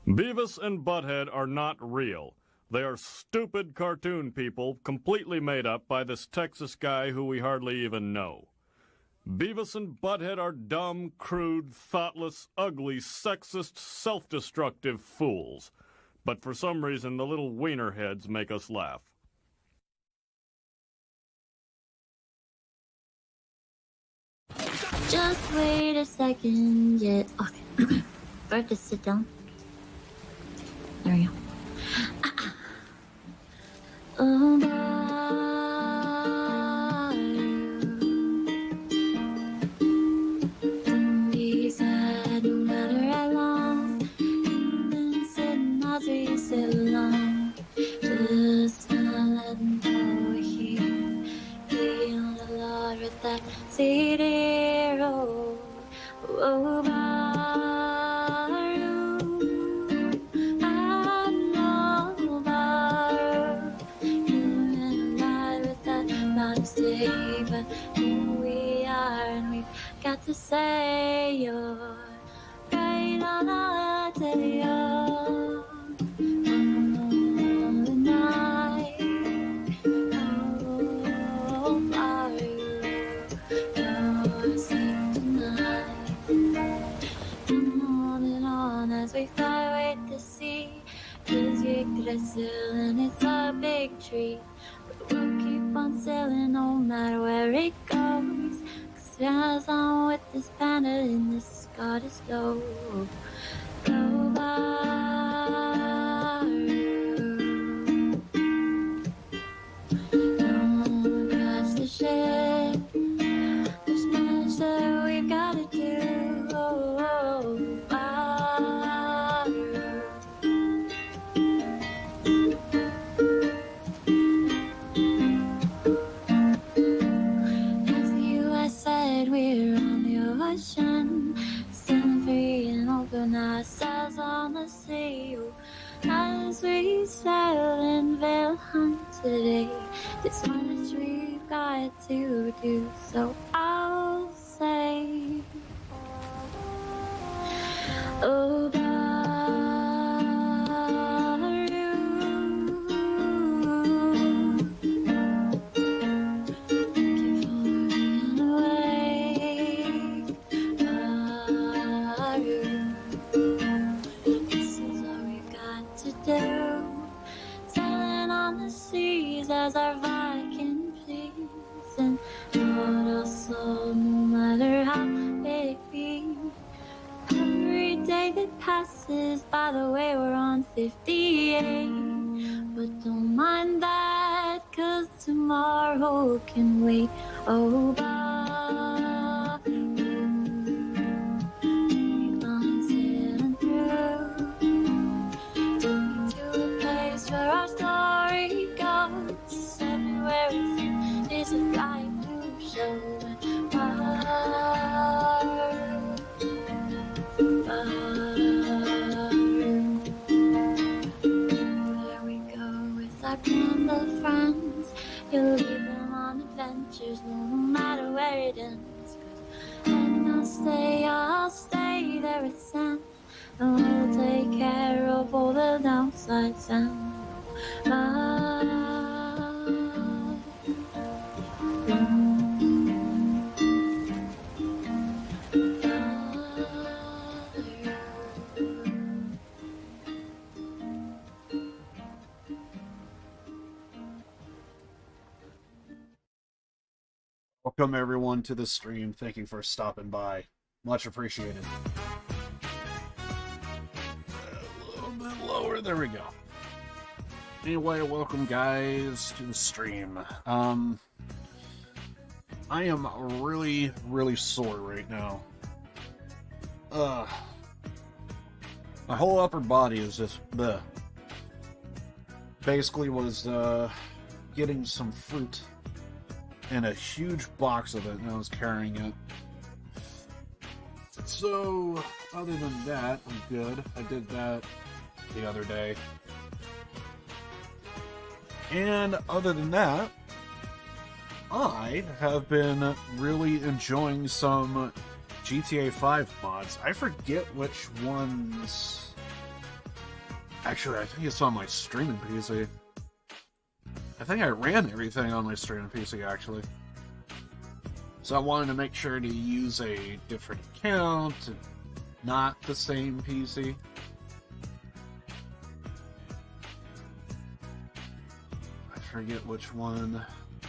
Beavis and Butthead are not real. They are stupid cartoon people completely made up by this Texas guy who we hardly even know. Beavis and Butthead are dumb, crude, thoughtless, ugly, sexist, self-destructive fools. But for some reason, the little wiener heads make us laugh. Just wait a second, yeah. Okay. Or just sit down. There we go. Oh, don't be sad, no matter how long you've been sitting as we sit along. Just let them go here. Feel the Lord with that CD roll. Oh, but here we are, and we've got to say you're right on our day of the night. Oh, are you're asleep tonight. And on as we fly away to sea. Is Yggdrasil and it's a big tree. We'll keep on sailing no matter where it goes. 'Cause as I'm with this planet in this goddess go. Go by. Don't crash the ship. There's much that we've got to do. Oh, we're on the ocean, sailing free and open ourselves on the sea. As we sail in Vale Hunt today, there's much we've got to do. So I'll say, oh, as our Viking please, and not also, no matter how big it be. Every day that passes, by the way, we're on 58. But don't mind that, 'cause tomorrow can wait. Oh, bye. Keep on sailing through to a place where our story goes. Everywhere is a light to show. There we go with our band of friends. You'll lead them on adventures, no matter where it ends. 'Cause when I'll stay there with Sam, and we'll take care of all the downsides and Welcome everyone to the stream. Thank you for stopping by. Much appreciated. A little bit lower. There we go. Anyway, welcome guys to the stream. I am really sore right now. My whole upper body is just bleh. Basically was getting some fruit and a huge box of it, and I was carrying it. So, other than that, I'm good. I did that the other day. And other than that, I have been really enjoying some GTA 5 mods. I forget which ones Actually, I think it's on my streaming PC. I think I ran everything on my streaming PC, actually. So I wanted to make sure to use a different account, and not the same PC. I forget which one.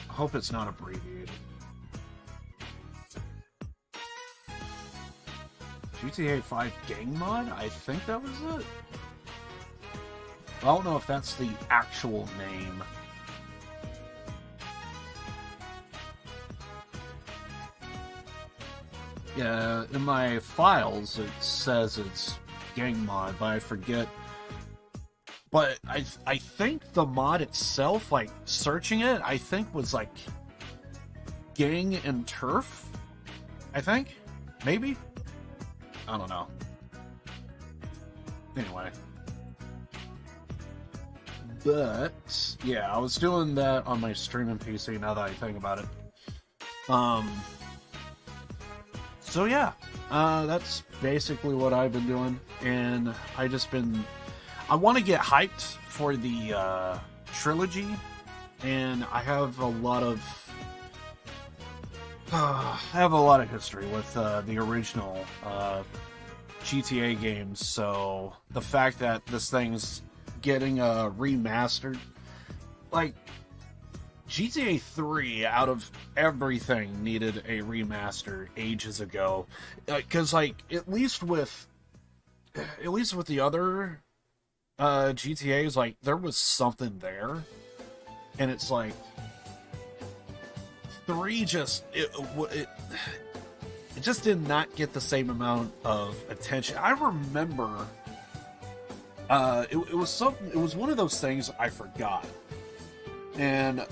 I hope it's not abbreviated. GTA 5 Gang Mod? I think that was it. I don't know if that's the actual name. Yeah, in my files it says it's Gang Mod, but I forget. But I think the mod itself, like searching it, I think was like Gang and Turf. I think, maybe. I don't know. Anyway. But yeah, I was doing that on my streaming PC now that I think about it. So yeah, that's basically what I've been doing, and I want to get hyped for the trilogy, and I have a lot of history with the original GTA games. So the fact that this thing's getting remastered, like GTA 3 out of everything needed a remaster ages ago, because like at least with the other GTAs, like there was something there, and it's like 3 just it just did not get the same amount of attention. I remember it was one of those things I forgot, and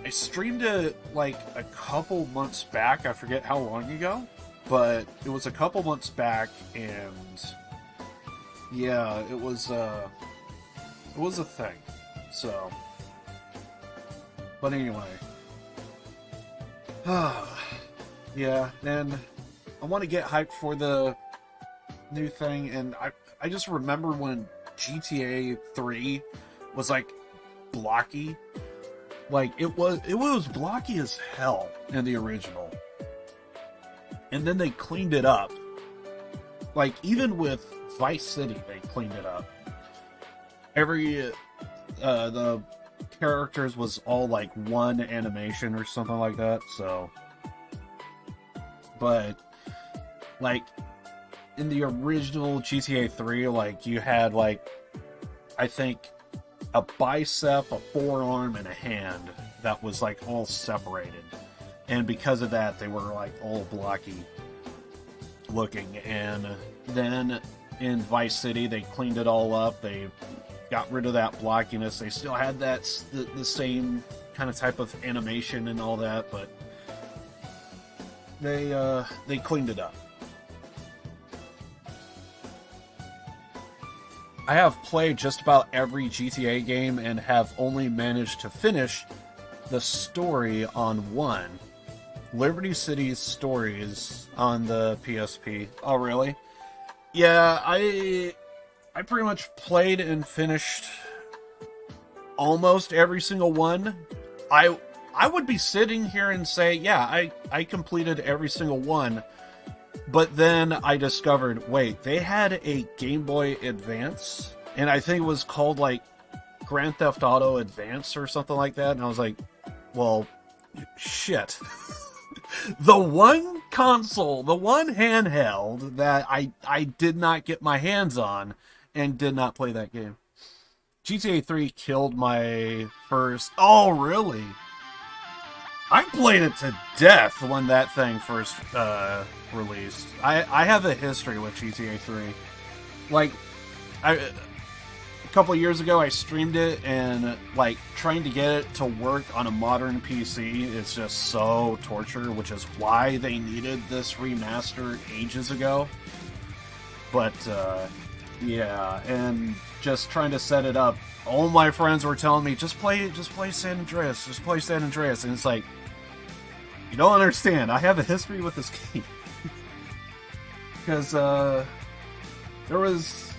I streamed it like a couple months back. I forget how long ago, but it was a couple months back, and yeah, it was a thing. So, but anyway, yeah. Then I want to get hyped for the new thing, and I just remember when GTA 3 was like blocky. Like it was blocky as hell in the original, and then they cleaned it up. Like even with Vice City, they cleaned it up. Every the characters was all like one animation or something like that. So, but like in the original GTA 3, like you had like, I think, a bicep, a forearm, and a hand that was like all separated, and because of that they were like all blocky looking. And then in Vice City they cleaned it all up, they got rid of that blockiness. They still had that the same kind of type of animation and all that, but they cleaned it up. I have played just about every GTA game and have only managed to finish the story on one. Liberty City's story is on the PSP. Oh, really? Yeah, I pretty much played and finished almost every single one. I would be sitting here and say, yeah, I completed every single one. But then I discovered, wait, they had a Game Boy Advance, and I think it was called like Grand Theft Auto Advance or something like that. And I was like, well, shit. The one console, the one handheld that I did not get my hands on and did not play that game. GTA 3 killed my first... Oh, really? I played it to death when that thing first released. I have a history with GTA 3. Like, a couple of years ago I streamed it, and like trying to get it to work on a modern PC is just so torture, which is why they needed this remaster ages ago. But yeah, and just trying to set it up, all my friends were telling me, just play San Andreas, just play San Andreas. And it's like, you don't understand, I have a history with this game. Because there was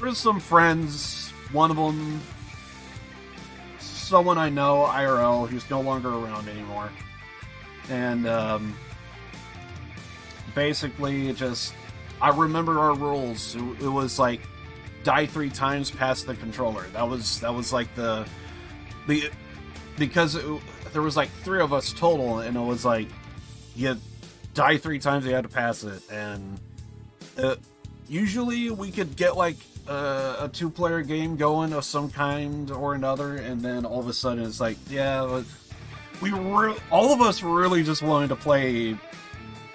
for some friends. One of them, someone I know, IRL, who's no longer around anymore. And basically, just I remember our rules. It was like die 3 times past the controller. That was like the because there was like 3 of us total, and it was like you die 3 times, you had to pass it, and usually we could get like a 2-player game going of some kind or another, and then all of a sudden it's like, yeah, all of us really just wanted to play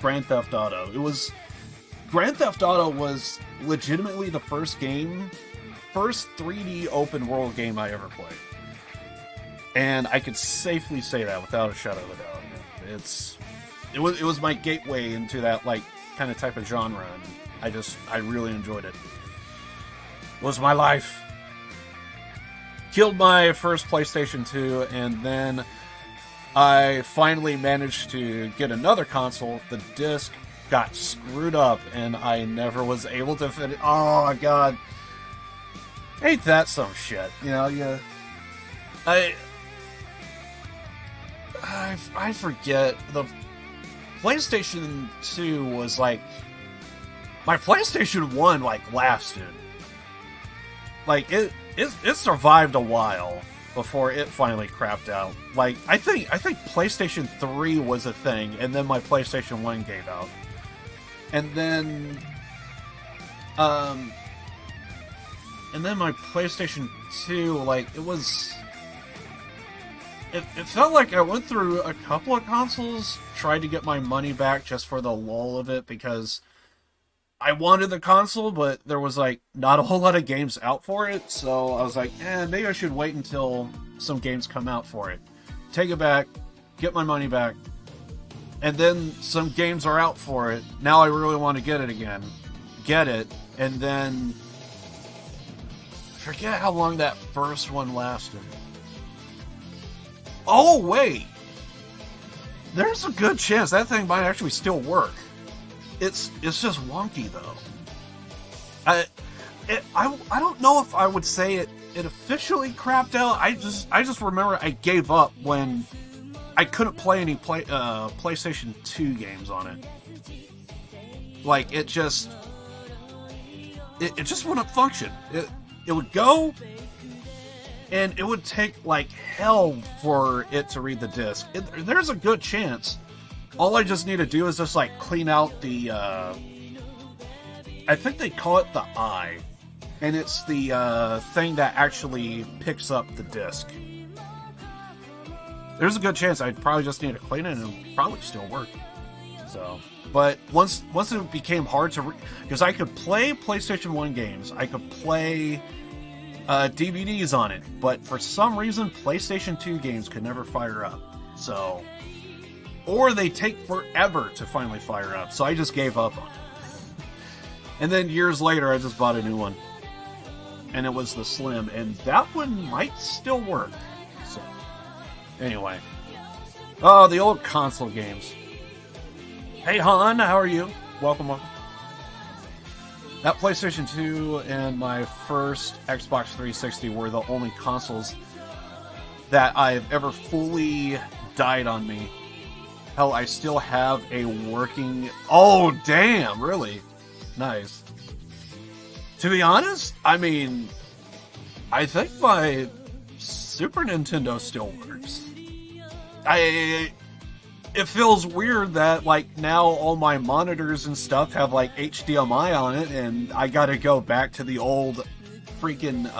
Grand Theft Auto. Grand Theft Auto was legitimately the first 3D open world game I ever played. And I could safely say that without a shadow of a doubt. It was my gateway into that like kind of type of genre, and I really enjoyed it. It was my life. Killed my first PlayStation 2, and then I finally managed to get another console. The disc got screwed up, and I never was able to fit it. Oh my god. Ain't that some shit? You know, yeah. I forget. The PlayStation 2 was like... My PlayStation 1, like, lasted. Like, it survived a while before it finally crapped out. Like, I think PlayStation 3 was a thing, and then my PlayStation 1 gave out. And then my PlayStation 2, like, it felt like I went through a couple of consoles, tried to get my money back just for the lull of it, because I wanted the console, but there was, like, not a whole lot of games out for it, so I was like, maybe I should wait until some games come out for it. Take it back, get my money back, and then some games are out for it. Now I really want to get it again. Get it, and then... forget how long that first one lasted. Oh, wait! There's a good chance that thing might actually still work. It's just wonky, though. I don't know if I would say it officially crapped out. I just remember I gave up when I couldn't play any PlayStation 2 games on it. Like, it just wouldn't function. It would go, and it would take like hell for it to read the disc. There's a good chance. All I just need to do is just like clean out the I think they call it the eye, and it's the thing that actually picks up the disc. There's a good chance I'd probably just need to clean it, and it'll probably still work. So, but once it became hard to because I could play PlayStation 1 games, I could play DVDs on it, but for some reason PlayStation 2 games could never fire up. So, or they take forever to finally fire up, so I just gave up on it. And then years later, I just bought a new one, and it was the Slim, and that one might still work. So, anyway. Oh, the old console games. Hey, Han, how are you? Welcome. That PlayStation 2 and my first Xbox 360 were the only consoles that I've ever fully died on me. Hell, I still have a working... Oh, damn, really? Nice. To be honest, I mean, I think my Super Nintendo still works. It feels weird that, like, now all my monitors and stuff have, like, HDMI on it, and I gotta go back to the old freaking,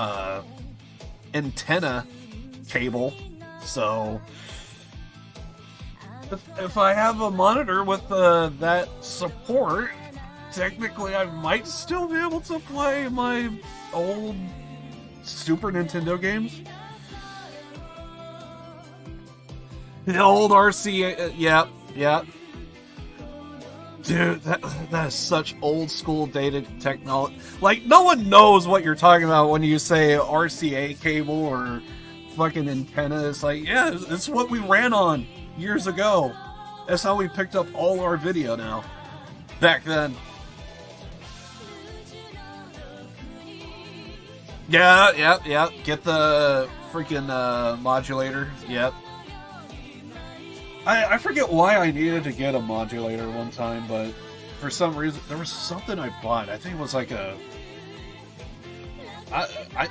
antenna cable. So, if I have a monitor with, that support, technically I might still be able to play my old Super Nintendo games. The old RCA, yep. Dude, that is such old school dated technology. Like, no one knows what you're talking about when you say RCA cable or fucking antenna. It's like, yeah, it's what we ran on years ago. That's how we picked up all our video now. Back then. Yeah. Get the freaking modulator. Yep. I forget why I needed to get a modulator one time, but for some reason there was something I bought. I think it was like a. I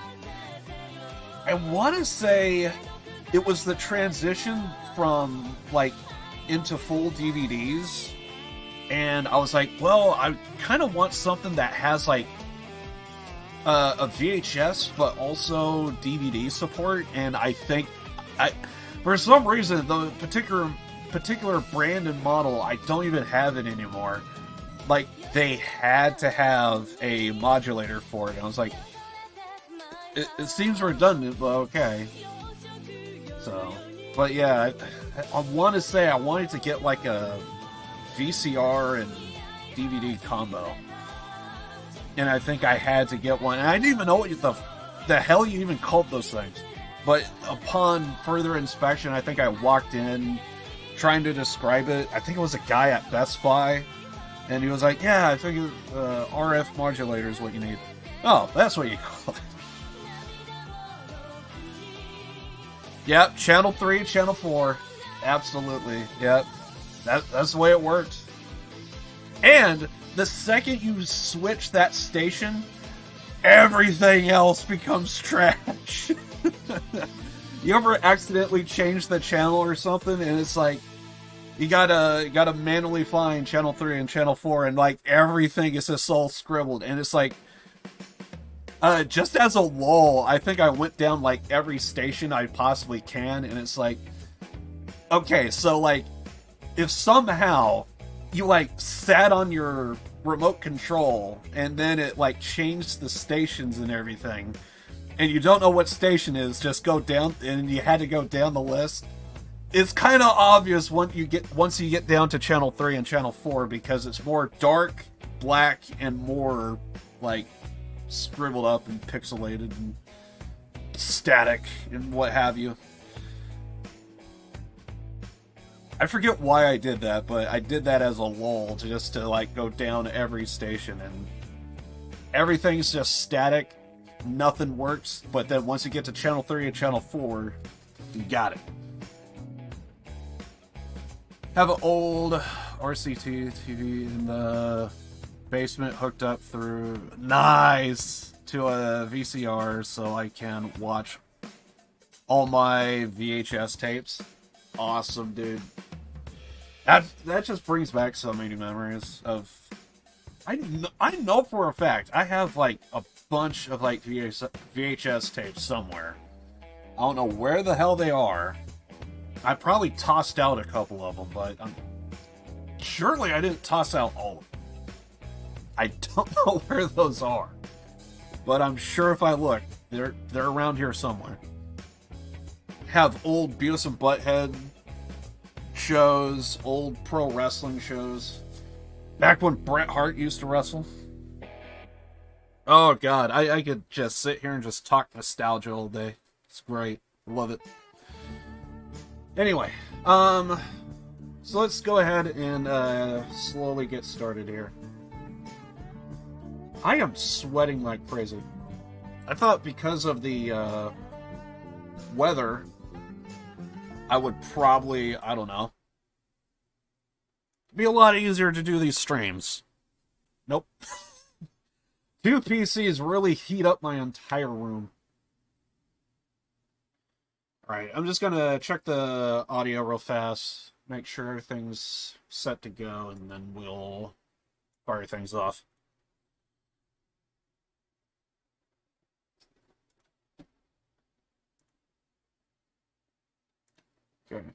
want to say it was the transition from like into full DVDs, and I was like, well, I kind of want something that has like a VHS but also DVD support, and I think for some reason the particular brand and model, I don't even have it anymore. Like, they had to have a modulator for it, and I was like, it seems redundant, but okay. So, but yeah, I want to say I wanted to get like a VCR and DVD combo, and I think I had to get one. And I didn't even know what the hell you even called those things. But upon further inspection, I think I walked in trying to describe it. I think it was a guy at Best Buy, and he was like, "Yeah, I think RF modulator is what you need." Oh, that's what you call it. Yep, channel 3, channel 4. Absolutely. Yep. That's the way it works. And the second you switch that station, everything else becomes trash. You ever accidentally change the channel or something, and it's like you gotta manually find channel 3 and channel 4, and like everything is just all scribbled, and it's like just as a lull, I think I went down like every station I possibly can, and it's like, okay, so like if somehow you like sat on your remote control and then it like changed the stations and everything, and you don't know what station is, just go down, and you had to go down the list. It's kind of obvious once you get down to channel 3 and channel 4, because it's more dark, black, and more like scribbled up and pixelated and static and what have you. I forget why I did that, but I did that as a lull, just to like go down every station, and everything's just static, nothing works. But then once you get to channel 3 and channel 4, you got it. Have an old RCT TV in the basement hooked up through to a VCR, so I can watch all my VHS tapes. Awesome, dude. That just brings back so many memories of. I know for a fact I have like a bunch of like VHS tapes somewhere. I don't know where the hell they are. I probably tossed out a couple of them, but surely I didn't toss out all of them. I don't know where those are, but I'm sure if I look, they're around here somewhere. Have old Beavis and Butthead shows, old pro wrestling shows, back when Bret Hart used to wrestle. Oh god, I could just sit here and just talk nostalgia all day. It's great. Love it. Anyway, so let's go ahead and slowly get started here. I am sweating like crazy. I thought because of the weather, I would probably, I don't know, be a lot easier to do these streams. Nope. 2 PCs really heat up my entire room. Alright, I'm just gonna check the audio real fast, make sure everything's set to go, and then we'll fire things off. Okay.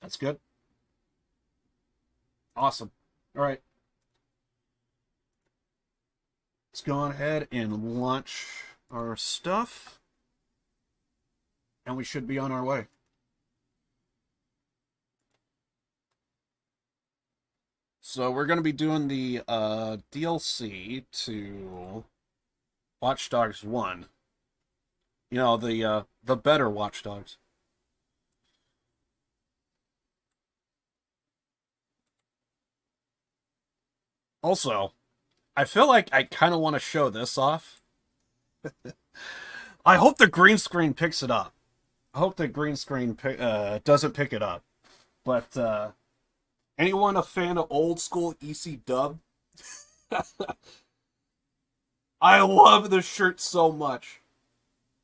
That's good. Awesome. Alright. Let's go on ahead and launch our stuff. And we should be on our way. So we're going to be doing the DLC to Watch Dogs 1. You know, the better Watch Dogs. Also, I feel like I kind of want to show this off. I hope the green screen picks it up. I hope the green screen doesn't pick it up. But anyone a fan of old school EC dub? I love this shirt so much.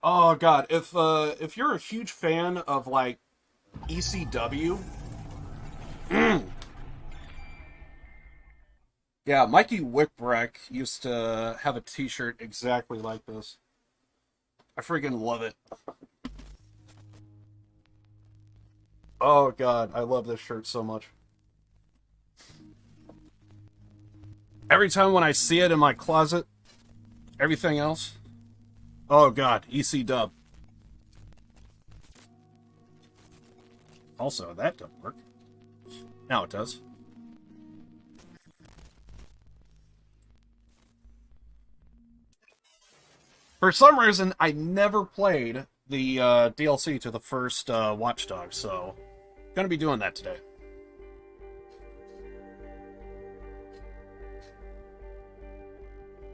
Oh god, if you're a huge fan of like ECW, yeah, Mikey Whipwreck used to have a t-shirt exactly like this. I freaking love it. Oh god, I love this shirt so much. Every time when I see it in my closet, everything else, oh god, EC dub. Also, that doesn't work. Now it does. For some reason, I never played the DLC to the first Watch Dogs, so gonna be doing that today.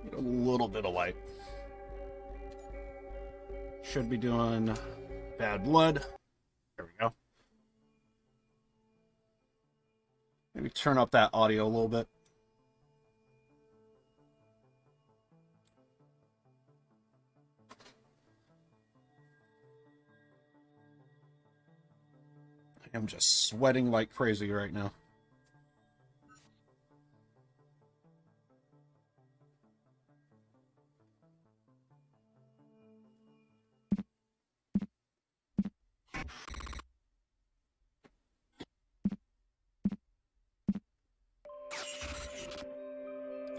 Get a little bit of light. Should be doing Bad Blood. There we go. Maybe turn up that audio a little bit. I'm just sweating like crazy right now.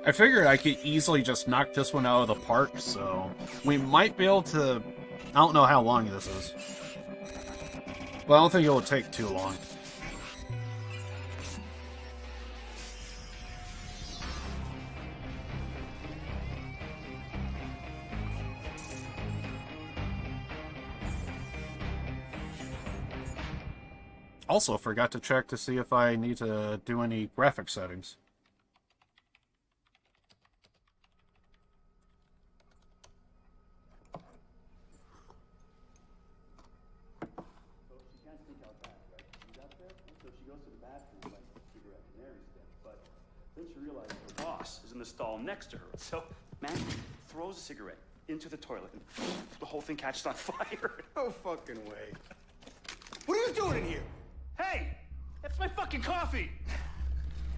I figured I could easily just knock this one out of the park, so we might be able to... I don't know how long this is. But I don't think it will take too long. Also, forgot to check to see if I need to do any graphic settings. In the stall next to her. So, man throws a cigarette into the toilet and the whole thing catches on fire. No fucking way. What are you doing in here? Hey, that's my fucking coffee.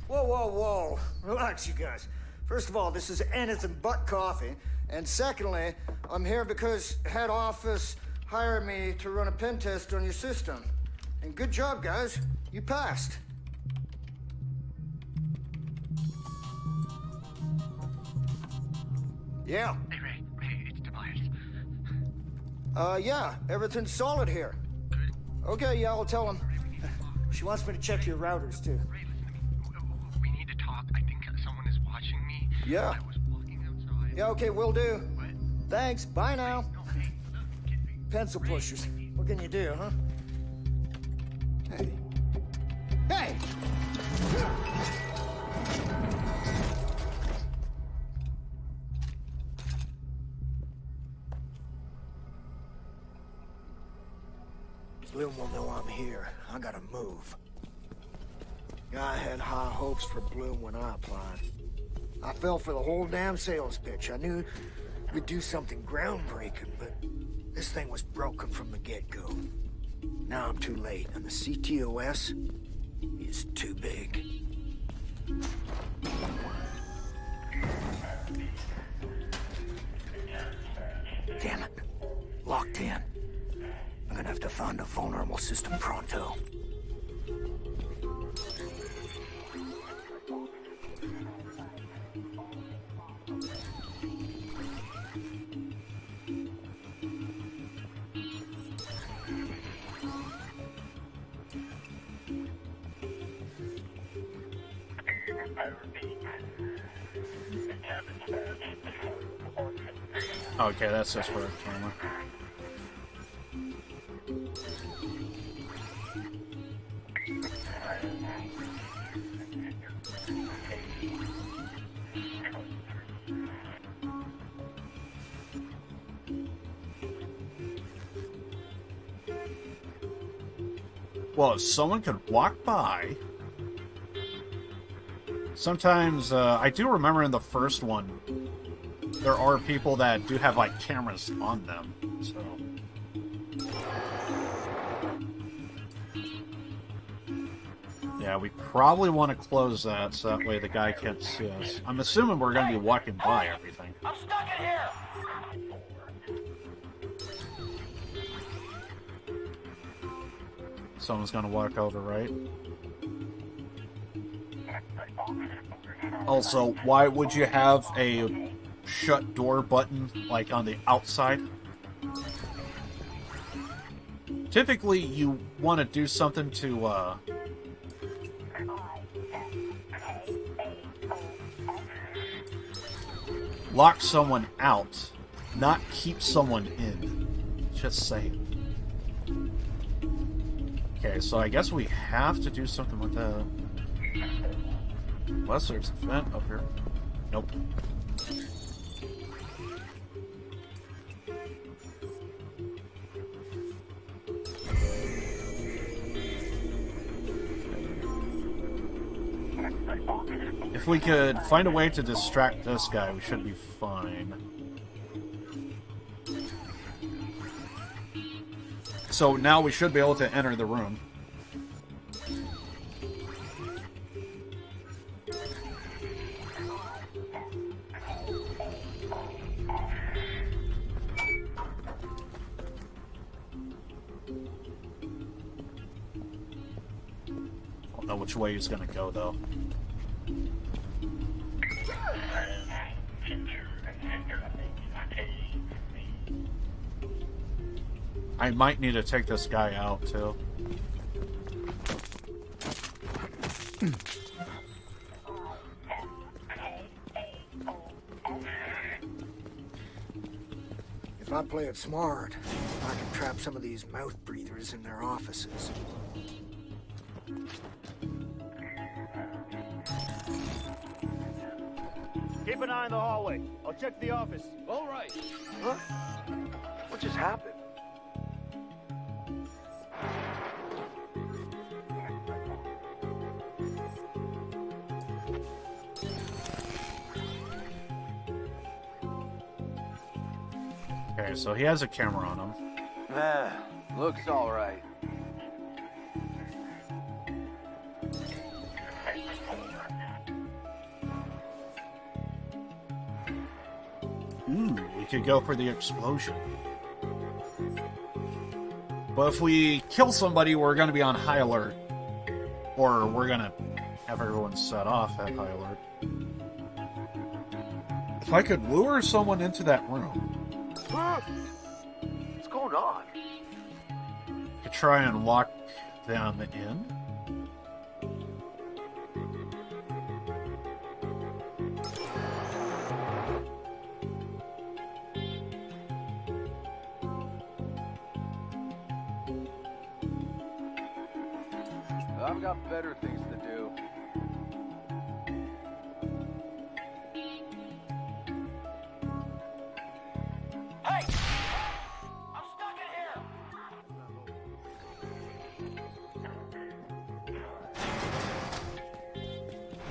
Whoa, whoa, whoa. Relax, you guys. First of all, this is anything but coffee. And secondly, I'm here because head office hired me to run a pen test on your system. And good job, guys. You passed. Yeah. Hey, Ray, it's Tobias. Yeah, everything's solid here. Good. Okay, yeah, I'll tell him. She wants me to check your routers, too. Ray, listen, we need to talk. I think someone is watching me. Yeah. I was walking outside. Yeah, okay, will do. What? Thanks, bye now. No, hey, look, get me. Pencil pushers. What can you do, huh? Hey. Hey! Bloom will know I'm here. I gotta move. I had high hopes for Bloom when I applied. I fell for the whole damn sales pitch. I knew we'd do something groundbreaking, but this thing was broken from the get-go. Now I'm too late, and the CTOS is too big. Damn it. Locked in. I'm gonna have to find a vulnerable system pronto. Okay, that's just for the camera. Well, if someone could walk by... Sometimes, I do remember in the first one, there are people that do have, like, cameras on them, so... Yeah, we probably want to close that, so that way the guy can't see us. I'm assuming we're going to be walking by everything. I'm stuck in here! Someone's going to walk over, right? Also, why would you have a shut door button, like, on the outside? Typically, you want to do something to, lock someone out, not keep someone in. Just saying. Okay, so I guess we have to do something with that. Unless there's a vent up here. Nope. If we could find a way to distract this guy, we should be fine. So now we should be able to enter the room. I don't know which way he's gonna go, though. I might need to take this guy out, too. If I play it smart, I can trap some of these mouth breathers in their offices. Keep an eye on the hallway. I'll check the office. All right. Huh? What just happened? Okay, so he has a camera on him. Looks all right. Ooh, we could go for the explosion. But if we kill somebody, we're going to be on high alert. Or we're going to have everyone set off at high alert. If I could lure someone into that room... What's going on? Could try and lock them in. I've got better things to do. Hey! I'm stuck in here!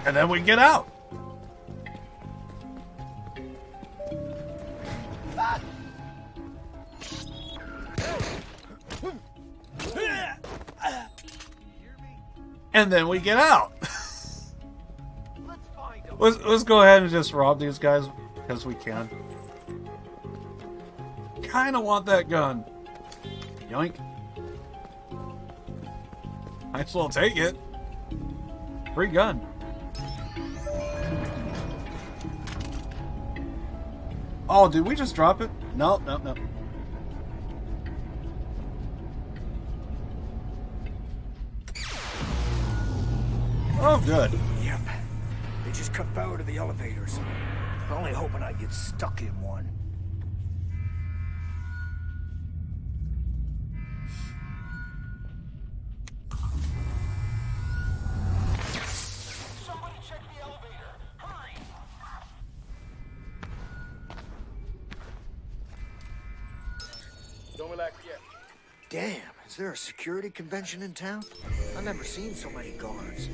And then we get out. And then we get out. Let's go ahead and just rob these guys because we can. Kind of want that gun. Yoink. Might as well take it. Free gun. Oh, did we just drop it? No. Oh, good. Yep. They just cut power to the elevators. Only hoping I get stuck in one. Somebody check the elevator! Hurry! Don't relax yet. Damn, Is there a security convention in town? I've never seen so many guards.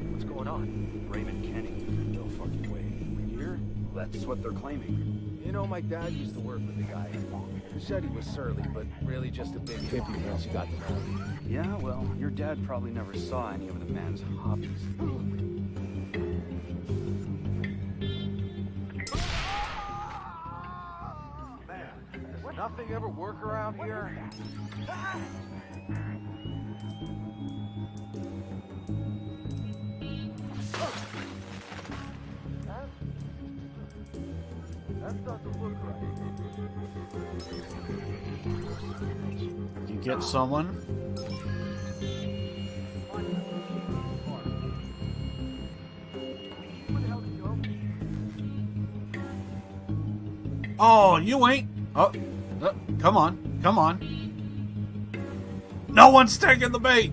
What's going on? Raymond Kenny. No fucking way. Here? That's what they're claiming. You know, my dad used to work with the guy. He said he was surly, but really just a big hippie once you got to know him. Yeah, well, your dad probably never saw any of the man's hobbies. Does nothing ever work around here? That doesn't look right. You get someone. Oh, you ain't. Oh, come on, come on. No one's taking the bait.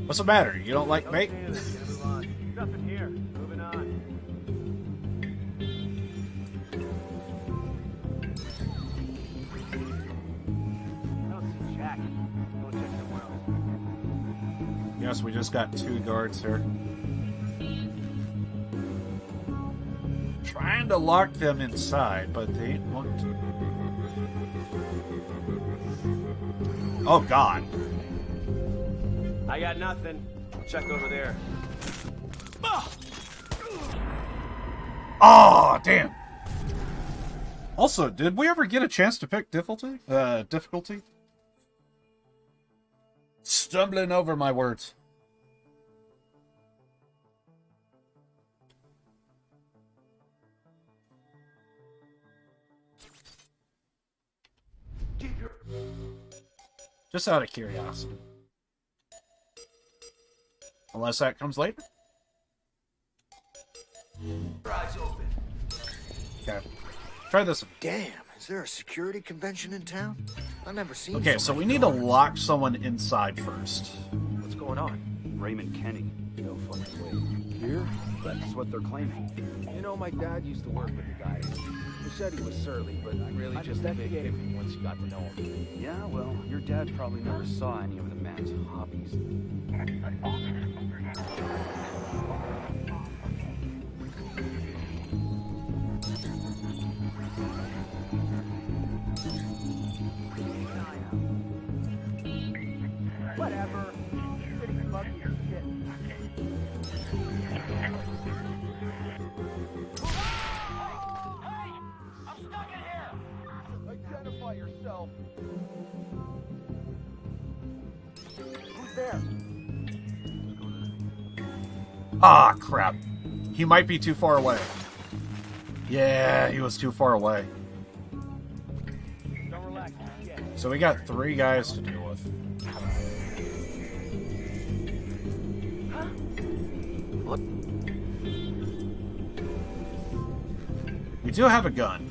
What's the matter? You don't like bait? Nothing here. Moving on. I don't see Jack. Go check somewhere else. Yes, we just got 2 guards here. Trying to lock them inside, but they ain't want to. Oh, God. I got nothing. Check over there. Oh, damn. Also, did we ever get a chance to pick difficulty? Difficulty? Stumbling over my words. Just out of curiosity. Unless that comes later. Eyes open. Okay. Try this one. Damn, is there a security convention in town? I've never seen Okay, so we need to lock someone inside first. What's going on? Raymond Kenny. No fucking way. Here? That's what they're claiming. You know, my dad used to work with the guy. He said he was surly, but really just a big hippie once you got to know him. Yeah, well, your dad probably never saw any of the man's hobbies. Whatever. City buggy or shit. Hey! I'm stuck in here! Identify yourself. Who's there? Ah, crap. He might be too far away. Yeah, he was too far away. Don't relax. Yeah. So we got 3 guys to deal with. What? We do have a gun.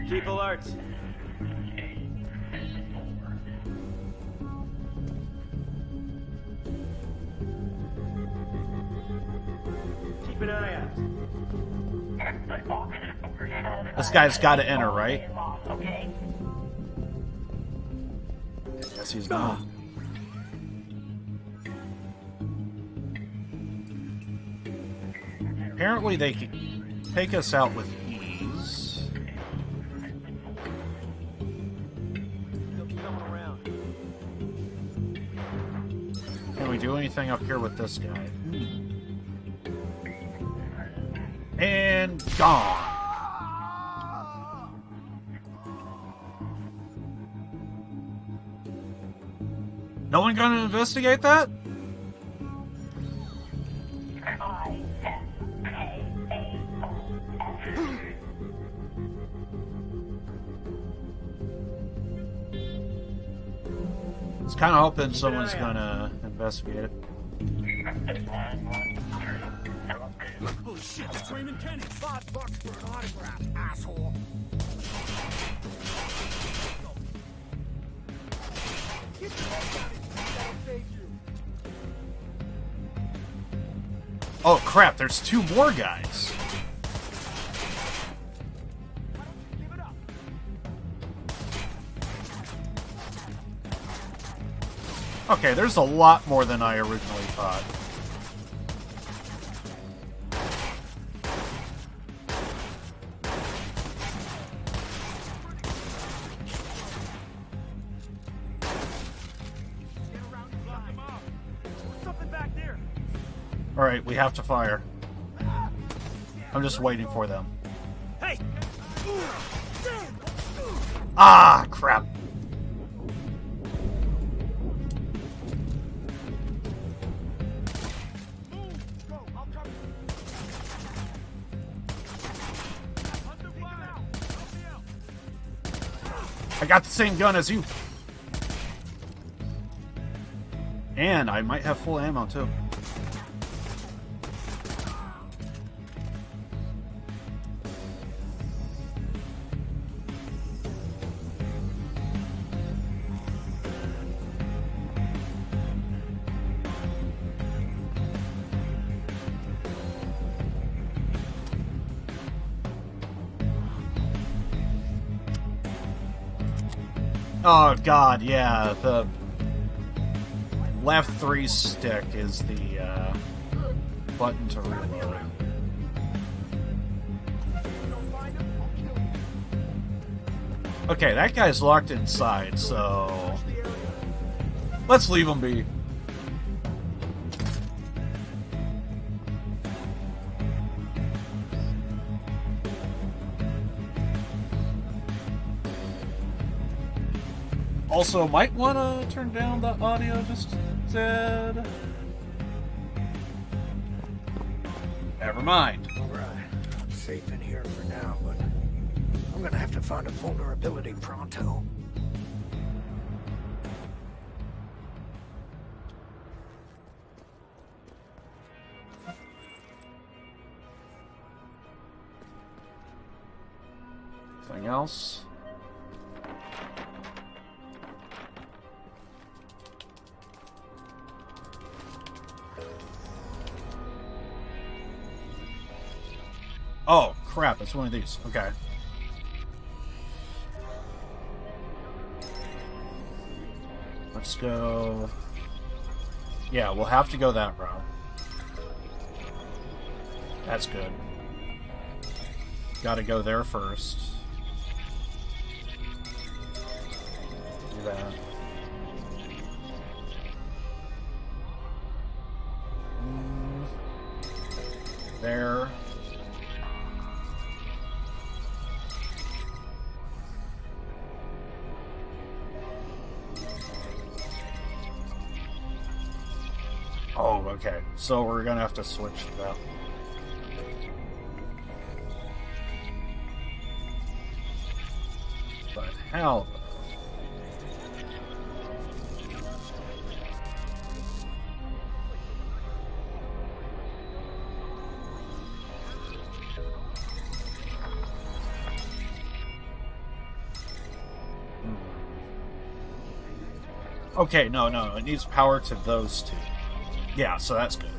Keep alert. Keep an eye out. This guy's got to enter, right? Yes, he's not. Apparently they can take us out with ease. There'll be someone around. Can we do anything up here with this guy? And gone. No one gonna investigate that? I was kind of hoping someone's gonna investigate it. Holy shit, it's Raymond Kenny! $5 for an autograph, asshole! Oh crap, there's 2 more guys. Okay, there's a lot more than I originally thought. Alright, we have to fire. I'm just waiting for them. Hey! Ah, crap. I got the same gun as you. And I might have full ammo, too. Oh god, yeah, the left 3 stick is the button to reload. Okay, that guy's locked inside, so let's leave him be. Also, might want to turn down the audio just a tad. Never mind. Alright, I'm safe in here for now, but I'm gonna have to find a vulnerability pronto. Anything else? Oh, crap, it's one of these. Okay. Let's go... Yeah, we'll have to go that route. That's good. Gotta go there first. Do that. There. Oh, okay. So we're gonna have to switch that. But how? Okay, no, it needs power to those 2. Yeah, so that's good.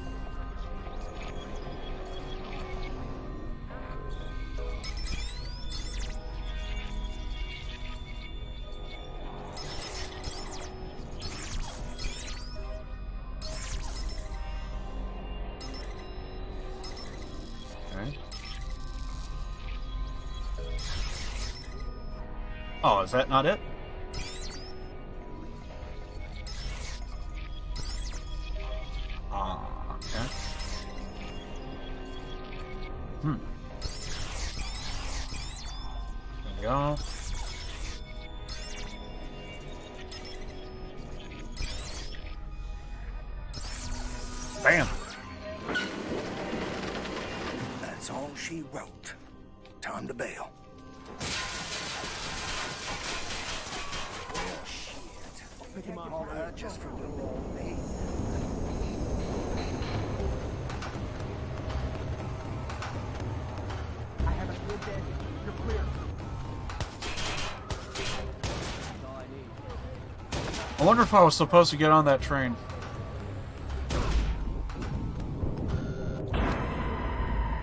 Okay. Oh, is that not it? Go. Bam. That's all she wrote. Time to bail. Well, shit. All that just for little old me. I have a good day. You're clear. I wonder if I was supposed to get on that train.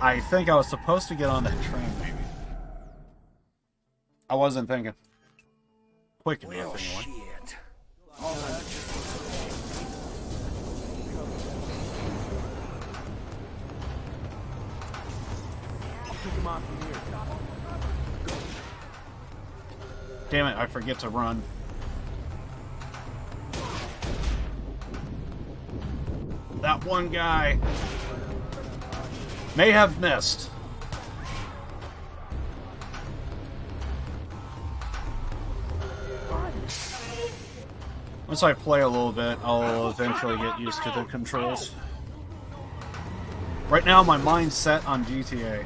I think I was supposed to get on that train, maybe. I wasn't thinking quick enough, Well, anyway. shit. All that I'll pick him off from here. Damn it, I forget to run. That one guy may have missed. Once I play a little bit, I'll eventually get used to the controls. Right now, my mind's set on GTA.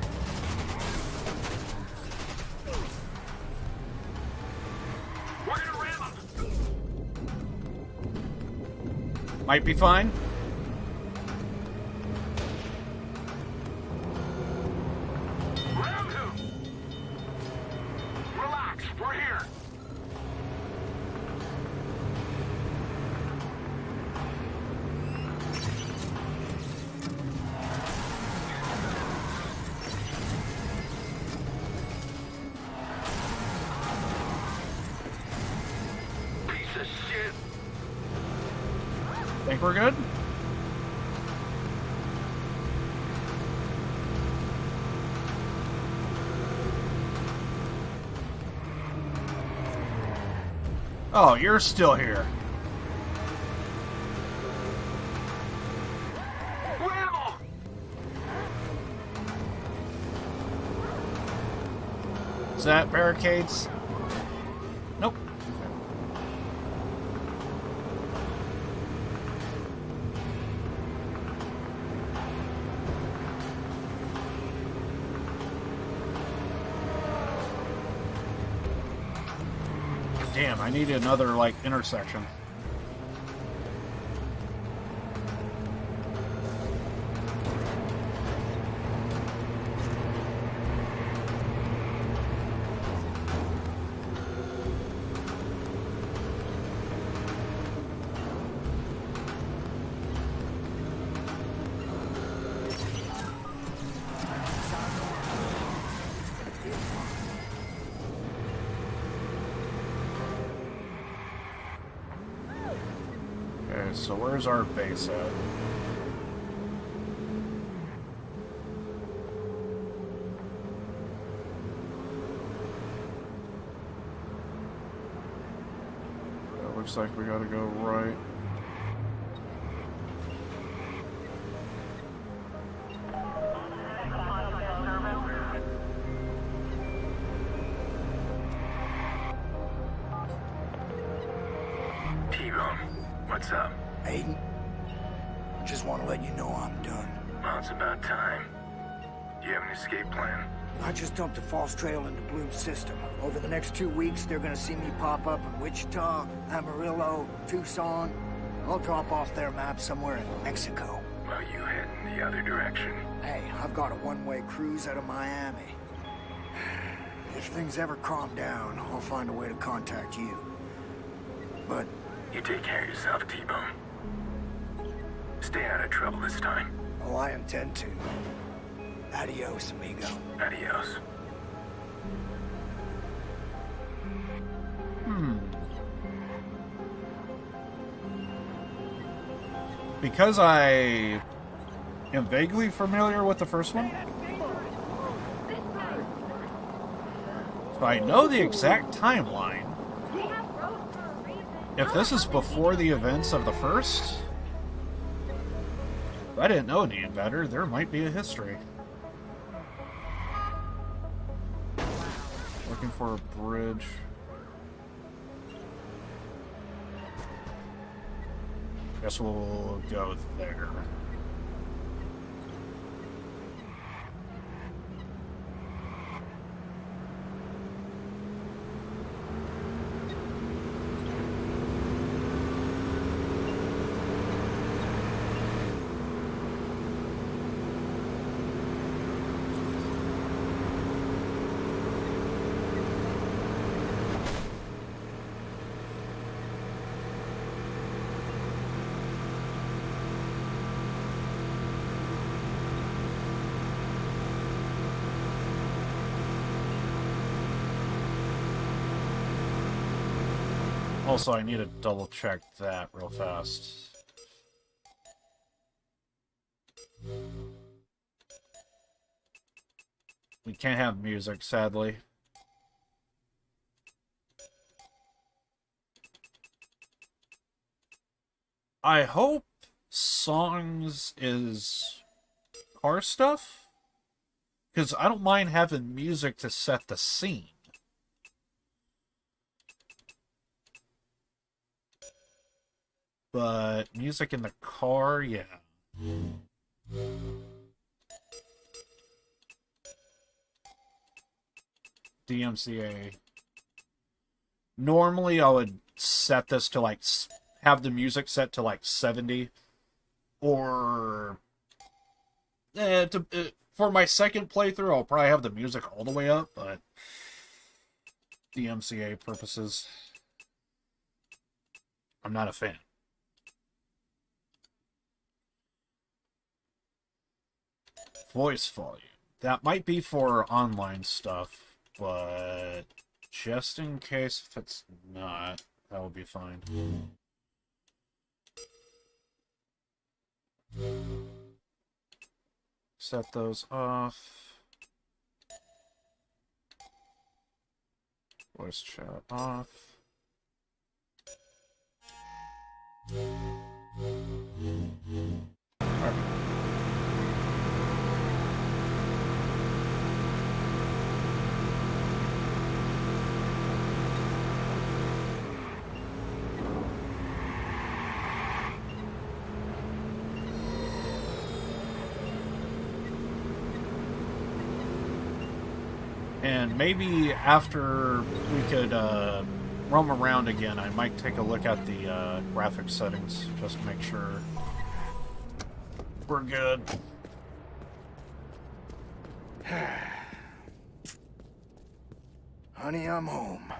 Might be fine. Relax, we're here. Piece of shit. Think we're good? Oh, you're still here. Ramble! Is that barricades? Nope. Damn, I need another, like, intersection. Okay, so where's our base at? It looks like we gotta go right. T-Bone, what's up? Aiden, I just want to let you know I'm done. Well, it's about time. Do you have an escape plan? I just dumped a false trail into Bloom's system. Over the next 2 weeks, they're gonna see me pop up in Wichita, Amarillo, Tucson. I'll drop off their map somewhere in Mexico. Well, you head in the other direction. Hey, I've got a one-way cruise out of Miami. If things ever calm down, I'll find a way to contact you. But You take care of yourself, T-Bone. Stay out of trouble this time. oh, I intend to. Adios, amigo. Adios. Because I am vaguely familiar with the first one, if I know the exact timeline, if this is before the events of the first, if I didn't know any better, there might be a history. Looking for a bridge. Guess we'll go there. Also, I need to double check that real fast. We can't have music, sadly. I hope songs is car stuff, because I don't mind having music to set the scene. But music in the car, yeah. DMCA. Normally, I would set this to like have the music set to like 70, or for my second playthrough, I'll probably have the music all the way up, but DMCA purposes, I'm not a fan. Voice volume. That might be for online stuff, but just in case if it's not, that will be fine. Set those off. Voice chat off. Alright. And maybe after we could roam around again, I might take a look at the graphics settings, just to make sure we're good. Honey, I'm home.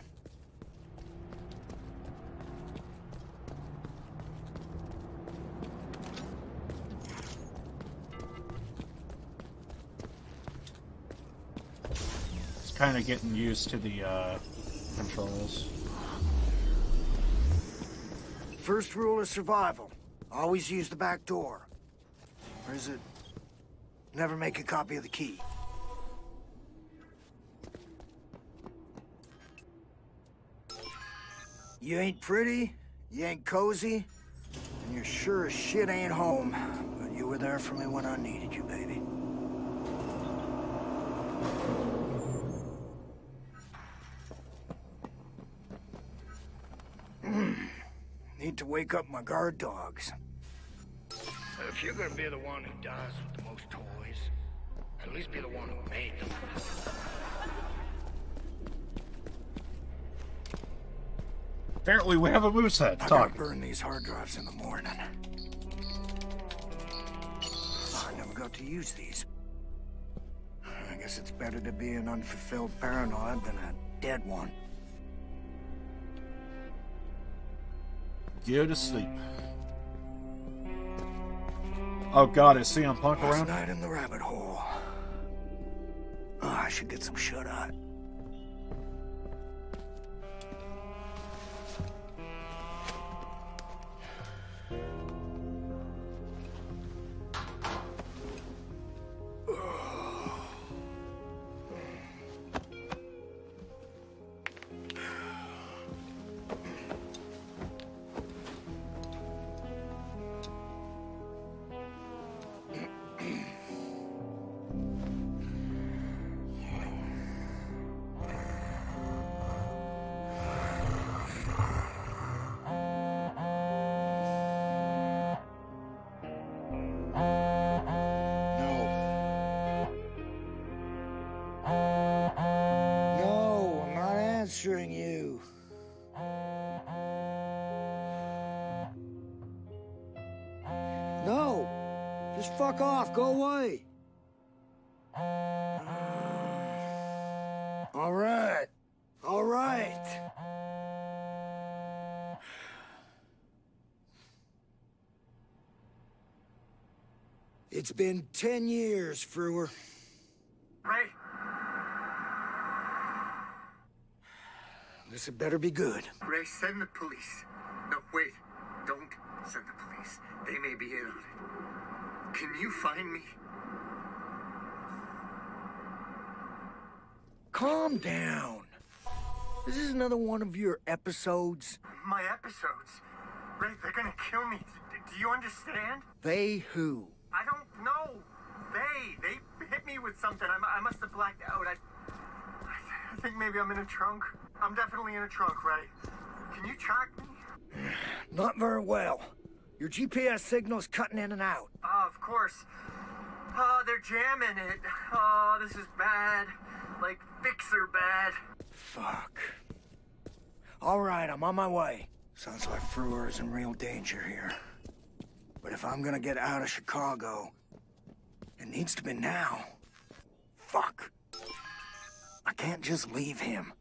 Kind of getting used to the controls. First rule of survival. Always use the back door. Or is it never make a copy of the key? You ain't pretty, you ain't cozy, and you're sure as shit ain't home. But you were there for me when I needed you, baby. Need to wake up my guard dogs. If you're gonna be the one who dies with the most toys, at least be the one who made them. Apparently we have a moose head. I gotta burn these hard drives in the morning. I never got to use these. I guess it's better to be an unfulfilled paranoid than a dead one. Go to sleep. Oh god, is CM Punk around? Last night in the rabbit hole. Oh, I should get some shut-eye. No, I'm not answering you. No, just fuck off, go away. All right, all right. It's been 10 years, Frewer. Ray? The This had better be good. Ray, send the police. No, wait. Don't send the police. They may be in on it. Can you find me? Calm down. This is another one of your episodes. My episodes? Ray, they're gonna kill me. Do you understand? They who? I don't know. They hit me with something. I must have blacked out. I think maybe I'm in a trunk. I'm definitely in a trunk, Ray. Can you track me? Not very well. Your GPS signal's cutting in and out. Of course. Oh, they're jamming it. Oh, this is bad. Like, fixer bad. Fuck. All right, I'm on my way. Sounds like Frewer's in real danger here. But if I'm gonna get out of Chicago, it needs to be now. Fuck. I can't just leave him.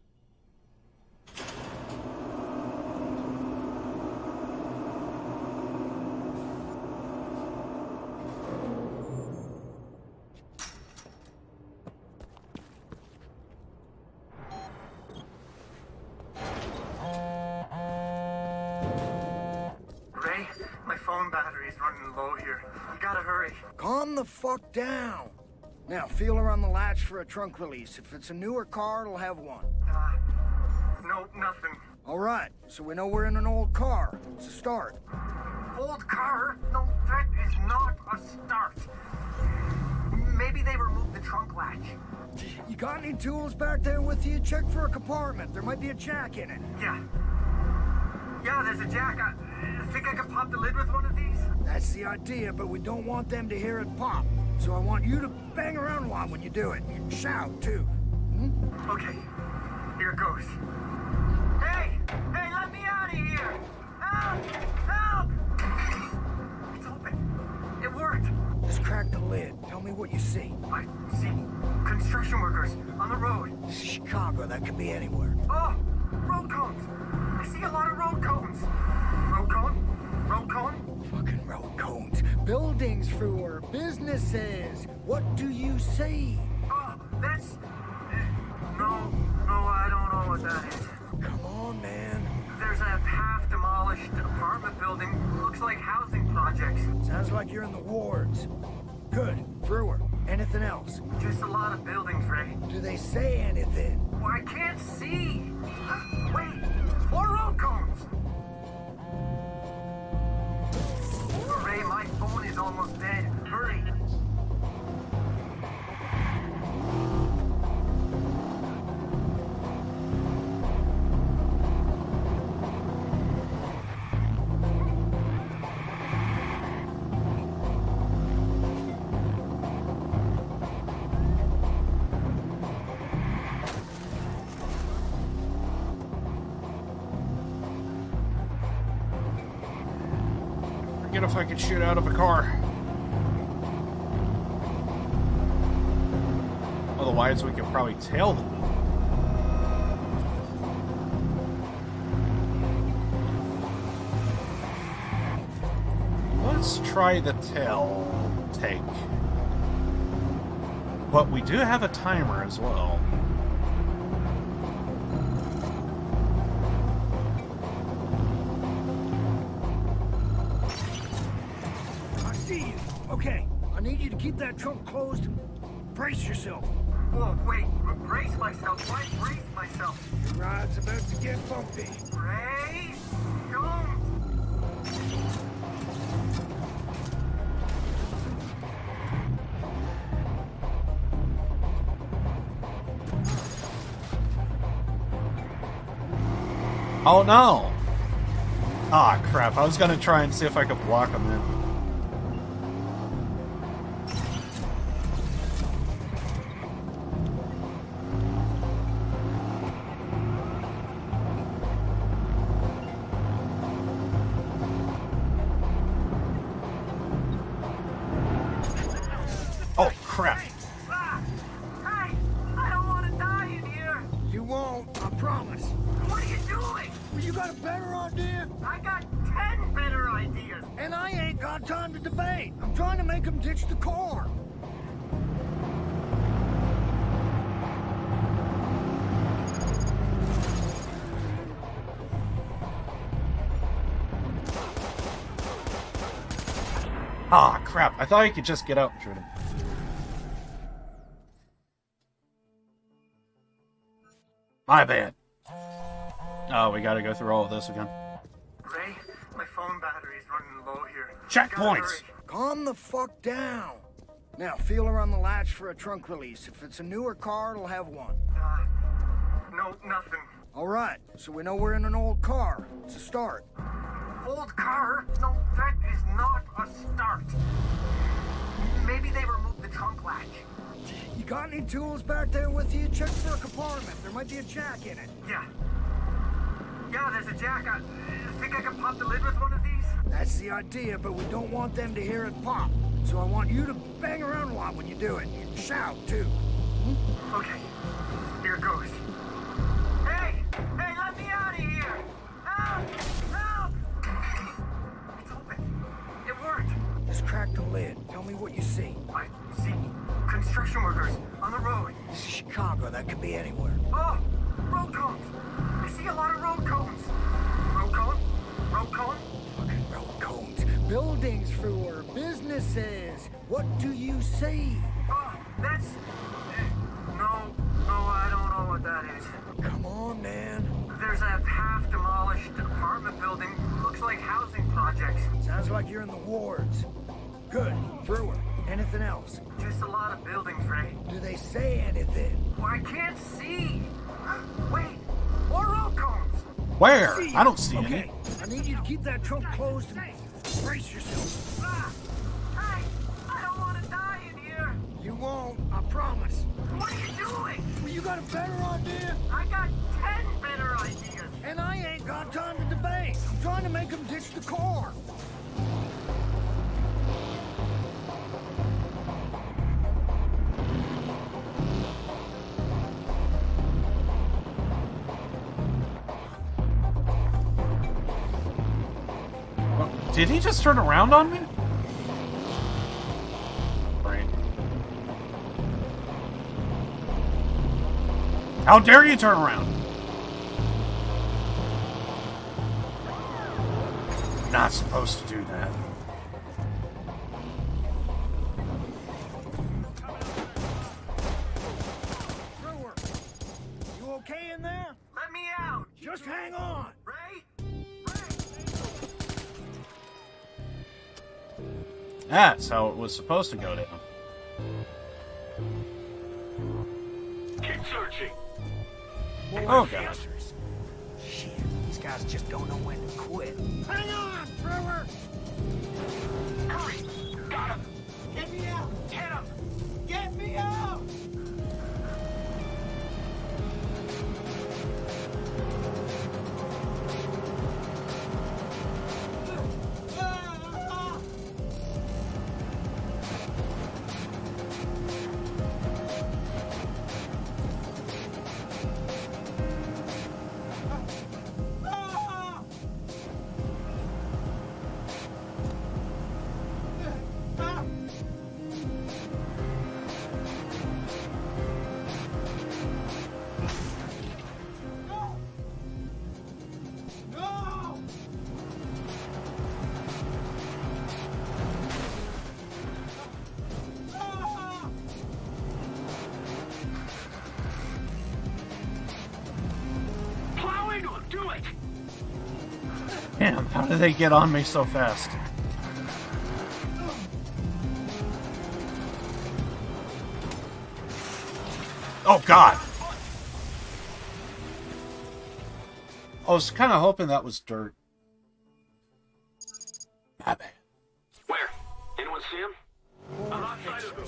Ray, my phone battery's running low here. You gotta hurry. Calm the fuck down. Now, feel around the latch for a trunk release. If it's a newer car, it'll have one. No, nothing. All right, so we know we're in an old car. It's a start. Old car? No, that is not a start. Maybe they removed the trunk latch. You got any tools back there with you? Check for a compartment. There might be a jack in it. Yeah. Yeah, there's a jack. I think I can pop the lid with one of these. That's the idea, but we don't want them to hear it pop. So I want you to bang around a lot when you do it. And shout, too. Hmm? Okay. Here it goes. Hey! Hey, let me out of here! Help! Help! It's open. It worked. Just crack the lid. Tell me what you see. I see construction workers on the road. Chicago, that could be anywhere. Oh! Road cones! I see a lot of road cones. Road cone? Road cone? Fucking road cones. Buildings, Frewer. Businesses. What do you see? Oh, that's... No, I don't know what that is. Come on, man. There's a half-demolished apartment building. Looks like housing projects. Sounds like you're in the wards. Good. Frewer. Anything else? Just a lot of buildings, Ray. Do they say anything? Well, I can't see. Wait, more road cones. Ray, my phone is almost dead. Hurry. If I could shoot out of a car. Otherwise, we could probably tail them. Let's try the tail take. But we do have a timer as well. Okay, I need you to keep that trunk closed and brace yourself. Whoa, wait, brace myself? Why brace myself? Your ride's about to get bumpy. Ray, don't! Oh no! Ah, crap, I was gonna try and see if I could block them in. Oh, crap. Hey, I don't want to die in here. You won't, I promise. What are you doing? Well, you got a better idea? I got 10 better ideas. And I ain't got time to debate. I'm trying to make them ditch the car. Ah, crap. I thought I could just get out and shoot him. My bad. Oh, we gotta go through all of this again. Ray, my phone battery's running low here. Checkpoints! Calm the fuck down. Now, feel around the latch for a trunk release. If it's a newer car, it'll have one. No, nothing. All right, so we know we're in an old car. It's a start. Old car? No, that is not a start. Maybe they removed the trunk latch. You got any tools back there with you? Check for a compartment. There might be a jack in it. Yeah. Yeah, there's a jack. I think I can pop the lid with one of these? That's the idea, but we don't want them to hear it pop. So I want you to bang around a lot when you do it. And shout, too. Okay. Here goes. Hey! Hey, let me out of here! Help! Help! It's open. It worked. Just crack the lid. Tell me what you see. I see construction workers on the road. This is Chicago. That could be anywhere. Oh! Road cones! I see a lot of road cones. Road cone? Road cone? Fucking road cones. Buildings, Frewer. Businesses. What do you see? Oh, that's... No, I don't know what that is. Come on, man. There's a half-demolished apartment building. Looks like housing projects. Sounds like you're in the wards. Good. Brewer. Anything else? Just a lot of buildings, Ray. Do they say anything? Well, I can't see. Wait, more road cones. Where? I don't see any. Okay, I need you to keep that trunk closed and brace yourself. Hey, I don't want to die in here. You won't, I promise. What are you doing? Well, you got a better idea? I got 10 better ideas. And I ain't got time to debate. I'm trying to make them ditch the car. Did he just turn around on me? Brain. How dare you turn around? Not supposed to do that. Brewer, you okay in there? Let me out. Just hang on. Ray? That's how it was supposed to go down. Keep searching. More Okay. answers. Shit, these guys just don't know when to quit. Hang on, Brewer! Hurry! Got him! Get me out. Hit him! Get me out. Do it! Damn, how did they get on me so fast? Oh, God! I was kind of hoping that was dirt. My bad. Where? Anyone see him? I'm outside of him.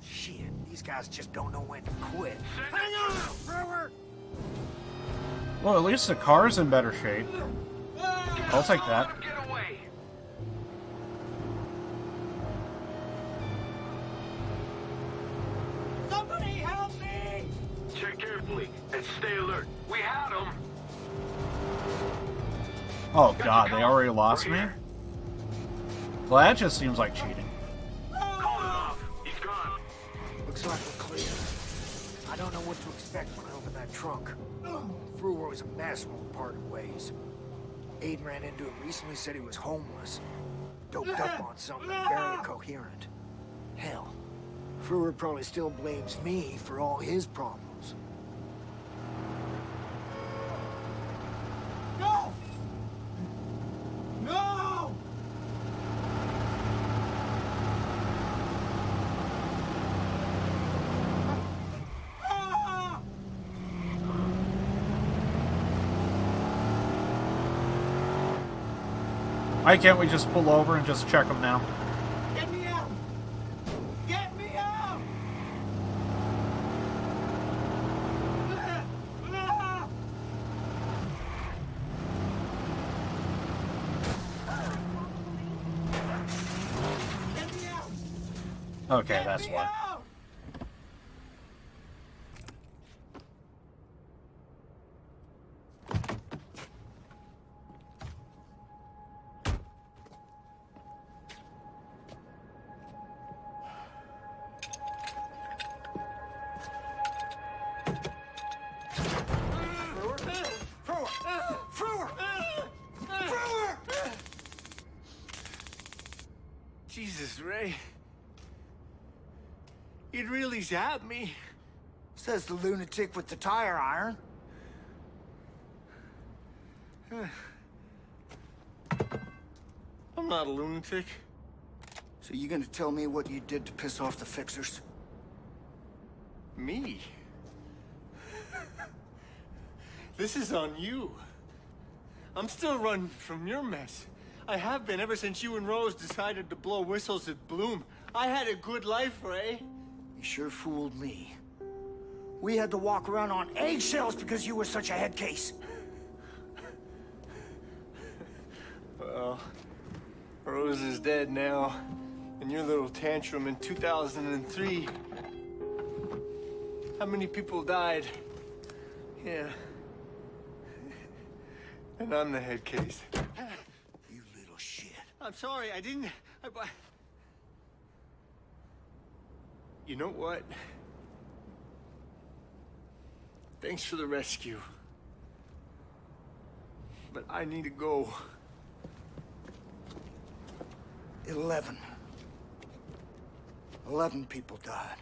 Shit, these guys just don't know when to quit. Hang on, Brewer! Well, at least the car's in better shape. I'll take that. Get away! Somebody help me. Check carefully and stay alert. We had him. Oh, God, they already lost me? Well, that just seems like cheating. Call him off. He's gone. Looks like we're clear. I don't know what to expect when I open that trunk. Brewer was a mess when we parted ways. Aiden ran into him recently, said he was homeless. doped up on something barely coherent. Hell, Frewer probably still blames me for all his problems. No! No! Ah! Why can't we just pull over and just check them now? Get me out! Get me out! Get me out! Okay, that's why. Out! Jesus, Ray. You'd really zap me. Says the lunatic with the tire iron. I'm not a lunatic. So you gonna tell me what you did to piss off the fixers? Me? This is on you. I'm still running from your mess. I have been ever since you and Rose decided to blow whistles at Bloom. I had a good life, Ray. You sure fooled me. We had to walk around on eggshells because you were such a head case. Well, Rose is dead now. And your little tantrum in 2003. How many people died? Yeah. And I'm the head case. You little shit. I'm sorry, I didn't... You know what? Thanks for the rescue. But I need to go. 11 people died.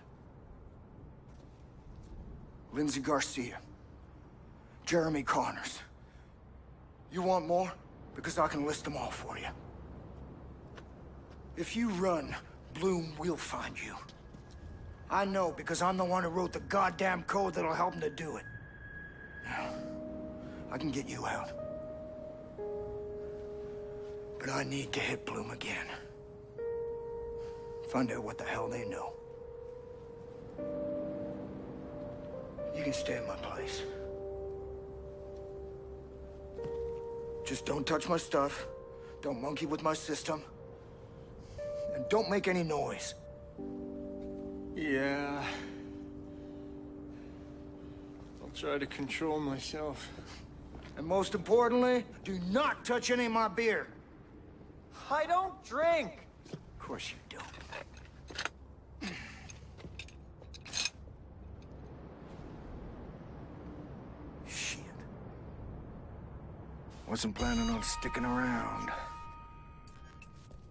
Lindsay Garcia. Jeremy Connors. You want more? Because I can list them all for you. If you run, Bloom will find you. I know, because I'm the one who wrote the goddamn code that'll help him to do it. I can get you out. But I need to hit Bloom again. Find out what the hell they know. You can stay in my place. Just don't touch my stuff. Don't monkey with my system. And don't make any noise. Yeah. I'll try to control myself. And most importantly, do not touch any of my beer. I don't drink! Of course you don't. Shit. Wasn't planning on sticking around.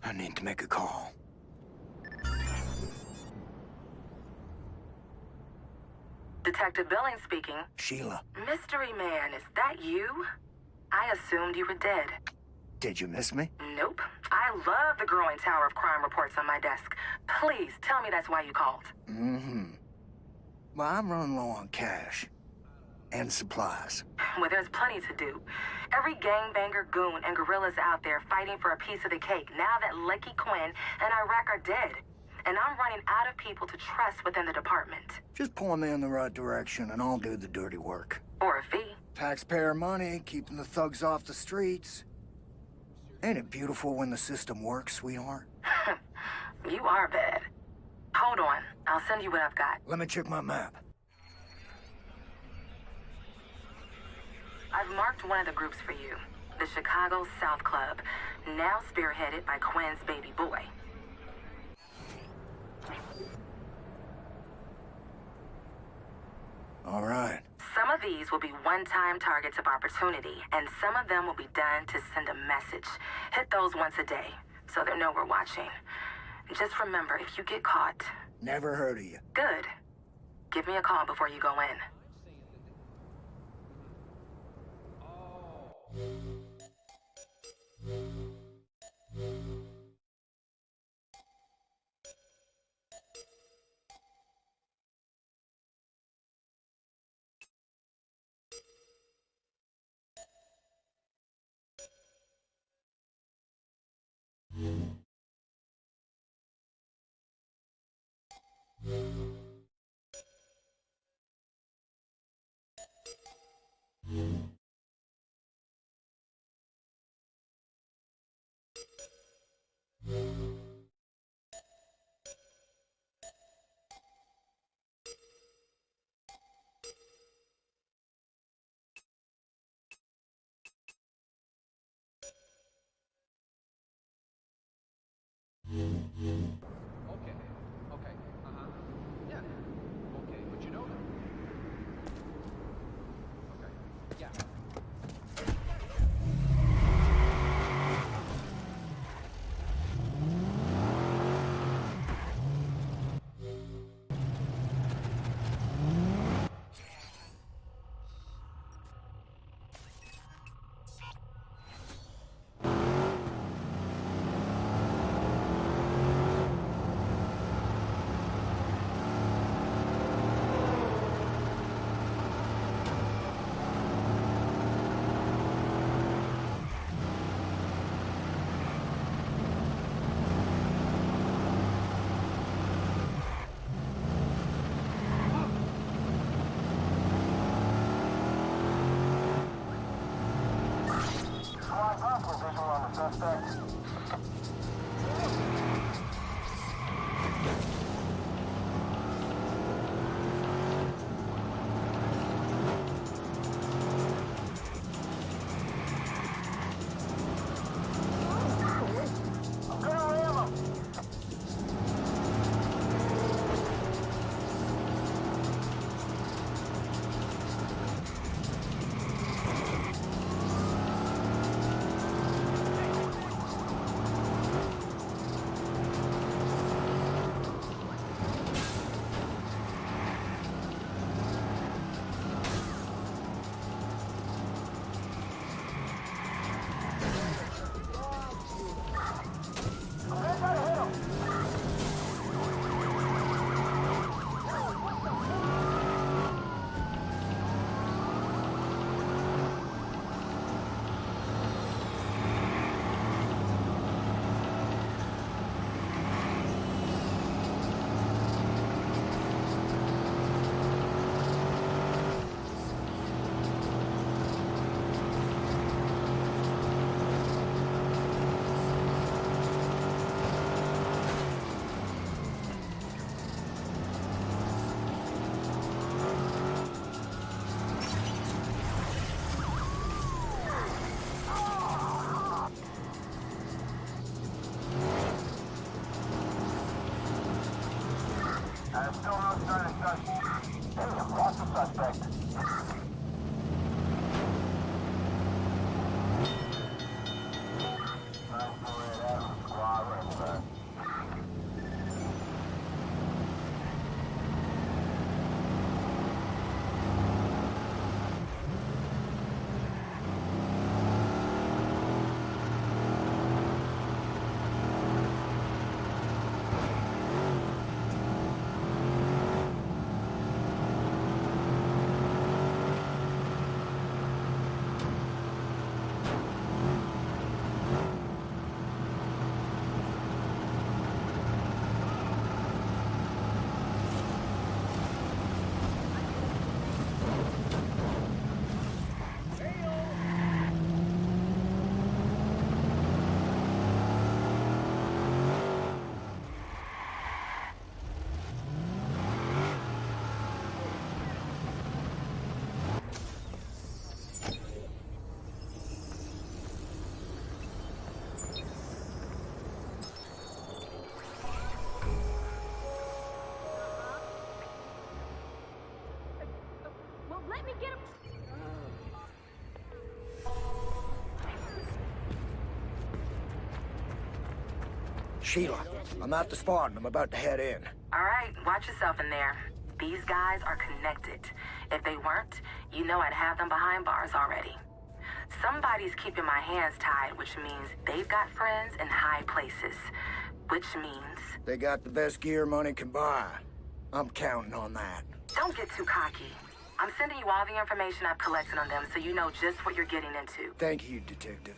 I need to make a call. Detective Billings speaking. Sheila, Mystery Man, is that you? I assumed you were dead. did you miss me? Nope. I love the growing tower of crime reports on my desk. Please, tell me that's why you called. Well, I'm running low on cash. And supplies. Well, there's plenty to do. Every gangbanger, goon, and gorilla's out there fighting for a piece of the cake now that Lucky Quinn and Iraq are dead. And I'm running out of people to trust within the department. Just point me in the right direction and I'll do the dirty work. Or a fee. Taxpayer money, keeping the thugs off the streets. Ain't it beautiful when the system works, sweetheart? You are bad. Hold on. I'll send you what I've got. Let me check my map. I've marked one of the groups for you. The Chicago South Club. Now spearheaded by Quinn's baby boy. All right. Some of these will be one-time targets of opportunity, and some of them will be done to send a message. Hit those once a day. so they know we're watching. Just remember, if you get caught... Never heard of you. Good. Give me a call before you go in. Okay. Okay. Yeah. Okay, but you know them. Okay. Yeah. Sheila, I'm at the spot and I'm about to head in. All right, watch yourself in there. These guys are connected. If they weren't, you know I'd have them behind bars already. Somebody's keeping my hands tied, which means they've got friends in high places. Which means... They got the best gear money can buy. I'm counting on that. Don't get too cocky. I'm sending you all the information I've collected on them so you know just what you're getting into. Thank you, Detective.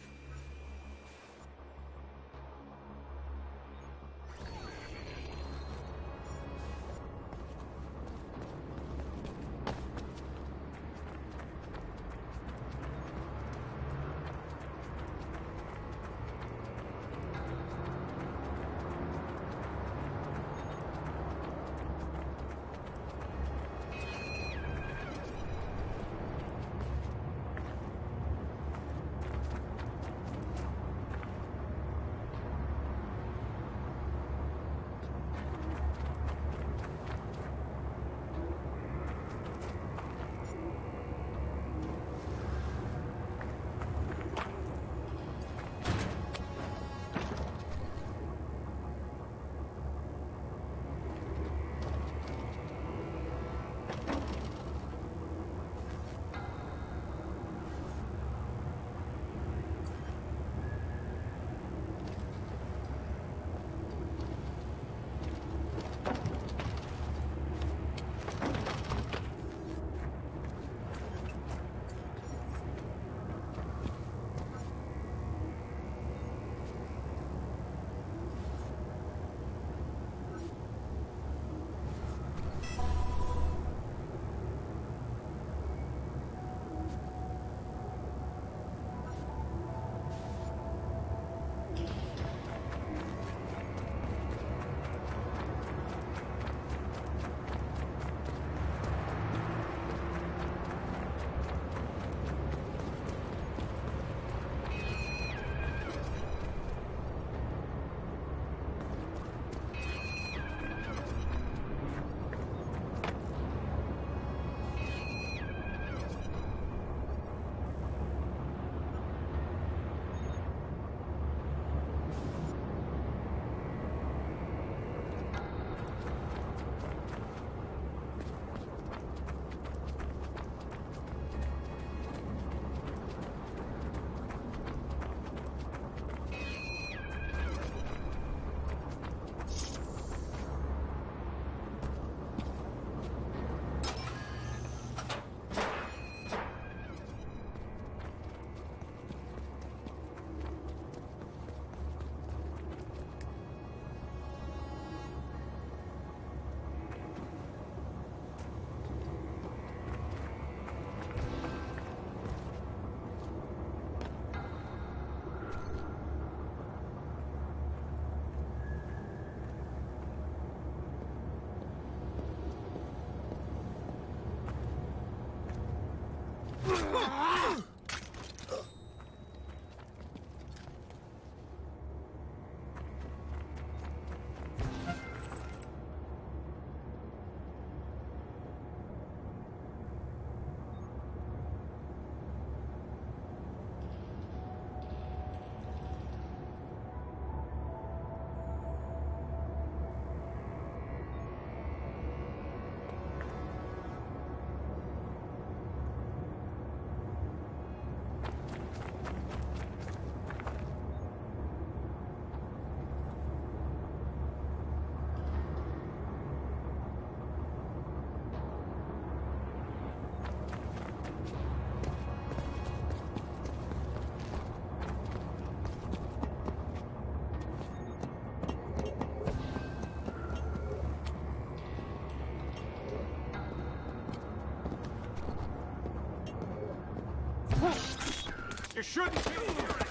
You shouldn't be here!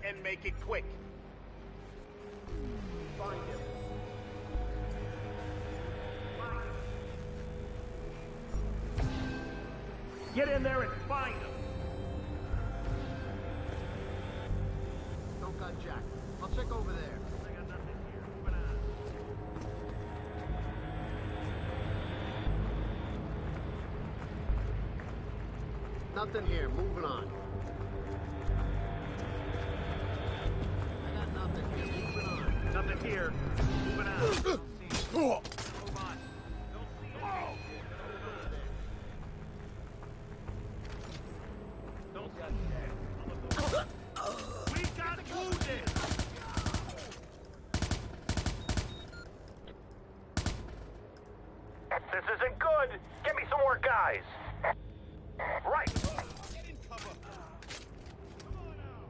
and make it quick. Find him. Get in there and find him. Don't got Jack. I'll check over there. I got nothing here. Moving on. Nothing here. Moving on. I got nothing here. Moving on. Nothing here. Moving on. Don't see it. Move on. Don't see it. Don't got Jack. We got wounded. This isn't good. Get me some more guys. Right. Get in cover. Come on now.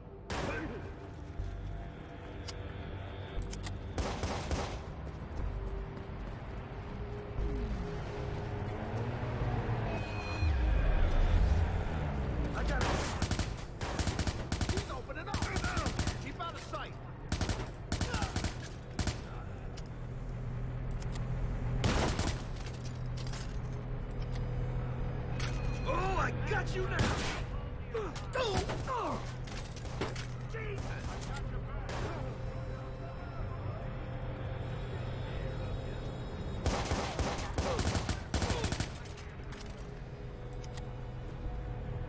I got it. He's opening up. Keep out of sight. Oh, I got you now. Jesus.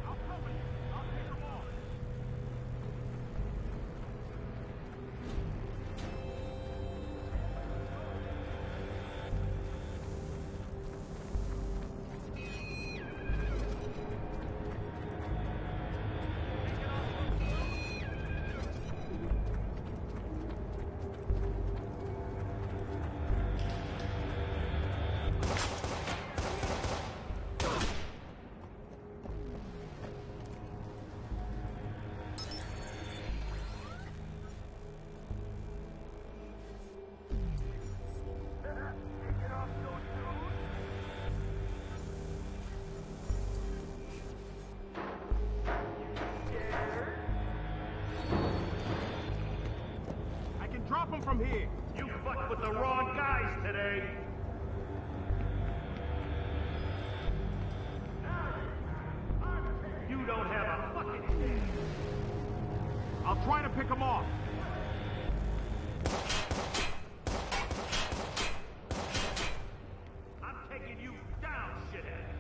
I'll cover you. I'll take them off. I can drop him from here. You fucked with the wrong guys today. You don't have a fucking chance. I'll try to pick him off. I'm taking you down, shithead.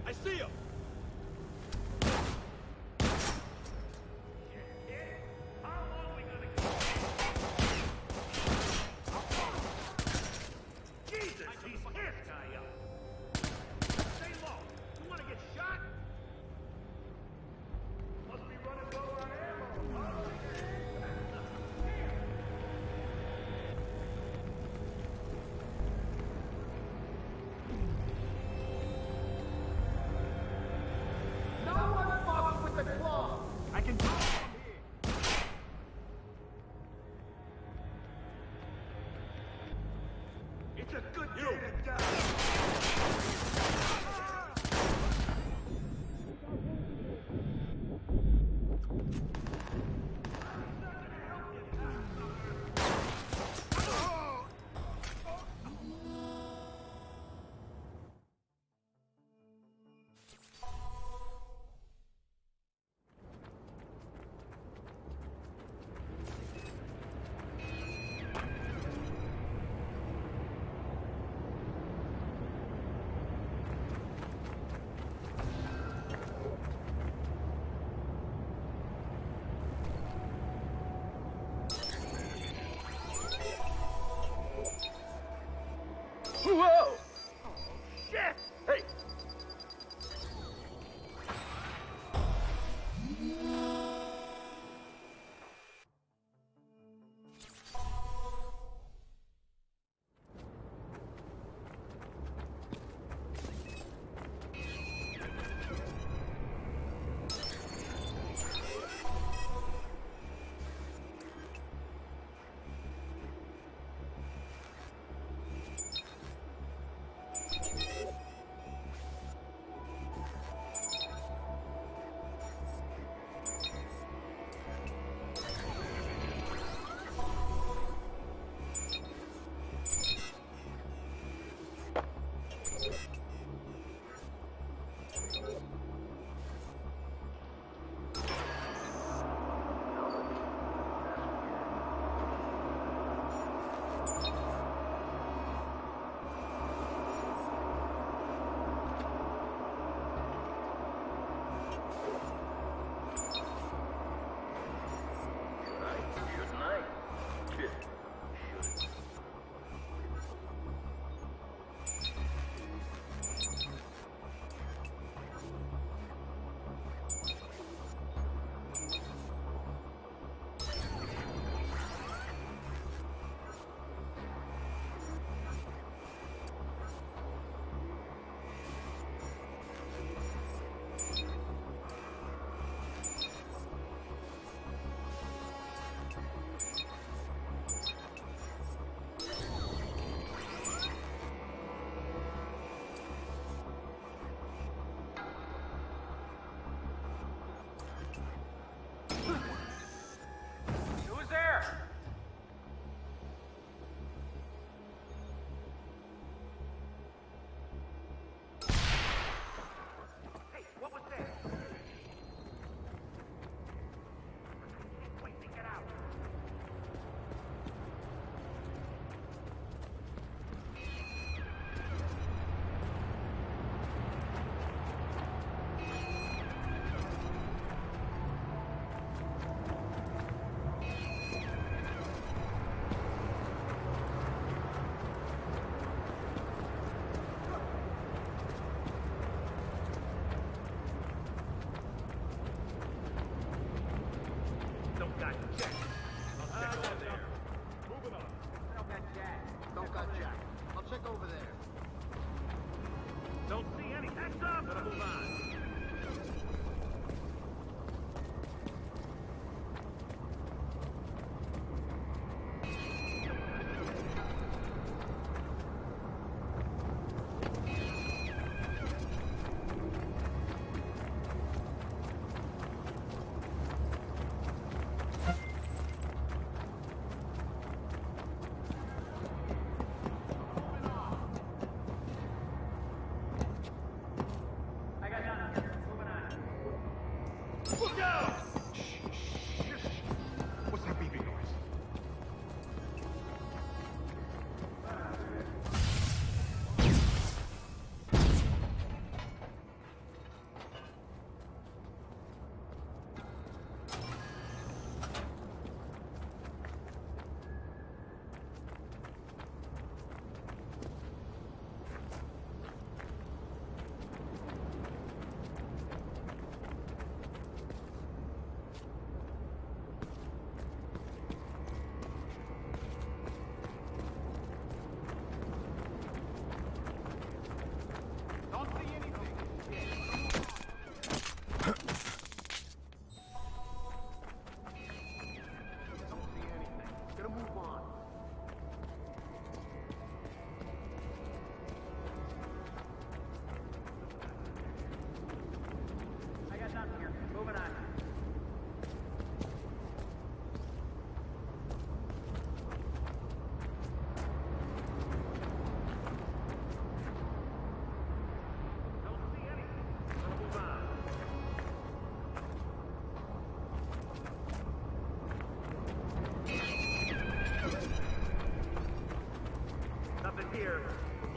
I see him. How long we gonna keep? Jesus, he's hit. Guy up. Stay low. You wanna get shot? Must be running low on ammo.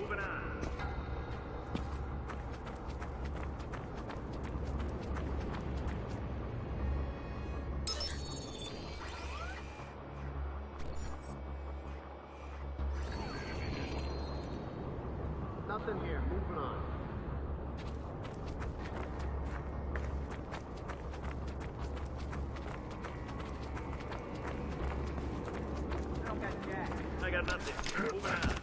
Moving on. Nothing here. Moving on. I got nothing. Moving on.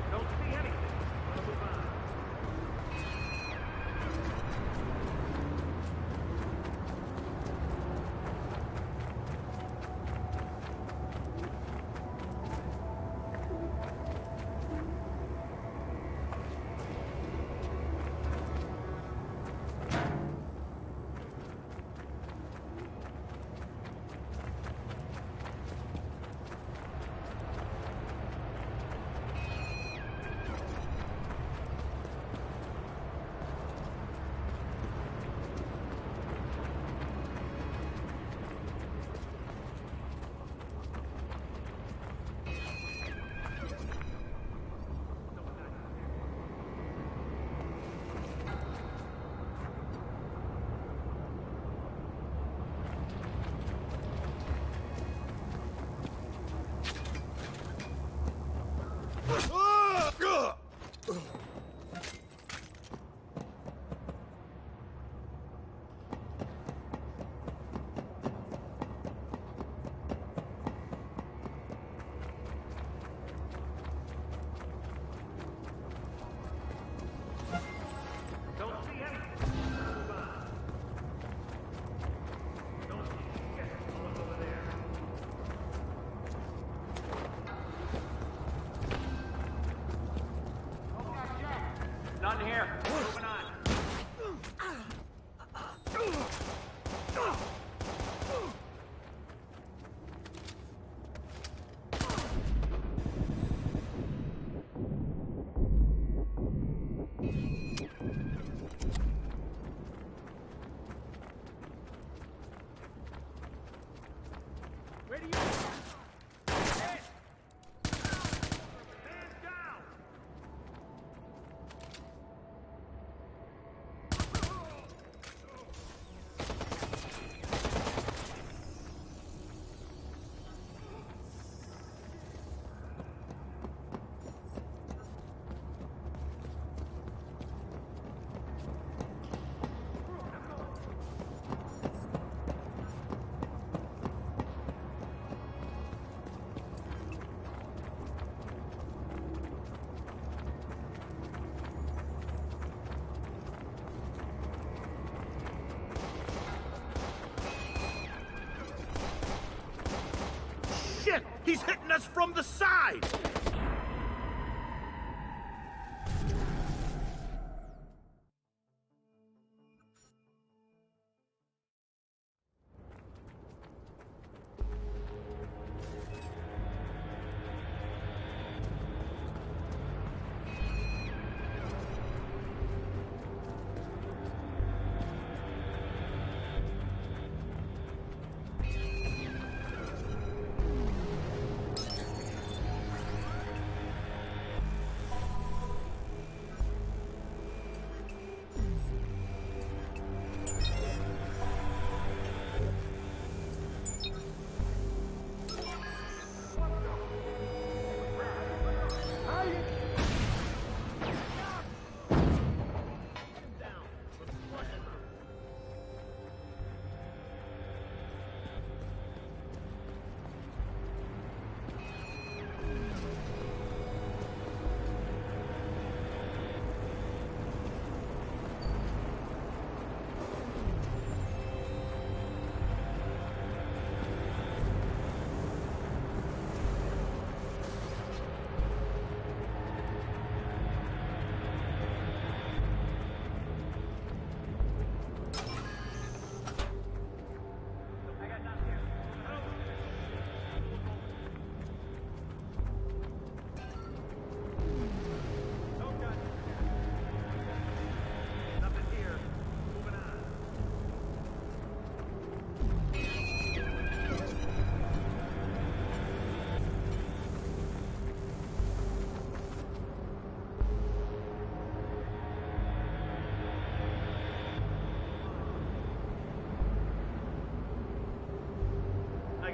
Don't see anything. Wanna move on. Don't see anything. Move on. Don't see shit. Someone's over there. None here. Moving on. Where do you... Hey! Man down! Shit! He's hitting us from the side!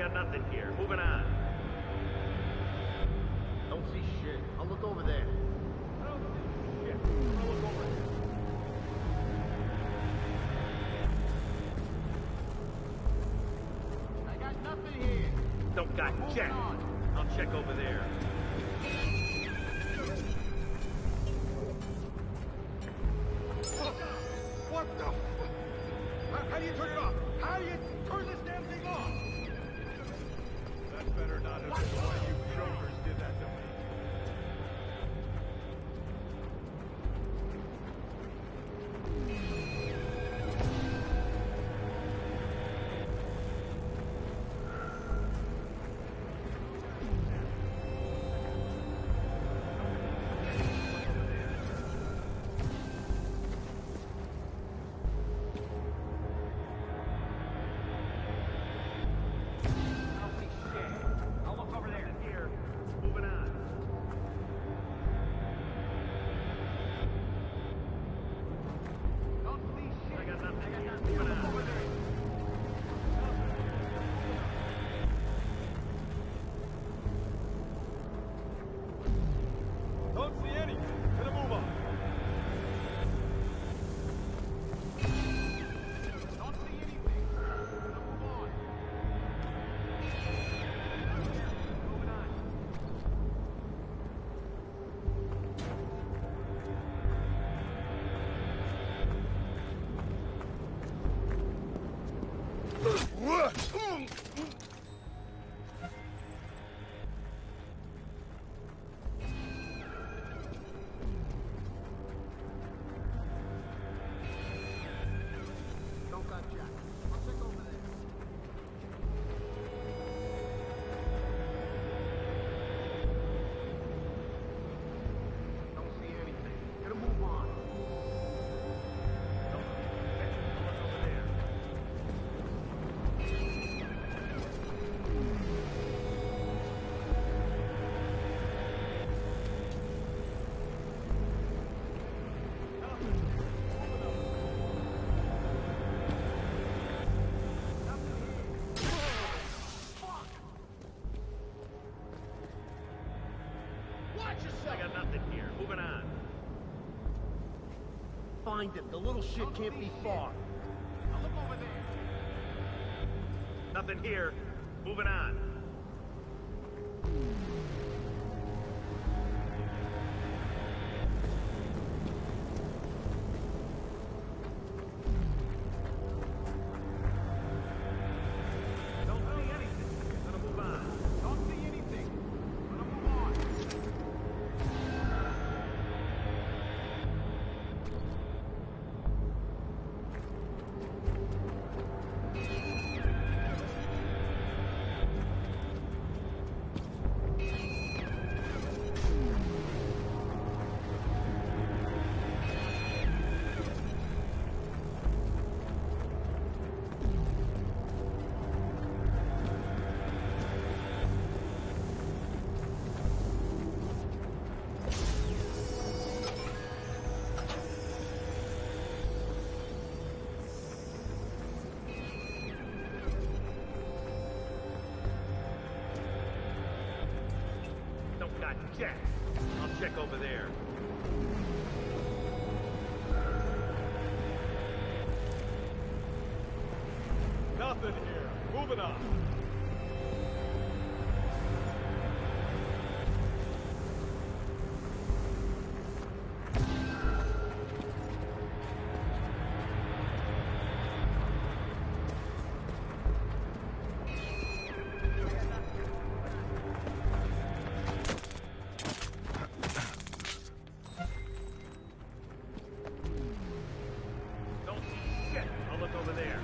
got nothing here. Moving on. Don't see shit. I'll look over there. I don't see shit. I'll look over there. I got nothing here. Don't got jack. I'll check over there. What the fuck? How do you turn it off? How do you turn this damn thing off? That better not have been why you jokers did that to me. I'll look over there. Here. Moving on. Don't see shit. I got nothing. Moving on. Over there. Don't see anything. Gonna move on. Don't see anything. Gonna move on. Moving on. Don't got jack. I'll check over there. Don't see anything. Gotta move on. Don't see shit. I'll look over there. Watch yourself! I got nothing here. Moving on. Find him. The little shit can't be far. I'll look over there. Nothing here. Moving on. Don't see anything. Gonna move on. Don't see anything. Gonna move on. Don't got jack. I'll check over there. Nothing here. Moving on. Don't see shit. I'll look over there.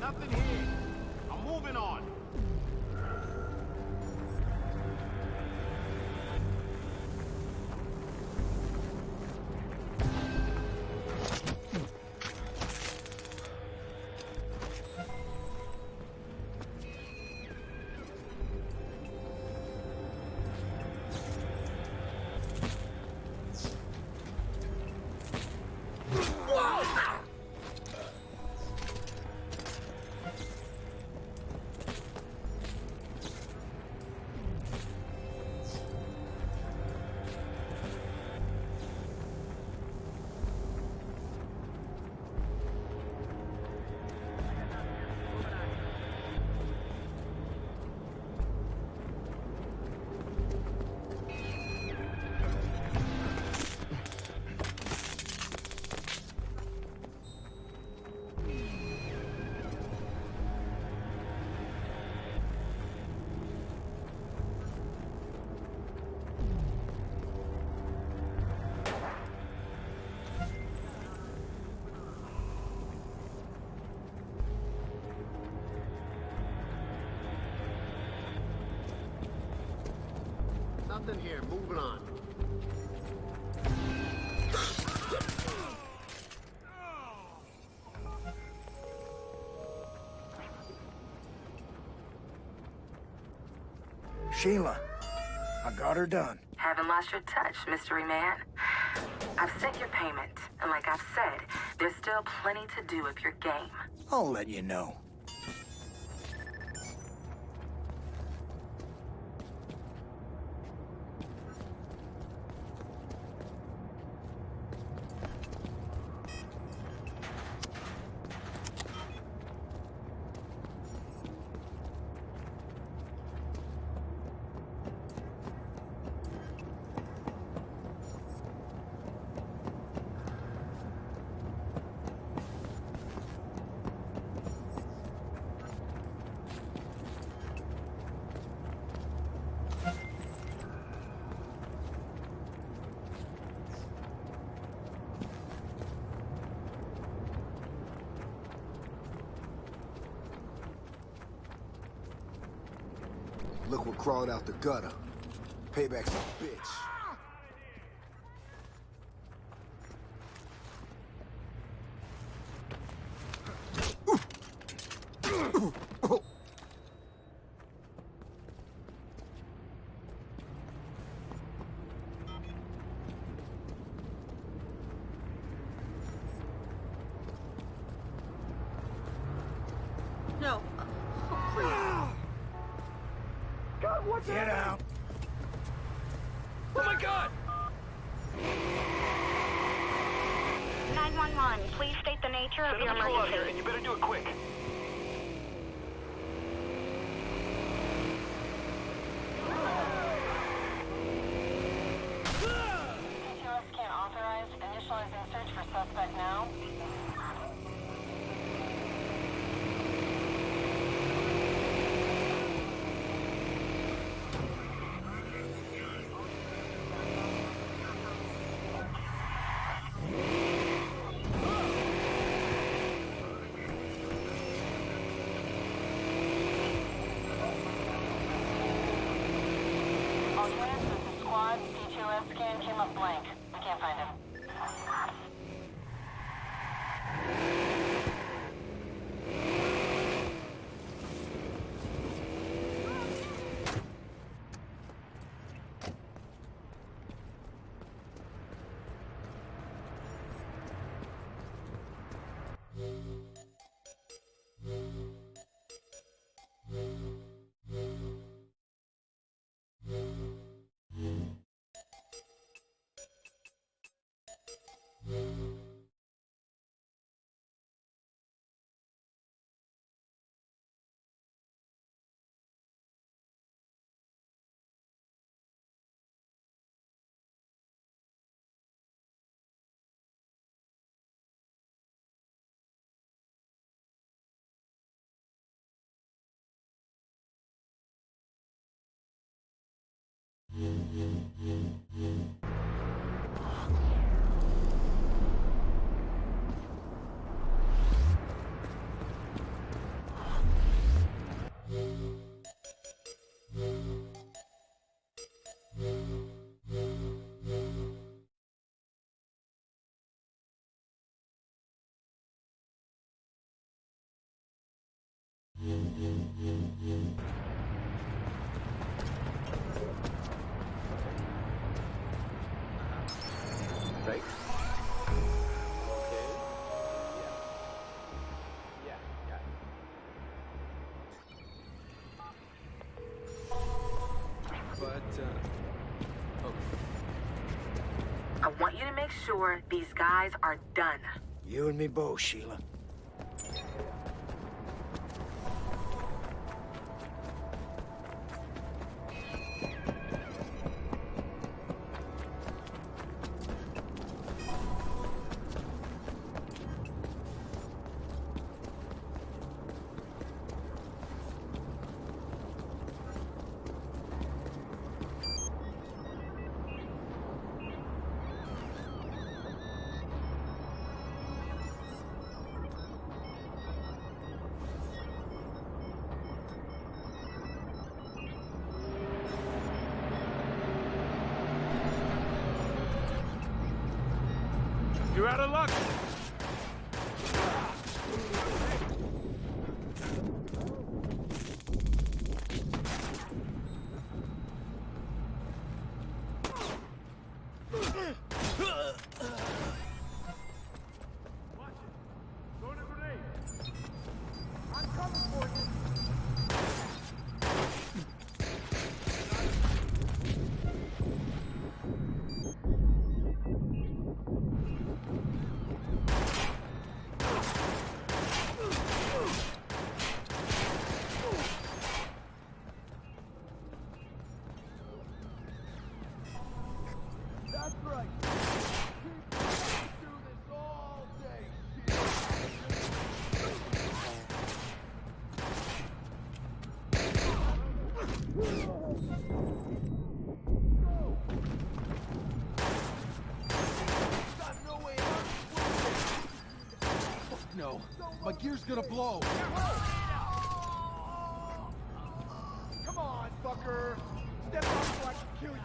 Nothing here. I'm moving on. Nothing here. Moving on. Sheila, I got her done. Haven't lost your touch, mystery man. I've sent your payment, and like I've said, there's still plenty to do with your game. I'll let you know. Look what crawled out the gutter. Payback's a bitch. No. Oh, please. God, what's Get out. Oh my God! 911, please state the nature of your emergency. And you better do it quick. CTOS can't authorize. Initializing search for suspect now. All units, this is squad. CTOS scan came up blank. We can't find him. Right? Okay. Yeah. Yeah. But, okay. I want you to make sure these guys are done. You and me both, Sheila. You're out of luck. That's right. Do this all day. No, my gear's gonna blow. Come on, fucker. Step up so I can kill you.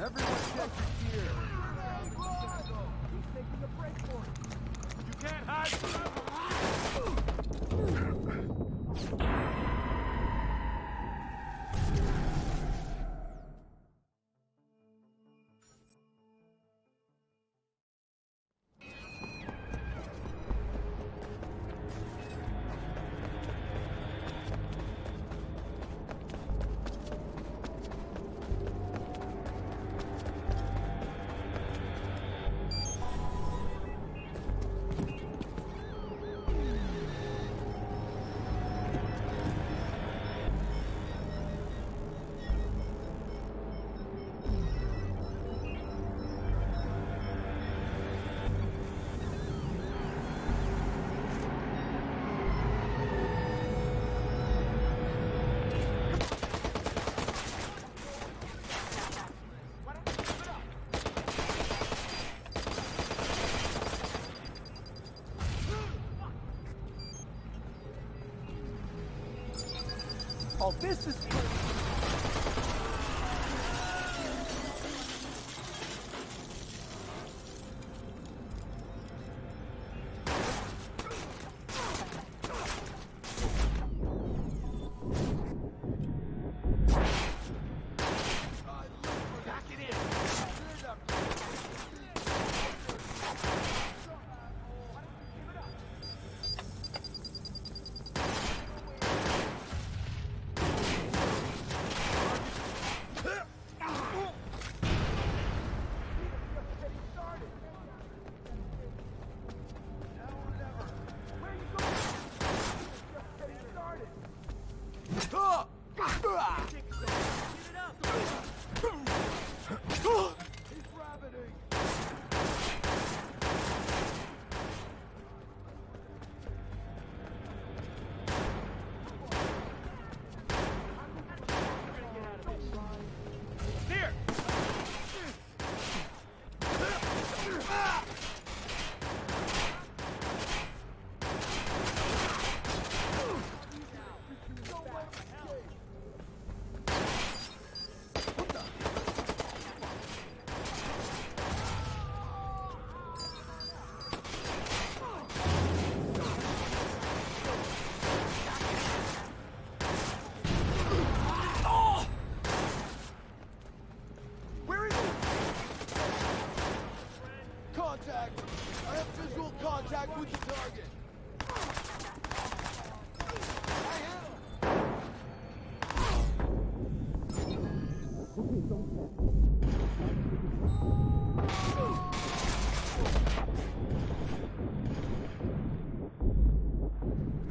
Everyone check your gear. He's taking a break for it. You can't hide forever. Oh, this is...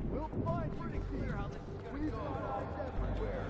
We'll find pretty clear how this is gonna go. Got eyes everywhere.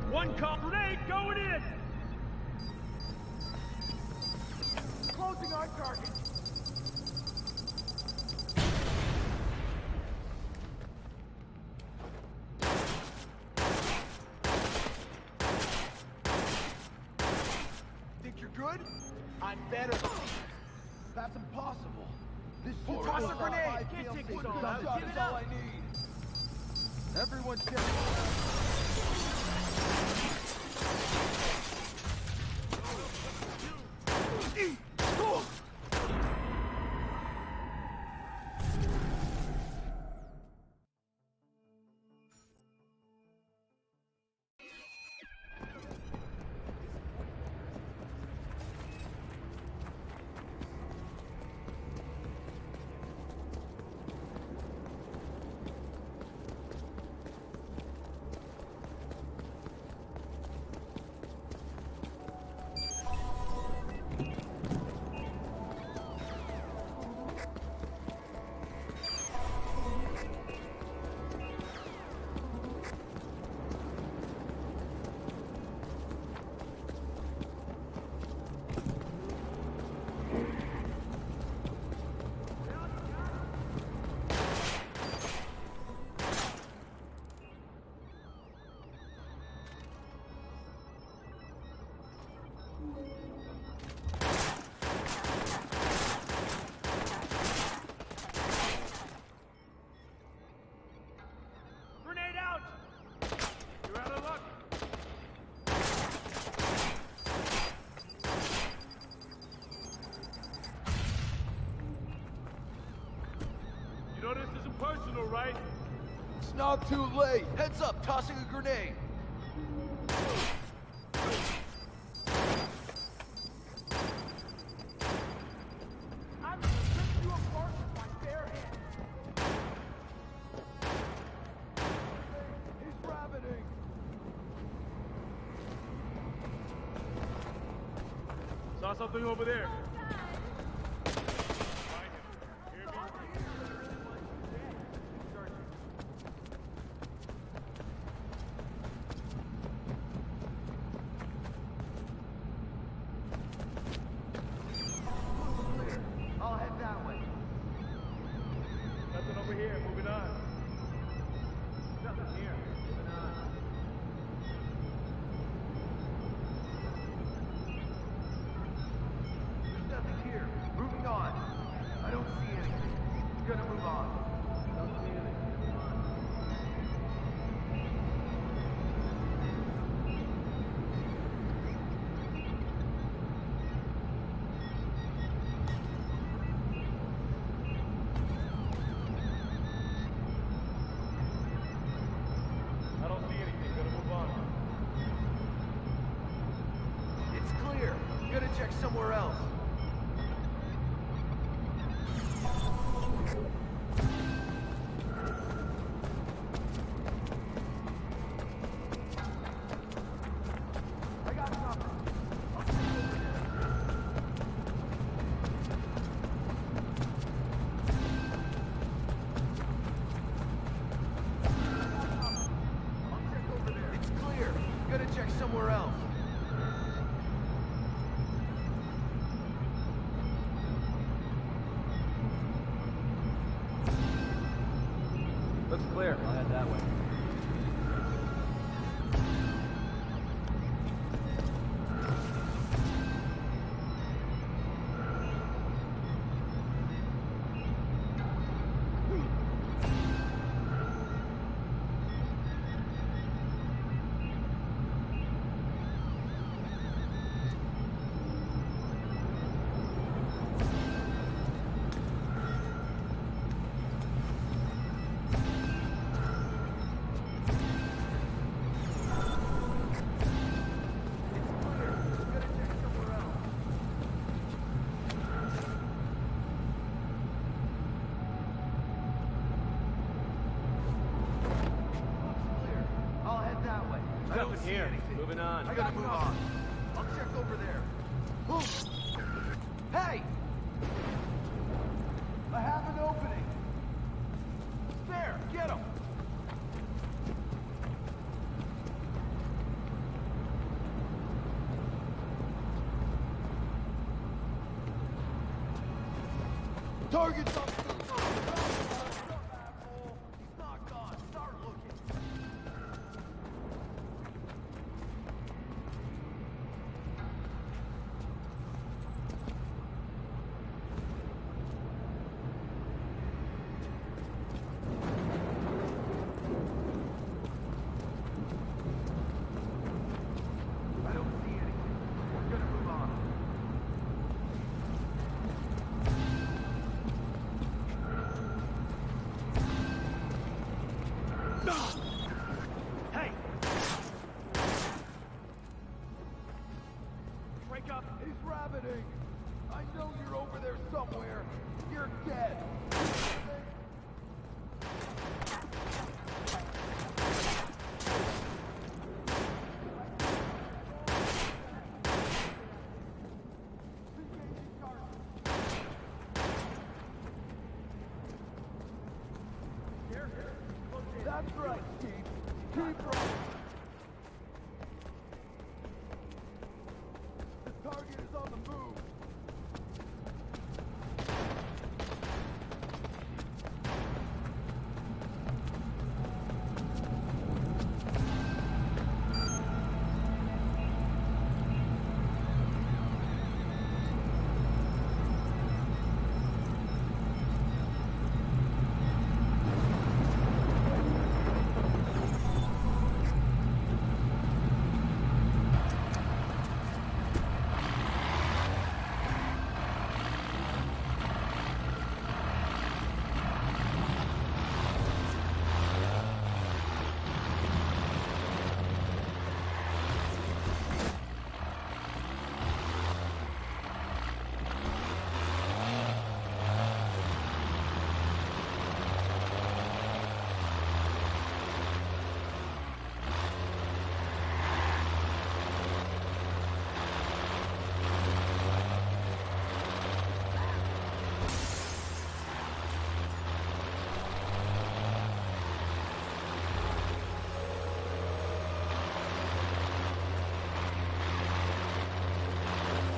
One call grenade going in! Closing on target. Think you're good? I'm better. That's impossible. This shit Toss was a grenade. high Can't take PLC. this all Gunshot out. Give is it all up. I need. Everyone check. Grenade out! You're out of luck. You know this isn't personal, right? It's not too late. Heads up, tossing a grenade. I'm gonna rip you apart with my bare hands. He's rabbiting. Saw something over there. I'll head that way. Nothing over here. Moving on. Nothing here. Moving on. There's nothing here. Moving on. I don't see anything. Gonna move on. Don't see anything. I don't see anything. Gonna move on. It's clear. Gonna check somewhere else. Looks clear. I'll head that way. I'll head that way. I don't Nothing see here. anything. Moving on. I gotta move on. I'll check over there. Hey! I have an opening. There, get him. Target's up. He's knocked on. Start looking. I don't see anything. We're gonna move on. Hey! Break up! He's rabbiting. I know you're over there somewhere. You're dead. That's right, Steve. Keep running. The target is on the move.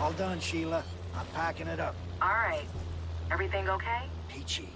All done, Sheila. I'm packing it up. All right. Everything okay? Peachy.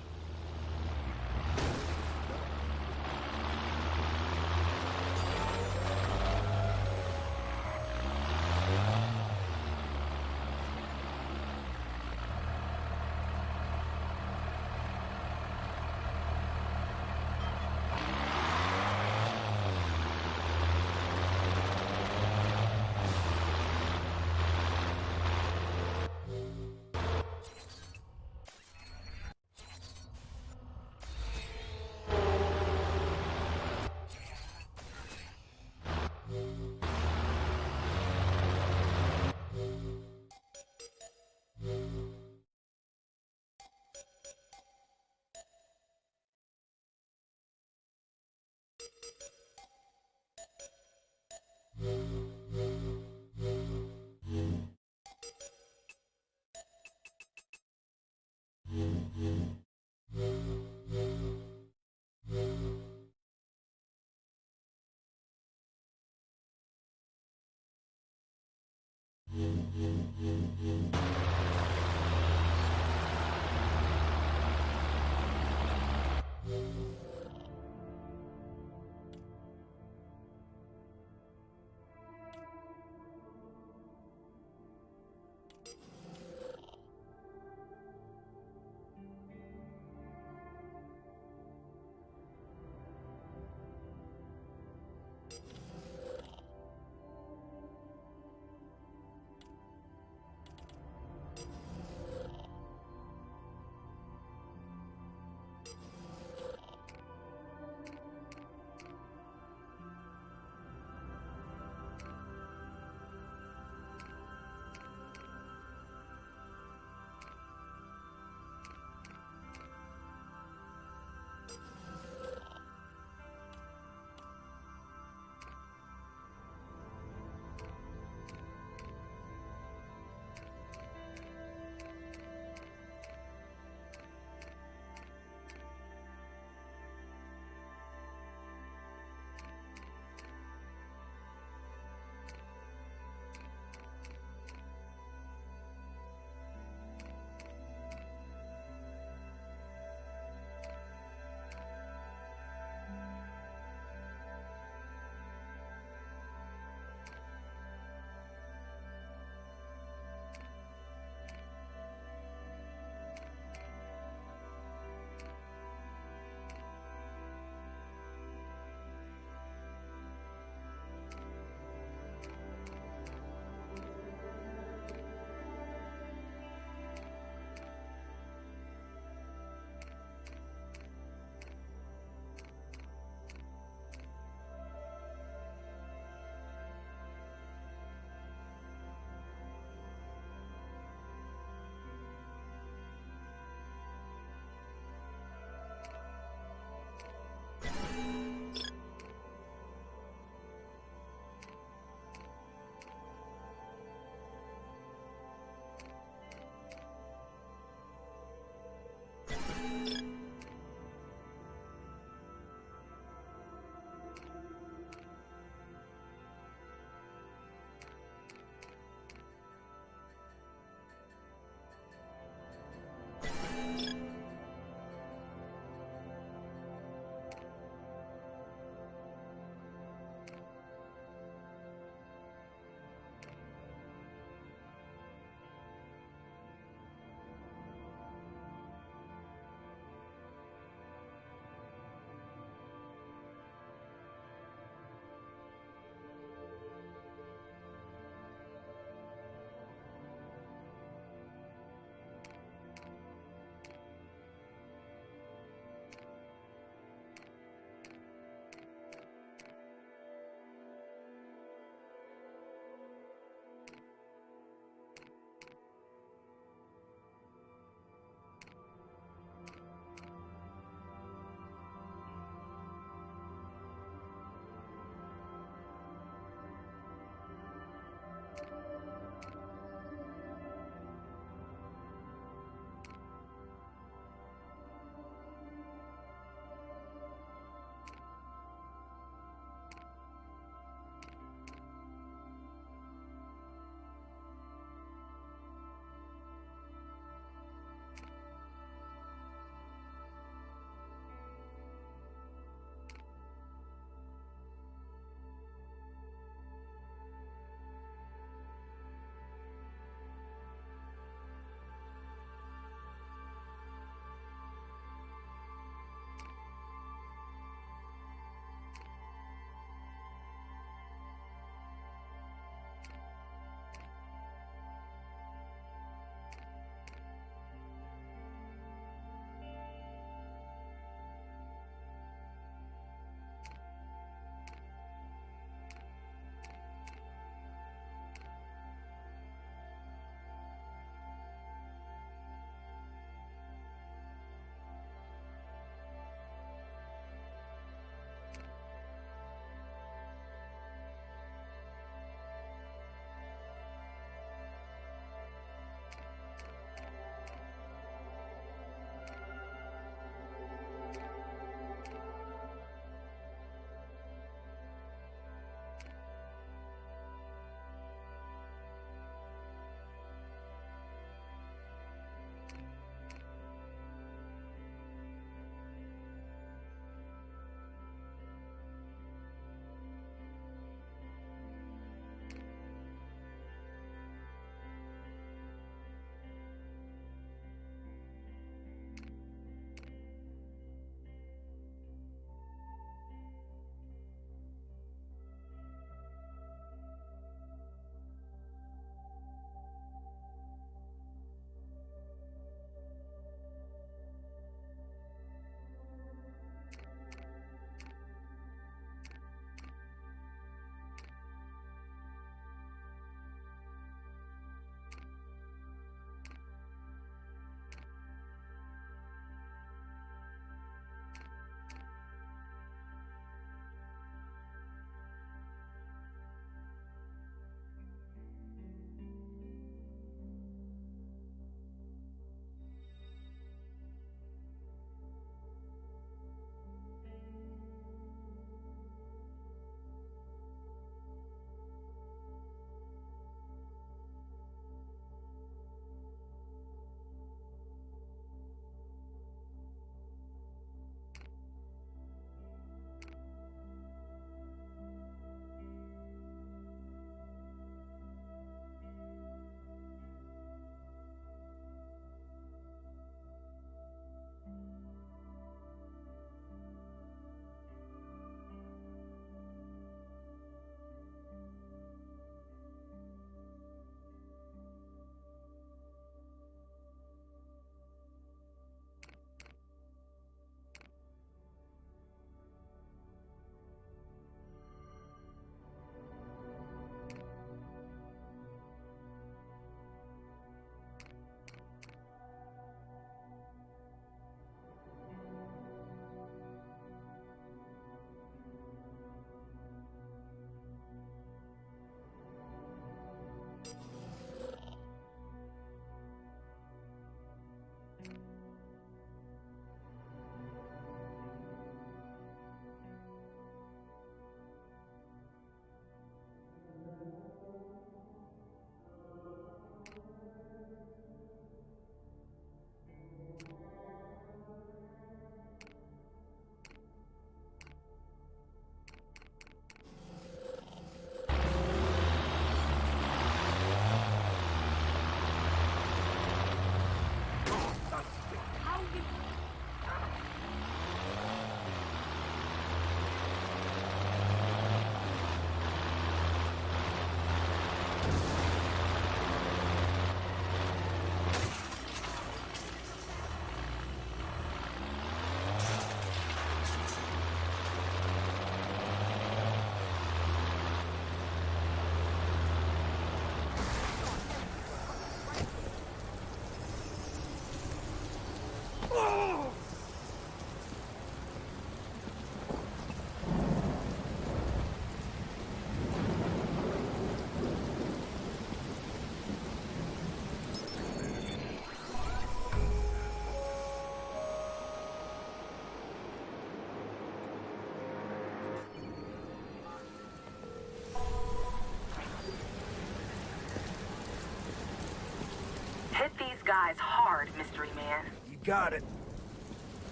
Hit these guys hard, Mystery Man. You got it.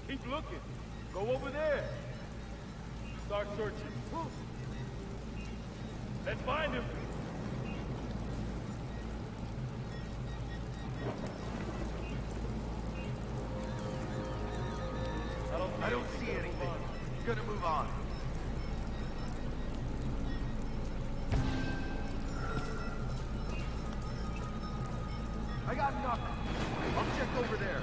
Keep looking. Go over there. Start searching. Let's find him. I don't see anything. He's gonna move on. I got nothing. I'll check over there.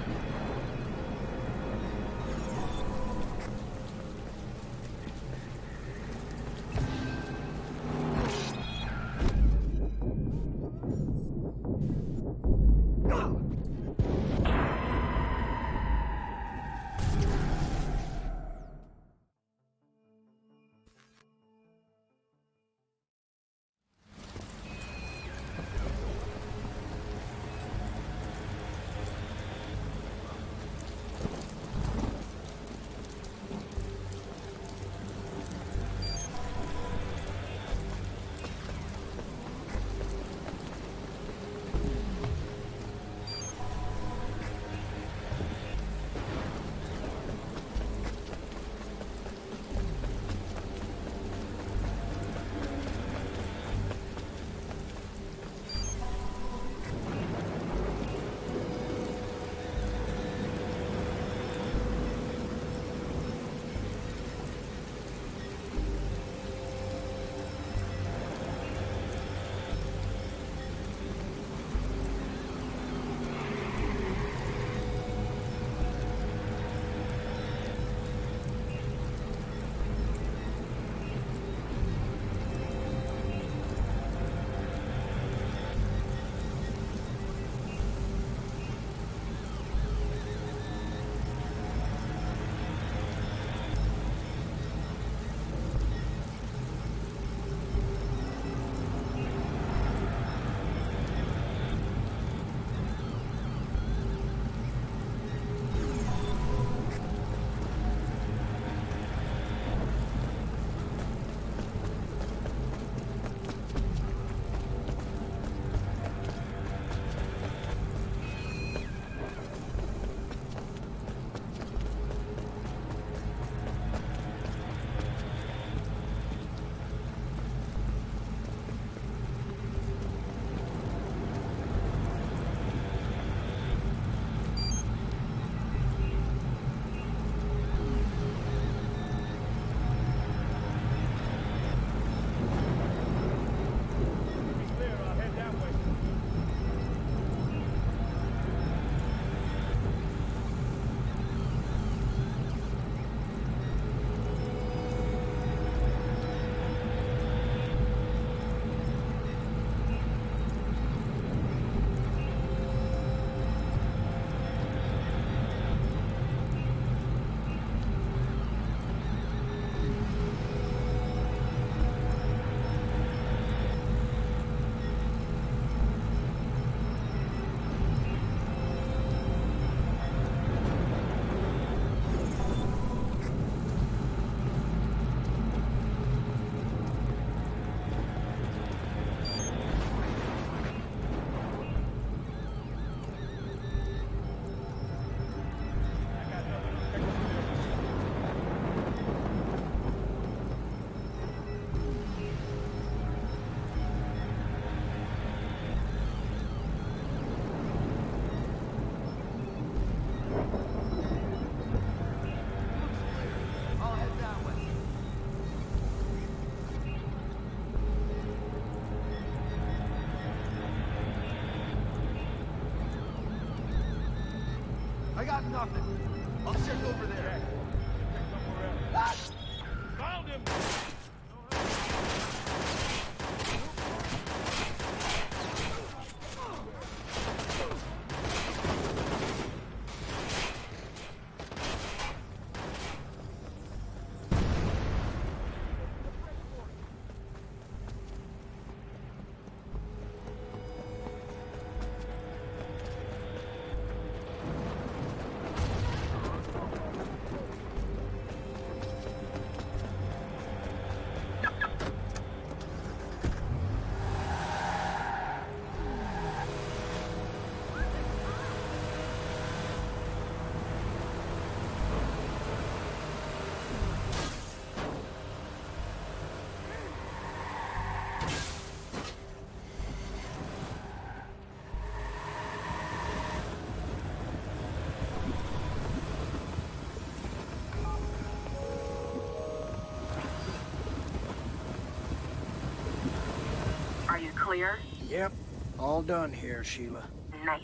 clear? Yep. All done here, Sheila. Nice.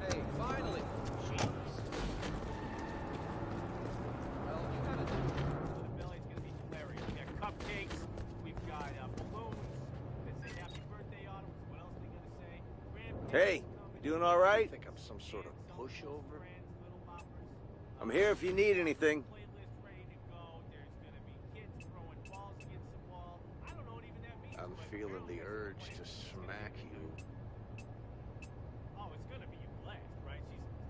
Hey, finally! Jeez. Well, you gotta do it. The belly's gonna be hilarious. We got cupcakes, we've got balloons. They say happy birthday, Autumn. What else are they gonna say? Hey, you doing all right? Think I'm some sort of pushover? I'm here if you need anything. I'm feeling the urge to smack you. Oh, it's gonna be a blast, right?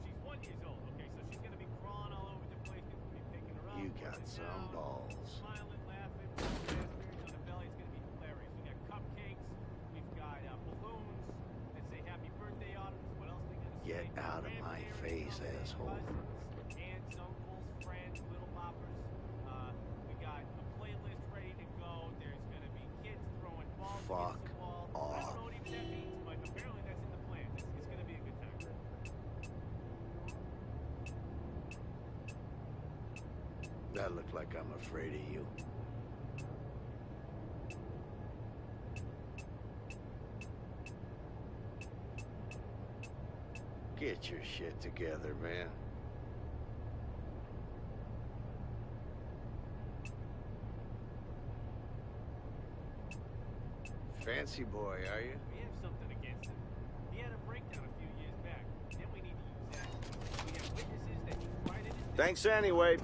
She's 1 year old, okay? So she's gonna be crawling all over the place. People will be picking her up. You got some balls. Smiling, laughing. Raspberries on the belly. It's gonna be hilarious. We got cupcakes. We've got balloons that say happy birthday, Autumn. What else are they gonna say? Get out of my face, asshole. Aunts, uncles, friends, little boppers. We got a playlist ready to go. There's gonna be kids throwing balls Fuck against the wall. I off. don't know what even that means, but apparently that's in the plan. It's gonna be a good time. That look like I'm afraid of you. Get your shit together, man. Fancy boy, are you? We have something against him. He had a breakdown a few years back. Then we need to use that. We have witnesses that he's right in his Thanks anyway.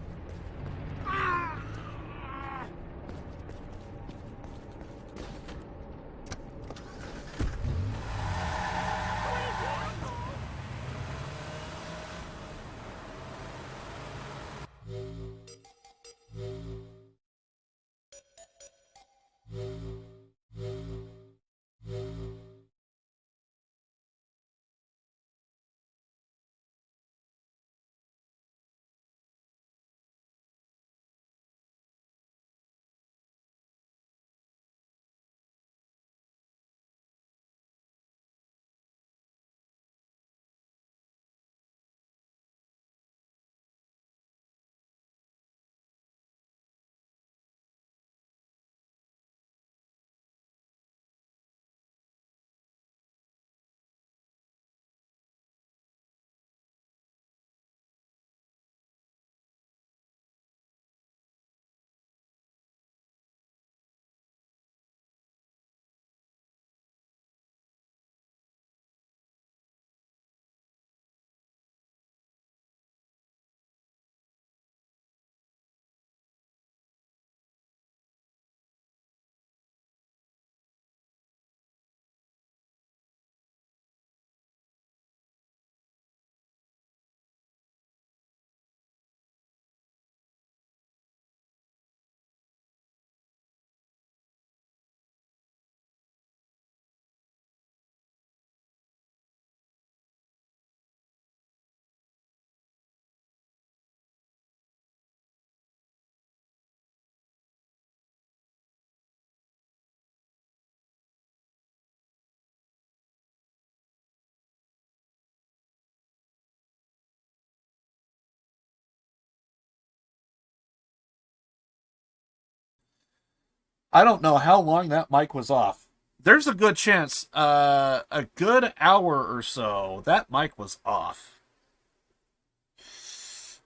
I don't know how long that mic was off. There's a good chance, a good hour or so, that mic was off.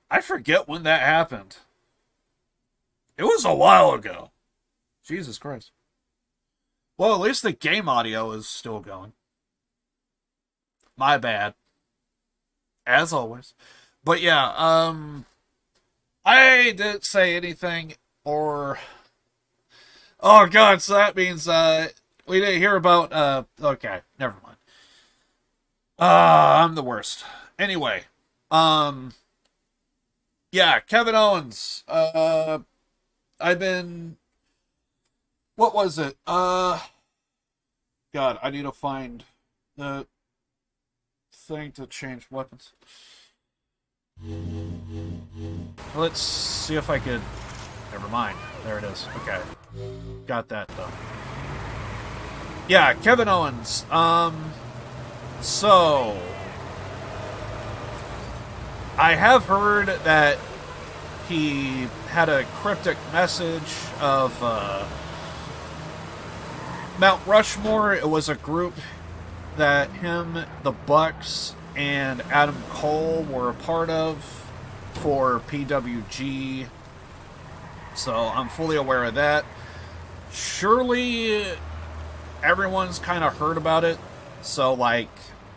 I forget when that happened. It was a while ago. Jesus Christ. Well, at least the game audio is still going. My bad. As always. But yeah, I didn't say anything or... Oh god, so that means, we didn't hear about, okay, never mind. I'm the worst. Anyway, yeah, Kevin Owens, I've been What was it? God, I need to find the thing to change weapons. Let's see if I could... Never mind. There it is. Okay. Got that done. Yeah, Kevin Owens. So... I have heard that he had a cryptic message of Mount Rushmore. It was a group that him, the Bucks, and Adam Cole were a part of for PWG. So I'm fully aware of that. Surely everyone's kind of heard about it. So, like,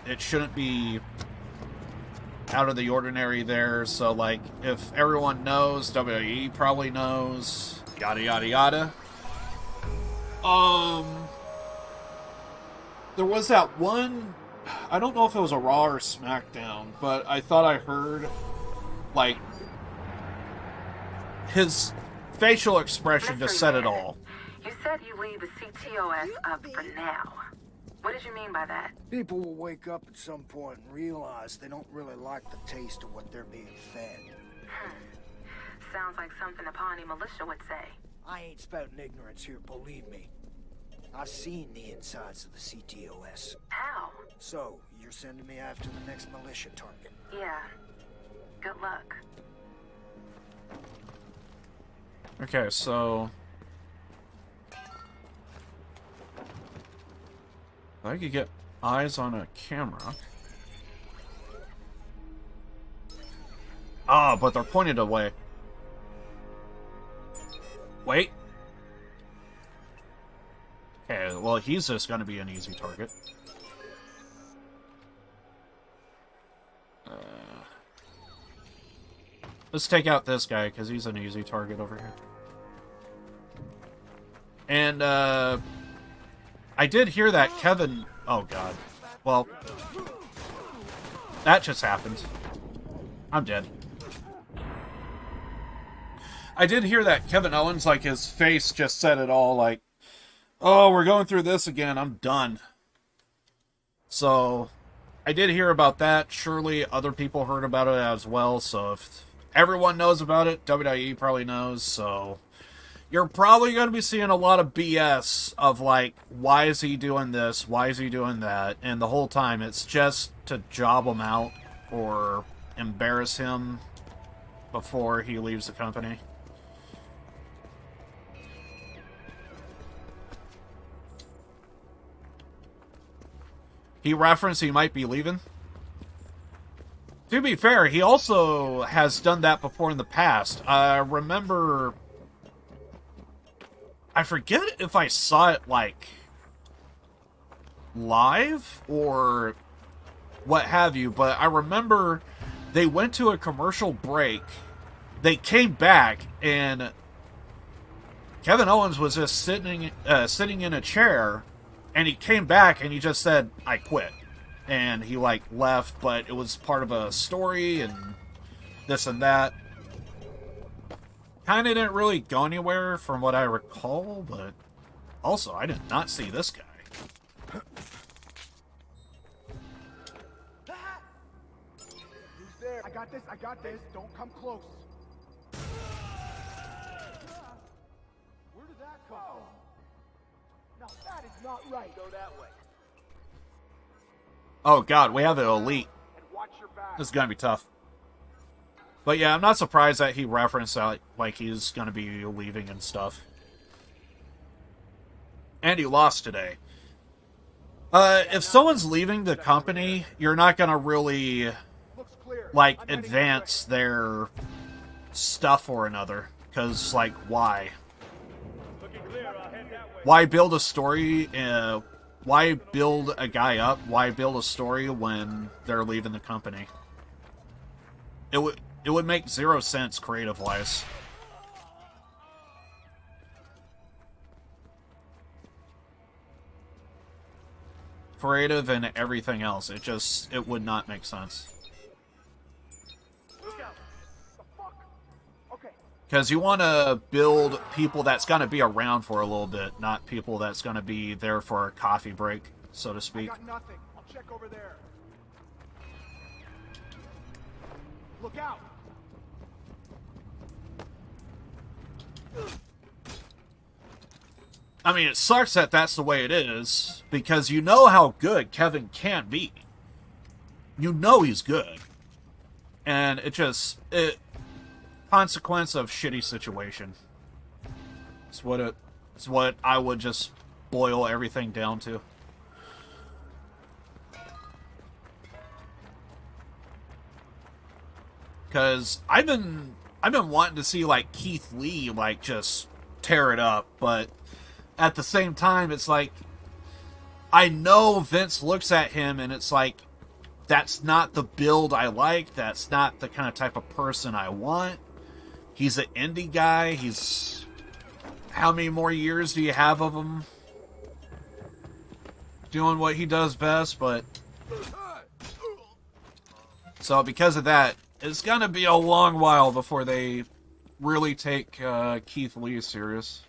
it shouldn't be out of the ordinary there. So, like, if everyone knows, WWE probably knows, yada yada yada. There was that one, I don't know if it was a Raw or SmackDown, but I thought I heard, like, his facial expression just said it all. You said you leave the CTOS up for now. What did you mean by that? People will wake up at some point and realize they don't really like the taste of what they're being fed. Sounds like something a Pawnee militia would say. I ain't spouting ignorance here, believe me. I've seen the insides of the CTOS. How? So, you're sending me after the next militia target? Yeah. Good luck. Okay, so... I could get eyes on a camera. Ah, but they're pointed away. Wait. Okay, well, he's just gonna be an easy target. Let's take out this guy, because he's an easy target over here. And, I did hear that Kevin... Oh, God. Well, that just happened. I'm dead. I did hear that Kevin Owens, like, his face just said it all, like, oh, we're going through this again, I'm done. So, I did hear about that. Surely other people heard about it as well, so if everyone knows about it, WWE probably knows, so... You're probably going to be seeing a lot of BS of, like, why is he doing this? Why is he doing that? And the whole time, it's just to job him out or embarrass him before he leaves the company. He referenced he might be leaving. To be fair, he also has done that before in the past. I remember... I forget if I saw it, like, live or what have you, but I remember they went to a commercial break, they came back, and Kevin Owens was just sitting in a chair, and he came back and he just said, I quit. And he, like, left, but it was part of a story and this and that. Kind of didn't really go anywhere from what I recall, but also, I did not see this guy. Who's there? I got this, I got this. Don't come close. Where did that come from? Now that is not right. Go that way. Oh god, we have the Elite. This is gonna be tough. But yeah, I'm not surprised that he referenced that, like, he's gonna be leaving and stuff. And he lost today. If someone's leaving the company, you're not gonna really, like, advance their stuff or another. Because, like, why? Why build a story, why build a guy up? Why build a story when they're leaving the company? It would make zero sense creative-wise. Creative and everything else. It would not make sense. Look out. The fuck? Okay, Because you want to build people that's going to be around for a little bit, not people that's going to be there for a coffee break, so to speak. I got nothing. I'll check over there. Look out! I mean, it sucks that that's the way it is, because you know how good Kevin can be. You know he's good. And it's consequence of shitty situation. It's what I would just boil everything down to. Because I've been wanting to see, like, Keith Lee, like, just tear it up, but at the same time, it's like, I know Vince looks at him and it's like, that's not the build I like, that's not the kind of type of person I want. He's an indie guy, he's... How many more years do you have of him doing what he does best, but... So because of that, it's gonna be a long while before they really take Keith Lee serious.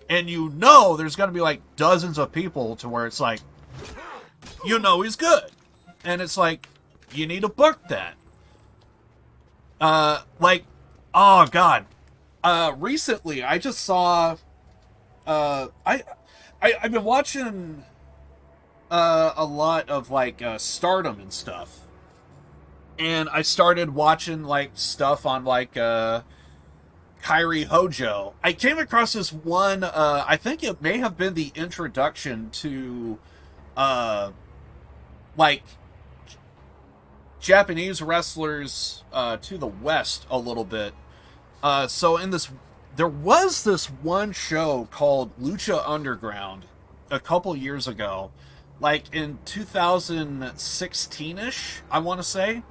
And you know there's gonna be like dozens of people to where it's like, you know he's good. And it's like, you need to book that. Like, oh god. Recently I just saw I've been watching a lot of like Stardom and stuff. And I started watching like stuff on like Kairi Hojo. I came across this one, I think it may have been the introduction to like Japanese wrestlers to the West a little bit. So in this, there was this one show called Lucha Underground a couple years ago, like in 2016-ish, I want to say.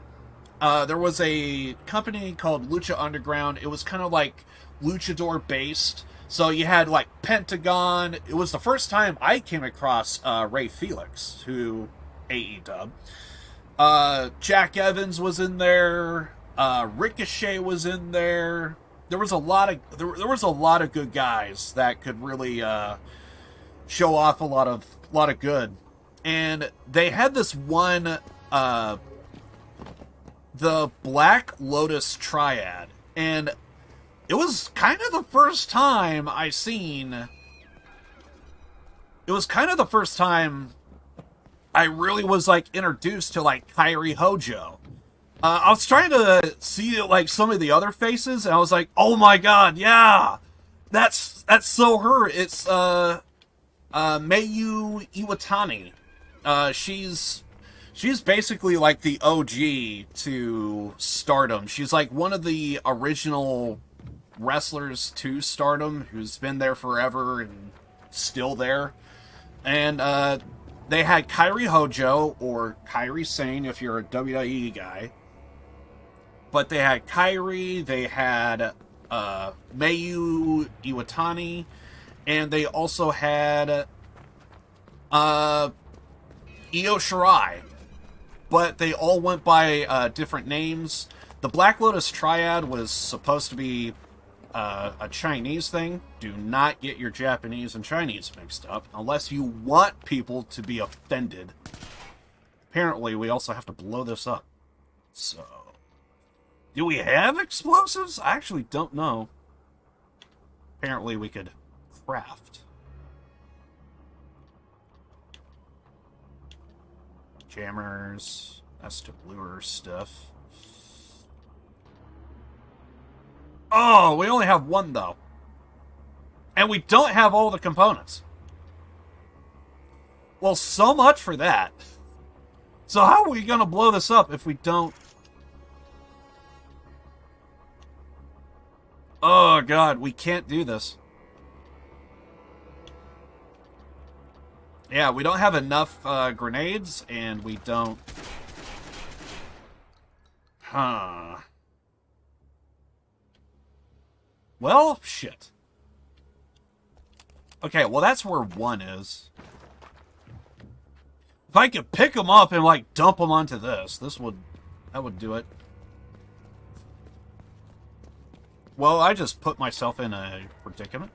There was a company called Lucha Underground. It was kind of like luchador based. So you had like Pentagon. It was the first time I came across Ray Felix, who AEW. Jack Evans was in there. Ricochet was in there. There was a lot of good guys that could really show off a lot of good. And they had this one the Black Lotus Triad, and it was kind of the first time I really was like introduced to like Kairi Hojo. I was trying to see like some of the other faces, and I was like, oh my god, yeah, that's so her. It's Mayu Iwatani. She's basically like the OG to Stardom. She's like one of the original wrestlers to Stardom who's been there forever and still there. And they had Kairi Hojo, or Kairi Sane if you're a WWE guy. But they had Kairi, they had Mayu Iwatani, and they also had Io Shirai. But they all went by different names. The Black Lotus Triad was supposed to be a Chinese thing. Do not get your Japanese and Chinese mixed up, unless you want people to be offended. Apparently, we also have to blow this up. So, do we have explosives? I actually don't know. Apparently, we could craft. Jammers. That's to bluer stuff. Oh, we only have one, though. And we don't have all the components. Well, so much for that. So how are we going to blow this up if we don't... Oh, God, we can't do this. Yeah, we don't have enough grenades, and we don't... Huh. Well, shit. Okay, well, that's where one is. If I could pick them up and, like, dump them onto this, that would do it. Well, I just put myself in a predicament.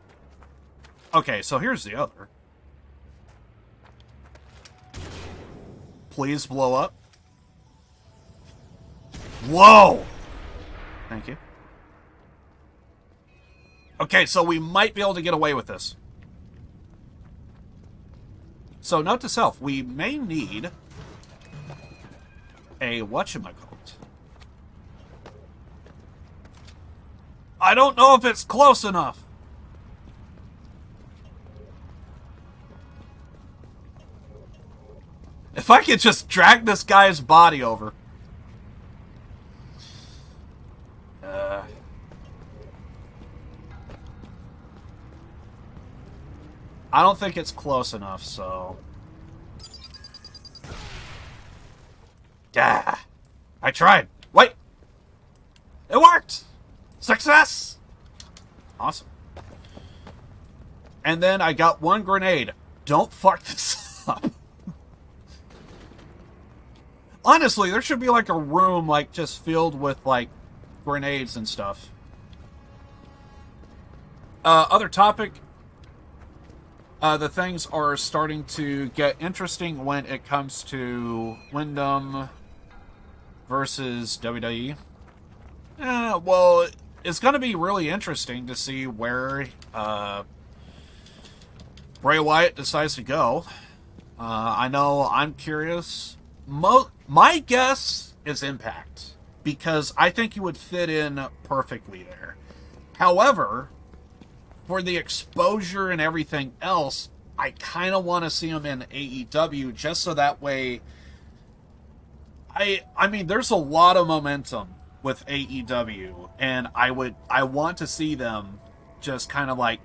Okay, so here's the other. Please blow up. Whoa! Thank you. Okay, so we might be able to get away with this. So, note to self, we may need a whatchamacallit. I don't know if it's close enough. If I could just drag this guy's body over. I don't think it's close enough, so... Yeah, I tried. Wait! It worked! Success! Awesome. And then I got one grenade. Don't fuck this up. Honestly, there should be like a room like just filled with like grenades and stuff. Other topic. The things are starting to get interesting when it comes to Wyndham versus WWE. Well, it's going to be really interesting to see where Bray Wyatt decides to go. I know I'm curious. My guess is Impact, because I think he would fit in perfectly there. However, for the exposure and everything else, I kind of want to see him in AEW, just so that way... I mean, there's a lot of momentum with AEW, and I want to see them just kind of like...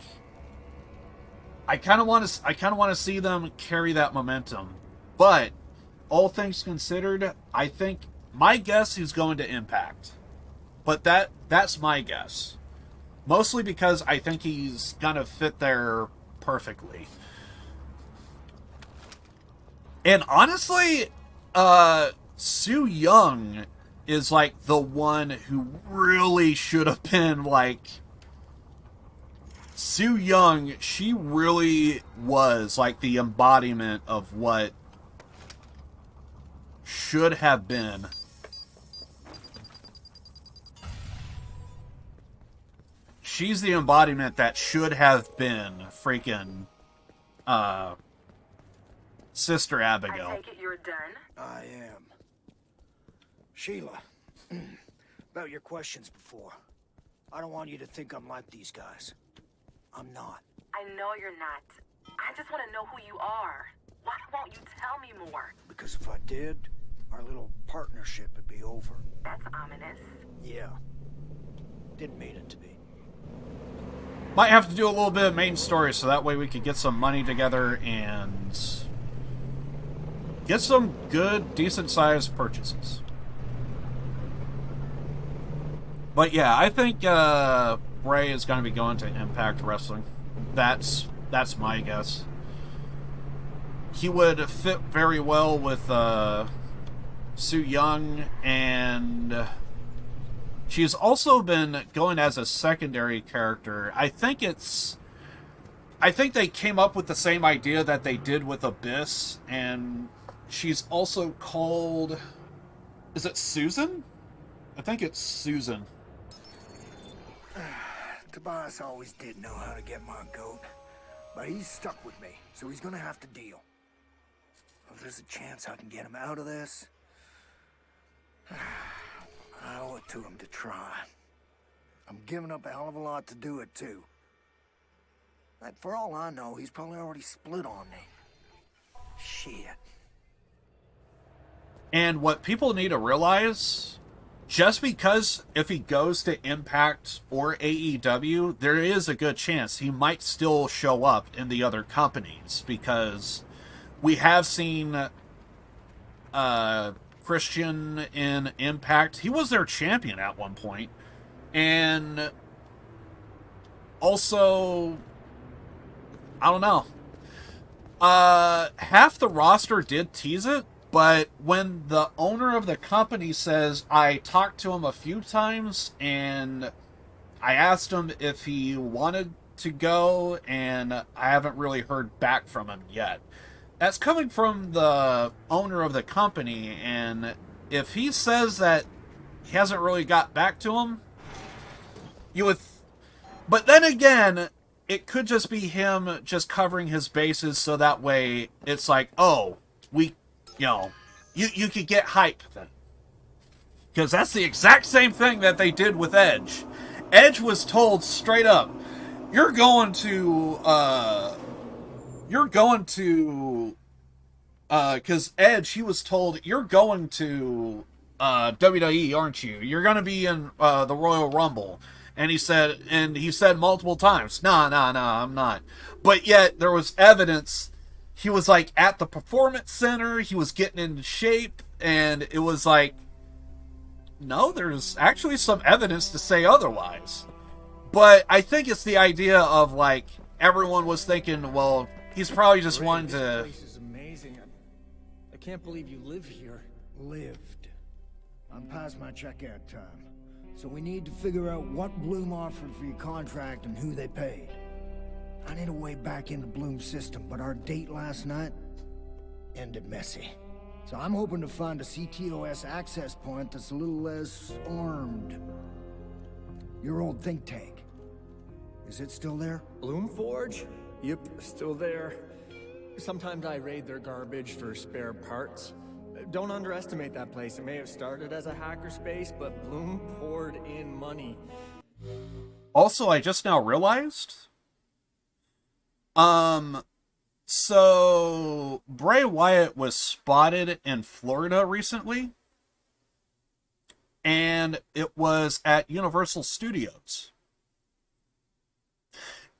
I kind of want to see them carry that momentum. But, all things considered, I think my guess is going to Impact. But that's my guess. Mostly because I think he's gonna fit there perfectly. And honestly, Su Yung is like the one who really should have been like... Su Yung, she really was like the embodiment of what should have been. She's the embodiment that should have been freaking Sister Abigail. I take it you're done? I am. Sheila, about your questions before. I don't want you to think I'm like these guys. I'm not. I know you're not. I just want to know who you are. Why won't you tell me more? Because if I did, our little partnership would be over. That's ominous. Yeah. Didn't mean it to be. Might have to do a little bit of main story so that way we could get some money together and get some good, decent-sized purchases. But yeah, I think Bray is going to be going to Impact Wrestling. That's my guess. He would fit very well with Su Yung, and she's also been going as a secondary character. I think they came up with the same idea that they did with Abyss, and she's also called... Is it Susan? I think it's Susan. Tobias always did know how to get my goat, but he's stuck with me, so he's gonna have to deal. If there's a chance I can get him out of this, I owe it to him to try. I'm giving up a hell of a lot to do it, too. Like, for all I know, he's probably already split on me. Shit. And what people need to realize, just because if he goes to Impact or AEW, there is a good chance he might still show up in the other companies, because we have seen Christian in Impact. He was their champion at one point. And also, I don't know. Half the roster did tease it, but when the owner of the company says, I talked to him a few times and I asked him if he wanted to go, and I haven't really heard back from him yet. That's coming from the owner of the company, and if he says that he hasn't really got back to him, you would... But then again, it could just be him just covering his bases so that way it's like, oh, we, you know, you could get hype then. Because that's the exact same thing that they did with Edge. Edge was told straight up, you're going to, because Edge, he was told, you're going to WWE, aren't you? You're going to be in the Royal Rumble. And he said multiple times, no, I'm not. But yet, there was evidence. He was, like, at the Performance Center. He was getting into shape. And it was like, no, there's actually some evidence to say otherwise. But I think it's the idea of, like, everyone was thinking, well, he's probably just wanting to... This place is amazing. I can't believe you live here. Lived. I'm past my checkout time. So we need to figure out what Bloom offered for your contract and who they paid. I need a way back into Bloom's system, but our date last night ended messy. So I'm hoping to find a CTOS access point that's a little less armed. Your old think tank. Is it still there? Bloom Forge? Yep, still there. Sometimes I raid their garbage for spare parts. Don't underestimate that place. It may have started as a hackerspace, but Bloom poured in money. Also, I just now realized... So, Bray Wyatt was spotted in Florida recently. And it was at Universal Studios.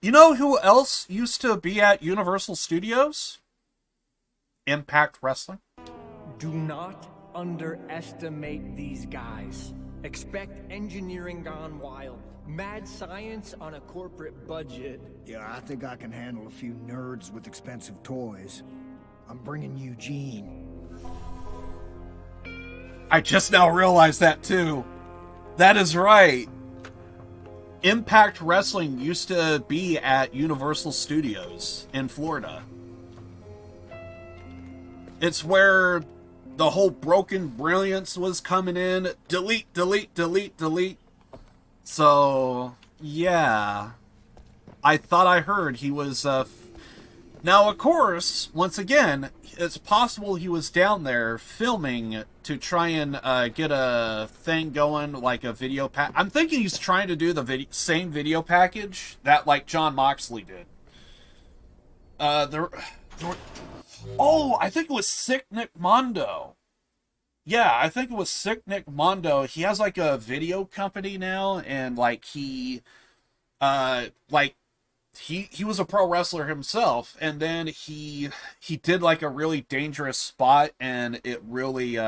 You know who else used to be at Universal Studios? Impact Wrestling. Do not underestimate these guys. Expect engineering gone wild. Mad science on a corporate budget. Yeah, I think I can handle a few nerds with expensive toys. I'm bringing Eugene. I just now realized that too. That is right. Impact Wrestling used to be at Universal Studios in Florida. It's where the whole Broken Brilliance was coming in. Delete, delete, delete, delete. So, yeah. I thought I heard he was, Now, of course, once again, it's possible he was down there filming to try and get a thing going, like a video pack. I'm thinking he's trying to do the same video package that, like, Jon Moxley did. Oh, I think it was Sick Nick Mondo. Yeah, I think it was Sick Nick Mondo. He has, like, a video company now, and, like, he was a pro wrestler himself, and then he did, like, a really dangerous spot, and it really,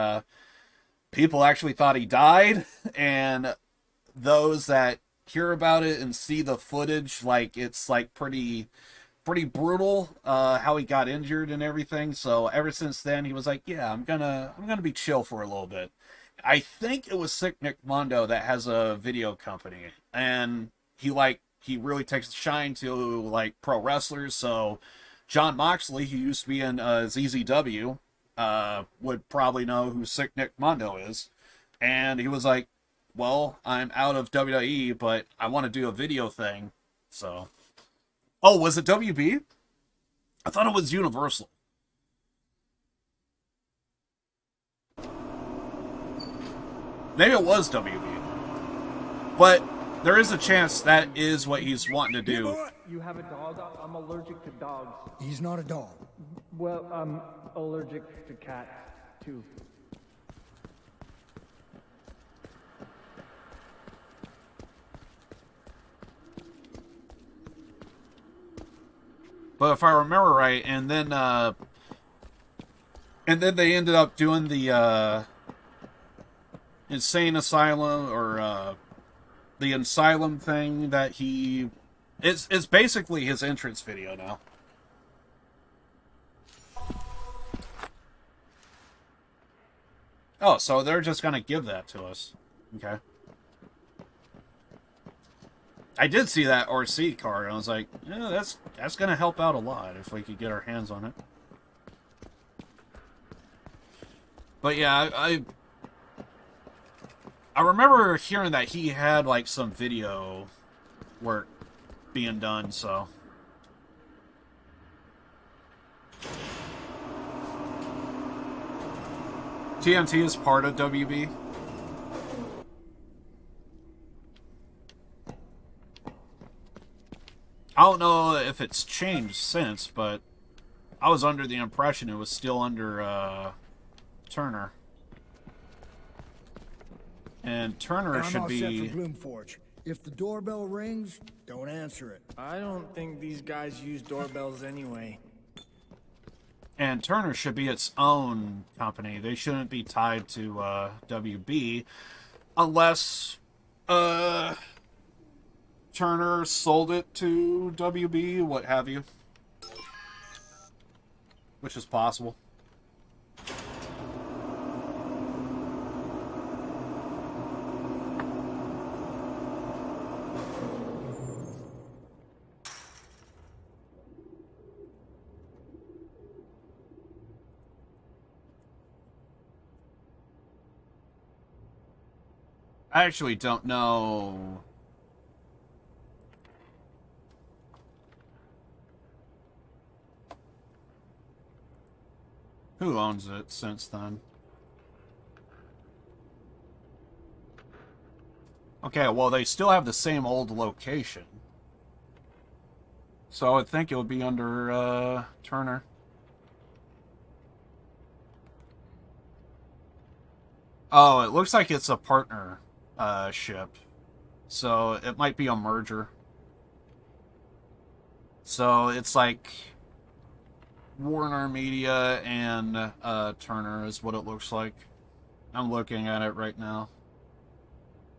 people actually thought he died, and those that hear about it and see the footage, like, it's, like, pretty brutal, how he got injured and everything. So ever since then, he was like, yeah, I'm gonna be chill for a little bit. I think it was Sick Nick Mondo that has a video company, and he really takes a shine to, like, pro wrestlers. So Jon Moxley, who used to be in ZZW, would probably know who Sick Nick Mondo is. And he was like, well, I'm out of WWE, but I want to do a video thing. So... Oh, was it WB? I thought it was Universal. Maybe it was WB. But there is a chance that is what he's wanting to do. You have a dog? I'm allergic to dogs. He's not a dog. Well, I'm allergic to cats, too. But if I remember right, and then they ended up doing the Insane Asylum, or the Asylum thing that he... It's basically his entrance video now. Oh, so they're just gonna give that to us. Okay. I did see that RC card, and I was like, yeah, that's going to help out a lot if we could get our hands on it. But yeah, I remember hearing that he had like some video work being done, so. TNT is part of WB. I don't know if it's changed since, but I was under the impression it was still under Turner. And Turner I'm should all be... set for Gloomforge. If the doorbell rings, don't answer it. I don't think these guys use doorbells anyway. And Turner should be its own company. They shouldn't be tied to WB unless Turner sold it to WB, what have you. Which is possible. I actually don't know. Who owns it since then? Okay, well, they still have the same old location. So I would think it would be under Turner. Oh, it looks like it's a partner ship. So it might be a merger. So it's like Warner Media and Turner is what it looks like. I'm looking at it right now.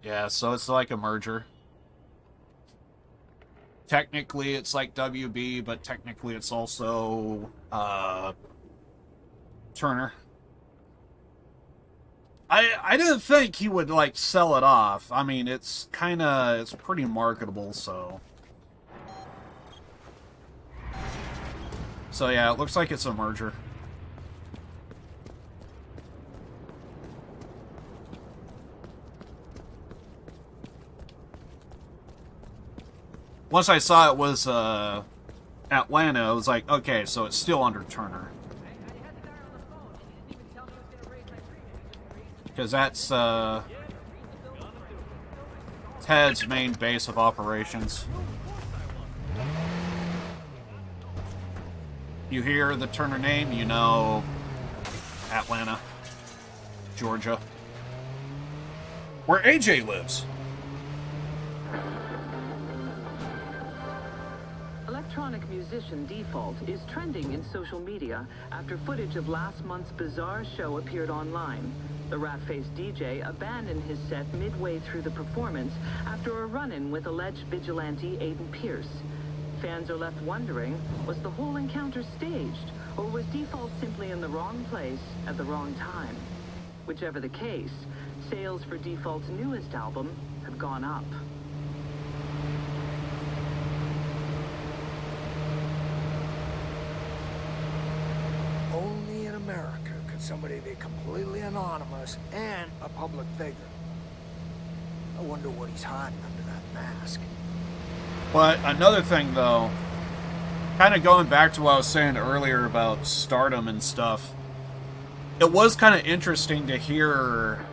Yeah, so it's like a merger. Technically it's like WB, but technically it's also Turner. I didn't think he would, like, sell it off. I mean, it's pretty marketable, so. So, yeah, it looks like it's a merger. Once I saw it was, Atlanta, I was like, okay, so it's still under Turner. Because that's Ted's main base of operations. You hear the Turner name, you know Atlanta, Georgia, where AJ lives. Electronic musician Default is trending in social media after footage of last month's bizarre show appeared online. The rat-faced DJ abandoned his set midway through the performance after a run-in with alleged vigilante Aiden Pierce. Fans are left wondering, was the whole encounter staged, or was Default simply in the wrong place at the wrong time? Whichever the case, sales for Default's newest album have gone up. Only in America could somebody be completely anonymous and a public figure. I wonder what he's hiding under that mask. But another thing, though, kind of going back to what I was saying earlier about Stardom and stuff, it was kind of interesting to hear.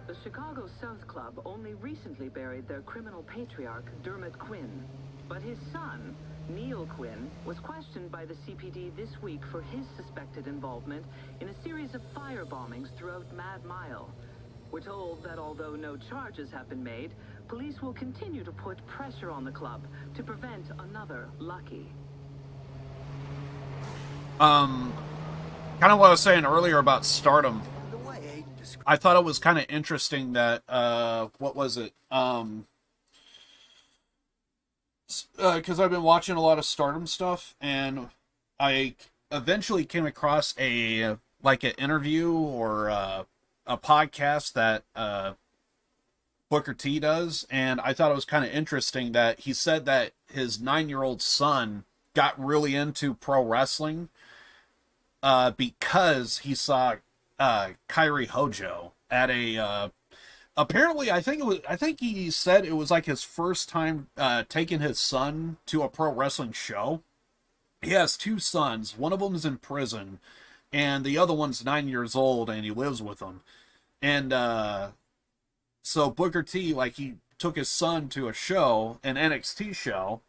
The Chicago South Club only recently buried their criminal patriarch, Dermot Quinn. But his son, Neil Quinn, was questioned by the CPD this week for his suspected involvement in a series of fire bombings throughout Mad Mile. We're told that although no charges have been made, police will continue to put pressure on the club to prevent another Lucky. Kind of what I was saying earlier about Stardom. I thought it was kind of interesting that, what was it? Because I've been watching a lot of Stardom stuff, and I eventually came across an interview or a podcast that Booker T does, and I thought it was kind of interesting that he said that his 9-year-old son got really into pro wrestling because he saw Kairi Hojo at a apparently I think he said it was like his first time taking his son to a pro wrestling show. He has 2 sons. One of them is in prison, and the other one's 9 years old, and he lives with them. And so Booker T, like, he took his son to a show, an NXT show,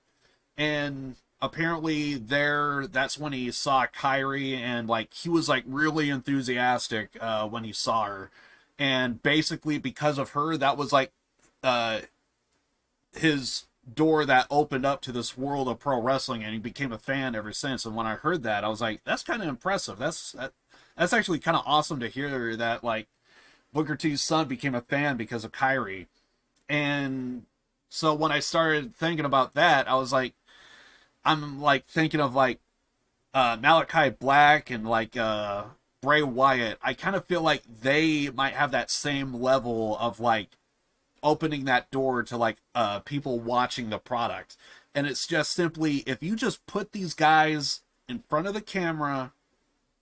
and apparently that's when he saw Kairi, and, like, he was, like, really enthusiastic when he saw her. And basically, because of her, that was, like, his door that opened up to this world of pro wrestling, and he became a fan ever since. And when I heard that, I was like, that's kind of impressive. That's actually kind of awesome to hear that, like, Booker T's son became a fan because of Kairi. And so when I started thinking about that, I was like, I'm like thinking of like Malachi Black and like Bray Wyatt. I kind of feel like they might have that same level of like opening that door to like people watching the product. And it's just simply, if you just put these guys in front of the camera,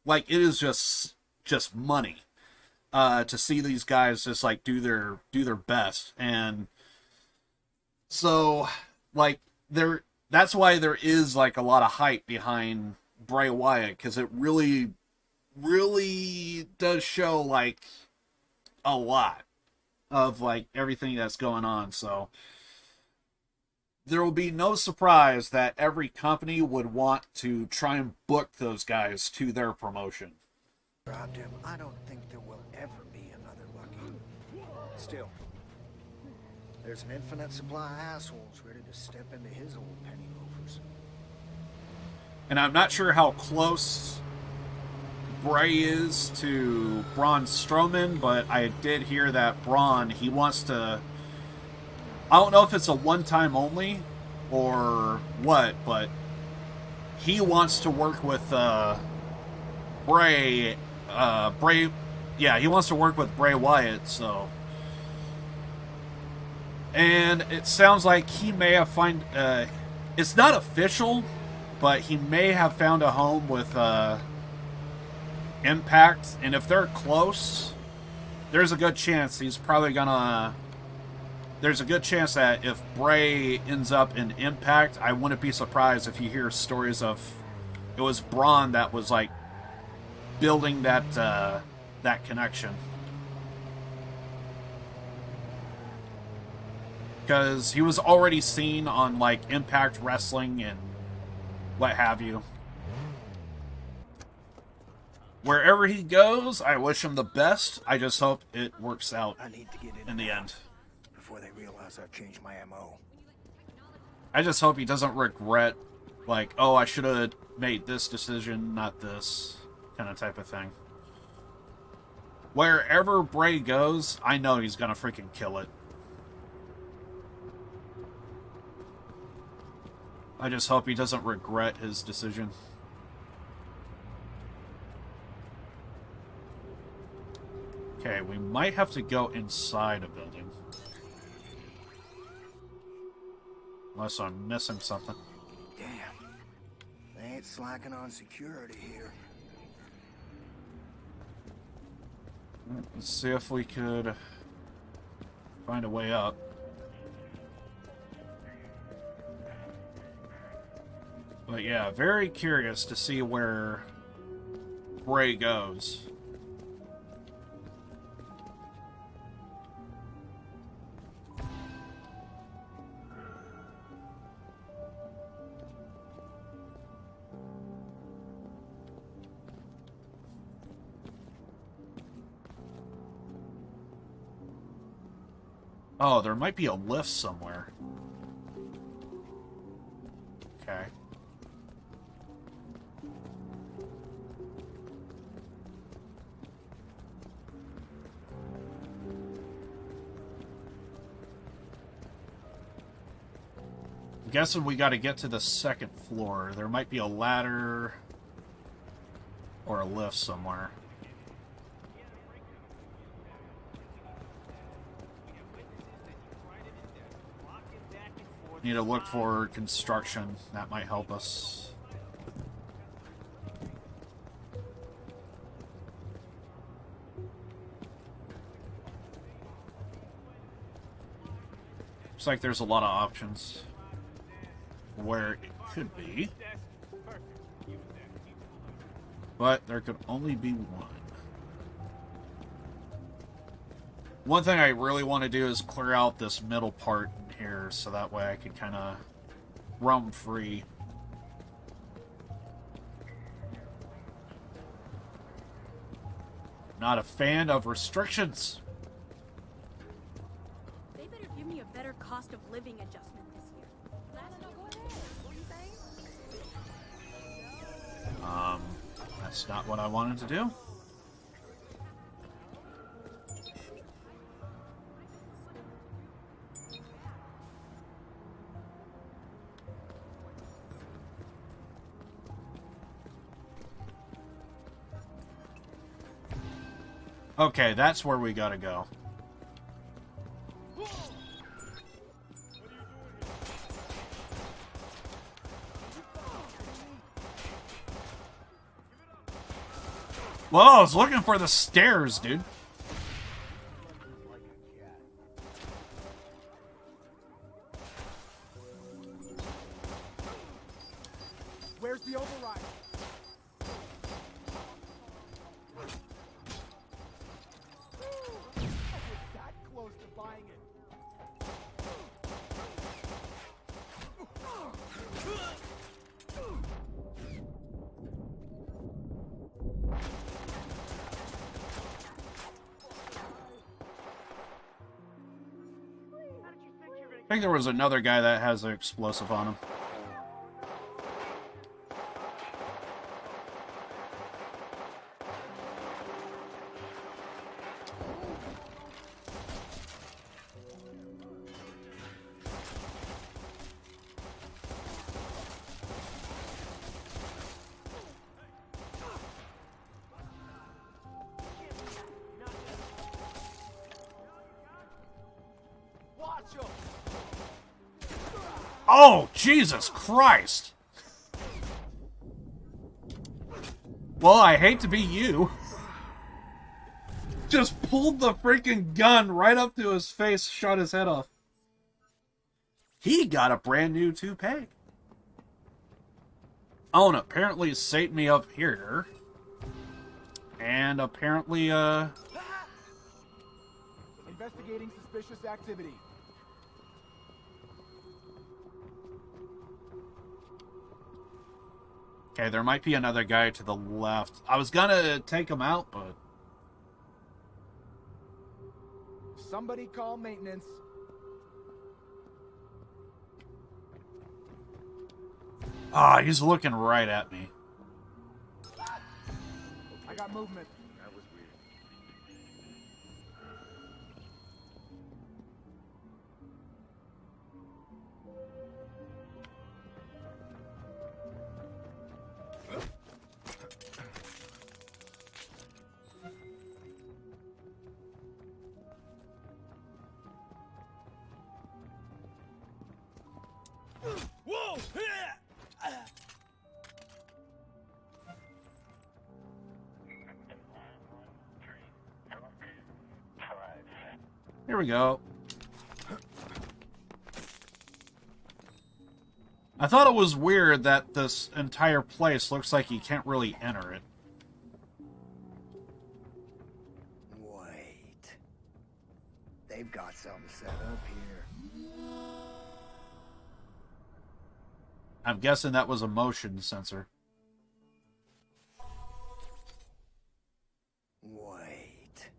like, it is just money to see these guys just like do their best. And so like that's why there is like a lot of hype behind Bray Wyatt, because it really does show like a lot of like everything that's going on. So there will be no surprise that every company would want to try and book those guys to their promotion. Robbed him. I don't think there will ever be another Lucky. Still, there's an infinite supply of assholes ready to step into his old penny loafers. And I'm not sure how close Bray is to Braun Strowman, but I did hear that Braun, he wants to, I don't know if it's a one-time only or what, but he wants to work with Bray, yeah, he wants to work with Bray Wyatt, so. And it sounds like he may have it's not official, but he may have found a home with Impact, and if they're close, there's a good chance he's probably gonna, there's a good chance that if Bray ends up in Impact, I wouldn't be surprised if you hear stories of it was Braun that was like building that that connection. Because he was already seen on like Impact Wrestling and what have you. Wherever he goes, I wish him the best. I just hope it works out in the end. Before they realize I've changed my MO. I just hope he doesn't regret, like, oh, I should have made this decision, not this, kind of type of thing. Wherever Bray goes, I know he's gonna freaking kill it. I just hope he doesn't regret his decision. Okay, we might have to go inside a building. Unless I'm missing something. Damn. They ain't slacking on security here. Let's see if we could find a way up. But yeah, very curious to see where Bray goes. Oh, there might be a lift somewhere. Okay. I'm guessing we got to get to the second floor. There might be a ladder or a lift somewhere. Need to look for construction. That might help us. Looks like there's a lot of options where it could be. But there could only be one. One thing I really want to do is clear out this middle part here so that way I can kind of roam free. Not a fan of restrictions. They better give me a better cost of living adjustment this year. That's not what I wanted to do. Okay, that's where we gotta go. Well, I was looking for the stairs, dude. Where's the override? That close to buying it. I think there was another guy that has an explosive on him. Oh, Jesus Christ! Well, I hate to be you. Just pulled the freaking gun right up to his face, shot his head off. He got a brand new toupee. Oh, and apparently it saved me up here. And apparently, Investigating suspicious activity. Okay, there might be another guy to the left. I was gonna take him out, but... Somebody call maintenance. Ah, he's looking right at me. I got movement. That was weird. Whoa! Here we go. I thought it was weird that this entire place looks like you can't really enter it. Wait. They've got something set up here. I'm guessing that was a motion sensor. Wait.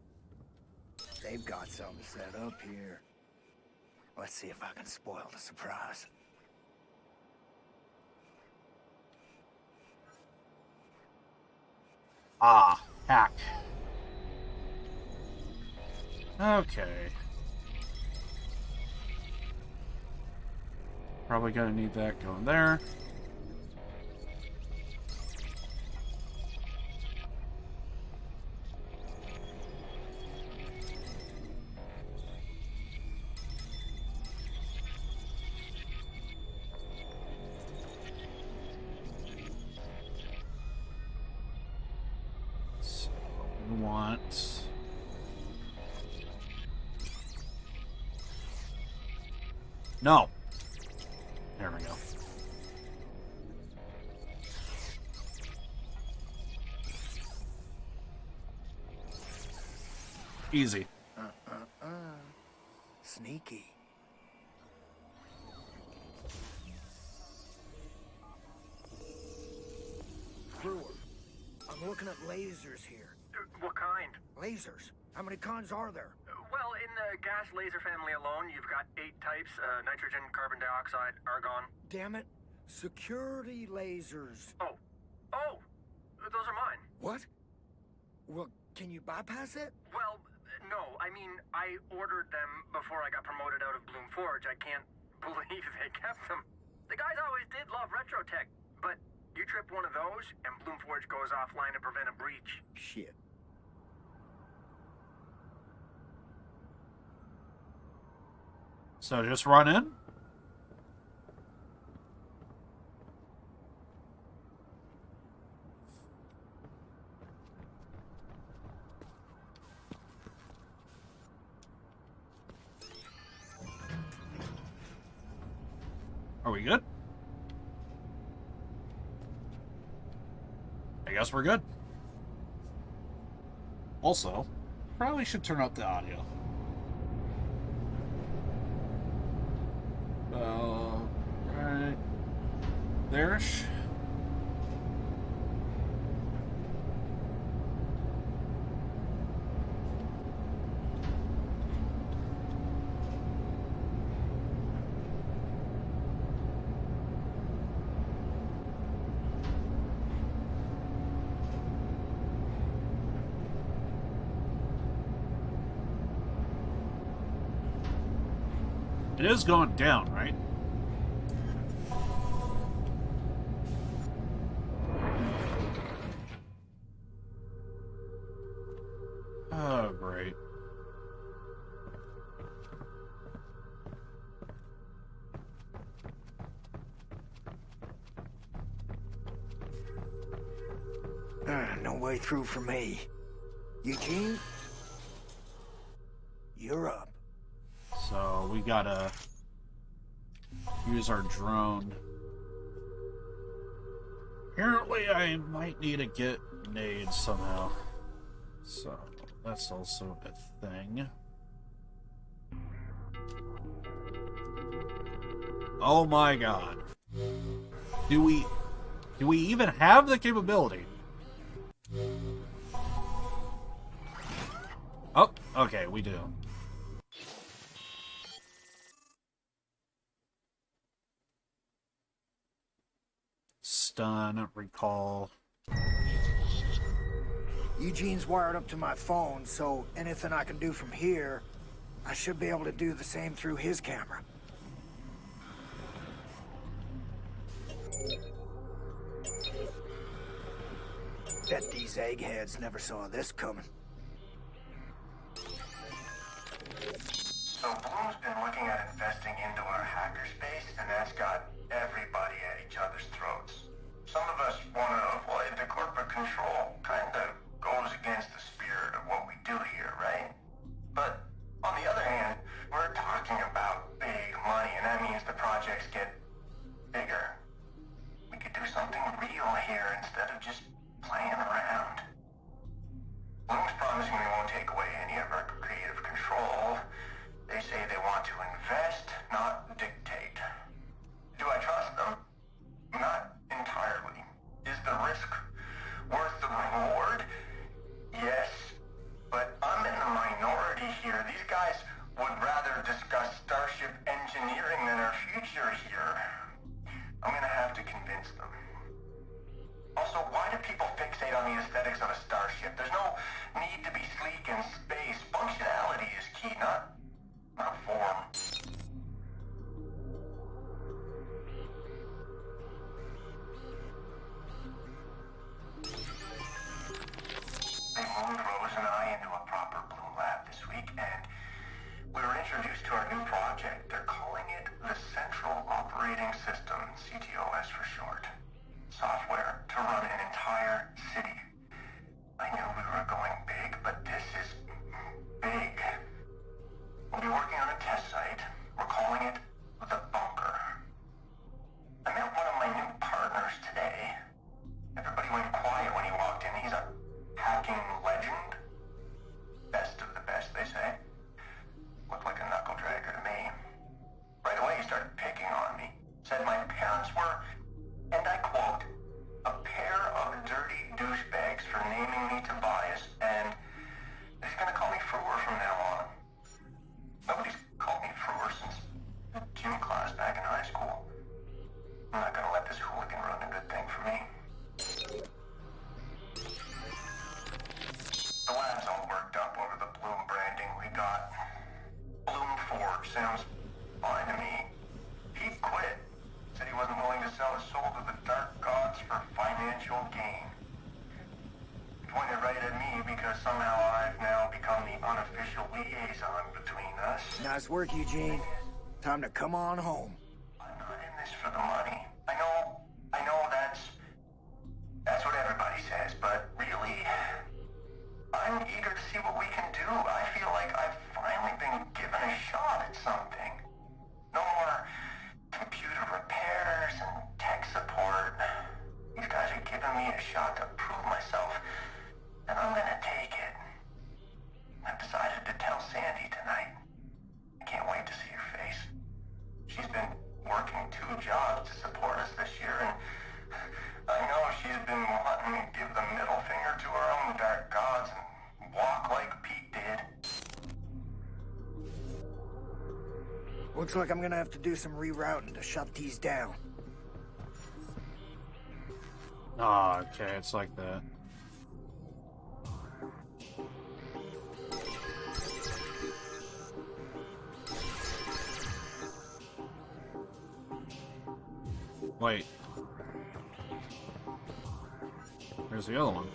They've got something set up here. Let's see if I can spoil the surprise. Ah, hack. Okay. Probably gonna need that going there. that. No. There we go. Easy. Sneaky. Brewer, I'm looking at lasers here. What kind? Lasers? How many kinds are there? Well, in the gas laser family alone, you've got 8 types: nitrogen, carbon dioxide, argon. Damn it. Security lasers. Oh, those are mine. What? Well, can you bypass it? Well, no. I mean, I ordered them before I got promoted out of Bloom Forge. I can't believe they kept them. The guys always did love retro tech, but you trip one of those, and Bloom Forge goes offline to prevent a breach. Shit. So just run in? Are we good? I guess we're good. Also, probably should turn up the audio. Right there-ish. It is going down, right? Oh, great. No way through for me. Eugene? You're up. So we gotta use our drone. Apparently I might need to get nades somehow. So that's also a thing. Oh my god. Do we even have the capability? Oh, okay, we do. Stun, recall. Eugene's wired up to my phone, so anything I can do from here, I should be able to do the same through his camera. Bet these eggheads never saw this coming. So Bloom's been looking at investing into our hackerspace, and that's got everybody at each other's throats. Some of us want to avoid the corporate control. Kinda goes against the spirit of what we do here, right? But on the other hand, we're talking about big money, and that means the projects get bigger. We could do something real here instead of just playing around. Bloom's promising they won't take away any of our creative control. They say they want to invest, not dictate. Do I trust them? Not entirely. Is the risk worth the reward? Yes, but I'm in the minority here. These guys would rather discuss Starship engineering than our future here. I'm gonna have to convince them. Also, why do people fixate on the aesthetics of a starship? There's no need to be sleek in space. Functionality is key, not form. They moved Rose and I into a proper Bloom lab this week, and we were introduced to our new project. They're calling it the Central Operating System, CTOS for short. Software to run an entire city. I knew we were going big, but this sounds fine to me. He quit. Said he wasn't willing to sell his soul to the dark gods for financial gain. He pointed right at me because somehow I've now become the unofficial liaison between us. Nice work, Eugene. Time to come on home. I'm not in this for the money. I know that's what everybody says, but really, I'm eager to see what we can do. I feel like I've finally been given a shot at something. No more computer repairs and tech support. These guys are giving me a shot to prove myself, and I'm gonna take it. I've decided to tell Sandy tonight. I can't wait to see her face. She's been working 2 jobs to support us this year, and I know she's been wanting to give the middle finger to her own dark gods and walk like Pete did. Looks like I'm gonna have to do some rerouting to shut these down. Oh, okay, it's like that. Wait. Where's the other one?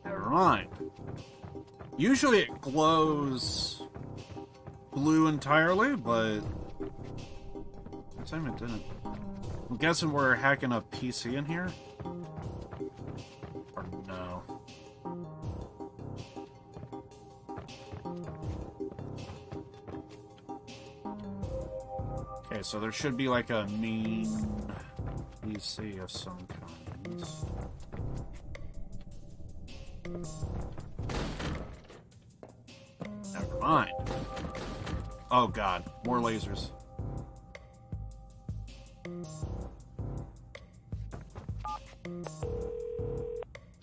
Never mind. Usually it glows blue entirely, but this time it didn't. I'm guessing we're hacking a PC in here? Or no? Okay, so there should be like a main PC of some kind. Never mind. Oh god, more lasers.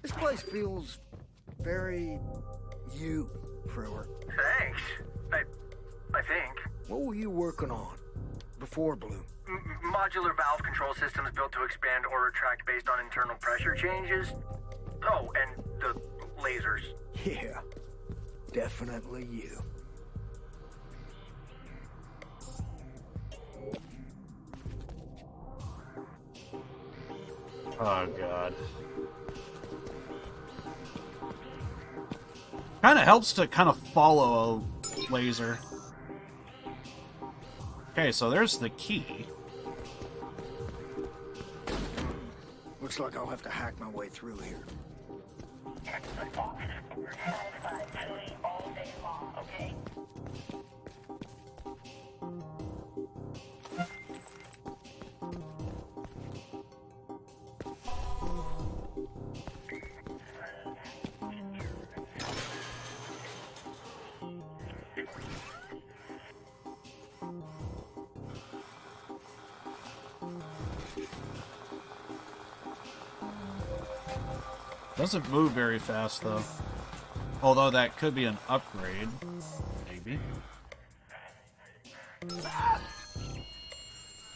This place feels very you, Frewer. Thanks. I think. What were you working on before Bloom? Modular valve control systems built to expand aura tract based on internal pressure changes. Oh, and the lasers. Yeah, definitely you. Oh god. Kind of helps to kind of follow a laser. Okay, so there's the key. Looks like I'll have to hack my way through here. Okay? Doesn't move very fast, though. Although that could be an upgrade. Maybe.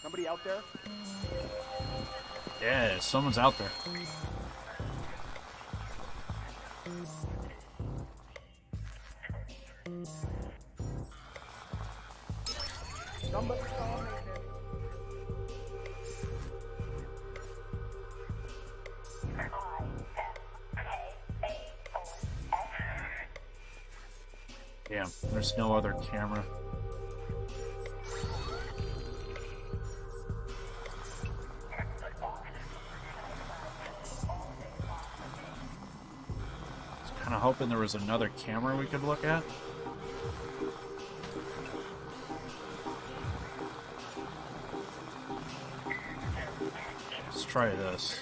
Somebody out there? Yeah, someone's out there. Somebody saw me. Damn, there's no other camera. I was kind of hoping there was another camera we could look at. Let's try this.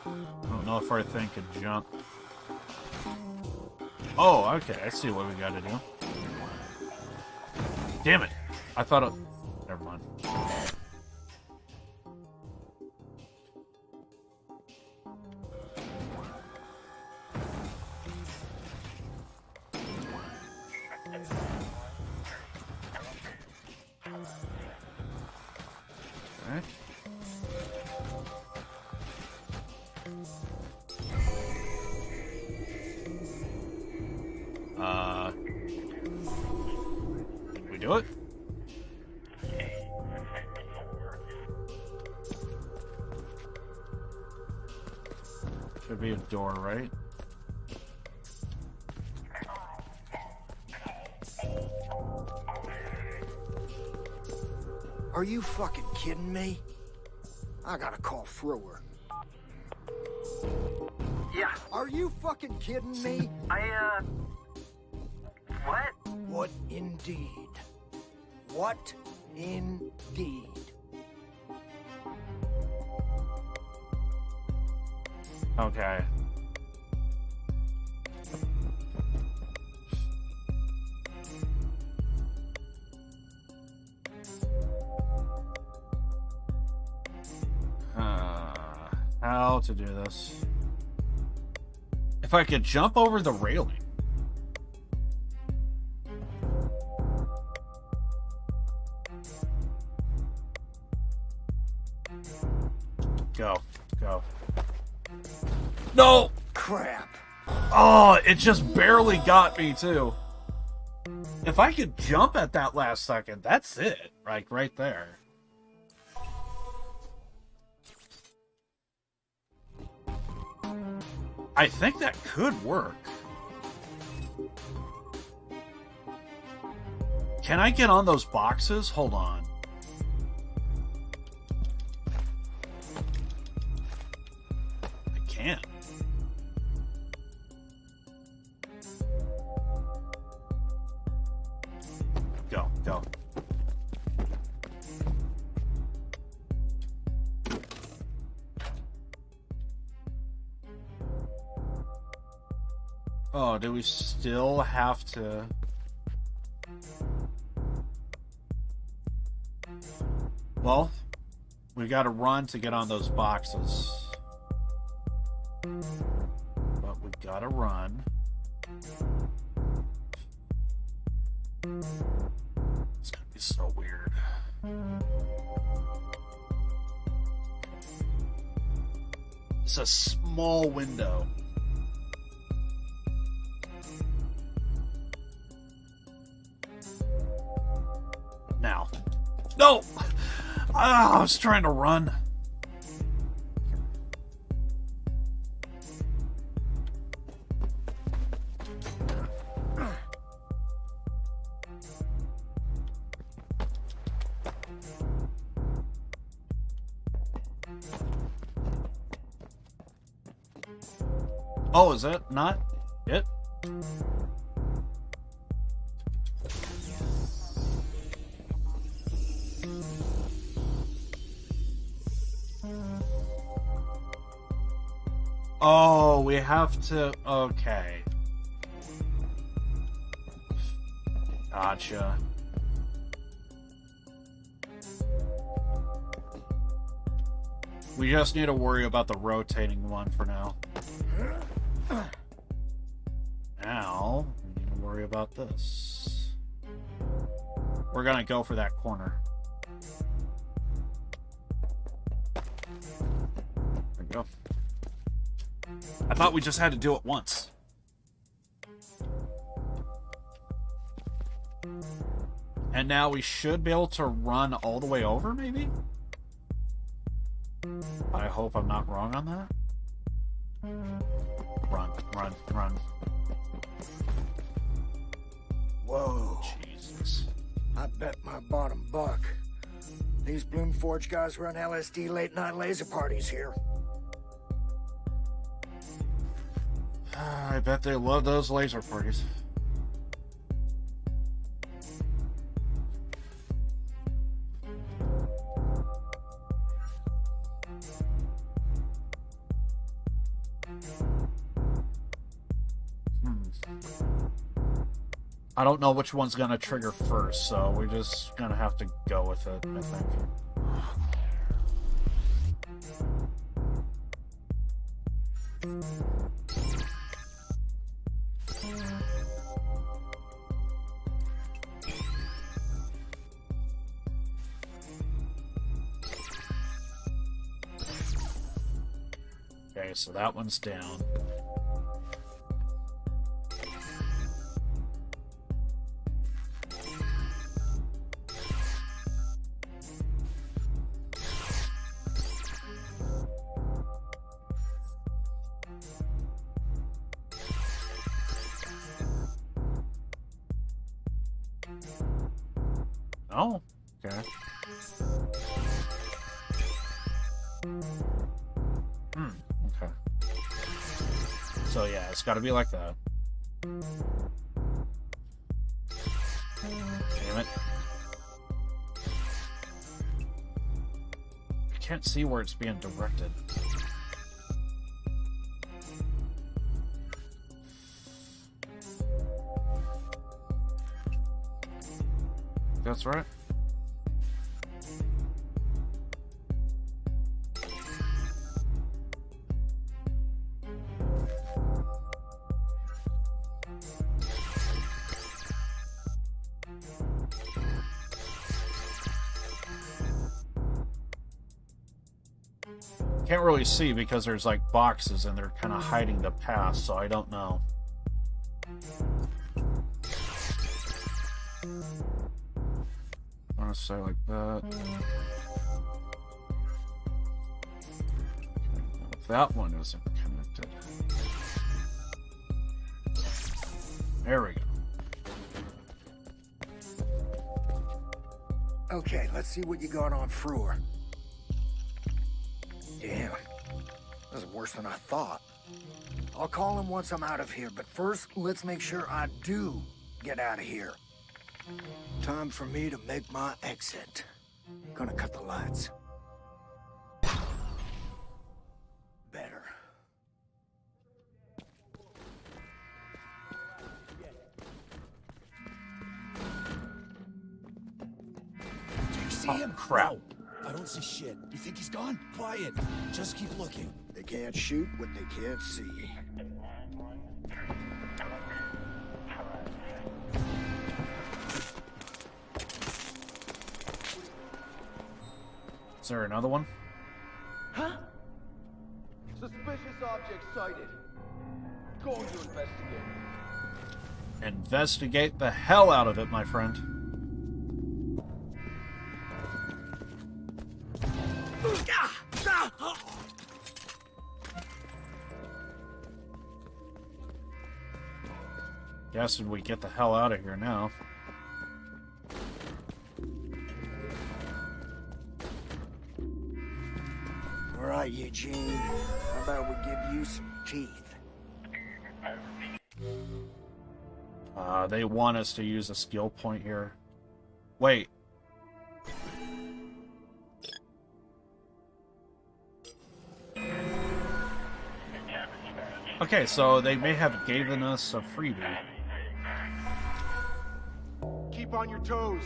I don't know if our thing could jump. Oh, okay. I see what we gotta do. Damn it. I thought it... Never mind. Okay. Did we do it? Should be a door, right? Are you fucking kidding me? I gotta call Frewer. Yeah. Are you fucking kidding me? What? What indeed? What indeed? Okay. How to do this? If I could jump over the railing. Go. Go. No! Crap. Oh, it just barely got me, too. If I could jump at that last second, that's it. Like, right there. I think that could work. Can I get on those boxes? Hold on. I can't. Go, go. Oh, do we still have to... Well, we gotta run to get on those boxes. But we gotta run. It's gonna be so weird. It's a small window. Now. No! I was trying to run. Oh, is that not it? Oh, we have to... Okay. Gotcha. We just need to worry about the rotating one for now. Now, we need to worry about this. We're gonna go for that corner. There we go. I thought we just had to do it once. And now we should be able to run all the way over, maybe? I hope I'm not wrong on that. Run, run, run. Whoa. Jesus. I bet my bottom buck. These Bloom Forge guys run LSD late-night laser parties here. I bet they love those laser parties. I don't know which one's gonna trigger first, so we're just gonna have to go with it, I think. Okay, so that one's down. Oh, okay. Okay. So yeah, it's gotta be like that. Damn it. I can't see where it's being directed. That's right. Can't really see because there's like boxes and they're kind of hiding the path, so I don't know. I want to say like that. That one isn't connected. There we go. Okay, let's see what you got on Frewer. Damn. This is worse than I thought. I'll call him once I'm out of here, but first, let's make sure I do get out of here. Time for me to make my exit. Gonna cut the lights. Better. Do you see him? Crap. No, I don't see shit. You think he's gone? Quiet. Just keep looking. They can't shoot what they can't see. Is there another one? Huh? Suspicious object sighted. Going to investigate. Investigate the hell out of it, my friend. Guessing we get the hell out of here now. All right, Eugene. How about we give you some teeth? They want us to use a skill point here. Wait. Okay, so they may have given us a freebie. Keep on your toes.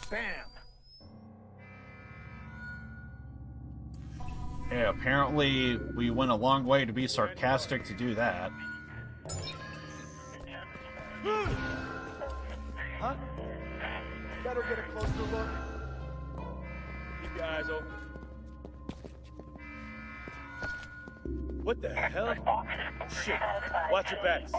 Bam! Yeah, apparently we went a long way to be sarcastic to do that. Huh? Better get a closer look. Keep your eyes open. What the hell? Shit. Watch your backs.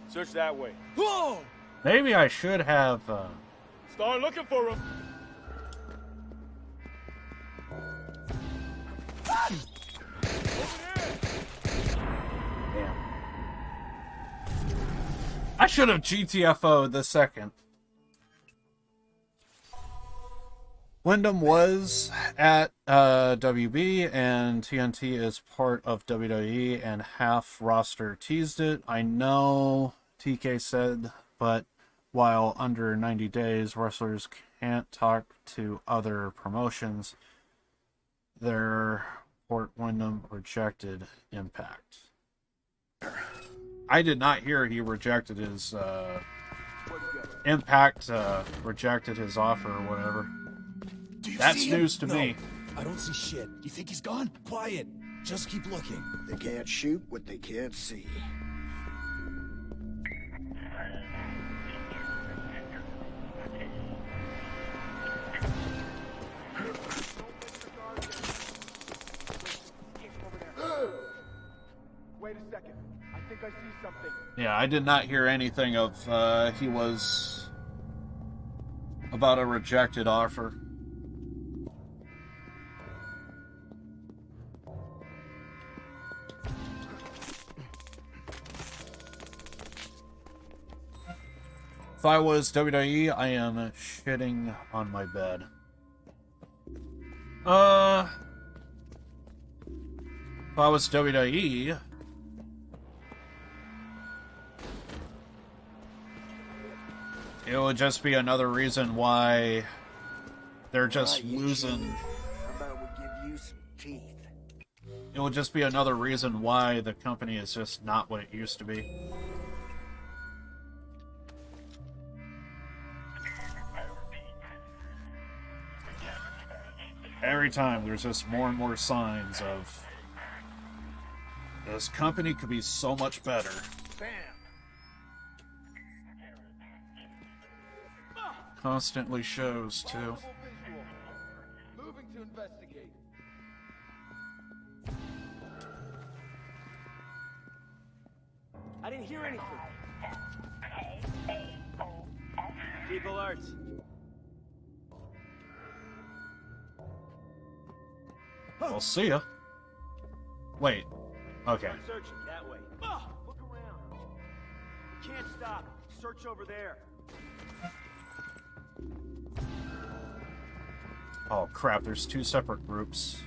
Search that way. Whoa! Maybe I should have, Start looking for him. Damn. I should have GTFO'd the second. Wyndham was at WB, and TNT is part of WWE, and half roster teased it. I know TK said, but while under 90 days, wrestlers can't talk to other promotions. Their Port Wyndham rejected Impact. I did not hear he rejected his Impact rejected his offer or whatever. That's news to me. I don't see shit. You think he's gone? Quiet. Just keep looking. They can't shoot what they can't see. Wait a second. I think I see something. Yeah, I did not hear anything of he was about a rejected offer. If I was WWE, I am shitting on my bed. If I was WWE, it would just be another reason why they're just losing. How about we give you some teeth? It would just be another reason why the company is just not what it used to be. Every time there's just more and more signs of this company could be so much better. Constantly shows too. Moving to investigate. I didn't hear anything. Keep alert. I'll see ya. Wait. Okay. I'm searching that way. Look around. We can't stop. Search over there. Oh crap, there's two separate groups.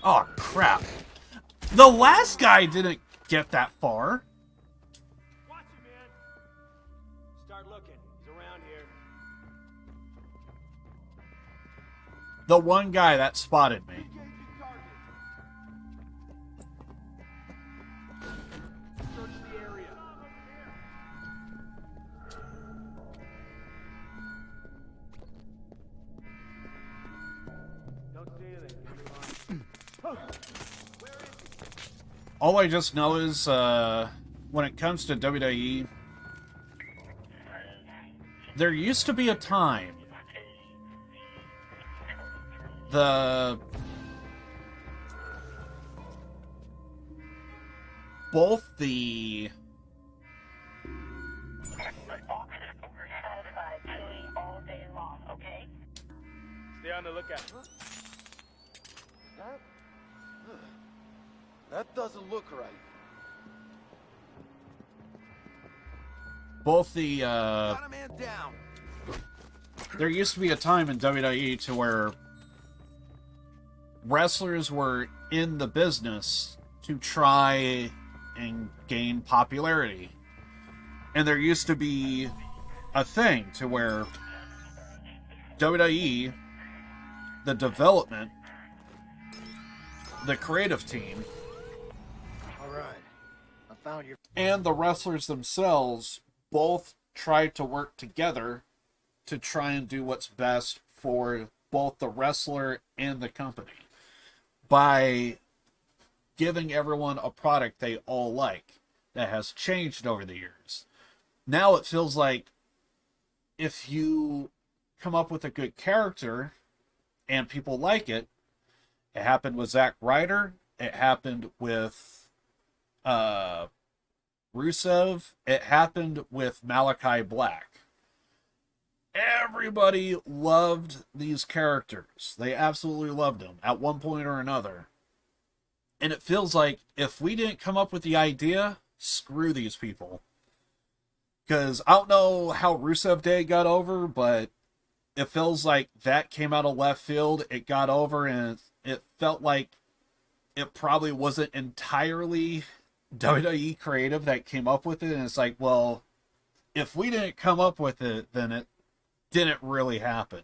Oh crap. The last guy didn't get that far. Watch him, man. Start looking. He's around here. The one guy that spotted me. Search the area. Don't see anything. All I just know is, when it comes to WWE, there used to be a time both the Stay on the lookout. That doesn't look right. both the Got a man down. there used to be a time in WWE to where wrestlers were in the business to try and gain popularity. And there used to be a thing to where WWE, the development, the creative team, Alright. I found your... and the wrestlers themselves both tried to work together to try and do what's best for both the wrestler and the company by giving everyone a product they all like. That has changed over the years. Now it feels like if you come up with a good character and people like it, it happened with Zack Ryder, it happened with Rusev, it happened with Malachi Black. everybody loved these characters. They absolutely loved them at one point or another. And it feels like if we didn't come up with the idea, screw these people. Because I don't know how Rusev Day got over, but it feels like that came out of left field. It got over, and it felt like it probably wasn't entirely WWE creative that came up with it. And it's like, well, if we didn't come up with it, then it didn't really happen.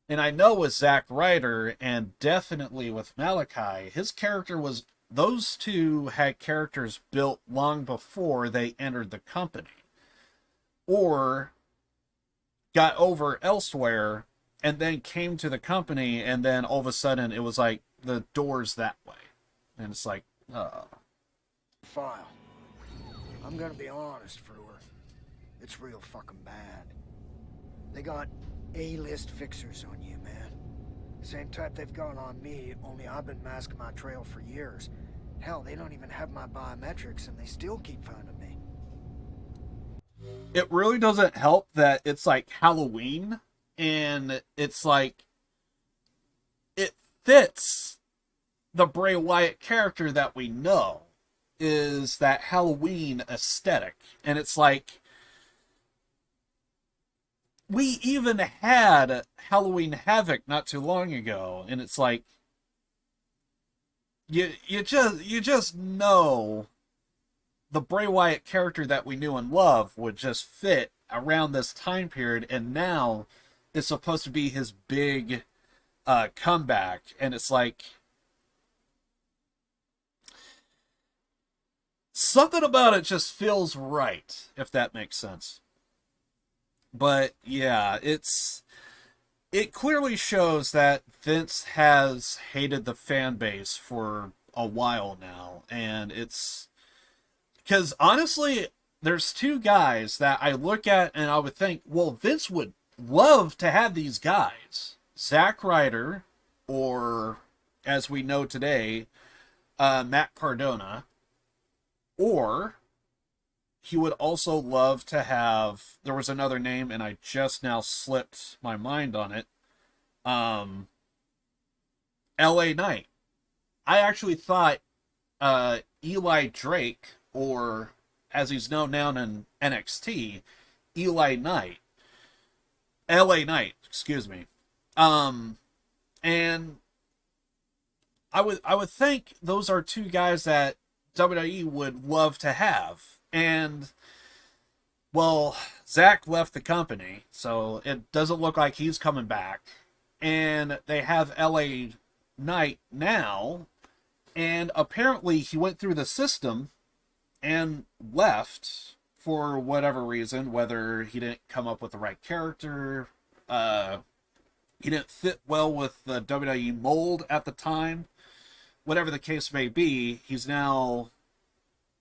And I know with Zack Ryder and definitely with Malachi, his character was, those two had characters built long before they entered the company. Or got over elsewhere and then came to the company, and then all of a sudden it was like the doors that way. And it's like, File. I'm gonna be honest, Frewer. It's real fucking bad. They got A-list fixers on you, man. Same type they've got on me, only I've been masking my trail for years. Hell, they don't even have my biometrics, and they still keep finding me. it really doesn't help that it's like Halloween, and it's like, it fits the Bray Wyatt character that we know, is that Halloween aesthetic. And it's like, we even had Halloween Havoc not too long ago, and it's like, you just know the Bray Wyatt character that we knew and loved would just fit around this time period, and now it's supposed to be his big comeback, and it's like, something about it just feels right, if that makes sense. But yeah, it clearly shows that Vince has hated the fan base for a while now, and it's because honestly, there's two guys that I look at and I would think, well, Vince would love to have these guys, Zack Ryder, or as we know today, Matt Cardona, or he would also love to have, there was another name and I just now slipped my mind on it, LA Knight. I actually thought Eli Drake, or as he's known now in NXT, LA Knight, excuse me. And I would think those are two guys that WWE would love to have. And, well, Zack left the company, so it doesn't look like he's coming back. And they have LA Knight now, and apparently he went through the system and left for whatever reason, whether he didn't come up with the right character, he didn't fit well with the WWE mold at the time, whatever the case may be.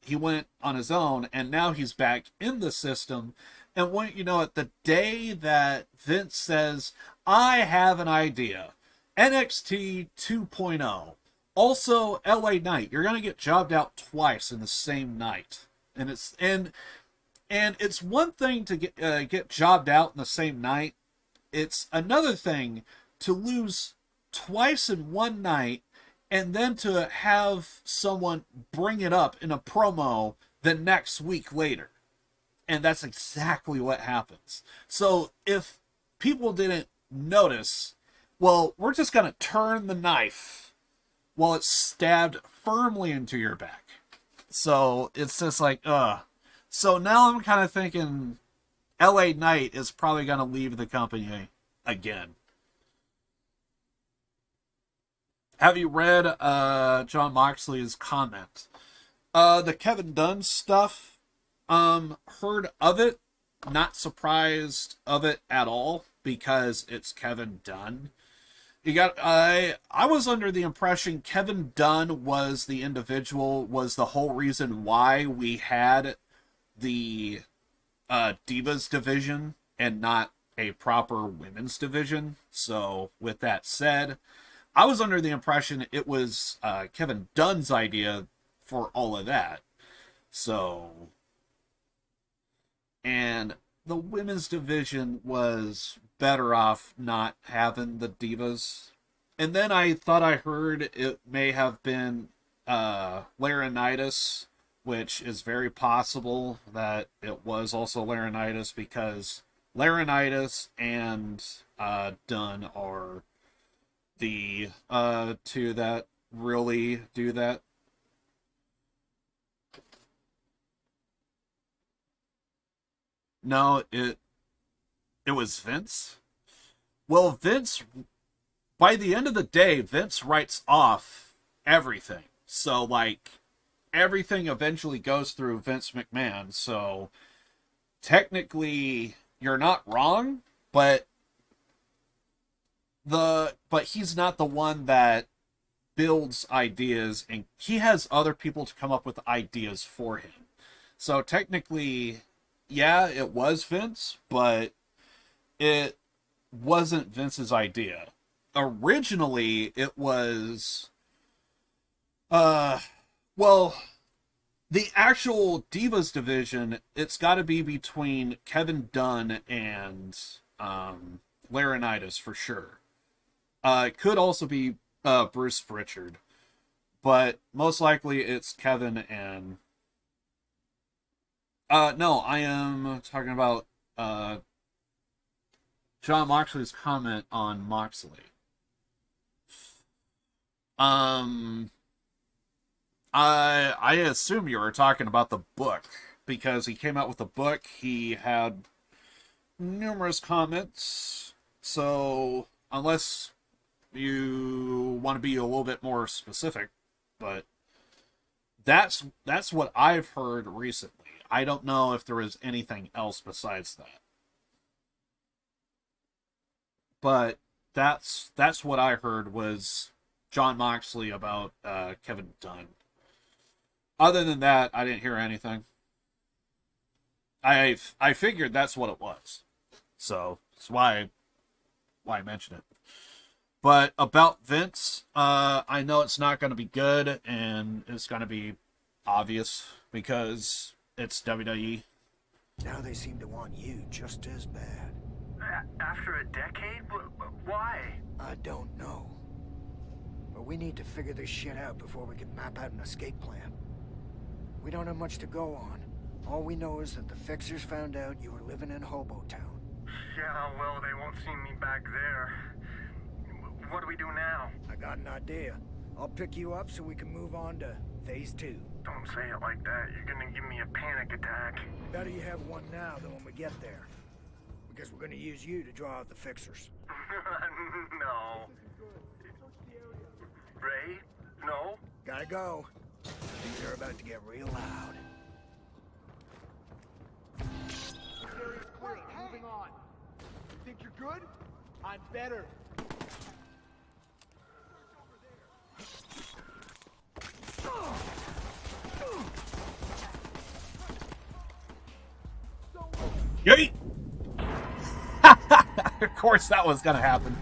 He went on his own, and now he's back in the system. And when you know it, the day that Vince says, I have an idea, NXT 2.0, also LA Knight, you're gonna get jobbed out twice in the same night. And it's one thing to get jobbed out in the same night. It's another thing to lose twice in one night, and then to have someone bring it up in a promo the next week later. And that's exactly what happens. So if people didn't notice, well, we're just going to turn the knife while it's stabbed firmly into your back. So it's just like, So now I'm kind of thinking LA Knight is probably going to leave the company again. Have you read Jon Moxley's comment? The Kevin Dunn stuff, heard of it, not surprised of it at all, because it's Kevin Dunn. I was under the impression Kevin Dunn was the individual, was the whole reason why we had the Divas division and not a proper women's division. So with that said, I was under the impression it was Kevin Dunn's idea for all of that. So, and the women's division was better off not having the Divas. And then I thought I heard it may have been Laurinaitis, which is very possible that it was also Laurinaitis, because Laurinaitis and Dunn are the two that really do that. No, it was Vince. Well, Vince, by the end of the day, Vince writes off everything. So, like, everything eventually goes through Vince McMahon. So, technically, you're not wrong, but he's not the one that builds ideas, and he has other people to come up with ideas for him. So, technically, yeah, it was Vince, but it wasn't Vince's idea. Originally, it was, well, the actual Divas division, it's got to be between Kevin Dunn and Laurinaitis for sure. It could also be Bruce Pritchard, but most likely it's Kevin and... no, I am talking about Jon Moxley's comment on Moxley. I assume you were talking about the book, because he came out with a book. He had numerous comments, so unless you want to be a little bit more specific, but that's what I've heard recently. I don't know if there was anything else besides that. But that's what I heard was Jon Moxley about Kevin Dunn. Other than that, I didn't hear anything. I figured that's what it was. So that's why I mentioned it. But about Vince, I know it's not going to be good, and it's going to be obvious because it's WWE. Now they seem to want you just as bad. After a decade? Why? I don't know. But we need to figure this shit out before we can map out an escape plan. We don't have much to go on. All we know is that the Fixers found out you were living in Hobo Town. Yeah, well, they won't see me back there. What do we do now? I got an idea. I'll pick you up so we can move on to Phase 2. Don't say it like that. You're gonna give me a panic attack. Better you have one now than when we get there. Because we're gonna use you to draw out the Fixers. No. Ray? No? Gotta go. Things are about to get real loud. Wait, moving on. You think you're good? I'm better. Yeet! Of course that was gonna happen.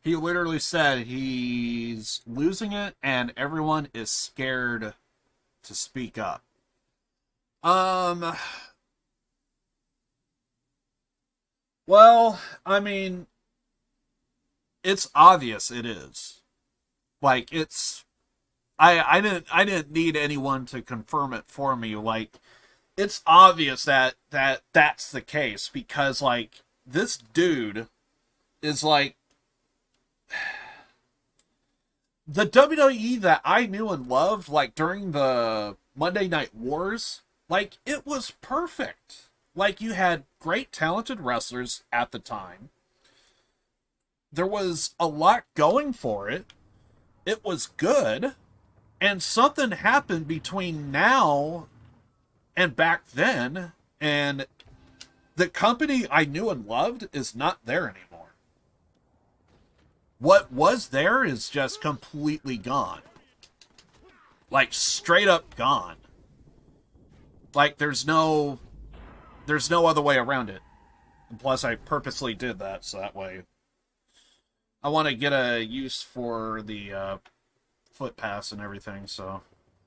He literally said he's losing it and everyone is scared to speak up. Well, I mean, it's obvious it is. Like, it's... I didn't need anyone to confirm it for me. Like, it's obvious that that's the case, because, like, this dude is, like... The WWE that I knew and loved, like, during the Monday Night Wars, like, it was perfect. Like, you had great, talented wrestlers at the time. There was a lot going for it. It was good. And something happened between now and back then, and the company I knew and loved is not there anymore. What was there is just completely gone. Like, straight up gone. Like, there's no other way around it. And plus, I purposely did that, so that way I want to get a use for the foot pass and everything, so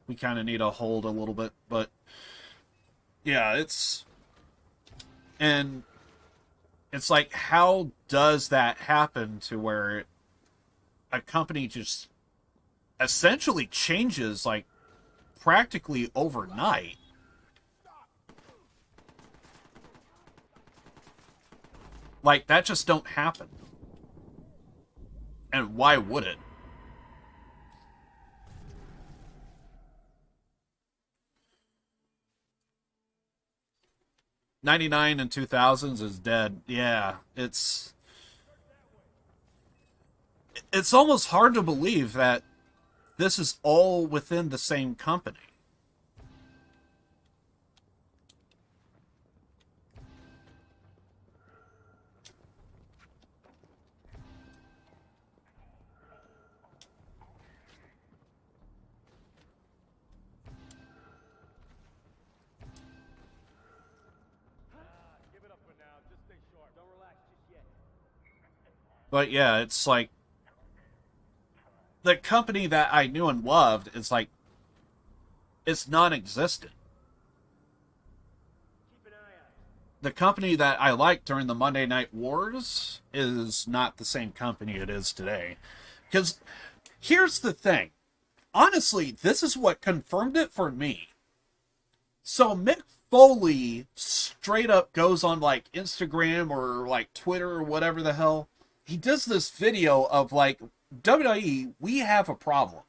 we kind of need to hold a little bit. But yeah, it's like, how does that happen to where a company just essentially changes like practically overnight? Like, that just don't happen. And why would it? '99 and 2000s is dead. Yeah, it's almost hard to believe that this is all within the same company. But yeah, it's like, the company that I knew and loved is like, it's non-existent. The company that I liked during the Monday Night Wars is not the same company it is today. Because here's the thing. Honestly, this is what confirmed it for me. So Mick Foley straight up goes on like Instagram or like Twitter or whatever the hell. He does this video of like, WWE, we have a problem.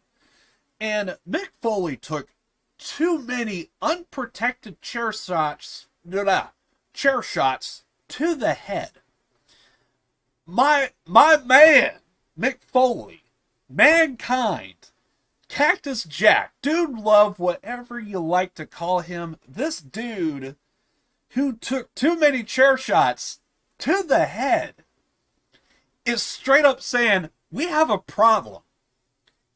And Mick Foley took too many unprotected chair shots to the head. My man, Mick Foley, Mankind, Cactus Jack, Dude Love, whatever you like to call him, this dude who took too many chair shots to the head is straight up saying, we have a problem.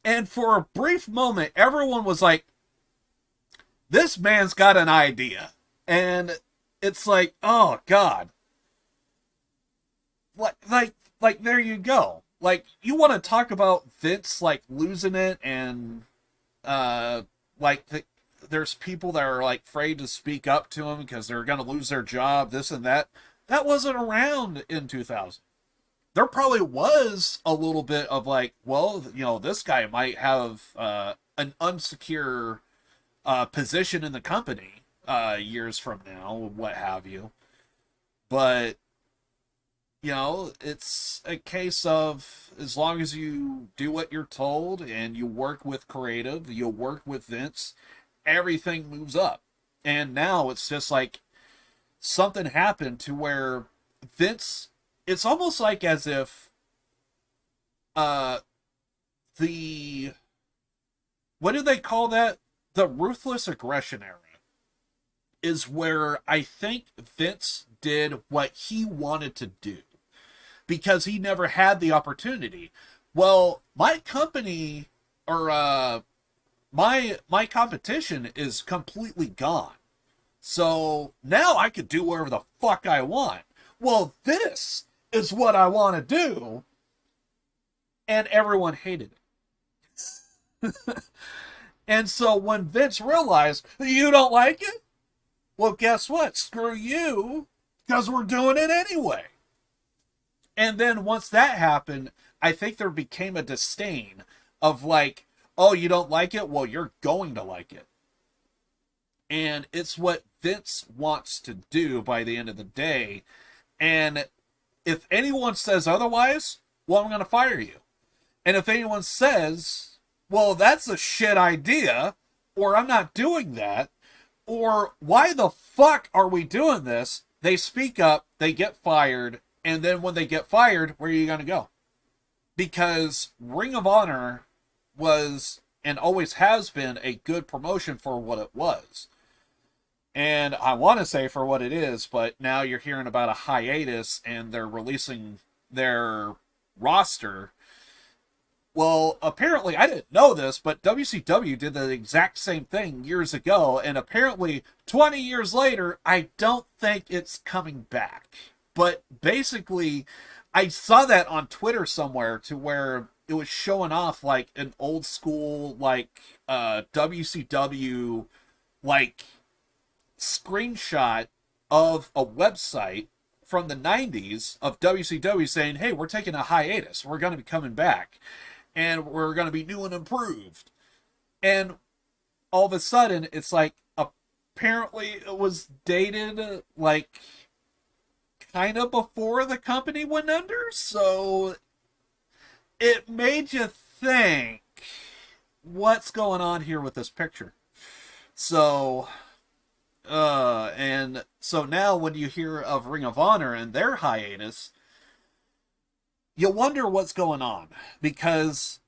And for a brief moment, everyone was like, this man's got an idea. And it's like, oh God. Like there you go. Like, you want to talk about Vince, like, losing it, and, there's people that are, like, afraid to speak up to him because they're going to lose their job, this and that. That wasn't around in 2000. There probably was a little bit of like, well, you know, this guy might have an unsecure position in the company years from now, what have you. But, you know, it's a case of, as long as you do what you're told and you work with creative, you work with Vince, everything moves up. And now it's just like something happened to where Vince... It's almost like as if what do they call that? The ruthless aggression era is where I think Vince did what he wanted to do because he never had the opportunity. Well, my company or my competition is completely gone. So now I could do whatever the fuck I want. Well, this is what I want to do. And everyone hated it. And so when Vince realized, you don't like it? Well, guess what? Screw you, because we're doing it anyway. And then once that happened, I think there became a disdain of like, oh, you don't like it? Well, you're going to like it. And it's what Vince wants to do by the end of the day. And if anyone says otherwise, well, I'm going to fire you. And if anyone says, well, that's a shit idea, or I'm not doing that, or why the fuck are we doing this? They speak up, they get fired, and then when they get fired, where are you going to go? Because Ring of Honor was, and always has been, a good promotion for what it was. And I want to say for what it is, but now you're hearing about a hiatus and they're releasing their roster. Well, apparently, I didn't know this, but WCW did the exact same thing years ago. And apparently, 20 years later, I don't think it's coming back. But basically, I saw that on Twitter somewhere to where it was showing off like an old school like WCW like screenshot of a website from the 90s of WCW saying, hey, we're taking a hiatus, we're going to be coming back, and we're going to be new and improved. And all of a sudden it's like, apparently it was dated like kind of before the company went under, so it made you think, what's going on here with this picture? So and so now when you hear of Ring of Honor and their hiatus, you wonder what's going on, because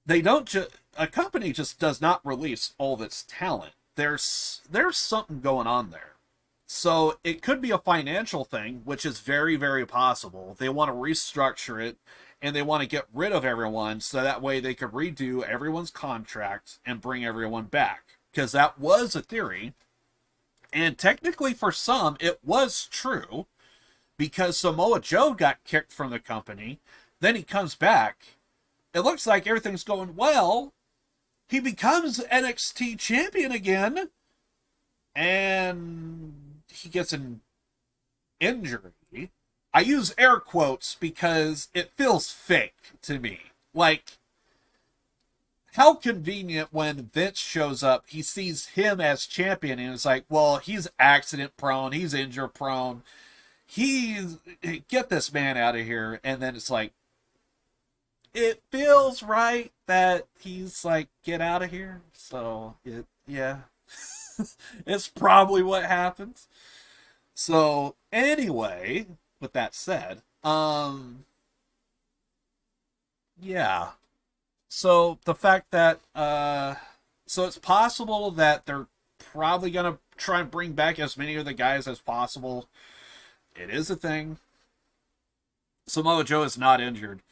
they don't a company just does not release all of its talent. There's something going on there. So it could be a financial thing, which is very, very possible. They want to restructure it, and they want to get rid of everyone so that way they could redo everyone's contract and bring everyone back. Because that was a theory. And technically for some, it was true. Because Samoa Joe got kicked from the company. Then he comes back. It looks like everything's going well. He becomes NXT champion again. And he gets an injury. I use air quotes because it feels fake to me. Like, how convenient when Vince shows up, he sees him as champion and it's like, well, he's accident prone, he's injury prone. Get this man out of here. And then it's like, it feels right that he's like, get out of here. So, yeah. It's probably what happens. So, anyway, with that said, yeah. So, the fact that, so it's possible that they're probably going to try and bring back as many of the guys as possible. It is a thing. Samoa Joe is not injured.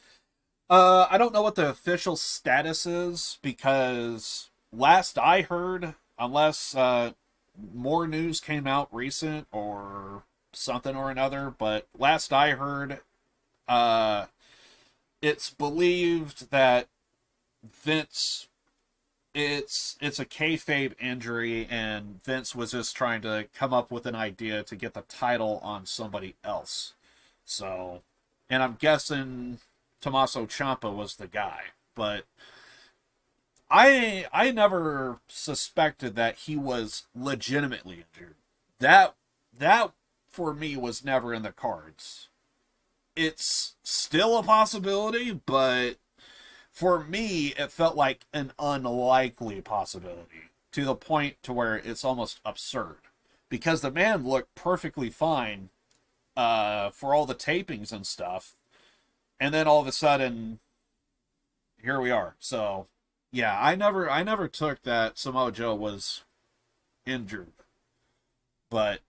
I don't know what the official status is, because last I heard, unless more news came out recent or something or another, but last I heard, it's believed that Vince, it's a kayfabe injury, and Vince was just trying to come up with an idea to get the title on somebody else. So, and I'm guessing Tommaso Ciampa was the guy, but I never suspected that he was legitimately injured. That for me was never in the cards. It's still a possibility, but for me it felt like an unlikely possibility, to the point to where it's almost absurd, because the man looked perfectly fine for all the tapings and stuff, and then all of a sudden here we are. So yeah, I never took that Samoa Joe was injured. But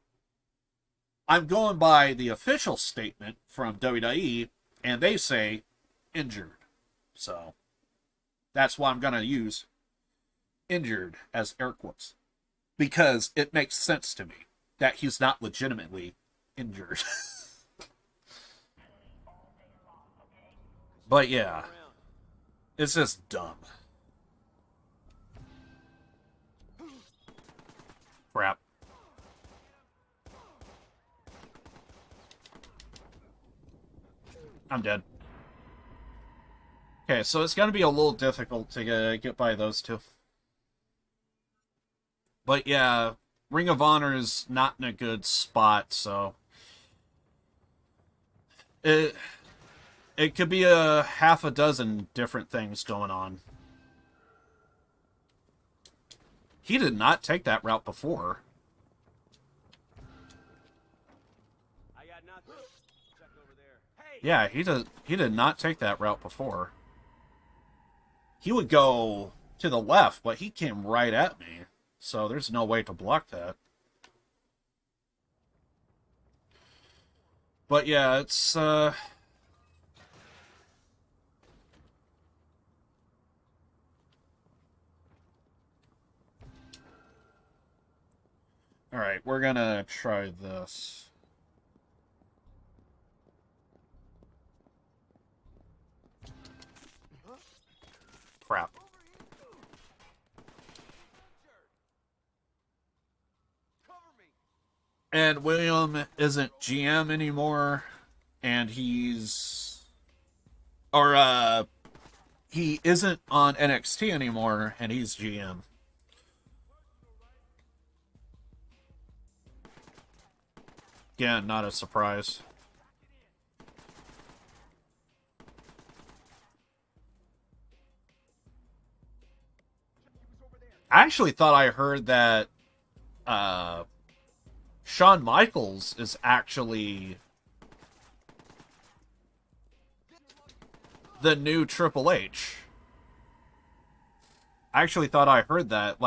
I'm going by the official statement from WWE, and they say injured. So that's why I'm going to use injured as air quotes, because it makes sense to me that he's not legitimately injured. But yeah, it's just dumb. Crap. I'm dead. Okay, so it's going to be a little difficult to get by those two. But yeah, Ring of Honor is not in a good spot, so it could be a half a dozen different things going on. He did not take that route before. Yeah, he did not take that route before. He would go to the left, but he came right at me. So there's no way to block that. But yeah, it's Alright, we're gonna try this. And William isn't GM anymore, and he isn't on NXT anymore, and he's GM. Again, not a surprise. I actually thought I heard that Shawn Michaels is actually the new Triple H. I actually thought I heard that,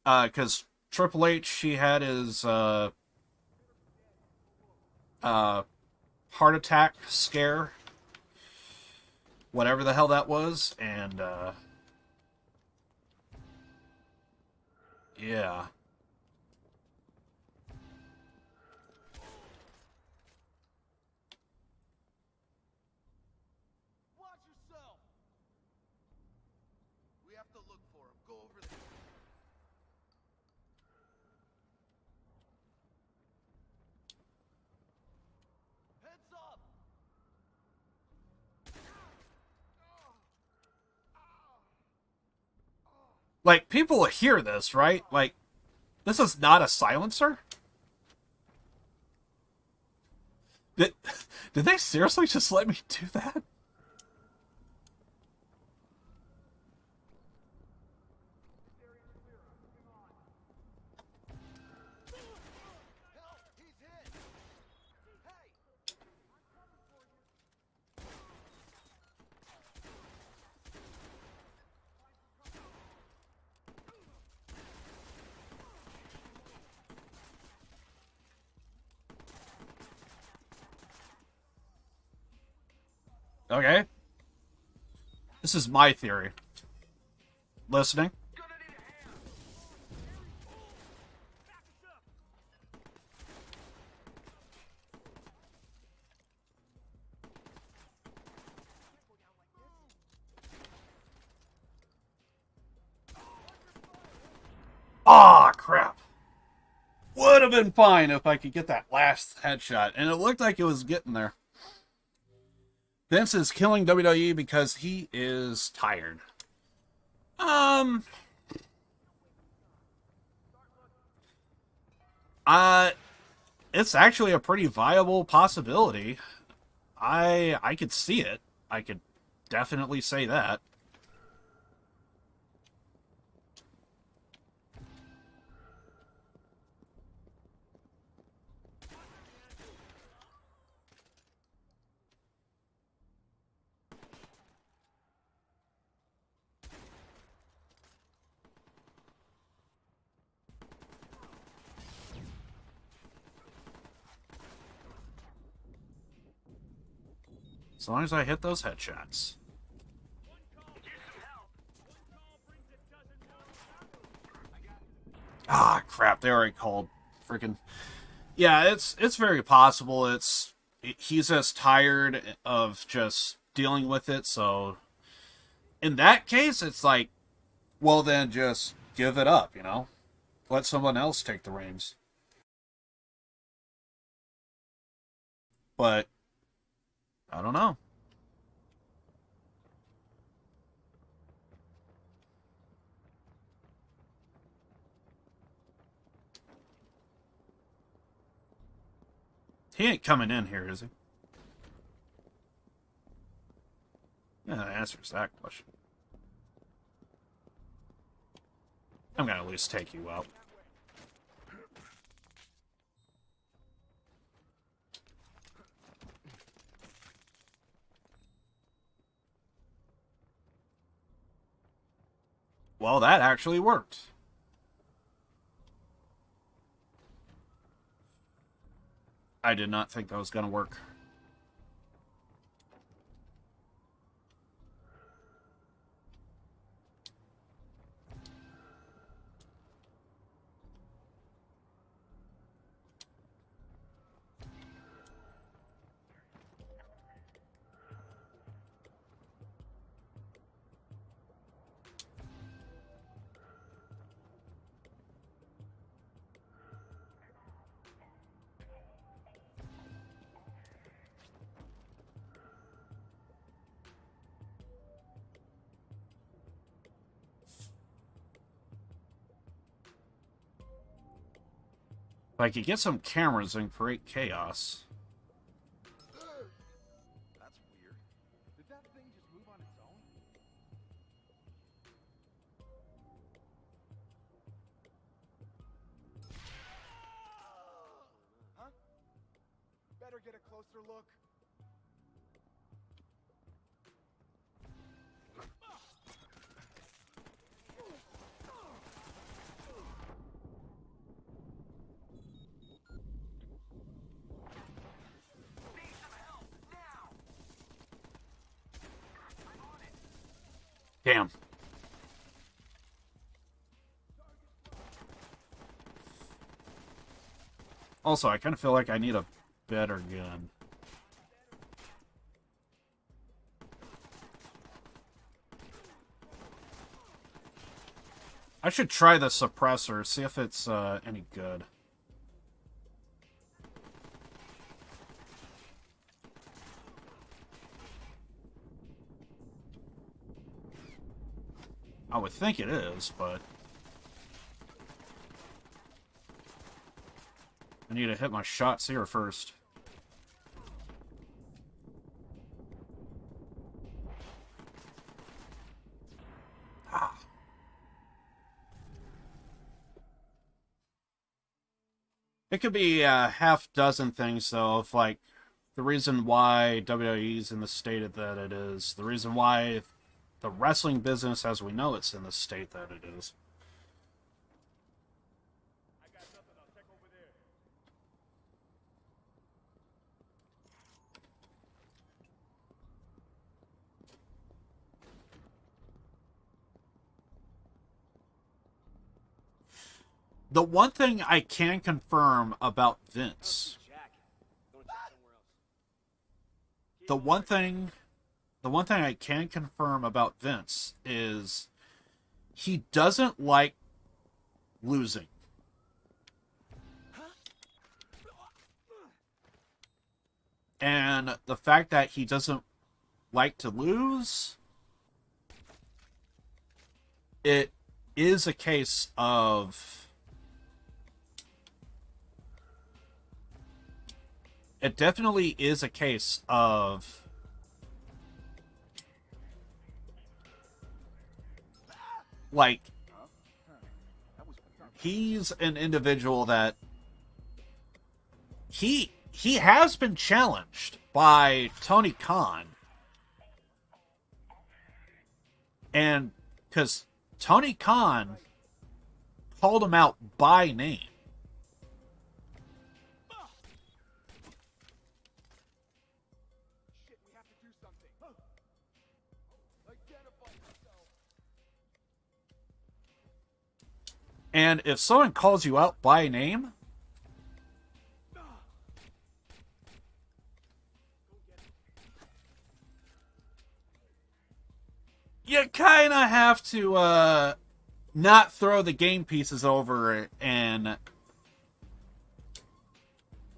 because Triple H, he had his heart attack scare, whatever the hell that was, and yeah. Watch yourself. We have to look for him. Go over there. Heads up. Like, people will hear this, right? Like, this is not a silencer? Did they seriously just let me do that? Okay. This is my theory. Listening? Aw, crap. Would have been fine if I could get that last headshot, and it looked like it was getting there. Vince is killing WWE because he is tired. It's actually a pretty viable possibility. I could see it. I could definitely say that. As long as I hit those headshots. Ah, crap, they already called. Freaking. Yeah, it's very possible. He's just tired of just dealing with it, so in that case, it's like, well then just give it up, you know? Let someone else take the reins. But I don't know. He ain't coming in here, is he? Yeah, that answers that question. I'm gonna at least take you out. Well, that actually worked. I did not think that was going to work. I could get some cameras and create chaos. That's weird. Did that thing just move on its own? Huh? Better get a closer look. Damn. Also, I kind of feel like I need a better gun. I should try the suppressor, see if it's any good. I would think it is, but I need to hit my shots here first. Ah. It could be a half dozen things, though, of like the reason why WWE is in the state that it is, the reason why the wrestling business as we know it's in the state that it is. The one thing I can confirm about Vince, the one thing I can confirm about Vince is he doesn't like losing. And the fact that he doesn't like to lose, it is a case of... It definitely is a case of like he's an individual that he has been challenged by Tony Khan, and because Tony Khan called him out by name. And if someone calls you out by name, you kind of have to not throw the game pieces over and...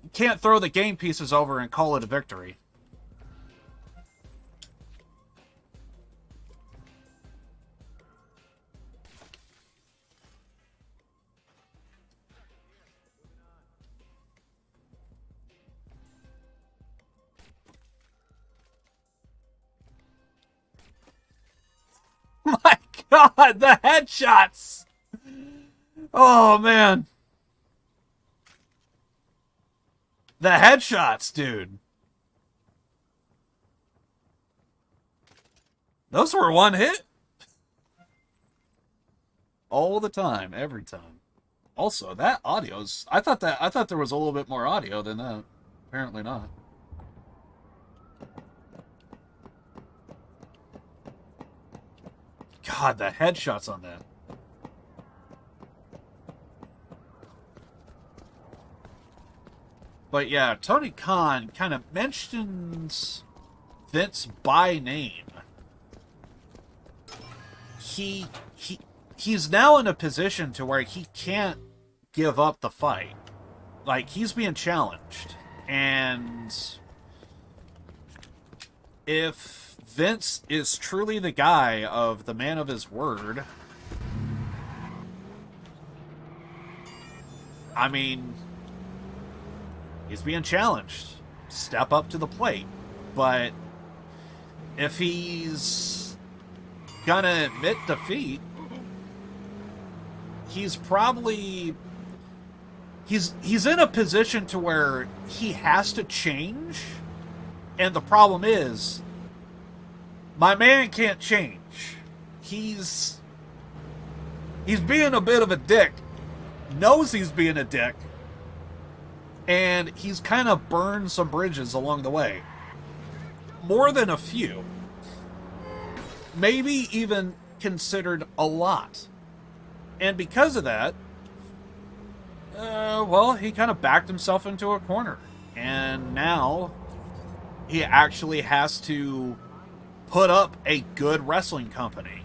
You can't throw the game pieces over and call it a victory. My God, the headshots! Oh, man. The headshots, dude. Those were one hit. All the time, every time. Also, that audio's... I thought there was a little bit more audio than that. Apparently not. God, the headshots on that. But yeah, Tony Khan kind of mentions Vince by name. He's now in a position to where he can't give up the fight. Like, he's being challenged. And if Vince is truly the guy of the man of his word, I mean, He's being challenged. Step up to the plate. But if he's gonna admit defeat, he's probably... He's in a position to where he has to change. And the problem is, my man can't change. He's being a bit of a dick. Knows he's being a dick. And he's kind of burned some bridges along the way. More than a few. Maybe even considered a lot. And because of that, well, he kind of backed himself into a corner. And now he actually has to put up a good wrestling company.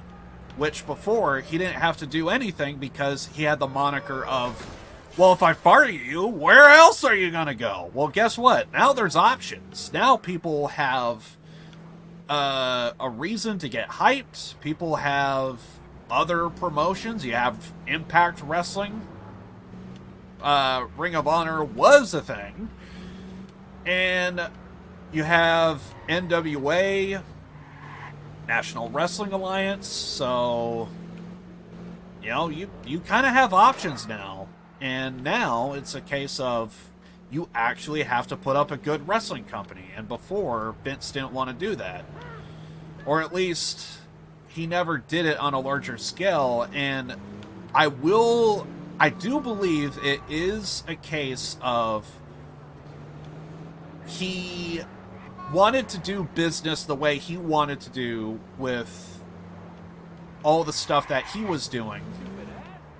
Which before, he didn't have to do anything because he had the moniker of, well, if I fire you, where else are you going to go? Well, guess what? Now there's options. Now people have a reason to get hyped. People have other promotions. You have Impact Wrestling. Ring of Honor was a thing. And you have NWA, National Wrestling Alliance. So, you know, you kind of have options now. And now it's a case of you actually have to put up a good wrestling company. And before, Vince didn't want to do that. Or at least, he never did it on a larger scale. And I do believe it is a case of he wanted to do business the way he wanted to do with all the stuff that he was doing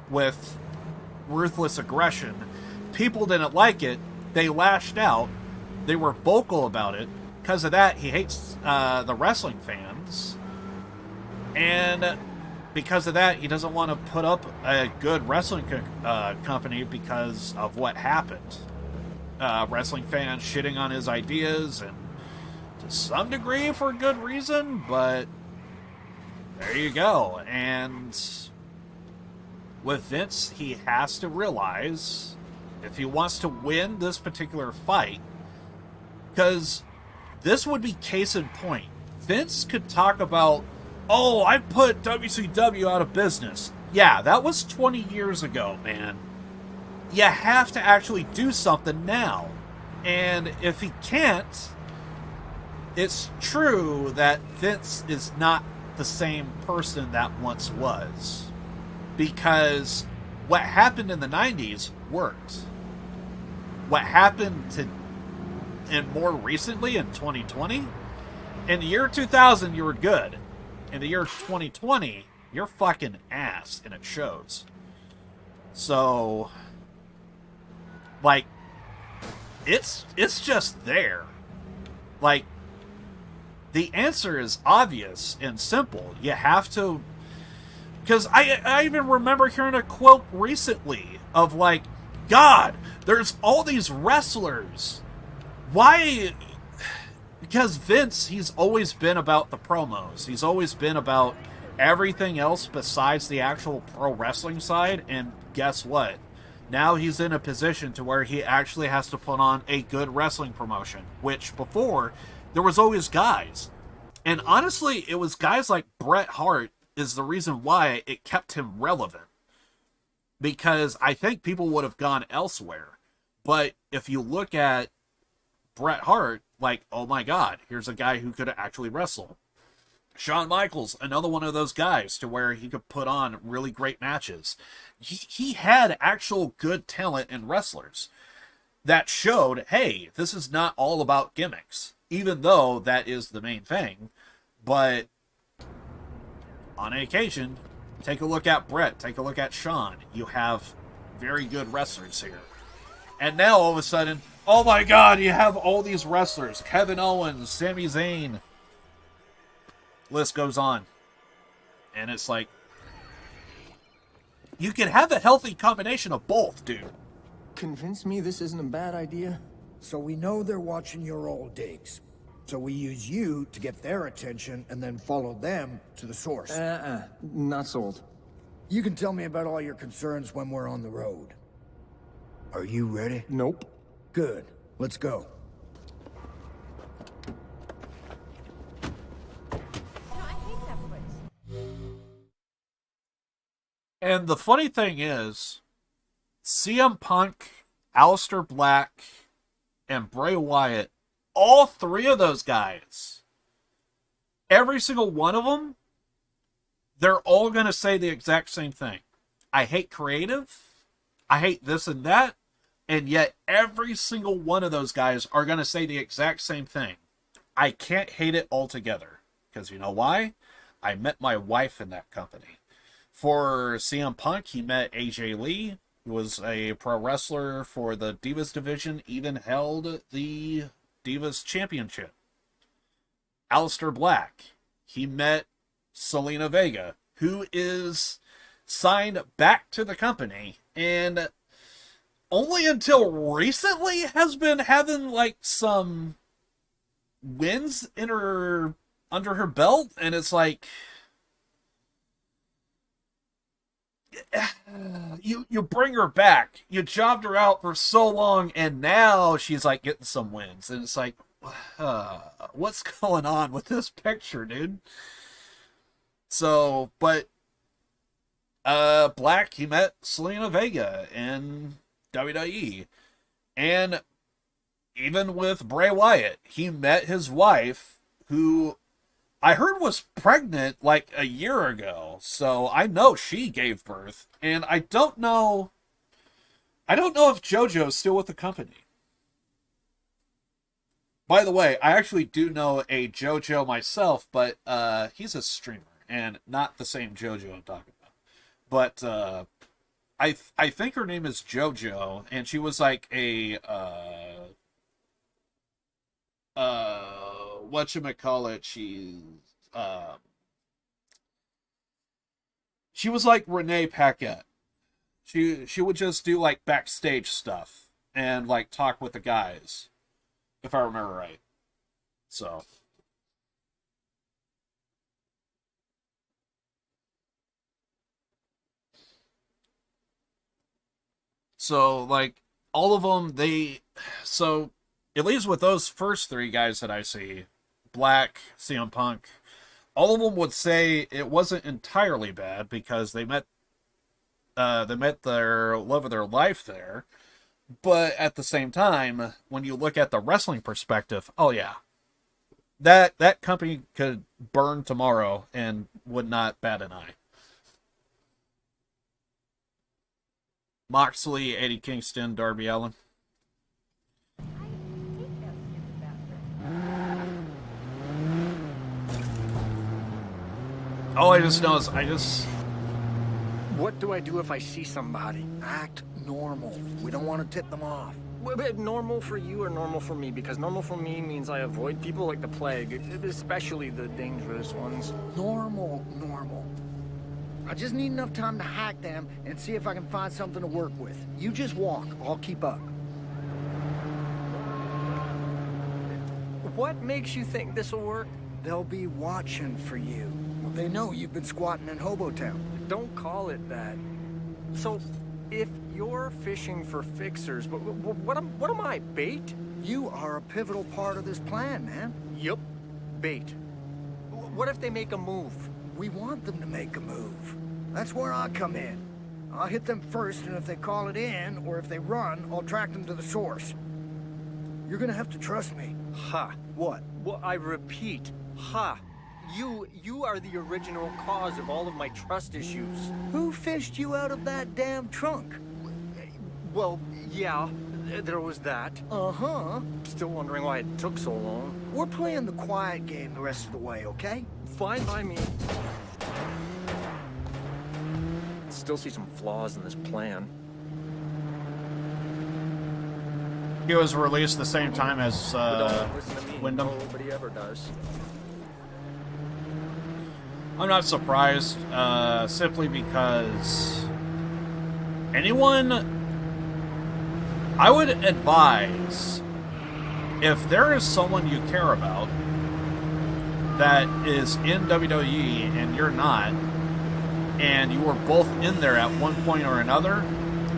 with ruthless aggression. People didn't like it. They lashed out. They were vocal about it. Because of that, he hates the wrestling fans. And because of that, he doesn't want to put up a good wrestling company because of what happened. Wrestling fans shitting on his ideas, and to some degree for good reason, but there you go. And with Vince, he has to realize if he wants to win this particular fight, because this would be case in point. Vince could talk about, oh, I put WCW out of business. Yeah, that was 20 years ago, man. You have to actually do something now. And if he can't, it's true that Vince is not the same person that once was. Because what happened in the 90s worked. What happened and more recently in 2020, in the year 2000 you were good. In the year 2020, you're fucking ass, and it shows. So, like, it's just there. Like, the answer is obvious and simple. You have to... Because I even remember hearing a quote recently of, like, God, there's all these wrestlers. Why... Because Vince, he's always been about the promos. He's always been about everything else besides the actual pro wrestling side. And guess what? Now he's in a position to where he actually has to put on a good wrestling promotion. Which before, there was always guys. And honestly, it was guys like Bret Hart is the reason why it kept him relevant. Because I think people would have gone elsewhere. But if you look at Bret Hart, like, oh my God, here's a guy who could actually wrestle. Shawn Michaels, another one of those guys to where he could put on really great matches. He had actual good talent in wrestlers that showed, hey, this is not all about gimmicks, even though that is the main thing. But on occasion, take a look at Bret, take a look at Shawn. You have very good wrestlers here. And now all of a sudden, oh my God, you have all these wrestlers. Kevin Owens, Sami Zayn. List goes on. And it's like, you can have a healthy combination of both, dude. Convince me this isn't a bad idea? So we know they're watching your old digs. So we use you to get their attention and then follow them to the source. Not sold. You can tell me about all your concerns when we're on the road. Are you ready? Nope. Good. Let's go. And the funny thing is, CM Punk, Aleister Black, and Bray Wyatt, all three of those guys, every single one of them, they're all going to say the exact same thing. I hate creative. I hate this and that. And yet every single one of those guys are going to say the exact same thing. I can't hate it altogether. Because you know why? I met my wife in that company. For CM Punk, he met AJ Lee, who was a pro wrestler for the Divas division, even held the Divas Championship. Aleister Black, he met Selena Vega, who is signed back to the company, and only until recently has been having like some wins in her under her belt, and it's like you bring her back, you jobbed her out for so long, and now she's like getting some wins, and it's like what's going on with this picture, dude? So, but Black, he met Selena Vega in WWE. And even with Bray Wyatt, he met his wife, who I heard was pregnant like a year ago. So I know she gave birth. And I don't know if JoJo's still with the company. By the way, I actually do know a JoJo myself, but he's a streamer and not the same JoJo I'm talking about. But I think her name is JoJo, and she was like a whatchamacallit, she was like Renee Paquette. She would just do like backstage stuff and like talk with the guys, if I remember right. So, like, all of them, so, at least with those first three guys that I see, Black, CM Punk, all of them would say it wasn't entirely bad because they met their love of their life there. But at the same time, when you look at the wrestling perspective, oh yeah, that company could burn tomorrow and would not bat an eye. Moxley, Eddie Kingston, Darby Allin. All I just know is What do I do if I see somebody? Act normal. We don't want to tip them off. But normal for you or normal for me? Because normal for me means I avoid people like the plague, especially the dangerous ones. Normal. I just need enough time to hack them and see if I can find something to work with. You just walk. I'll keep up. What makes you think this will work? They'll be watching for you. Well, they know you've been squatting in Hobotown. Don't call it that. So, if you're fishing for fixers, what am I, bait? You are a pivotal part of this plan, man. Yup, bait. What if they make a move? We want them to make a move. That's where I come in. I'll hit them first, and if they call it in, or if they run, I'll track them to the source. You're gonna have to trust me. Ha. What? Well, I repeat, ha. You are the original cause of all of my trust issues. Who fished you out of that damn trunk? Well, yeah, there was that. Uh-huh. Still wondering why it took so long. We're playing the quiet game the rest of the way, okay? Fine by me. Still see some flaws in this plan. He was released the same time as Wyndham. Nobody ever does. I'm not surprised, simply because I would advise, if there is someone you care about that is in WWE and you're not, and you were both in there at one point or another,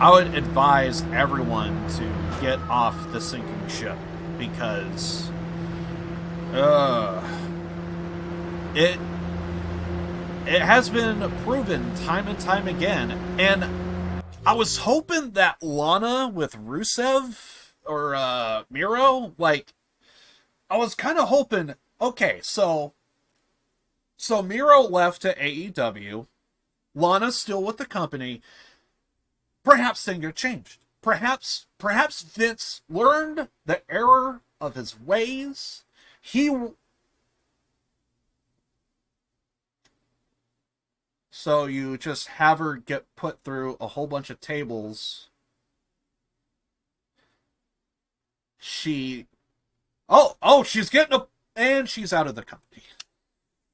I would advise everyone to get off the sinking ship because it has been proven time and time again. And I was hoping that Lana with Rusev or Miro, like, I was kind of hoping, okay, so Miro left to AEW, Lana's still with the company, perhaps things have changed. Perhaps Vince learned the error of his ways. So you just have her get put through a whole bunch of tables. She's getting and she's out of the company.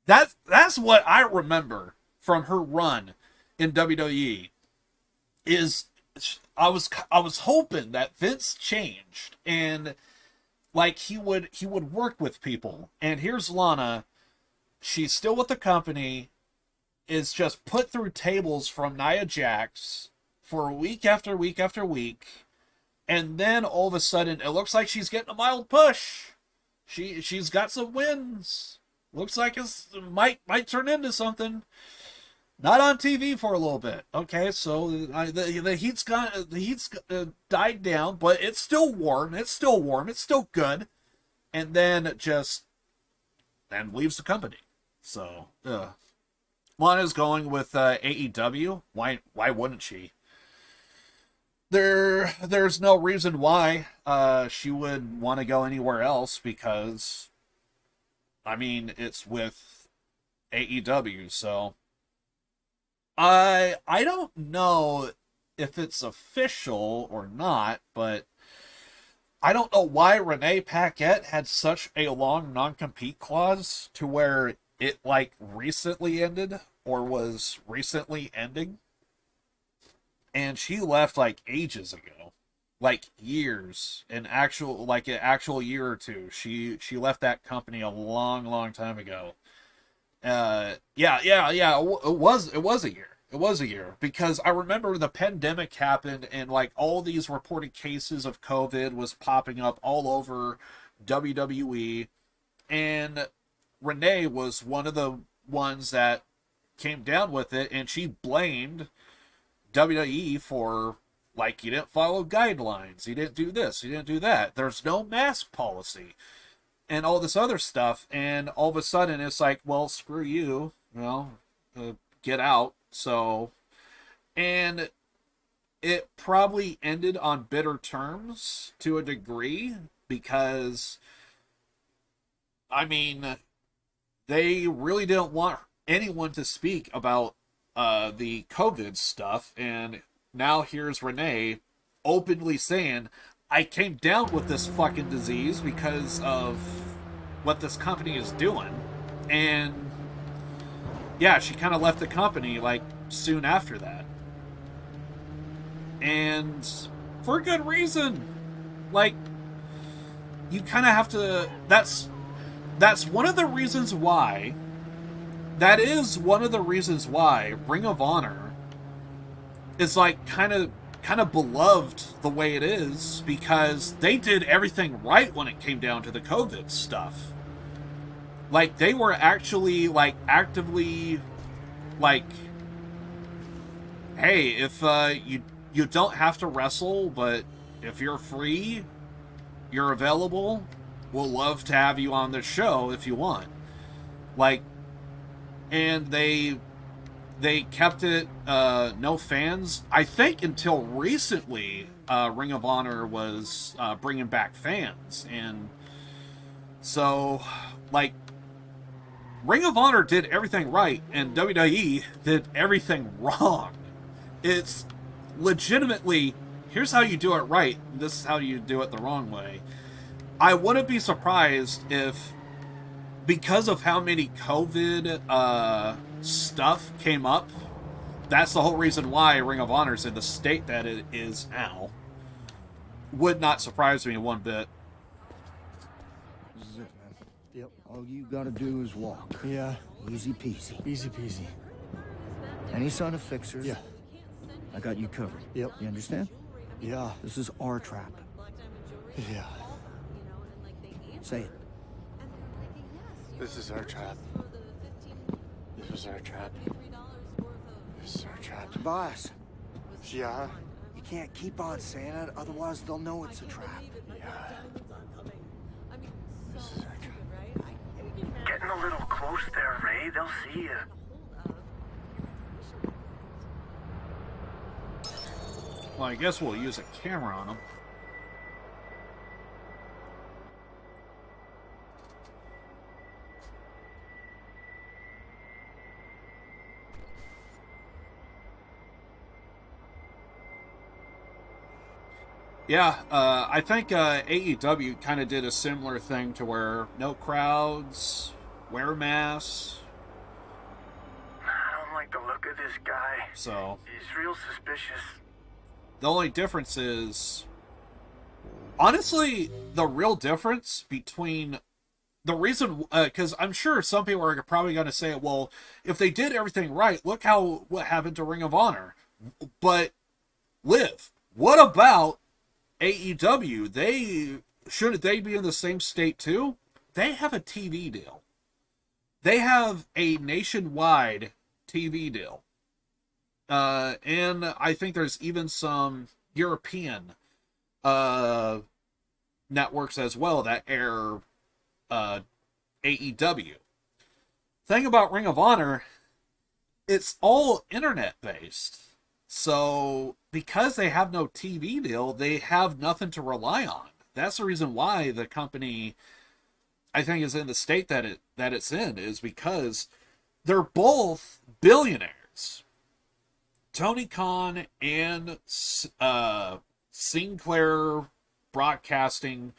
That's what I remember from her run in WWE. Is I was hoping that Vince changed and like he would work with people. And here's Lana. She's still with the company. Is just put through tables from Nia Jax for week after week after week, and then all of a sudden it looks like she's getting a mild push. She's got some wins. Looks like it might turn into something. Not on TV for a little bit. Okay, so the heat's died down, but it's still warm. It's still good, and then leaves the company. So. Lana's going with AEW. Why wouldn't she? There's no reason why she would want to go anywhere else because, I mean, it's with AEW. So I don't know if it's official or not, but I don't know why Renee Paquette had such a long non-compete clause to where it like recently ended or was recently ending. And she left like ages ago, like years, an actual year or two. She left that company a long time ago. It was a year. It was a year because I remember the pandemic happened and like all these reported cases of COVID was popping up all over WWE, and Renee was one of the ones that came down with it, and she blamed WWE for, like, you didn't follow guidelines, you didn't do this, you didn't do that, there's no mask policy, and all this other stuff, and all of a sudden it's like, well, screw you, get out. So, and it probably ended on bitter terms to a degree, because, I mean, they really didn't want anyone to speak about the COVID stuff, and now here's Renee openly saying, I came down with this fucking disease because of what this company is doing. And yeah, she kind of left the company like soon after that. And for good reason. Like, you kind of have to, that's one of the reasons why, that is one of the reasons why Ring of Honor is like kind of beloved the way it is, because they did everything right when it came down to the COVID stuff. Like, they were actually like actively like, hey, if you don't have to wrestle, but if you're free, you're available, we'll love to have you on the show if you want. Like, and they kept it no fans. I think until recently, Ring of Honor was bringing back fans. And so, like, Ring of Honor did everything right, and WWE did everything wrong. It's legitimately, here's how you do it right, this is how you do it the wrong way. I wouldn't be surprised if, because of how many COVID stuff came up, that's the whole reason why Ring of Honor's in the state that it is now. Would not surprise me one bit. This is it, man. Yep. All you gotta do is walk. Yeah. Easy peasy. Easy peasy. Any sign of fixers? Yeah. I got you covered. Yep. You understand? Yeah. This is our trap. Yeah. Say it. This is our trap. This is our trap. This is our trap. Boss, Yeah? you can't keep on saying it, otherwise they'll know it's a trap. Yeah. This is our trap. Getting a little close there, Ray. They'll see you. Well, I guess we'll use a camera on them. Yeah, I think AEW kind of did a similar thing to where no crowds, wear masks. I don't like the look of this guy. So He's real suspicious. the only difference is, honestly, the real difference between the reason, because I'm sure some people are probably going to say, well, if they did everything right, look what happened to Ring of Honor. But Liv, what about AEW? Shouldn't they be in the same state too? They have a TV deal. They have a nationwide TV deal. And I think there's even some European networks as well that air AEW. Thing about Ring of Honor, it's all internet based. So because they have no TV deal, they have nothing to rely on. That's the reason why the company, I think, is in the state that it's in, is because they're both billionaires. Tony Khan and Sinclair Broadcasting,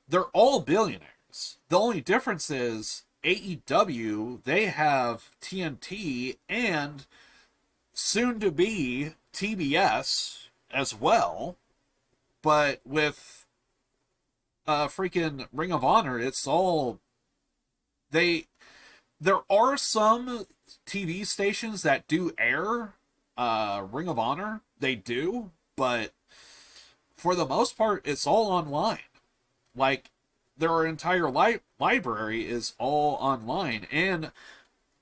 they're all billionaires. The only difference is AEW, they have TNT and soon to be TBS as well. But with freaking Ring of Honor, it's all there are some TV stations that do air Ring of Honor. They do, but for the most part, it's all online. Like, their entire library is all online. And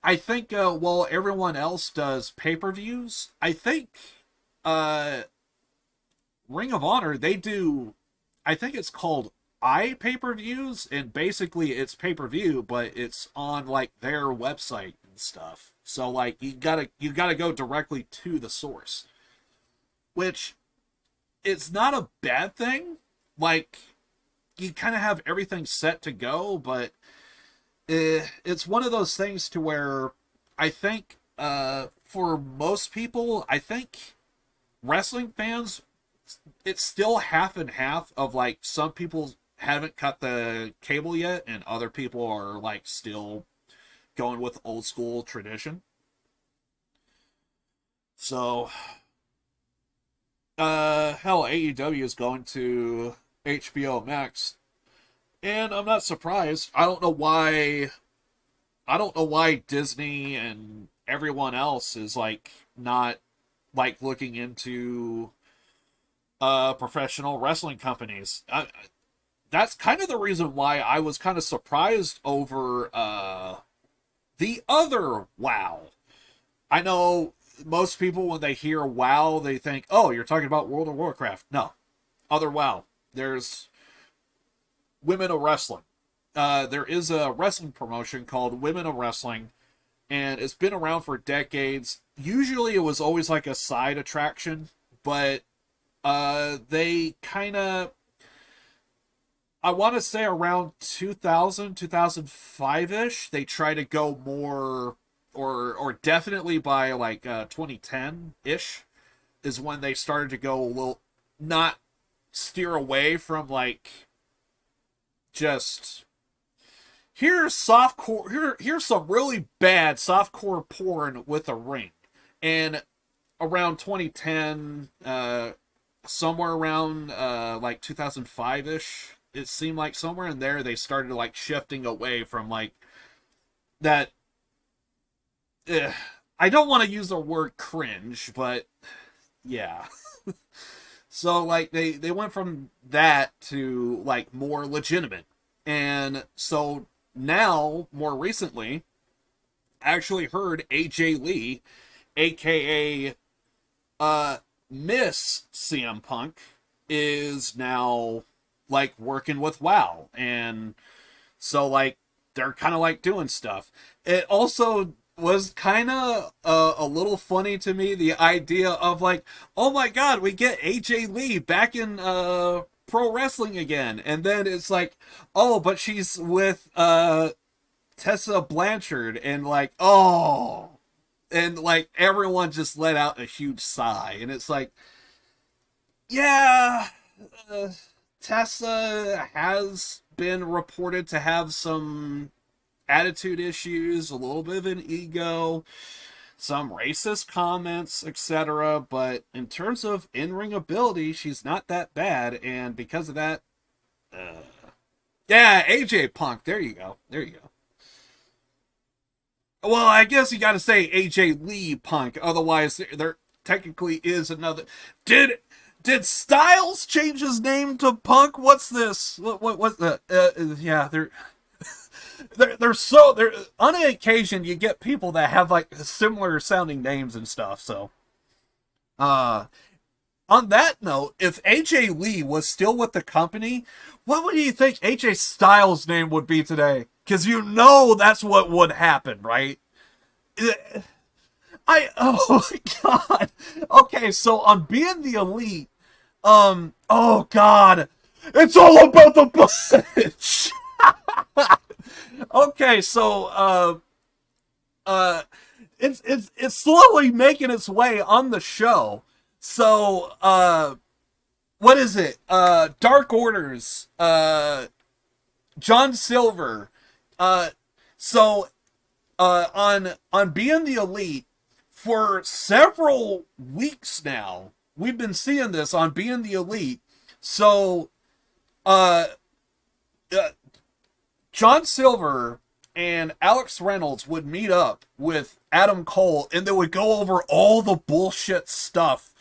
I think, while everyone else does pay-per-views, I think Ring of Honor, they do, I think it's called pay-per-views, and basically it's pay-per-view, but it's on, like, their website and stuff. So, like, you gotta go directly to the source. Which, it's not a bad thing. Like, you kind of have everything set to go, but it's one of those things to where I think for most people, I think wrestling fans, it's still half and half of, like, some people haven't cut the cable yet and other people are, like, still going with old school tradition. So hell, AEW is going to HBO Max, and I'm not surprised. I don't know why Disney and everyone else is, like, not, like, looking into professional wrestling companies. That's kind of the reason why I was kind of surprised over the other WoW. I know most people, when they hear WoW, they think, oh, you're talking about World of Warcraft. No, other WoW. There's Women of Wrestling. There is a wrestling promotion called Women of Wrestling, and it's been around for decades. Usually it was always like a side attraction, but they kind of, I want to say around 2000, 2005-ish, they try to go more, or definitely by, like, 2010-ish, is when they started to go a little, not steer away from, like, just, here's softcore, here's some really bad softcore porn with a ring. And around 2010, somewhere around, like, 2005-ish, it seemed like somewhere in there, they started, like, shifting away from, like, that, I don't want to use the word cringe, but yeah. So, like, they went from that to, like, more legitimate. And so now, more recently, I actually heard AJ Lee, a.k.a. Miss CM Punk, is now, like, working with WoW. And so, like, they're kind of, like, doing stuff. It also was kind of a little funny to me, the idea of, like, oh my god, we get AJ Lee back in pro wrestling again. And then it's like, oh, but she's with Tessa Blanchard, and like, oh, and like everyone just let out a huge sigh. And it's like, yeah, Tessa has been reported to have some attitude issues, a little bit of an ego, some racist comments, etc. But in terms of in-ring ability, she's not that bad. And because of that, yeah, AJ Punk, there you go. Well, I guess you gotta say AJ Lee Punk, otherwise there technically is another. Did Styles change his name to Punk? What's this? What's the? Yeah, they're so on occasion you get people that have like similar sounding names and stuff. So, on that note, if AJ Lee was still with the company, what would you think AJ Styles' name would be today? Because you know that's what would happen, right? Oh my god. Okay, so on Being the Elite, oh god, it's all about the budge. Okay, so it's slowly making its way on the show. So what is it? Dark Orders, John Silver. So on Being the Elite, for several weeks now, we've been seeing this on Being the Elite. So John Silver and Alex Reynolds would meet up with Adam Cole, and they would go over all the bullshit stuff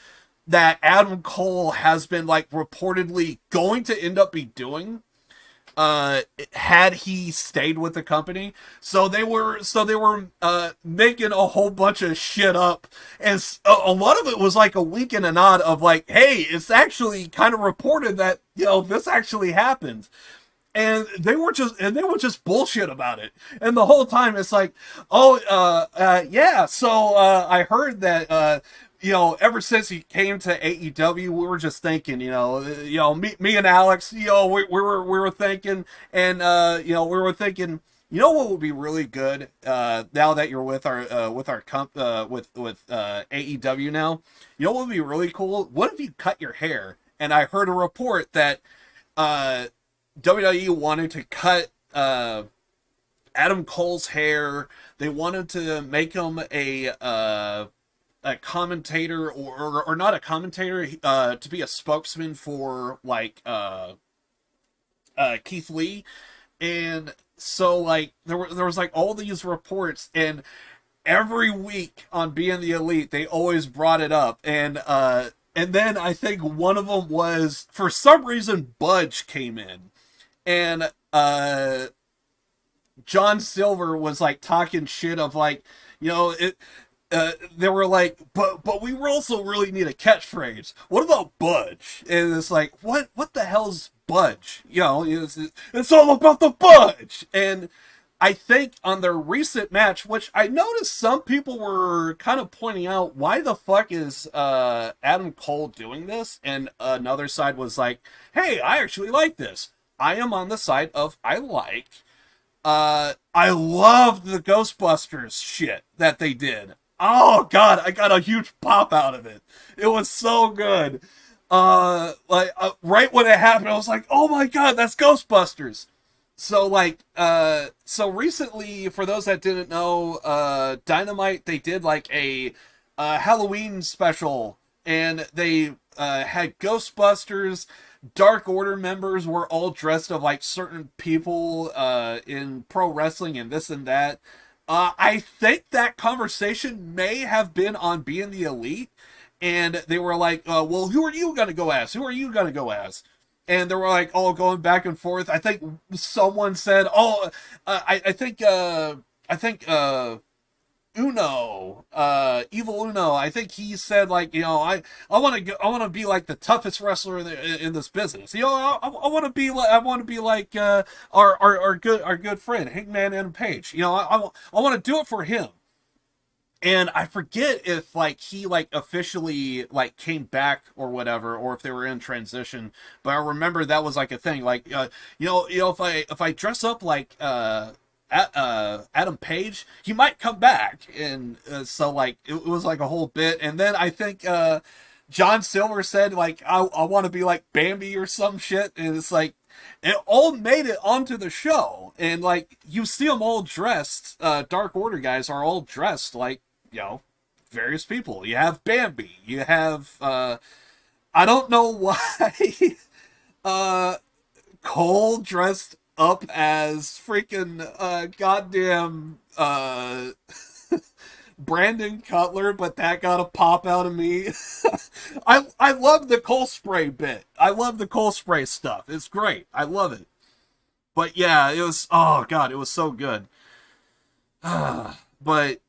that Adam Cole has been like reportedly going to end up be doing had he stayed with the company. So they were making a whole bunch of shit up, and a lot of it was like a wink and a nod of like, hey, it's actually kind of reported that, you know, this actually happened. And they were just bullshit about it. And the whole time it's like, oh, yeah, so I heard that you know, ever since he came to AEW, we were just thinking, you know, me and Alex, you know, we were thinking, and you know, we were thinking, you know, what would be really good now that you're with our AEW now, you know what would be really cool? What if you cut your hair? And I heard a report that WWE wanted to cut Adam Cole's hair. They wanted to make him a commentator, or not a commentator, to be a spokesman for like Keith Lee. And so like there was like all these reports, and every week on Being the Elite they always brought it up. And then I think one of them was, for some reason, Budge came in, and John Silver was like talking shit of like, you know, they were like, but we also really need a catchphrase. What about Budge? And it's like, what the hell's Budge? You know, it's all about the Budge. And I think on their recent match, which I noticed some people were kind of pointing out, why the fuck is Adam Cole doing this? And another side was like, hey, I actually like this. I am on the side of I like. I loved the Ghostbusters shit that they did. Oh god, I got a huge pop out of it. It was so good. Right when it happened, I was like, oh my god, that's Ghostbusters. So like, so recently, for those that didn't know, Dynamite, they did like a Halloween special, and they had Ghostbusters. Dark Order members were all dressed of like certain people in pro wrestling and this and that. I think that conversation may have been on Being the Elite, and they were like, well, who are you gonna go as? Who are you gonna go as? And they were like all going back and forth. I think someone said, I think Uno, Evil Uno, I think he said, like, you know, I want to be like the toughest wrestler in this business. You know, I want to be like our good friend Hangman Adam Page. You know, I want to do it for him. And I forget if like he like officially like came back or whatever, or if they were in transition. But I remember that was like a thing. Like you know, if I dress up like Adam Page, he might come back. And so like it was like a whole bit. And then I think John Silver said like I want to be like Bambi or some shit. And it's like it all made it onto the show. And like you see them all dressed. Dark Order guys are all dressed like, you know, various people. You have Bambi. You have I don't know why Cole dressed up as freaking goddamn Brandon Cutler, but that got a pop out of me. I love the Cole Spray bit. I love the Cole Spray stuff. It's great. I love it. But yeah, it was, oh god, it was so good. But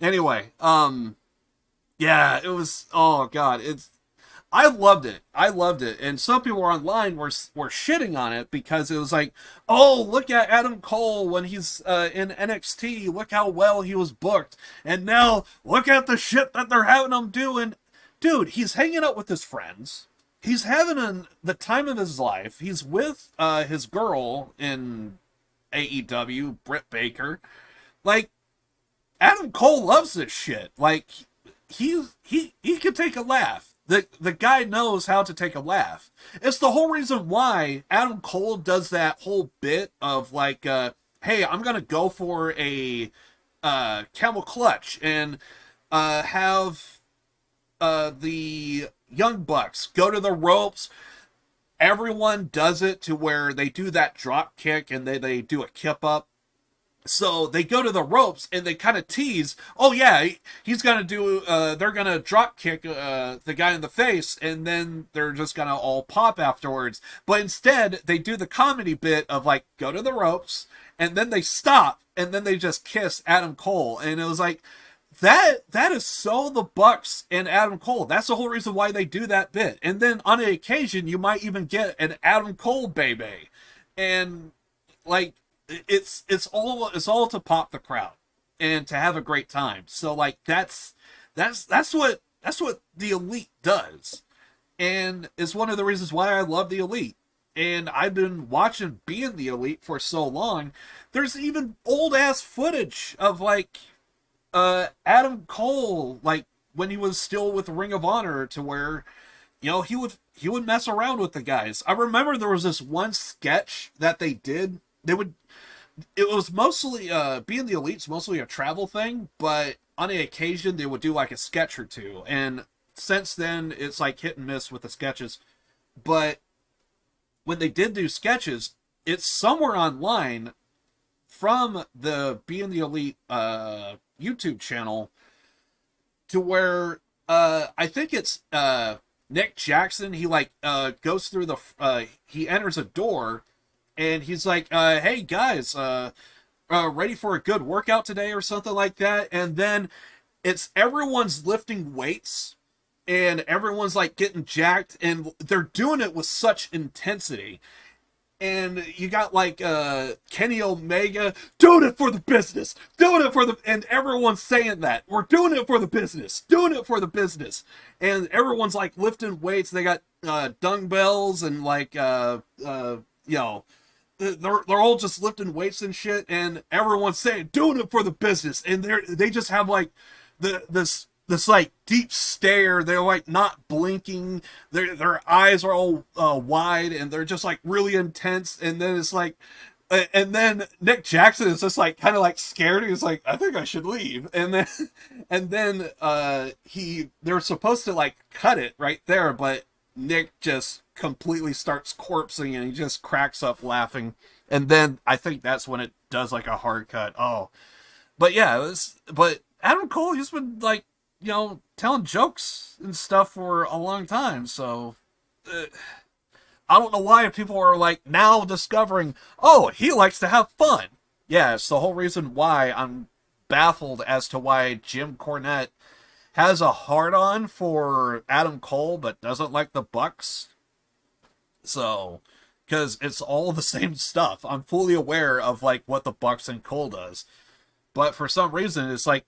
anyway, yeah, it was, oh god, I loved it. I loved it. And some people online were shitting on it because it was like, oh, look at Adam Cole when he's in NXT. Look how well he was booked. And now look at the shit that they're having him do. And dude, he's hanging out with his friends. He's having the time of his life. He's with his girl in AEW, Britt Baker. Like, Adam Cole loves this shit. Like, he can take a laugh. The guy knows how to take a laugh. It's the whole reason why Adam Cole does that whole bit of like, hey, I'm gonna go for a camel clutch and have the Young Bucks go to the ropes. Everyone does it to where they do that drop kick and they do a kip up. So they go to the ropes and they kind of tease, oh yeah, he's gonna do, they're gonna drop kick the guy in the face, and then they're just gonna all pop afterwards. But instead, they do the comedy bit of like, go to the ropes, and then they stop, and then they just kiss Adam Cole. And it was like, that is so the Bucks and Adam Cole. That's the whole reason why they do that bit. And then on an occasion, you might even get an Adam Cole baby. And like, it's all to pop the crowd and to have a great time. So like that's what the Elite does, and it's one of the reasons why I love the Elite. And I've been watching Being the Elite for so long. There's even old ass footage of like Adam Cole, like when he was still with Ring of Honor, to where, you know, he would mess around with the guys. I remember there was this one sketch that they did. It was mostly, Being the Elite's mostly a travel thing, but on an occasion they would do like a sketch or two. And since then, it's like hit and miss with the sketches. But when they did do sketches, it's somewhere online from the Being the Elite YouTube channel, to where I think it's Nick Jackson. He like goes through he enters a door. And he's like, hey, guys, ready for a good workout today or something like that? And then it's everyone's lifting weights and everyone's like getting jacked, and they're doing it with such intensity. And you got like Kenny Omega, doing it for the business, and everyone's saying that. We're doing it for the business, doing it for the business. And everyone's like lifting weights. They got dumbbells and like, you know, they're all just lifting weights and shit, and everyone's saying doing it for the business, and they just have like this like deep stare. They're like not blinking. Their eyes are all wide, and they're just like really intense. And then it's like, and then Nick Jackson is just like kind of like scared. He's like, I think I should leave. And then they're supposed to like cut it right there, but Nick just completely starts corpsing and he just cracks up laughing. And then I think that's when it does like a hard cut. Oh, but yeah, but Adam Cole, he's been like telling jokes and stuff for a long time. So I don't know why people are like now discovering, oh, he likes to have fun. Yeah, it's the whole reason why I'm baffled as to why Jim Cornette has a hard-on for Adam Cole but doesn't like the Bucks. So, because it's all the same stuff. I'm fully aware of like what the Bucks and Cole does. But for some reason, it's like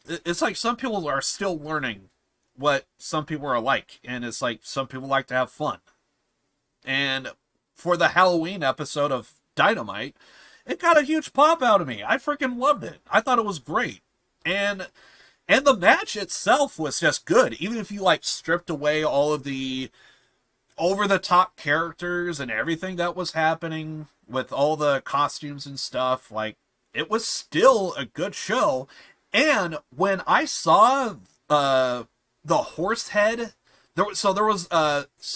it's like some people are still learning what some people are like. And it's like some people like to have fun. And for the Halloween episode of Dynamite, it got a huge pop out of me. I freaking loved it. I thought it was great. And the match itself was just good. Even if you like stripped away all of the over-the-top characters and everything that was happening with all the costumes and stuff, like, it was still a good show. And when I saw the horse head, there was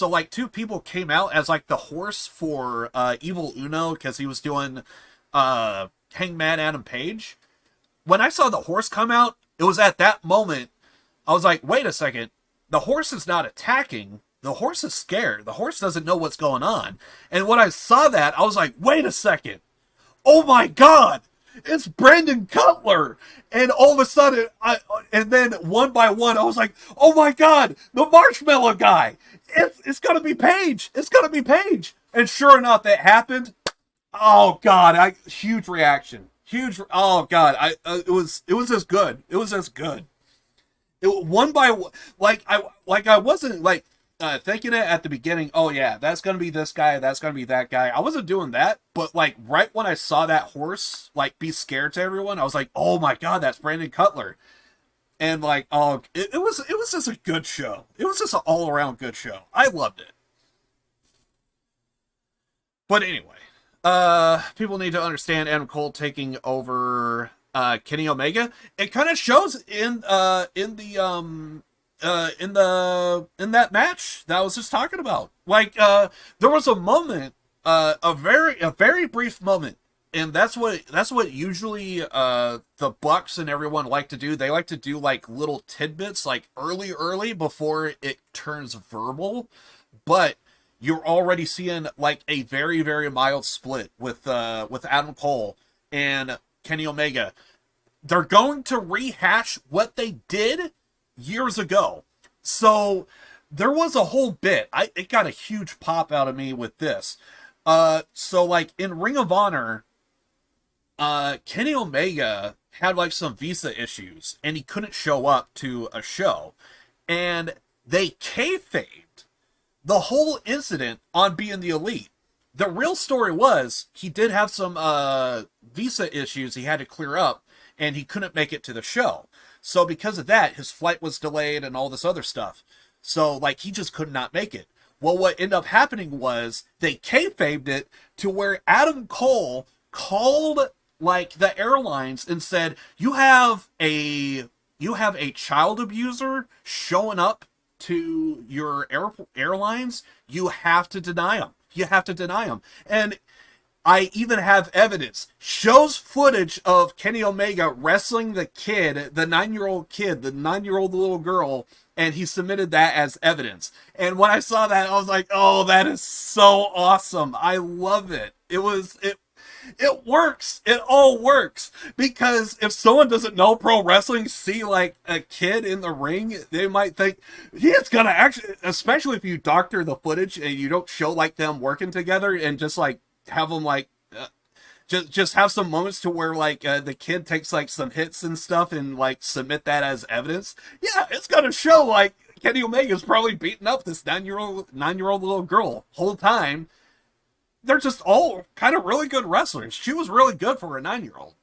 like two people came out as like the horse for Evil Uno, because he was doing Hangman Adam Page. When I saw the horse come out, it was at that moment I was like, wait a second, the horse is not attacking. The horse is scared. The horse doesn't know what's going on. And when I saw that, I was like, wait a second. Oh my God, it's Brandon Cutler. And all of a sudden, and then one by one, I was like, oh my God, the Marshmallow guy. It's going to be Paige. It's going to be Paige. And sure enough, it happened. Oh God, huge reaction. Huge. Oh God, it was just good. It was just good. One by one, I wasn't like thinking it at the beginning. Oh yeah, that's gonna be this guy. That's gonna be that guy. I wasn't doing that, but like right when I saw that horse like be scared to everyone, I was like, oh my God, that's Brandon Cutler. And like, oh, it was just a good show. It was just an all around good show. I loved it. But anyway. People need to understand Adam Cole taking over Kenny Omega. It kind of shows in that match that I was just talking about. Like there was a moment, a very brief moment, and that's what usually the Bucks and everyone like to do. They like to do like little tidbits, like early before it turns verbal, but you're already seeing like a very, very mild split with Adam Cole and Kenny Omega. They're going to rehash what they did years ago. So there was a whole bit. It got a huge pop out of me with this. So like in Ring of Honor, Kenny Omega had like some visa issues and he couldn't show up to a show, and they kayfabed the whole incident on Being the Elite. The real story was he did have some visa issues he had to clear up, and he couldn't make it to the show. So because of that, his flight was delayed and all this other stuff. So like he just could not make it. Well, what ended up happening was they kayfabed it to where Adam Cole called like the airlines and said, you have a child abuser showing up to your airlines, you have to deny them. You have to deny them. And I even have evidence. Shows footage of Kenny Omega wrestling the kid, the 9-year-old kid, the 9-year-old little girl, and he submitted that as evidence. And when I saw that, I was like, oh, that is so awesome. I love it. It works. It all works. Because if someone doesn't know pro wrestling, see like a kid in the ring, they might think he's gonna actually, especially if you doctor the footage and you don't show like them working together and just like have them like just have some moments to where like the kid takes like some hits and stuff and like submit that as evidence. Yeah, it's gonna show like Kenny Omega's probably beating up this 9-year-old little girl whole time. They're just all kind of really good wrestlers. She was really good for a 9-year-old.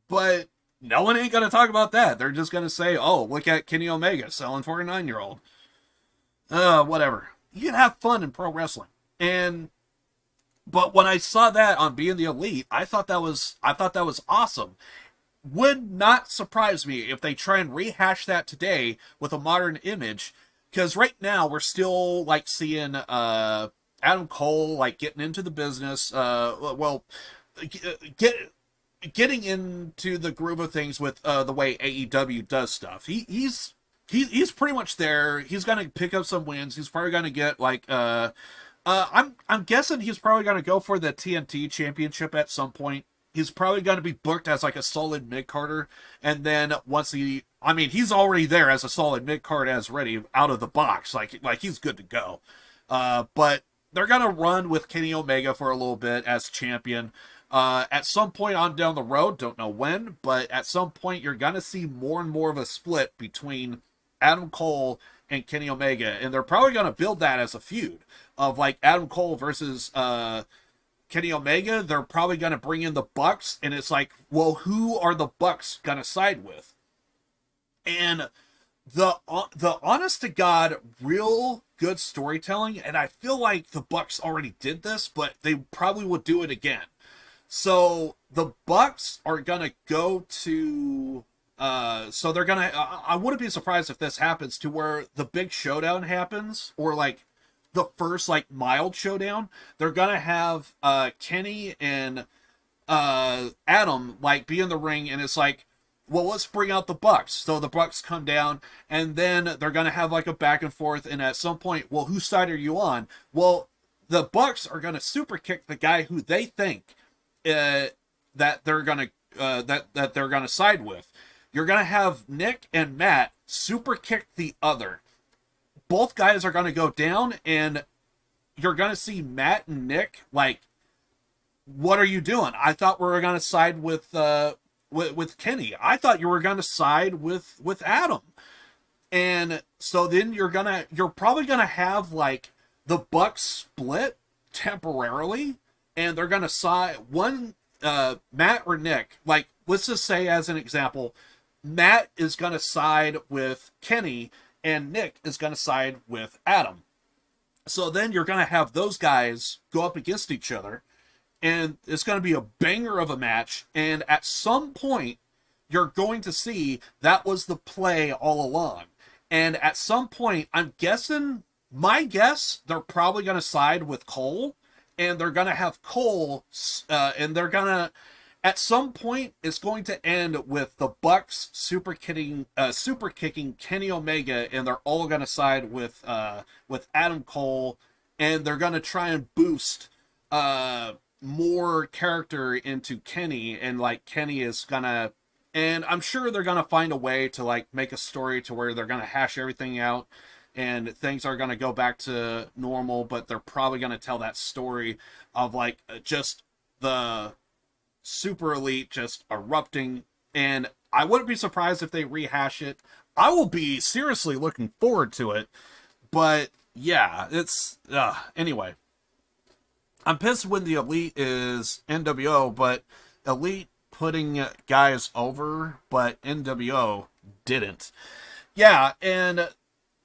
But no one ain't going to talk about that. They're just going to say, oh, look at Kenny Omega selling for a 9-year-old. Whatever. You can have fun in pro wrestling. But when I saw that on Being the Elite, I thought that was awesome. Would not surprise me if they try and rehash that today with a modern image. Because right now we're still like seeing Adam Cole like getting into the business, getting into the groove of things with the way AEW does stuff. He's pretty much there. He's gonna pick up some wins. He's probably gonna get like I'm guessing he's probably gonna go for the TNT championship at some point. He's probably gonna be booked as like a solid mid-carder, and then once he's already there as a solid mid-card as ready out of the box. Like he's good to go. But they're gonna run with Kenny Omega for a little bit as champion. At some point on down the road, don't know when, but at some point you're gonna see more and more of a split between Adam Cole and Kenny Omega, and they're probably gonna build that as a feud of like Adam Cole versus Kenny Omega. They're probably gonna bring in the Bucks, and it's like, well, who are the Bucks gonna side with? And the honest to God, real good storytelling, and I feel like the Bucks already did this, but they probably would do it again. So the Bucks are gonna go to so they're gonna I wouldn't be surprised if this happens to where the big showdown happens, or like the first like mild showdown. They're gonna have Kenny and Adam like be in the ring, and it's like, well, let's bring out the Bucks. So the Bucks come down, and then they're gonna have like a back and forth, and at some point, well, whose side are you on? Well, the Bucks are gonna super kick the guy who they think that they're gonna that they're gonna side with. You're gonna have Nick and Matt super kick the other. Both guys are gonna go down, and you're gonna see Matt and Nick like, what are you doing? I thought we were gonna side with Kenny. I thought you were gonna side with Adam. And so then you're probably gonna have like the Bucks split temporarily, and they're gonna side one Matt or Nick. Like, let's just say as an example, Matt is gonna side with Kenny, and Nick is gonna side with Adam. So then you're gonna have those guys go up against each other, and it's going to be a banger of a match. And at some point, you're going to see that was the play all along. And at some point, I'm guessing, my guess, they're probably going to side with Cole, and they're going to have Cole, and they're going to, at some point, it's going to end with the Bucks super kicking Kenny Omega, and they're all going to side with Adam Cole, and they're going to try and boost more character into Kenny, and like Kenny is gonna, and I'm sure they're gonna find a way to like make a story to where they're gonna hash everything out and things are gonna go back to normal, but they're probably gonna tell that story of like just the super elite just erupting, and I wouldn't be surprised if they rehash it. I will be seriously looking forward to it, but yeah, it's anyway. I'm pissed when the Elite is NWO, but Elite putting guys over, but NWO didn't. Yeah, and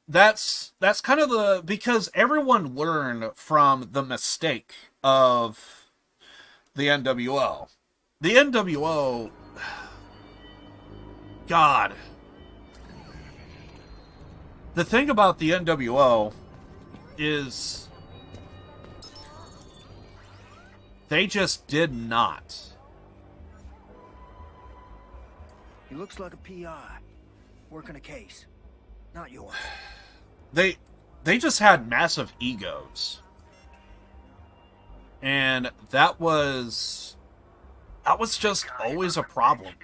that's kind of because everyone learned from the mistake of the NWO. The NWO, God. The thing about the NWO is they just did not. He looks like a PI, working a case. Not yours. They just had massive egos. And that was just always a problem.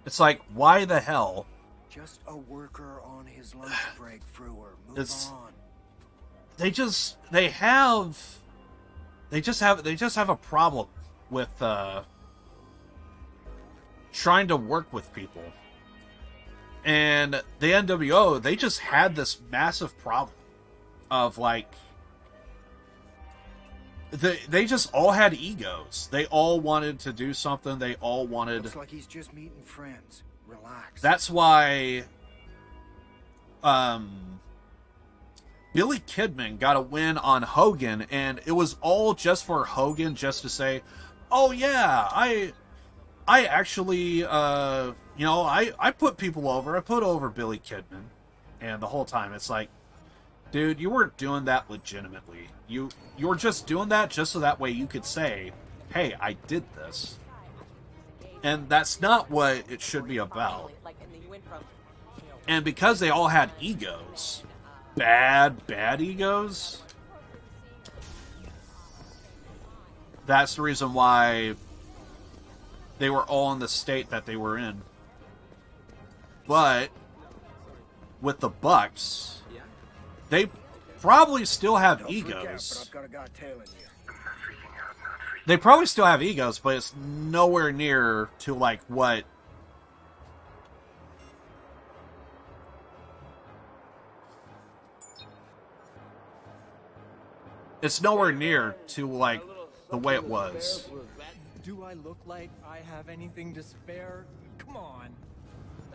It's like, why the hell? Just a worker on his lunch break, Frewer. Move on. They just have a problem with trying to work with people. And the NWO, they just had this massive problem of like they just all had egos. They all wanted to do something. They all wanted. Looks like he's just meeting friends. Relax. That's why Billy Kidman got a win on Hogan, and it was all just for Hogan, just to say, oh yeah, I actually I put people over. I put over Billy Kidman. And the whole time it's like, dude, you weren't doing that legitimately. You were just doing that just so that way you could say hey, I did this. And that's not what it should be about. And because they all had egos, bad egos, that's the reason why they were all in the state that they were in. But with the Bucks, they probably still have egos. They probably still have egos, but it's nowhere near to like what it's nowhere near to like the way it was. Do I look like I have anything to spare? Come on.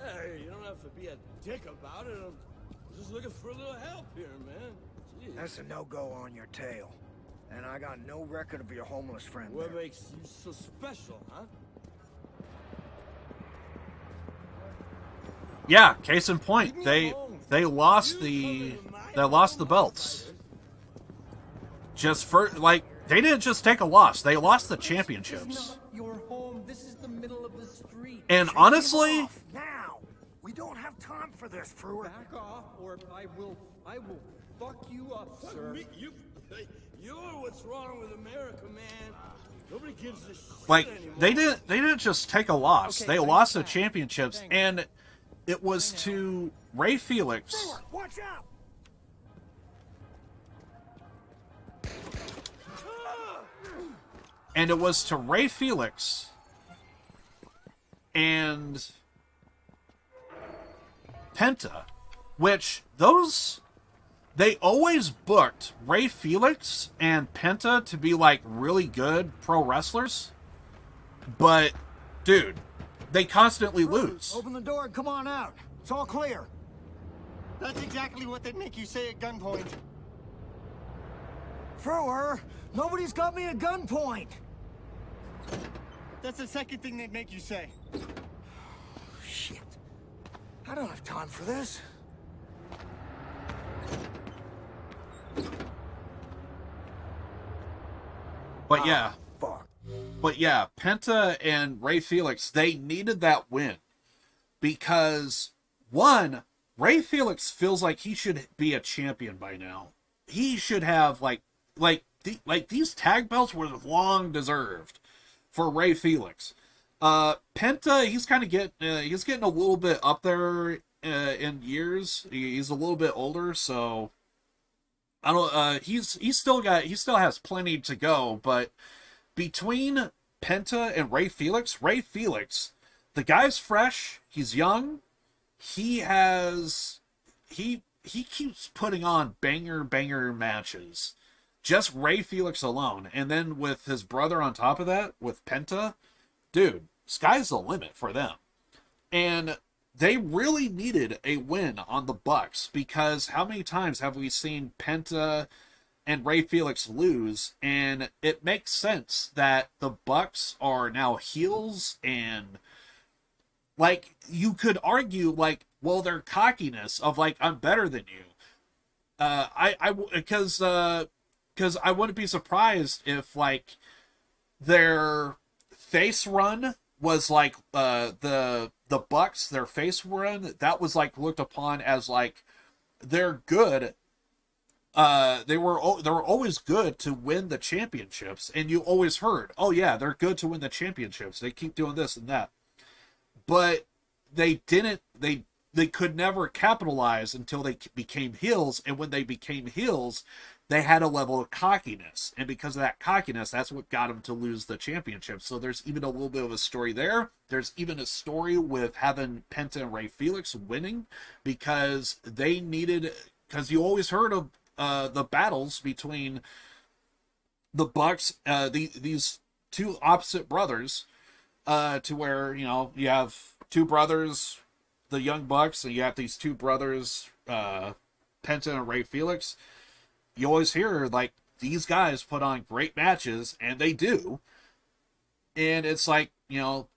Hey, you don't have to be a dick about it. I'm just looking for a little help here, man. Jeez. That's a no-go on your tail. And I got no record of your homeless friend. What there. makes you so special, huh? Yeah, case in point, they lost the belts. Just for like they didn't just take a loss; they lost the championships. Your home. This is the middle of the street. And honestly, now we don't have time for this, Frewer. Back off, or I will fuck you up, sir. You're what's wrong with America, man. Nobody gives a shit like anymore. they didn't just take a loss; they lost the championships, and it was to Ray Felix. Frewer, watch out! And it was to Ray Felix and Penta, which they always booked Ray Felix and Penta to be like really good pro wrestlers. But, dude, they constantly lose. Open the door and come on out. It's all clear. That's exactly what they'd make you say at gunpoint. Frewer, nobody's got me at gunpoint. That's the second thing they'd make you say. Shit. I don't have time for this. But yeah. Fuck. But yeah, Penta and Ray Felix, they needed that win. Because, one, Ray Felix feels like he should be a champion by now. He should have, these tag belts were long deserved for Ray Felix. Penta, he's kind of getting a little bit up there in years. He's a little bit older, so I don't. He still has plenty to go. But between Penta and Ray Felix, the guy's fresh. He's young. He keeps putting on banger matches. Just Ray Felix alone. And then with his brother on top of that, with Penta, dude, sky's the limit for them. And they really needed a win on the Bucks, because how many times have we seen Penta and Ray Felix lose? And it makes sense that the Bucks are now heels, and like you could argue like, well, their cockiness of like, I'm better than you. Because I wouldn't be surprised if like their face run was like the Bucks, their face run, that was like looked upon as like they're good. They were always good to win the championships, and you always heard, oh yeah, they're good to win the championships. They keep doing this and that, but they didn't. They could never capitalize until they became heels, and when they became heels, they had a level of cockiness, and because of that cockiness, that's what got them to lose the championship. So there's even a little bit of a story there. There's even a story with having Penta and Ray Felix winning, because they needed, because you always heard of the battles between the Bucks, these two opposite brothers, to where, you know, you have two brothers, the Young Bucks, and you have these two brothers, Penta and Ray Felix. You always hear, like, these guys put on great matches, and they do. And it's like, you know,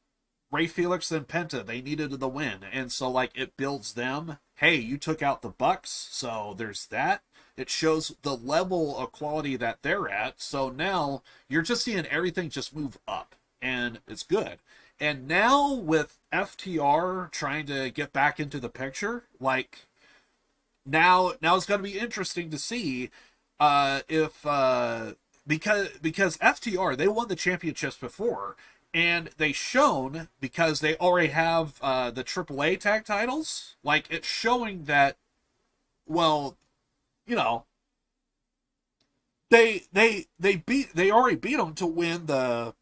Ray Felix and Penta, they needed the win. And so, like, it builds them. Hey, you took out the Bucks, so there's that. It shows the level of quality that they're at. So now you're just seeing everything just move up, and it's good. And now with FTR trying to get back into the picture, like now it's going to be interesting to see if because FTR, they won the championships before, and they shown, because they already have the AAA tag titles, like it's showing that, well, you know, they already beat them to win the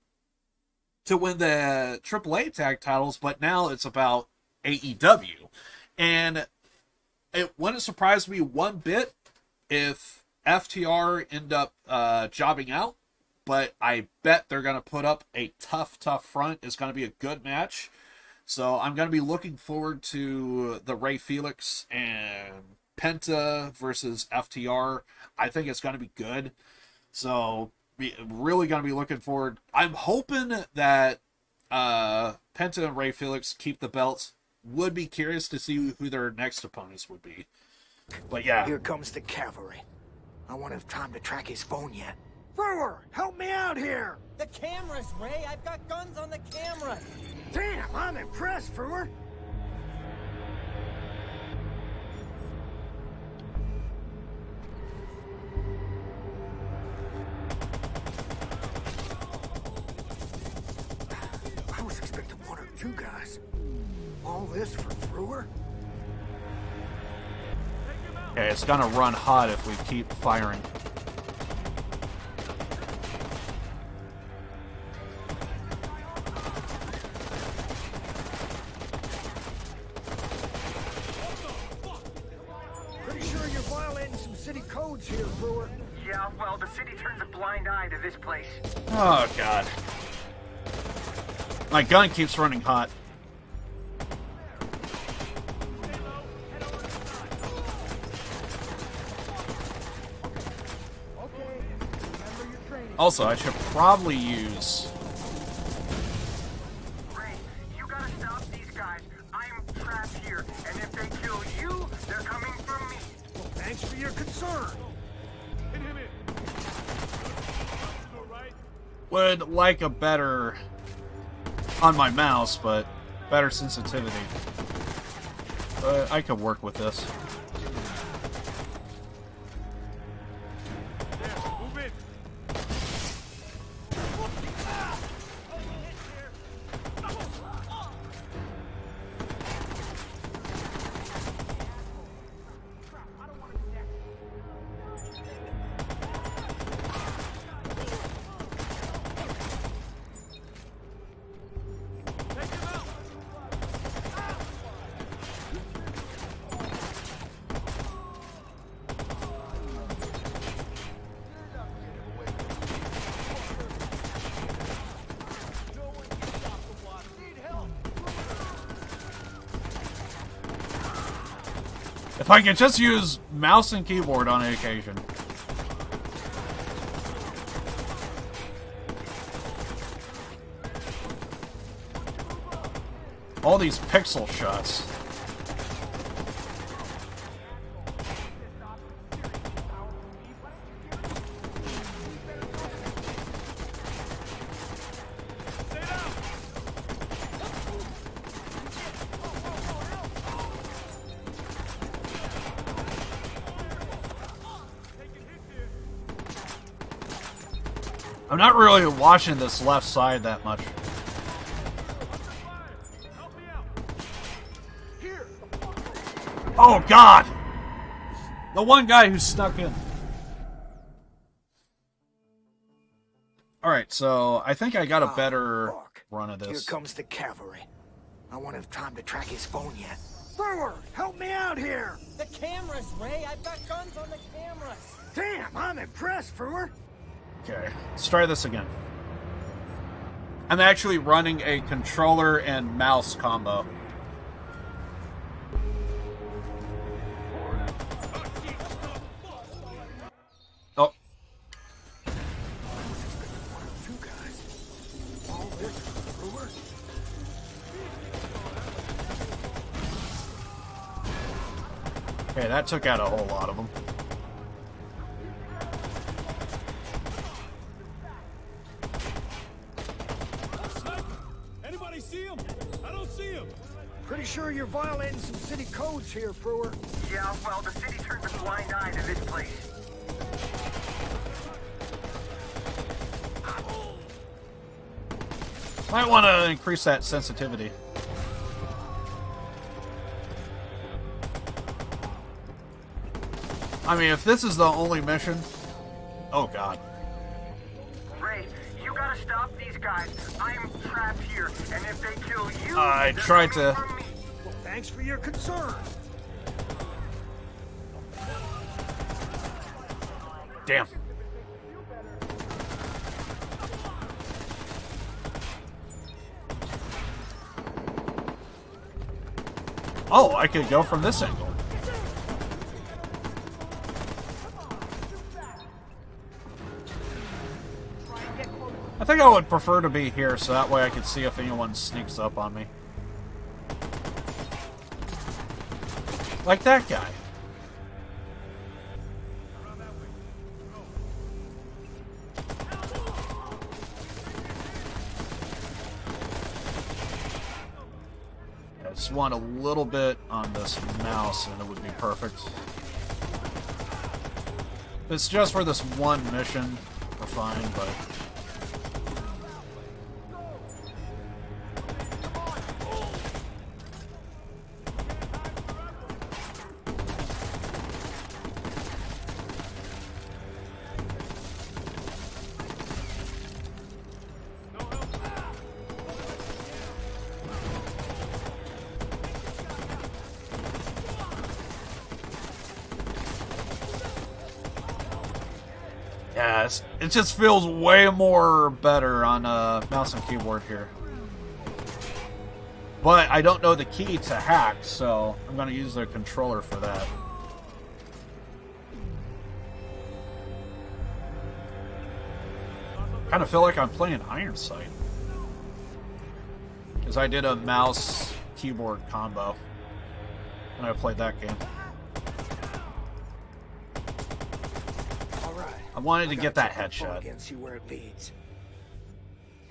AAA tag titles, but now it's about AEW. And it wouldn't surprise me one bit if FTR end up jobbing out, but I bet they're going to put up a tough front. It's going to be a good match. So I'm going to be looking forward to the Ray Felix and Penta versus FTR. I think it's going to be good. So really going to be looking forward. I'm hoping that Penta and Ray Felix keep the belts. Would be curious to see who their next opponents would be. But yeah. Here comes the cavalry. I won't have time to track his phone yet. Brewer, help me out here! The cameras, Ray! I've got guns on the cameras! Damn, I'm impressed, Brewer! I was expecting one or two guys. All this for Brewer? Okay, it's gonna run hot if we keep firing. Pretty sure you're violating some city codes here, Brewer. Yeah, well, the city turns a blind eye to this place. Oh, God. My gun keeps running hot. Also, I should probably use... Ray, you gotta stop these guys. I'm trapped here, and if they kill you, they're coming from me. Well, thanks for your concern. Hit him in. Would like a better... on my mouse, but better sensitivity. But I could work with this. If I could just use mouse and keyboard on occasion. All these pixel shots. I'm not really watching this left side that much. Oh, God! The one guy who snuck in. Alright, so I think I got a better run of this. Here comes the cavalry. I won't have time to track his phone yet. Brewer, help me out here! The cameras, Ray! I've got guns on the cameras! Damn, I'm impressed, Brewer! Okay, let's try this again. I'm actually running a controller and mouse combo. Oh. Okay, that took out a whole lot of them. Pretty sure you're violating some city codes here, Frewer. Yeah, well, the city turns a blind eye to this place. Might want to increase that sensitivity. I mean, if this is the only mission... Oh, God. Ray, you gotta stop these guys. I'm trapped here, and if they kill you... I tried to... Well, thanks for your concern. Damn. Oh, I could go from this angle. I think I would prefer to be here so that way I can see if anyone sneaks up on me. Like that guy. I just want a little bit on this mouse and it would be perfect. If it's just for this one mission, we're fine, but... Yes, it just feels way more better on mouse and keyboard here. But I don't know the key to hack, so I'm going to use the controller for that. Kind of feel like I'm playing Iron Sight. Because I did a mouse keyboard combo when I played that game. I wanted to get that headshot. And see where it leads.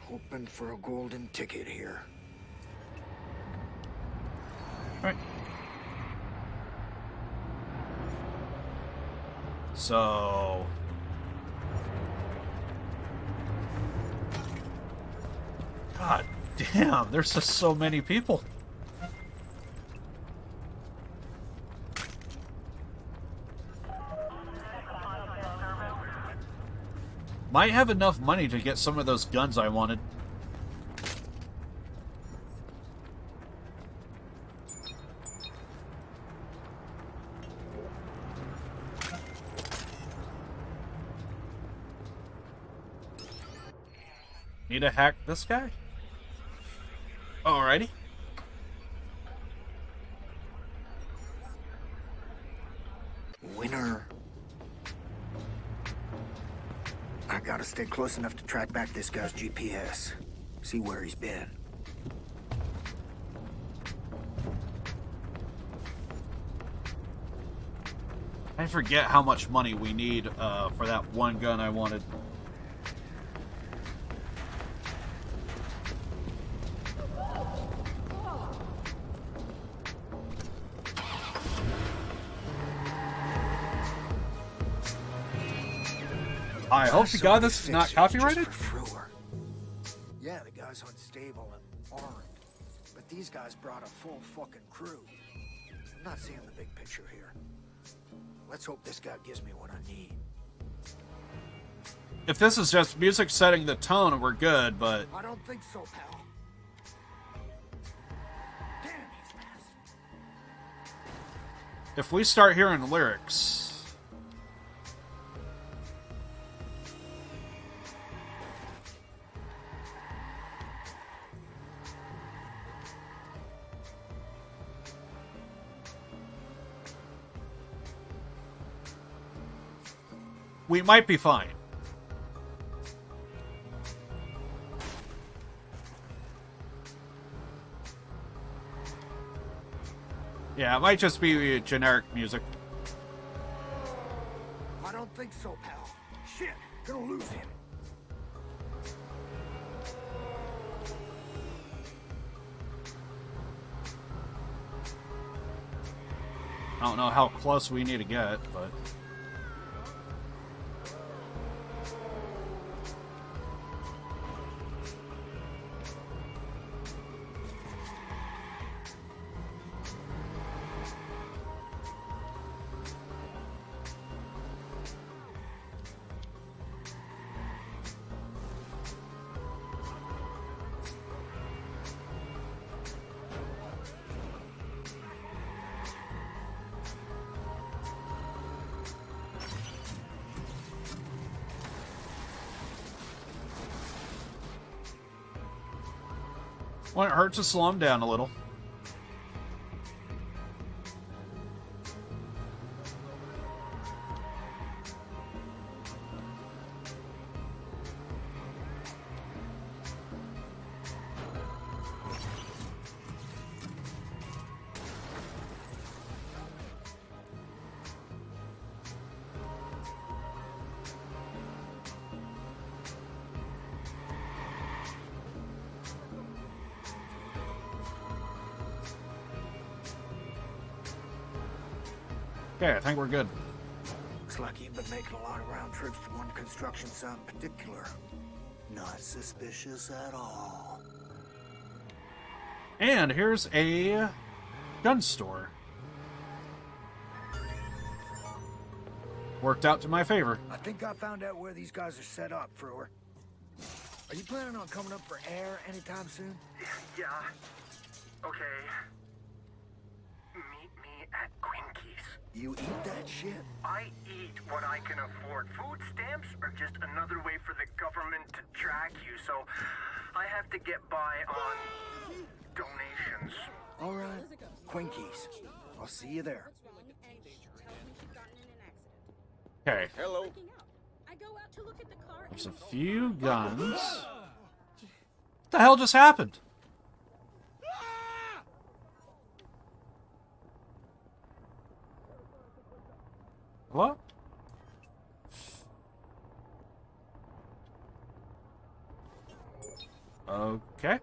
Hoping for a golden ticket here. All right. So... God damn, there's just so many people. Might have enough money to get some of those guns I wanted. Need to hack this guy? Alrighty. Winner. I gotta stay close enough to track back this guy's GPS. See where he's been. I forget how much money we need for that one gun I wanted. I hope to God this is not copyrighted. Yeah, the guy's unstable and armed. But these guys brought a full fucking crew. I'm not seeing the big picture here. Let's hope this guy gives me what I need. If this is just music setting the tone, we're good, but... I don't think so, pal. Damn, he's fast. If we start hearing lyrics... we might be fine. Yeah, it might just be generic music. I don't think so, pal. Shit, gonna lose him. I don't know how close we need to get, but... Well, it hurts to slow him down a little. Okay, I think we're good. Looks like you've been making a lot of round trips to one construction site in particular. Not suspicious at all. And here's a gun store. Worked out to my favor. I think I found out where these guys are set up, Frewer. Are you planning on coming up for air anytime soon? Yeah. Okay. Meet me at Quinky's. You eat that shit? I eat what I can afford. Food stamps are just another way for the government to track you, so I have to get by on donations. All right. Quinky's. I'll see you there. Okay. Hello. There's a few guns. What the hell just happened? What? Okay.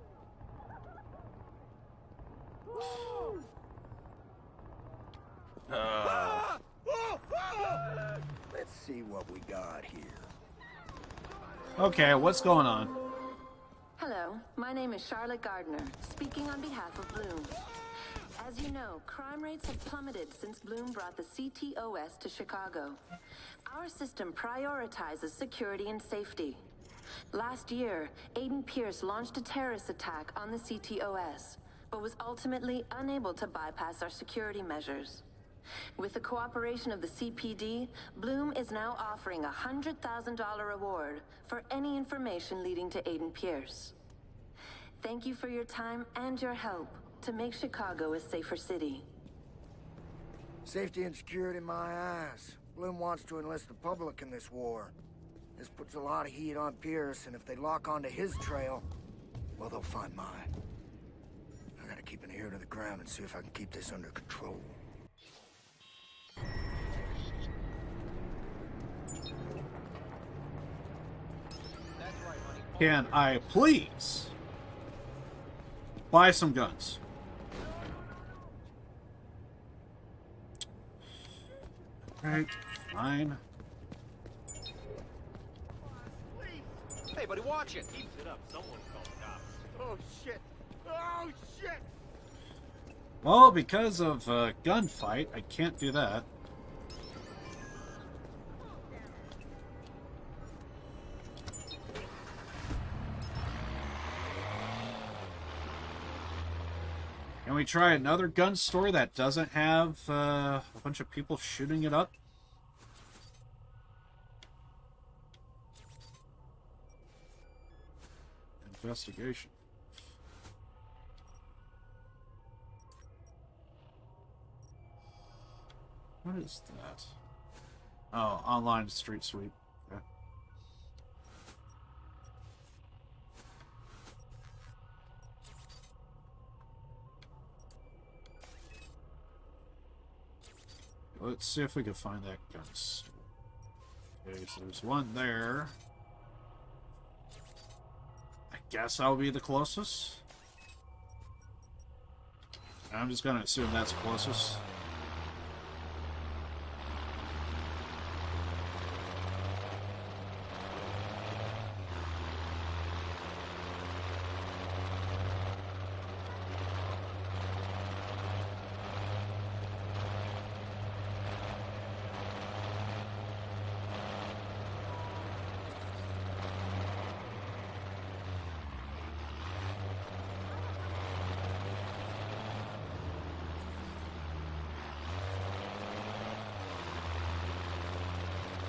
Let's see what we got here. Okay, what's going on? Hello, my name is Charlotte Gardner, speaking on behalf of Bloom. As you know, crime rates have plummeted since Bloom brought the CTOS to Chicago. Our system prioritizes security and safety. Last year, Aiden Pierce launched a terrorist attack on the CTOS, but was ultimately unable to bypass our security measures. With the cooperation of the CPD, Bloom is now offering a $100,000 reward for any information leading to Aiden Pierce. Thank you for your time and your help to make Chicago a safer city. Safety and security in my eyes. Bloom wants to enlist the public in this war. This puts a lot of heat on Pierce, and if they lock onto his trail, well, they'll find mine. I gotta keep an ear to the ground and see if I can keep this under control. Can I please buy some guns? Right, fine. Hey, buddy, watch it. Keeps it up. Someone called the cops. Oh, shit. Oh, shit. Well, because of a gunfight, I can't do that. Can we try another gun store that doesn't have a bunch of people shooting it up? Investigation. What is that? Oh, online street sweep. Okay. Let's see if we can find that gun store. Okay, so there's one there. I guess I'll be the closest. I'm just gonna assume that's closest.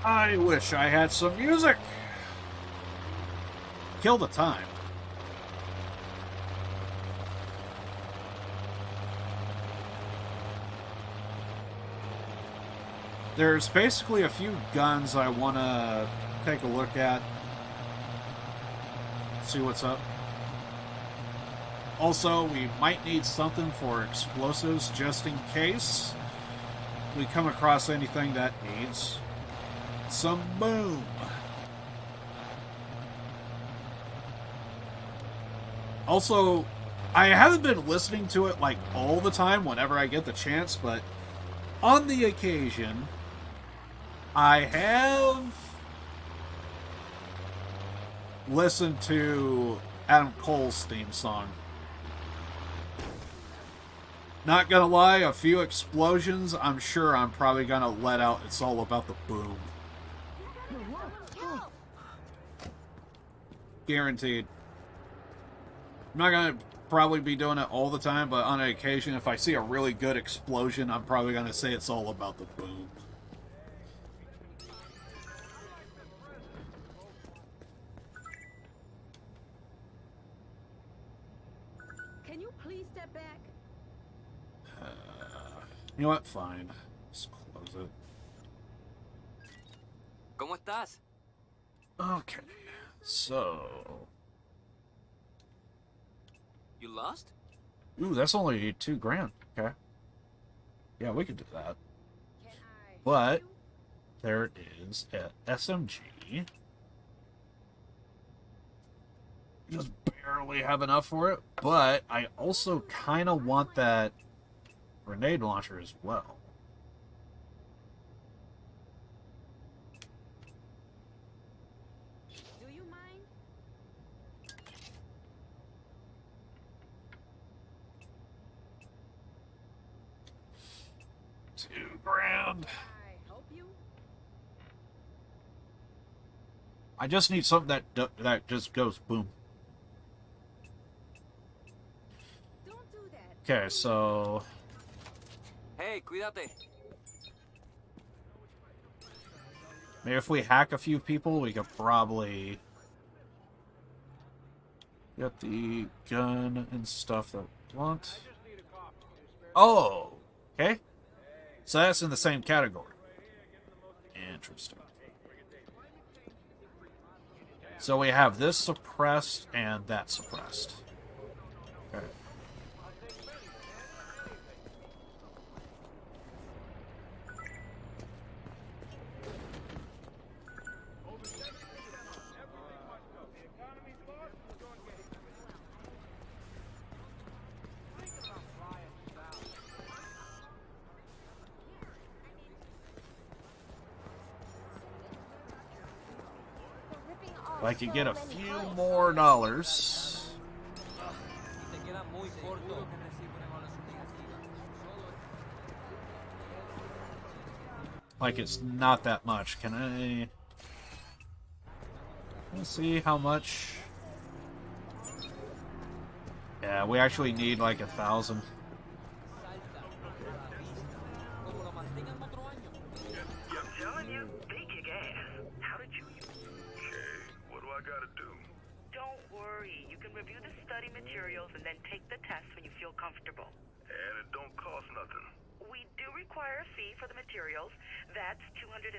I wish I had some music. Kill the time. There's basically a few guns I want to take a look at. See what's up. Also, we might need something for explosives just in case we come across anything that needs some boom. Also, I haven't been listening to it like all the time whenever I get the chance, but on the occasion, I have listened to Adam Cole's theme song. Not gonna lie, a few explosions, I'm sure I'm probably gonna let out It's All About the Boom. Guaranteed. I'm not gonna probably be doing it all the time, but on an occasion, if I see a really good explosion, I'm probably gonna say It's All About the Boom. Can you please step back? You know what? Fine. Just close it. ¿Cómo estás? Okay. So... You lost? Ooh, that's only $2,000. Okay. Yeah, we could do that. But there is a SMG. Just barely have enough for it, but I also kind of want that grenade launcher as well. Do you mind? $2,000. I help you? I just need something that just goes boom. Don't do that. Okay, so Hey, cuídate. maybe if we hack a few people, we could probably get the gun and stuff that we want. Oh, okay. So that's in the same category. Interesting. So we have this suppressed and that suppressed. Okay. If I could get a few more dollars. Like it's not that much. Can I... Let's see how much... Yeah, we actually need like 1,000. Don't worry. You can review the study materials and then take the test when you feel comfortable. And it don't cost nothing. We do require a fee for the materials. That's $250.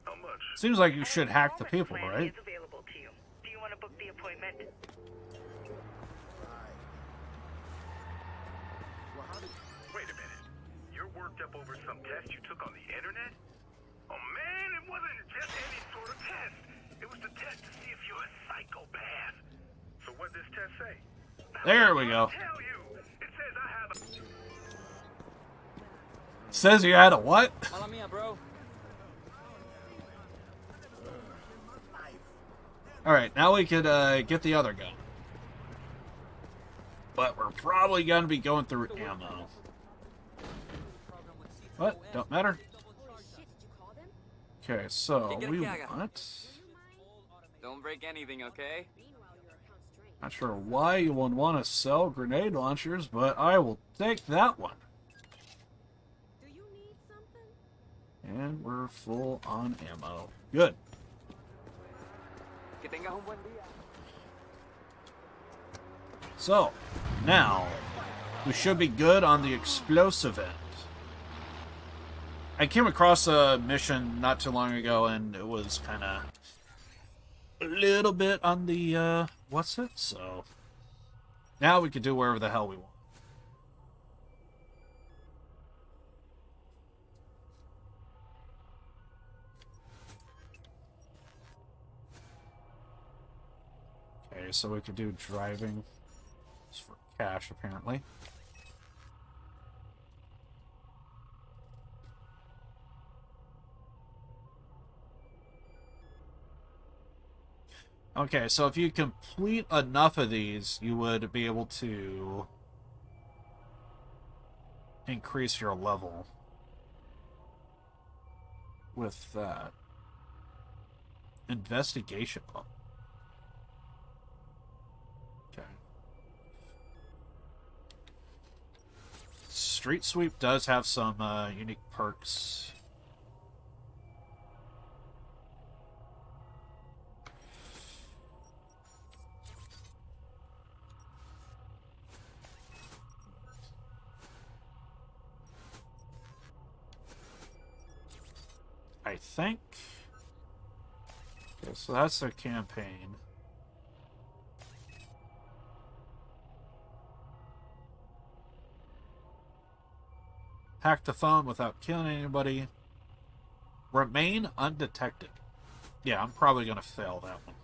How much? Seems like you should hack the people, Plan right? is available to you. Do you want to book the appointment? Wait a minute. You're worked up over some test you took on the internet? Oh man, it wasn't just any sort of test. It was the test to see if you're a psychopath. So what does this test say? There we go. Tell you. It says I have a... Says you had a what? Mala mía, bro. Alright, now we could get the other gun. But we're probably going to be going through ammo. What? Don't matter. Okay, so we want... Don't break anything, okay? Not sure why you would want to sell grenade launchers, but I will take that one. And we're full on ammo. Good. Que tengas un buen día. So, now, we should be good on the explosive end. I came across a mission not too long ago, and it was kind of a little bit on the, what's it? So, now we can do wherever the hell we want. Okay, so we could do driving. It's for cash, apparently. Okay, so if you complete enough of these, you would be able to increase your level with that. Investigation. Okay. Street Sweep does have some unique perks. I think. Okay, so that's their campaign. Hack the phone without killing anybody. Remain undetected. Yeah, I'm probably going to fail that one.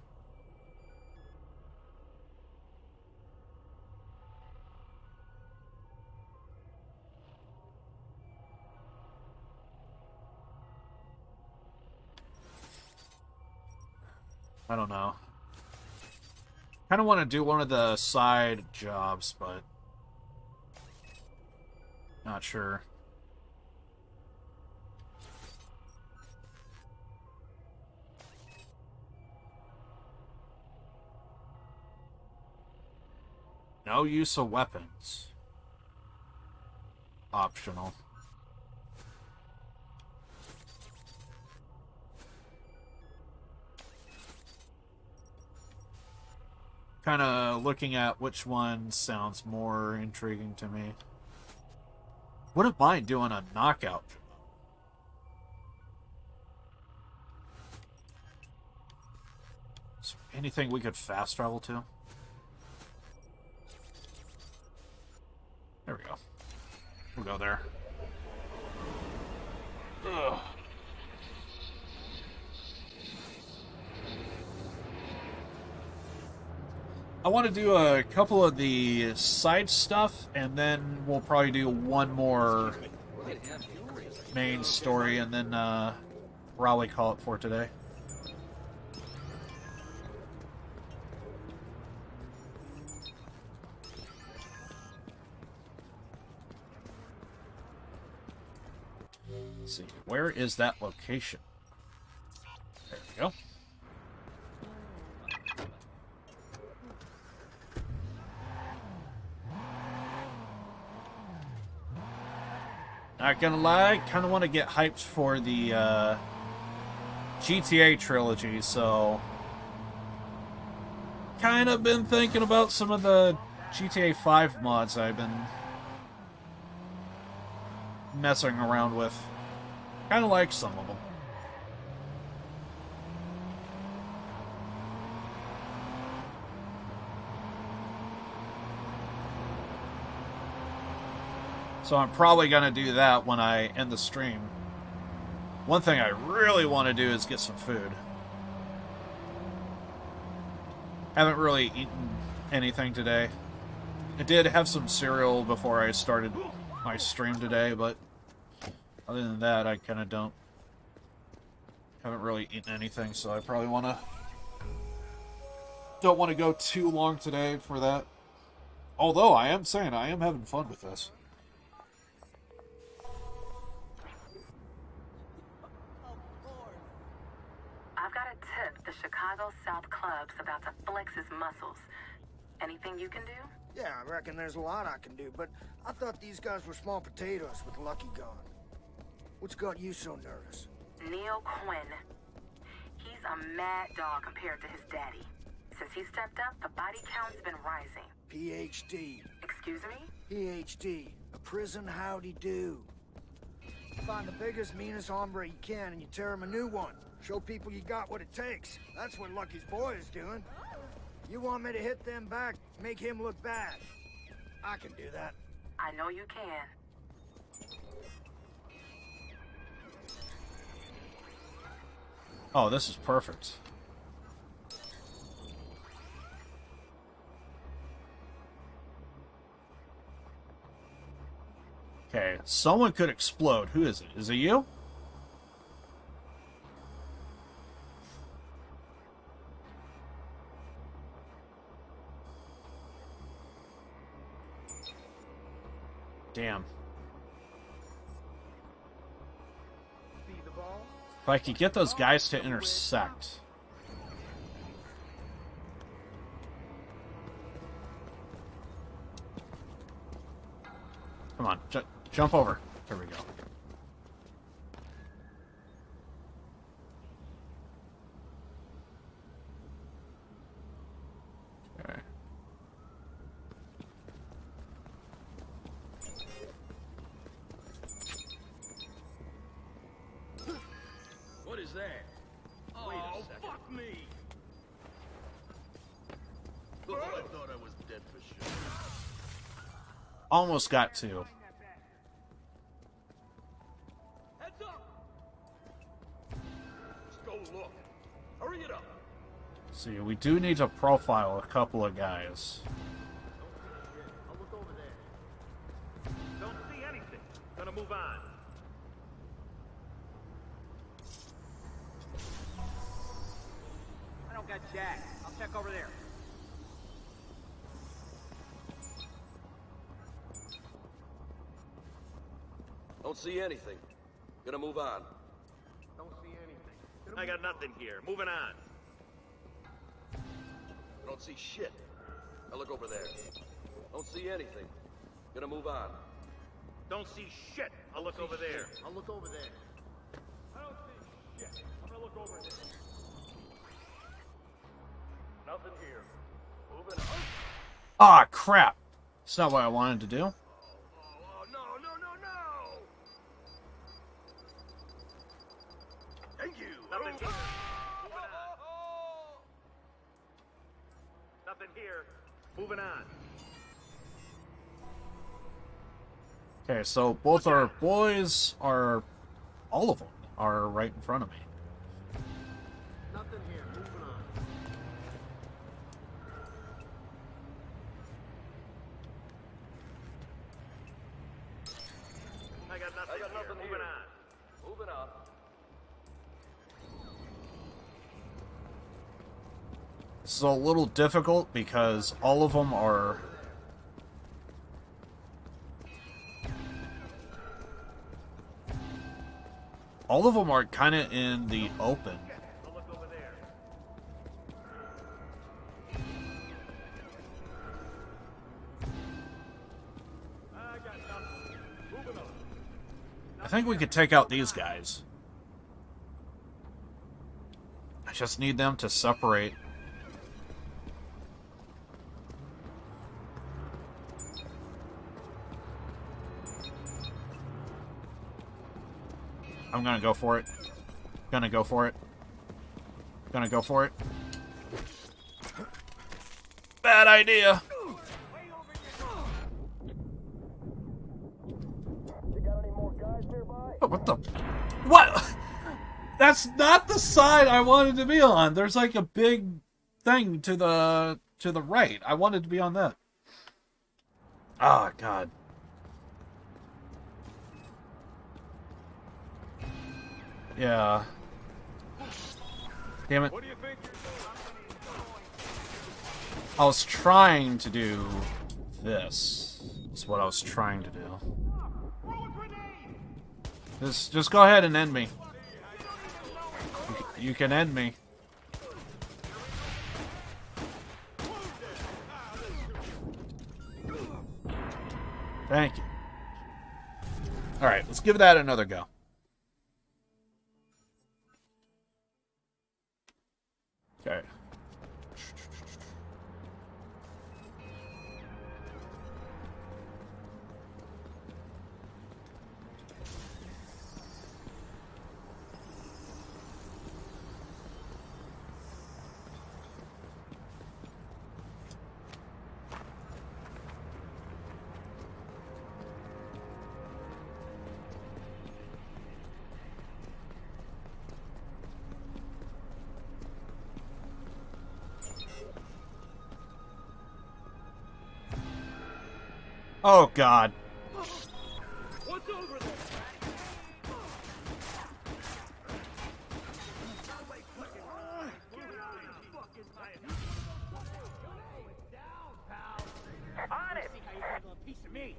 I don't know. Kind of want to do one of the side jobs, but not sure. No use of weapons. Optional. Kind of looking at which one sounds more intriguing to me. Wouldn't mind doing a knockout. Is there anything we could fast travel to? There we go. We'll go there. Ugh. I want to do a couple of the side stuff, and then we'll probably do one more main story, and then probably call it for today. Let's see, where is that location? There we go. Not gonna lie, kind of want to get hyped for the GTA trilogy, so kind of been thinking about some of the GTA 5 mods I've been messing around with. Kind of like some of them. So I'm probably going to do that when I end the stream. One thing I really want to do is get some food. Haven't really eaten anything today. I did have some cereal before I started my stream today, but other than that, I kind of haven't really eaten anything, so I probably don't want to go too long today for that. Although I am saying I am having fun with this. I've got a tip the Chicago South Club's about to flex his muscles. Anything you can do? Yeah, I reckon there's a lot I can do, but I thought these guys were small potatoes with Lucky gone. What's got you so nervous? Neil Quinn. He's a mad dog compared to his daddy. Since he stepped up, the body count's been rising. PhD. Excuse me? PhD. A prison howdy-do. Find the biggest, meanest hombre you can and you tear him a new one. Show people you got what it takes. That's what Lucky's boy is doing. You want me to hit them back, make him look bad? I can do that. I know you can. Oh, this is perfect. Okay, someone could explode. Who is it? Is it you? Damn. If I could get those guys to intersect. Come on, jump over. There we go. Okay. What is that? Wait a second. Fuck me! Oh, I thought I was dead for sure. Almost got to. Heads up! Let's go look. Hurry it up. See, we do need to profile a couple of guys. I'll look over there. Don't see anything. Gonna move on. I don't got jack. I'll check over there. Don't see anything. Gonna move on. Don't see anything. I got nothing here. Moving on. Don't see shit. Now look over there. Don't see anything. Gonna move on. Don't see shit. I'll look over there. I'll look over there. I don't see shit. I'm gonna look over there. Nothing here. Moving on. Ah, crap. That's not what I wanted to do. Oh, no. Thank you. Nothing here. Moving on. Nothing here. Moving on. Okay, so both our boys are... all of them are right in front of me. Nothing here. Moving on. I got nothing here. Moving on. Moving on. This is a little difficult because all of them are... all of them are kind of in the open. I'll look over there. I got nothing. Moving on. I think we could take out these guys. I just need them to separate. I'm gonna go for it. Gonna go for it. Gonna go for it. Bad idea. Oh, what the? What? That's not the side I wanted to be on. There's like a big thing to the right. I wanted to be on that. Ah, God. Yeah. Damn it. I was trying to do this. That's what I was trying to do. Just go ahead and end me. You can end me. Thank you. Alright, let's give that another go. Okay. Oh, God. What's over there? On it! Piece of me.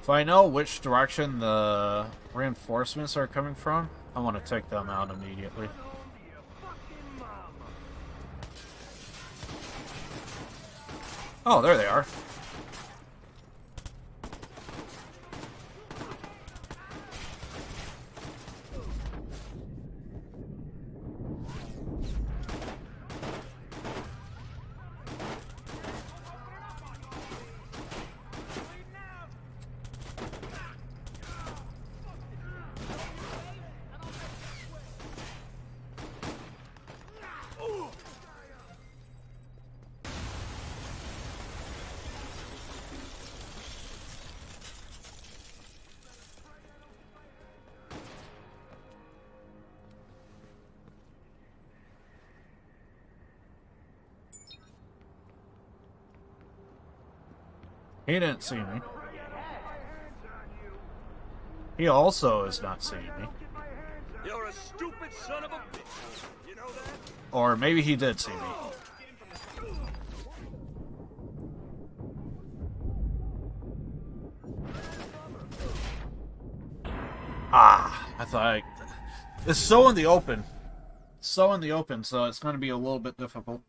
If I know which direction the reinforcements are coming from, I want to take them out immediately. Oh, there they are. He didn't see me. He also is not seeing me. You're a stupid son of a bitch. You know that? Or maybe he did see me. Ah, I thought it's so in the open. So in the open, so it's going to be a little bit difficult.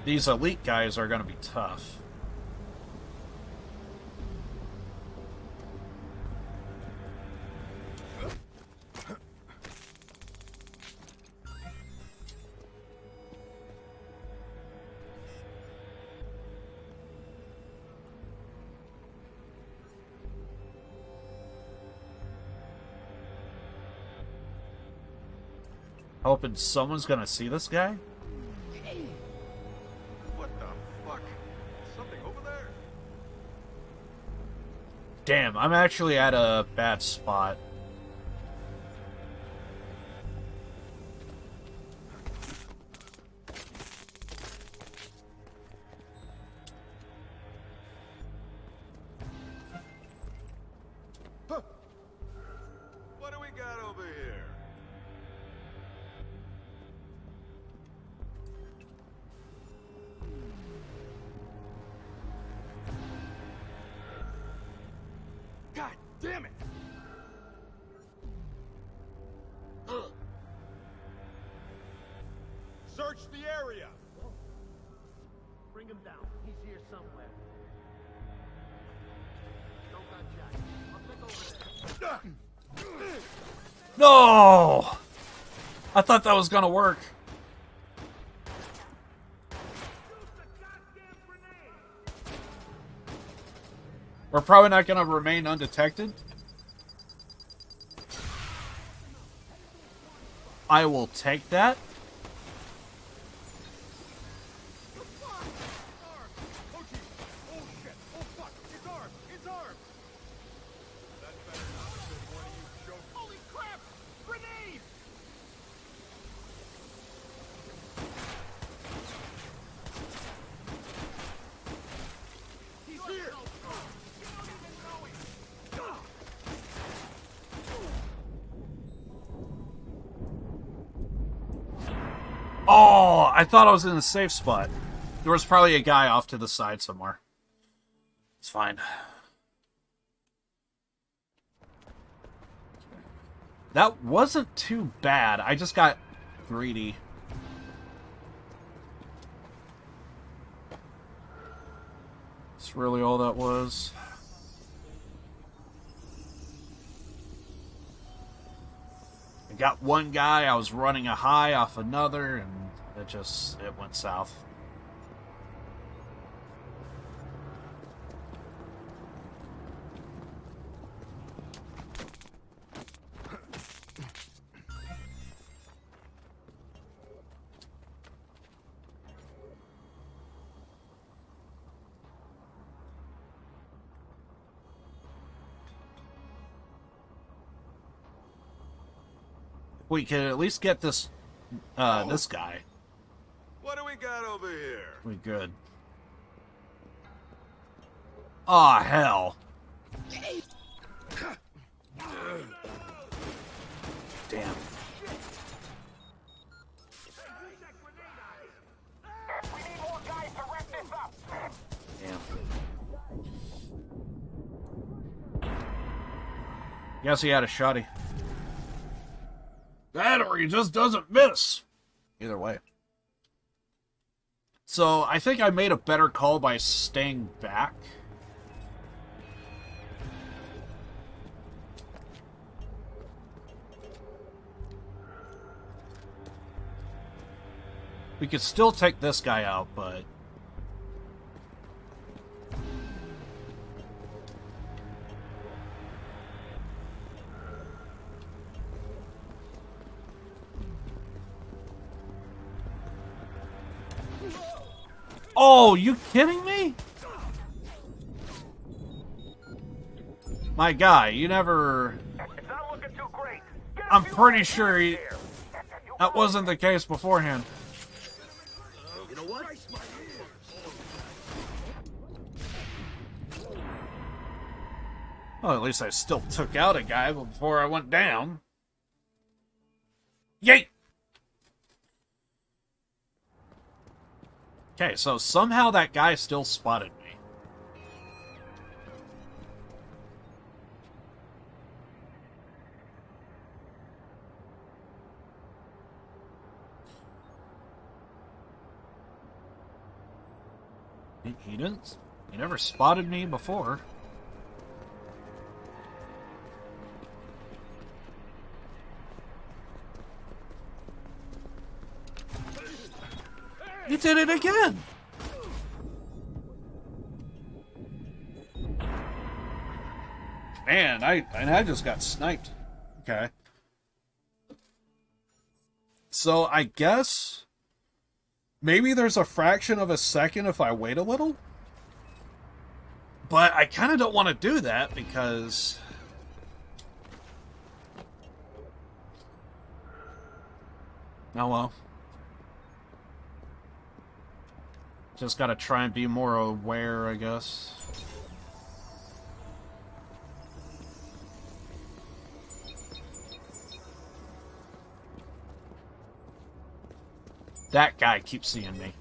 These elite guys are going to be tough. Hoping someone's going to see this guy. Damn, I'm actually at a bad spot. Huh. What do we got over here? God damn it! Search the area! Bring him down. He's here somewhere. No gun jack. I'll take over there. No! I thought that was gonna work. We're probably not gonna remain undetected. I will take that. Oh, I thought I was in a safe spot. There was probably a guy off to the side somewhere. It's fine. That wasn't too bad. I just got greedy. That's really all that was. I got one guy, I was running a high off another, and it went south. We could at least get this, this guy. What do we got over here? We good. Aw, hell. Damn. Damn. Guess he had a shotty. That or he just doesn't miss. Either way. So, I think I made a better call by staying back. We could still take this guy out, but... Oh, you kidding me? My guy, you never... It's not looking too great. I'm pretty sure that wasn't the case beforehand. You know what? Well, at least I still took out a guy before I went down. Yay! Okay, so somehow that guy still spotted me. He didn't. He never spotted me before. He did it again! Man, I just got sniped. Okay. So, I guess... maybe there's a fraction of a second if I wait a little? But I kind of don't want to do that because... oh well. Just gotta try and be more aware, I guess. That guy keeps seeing me.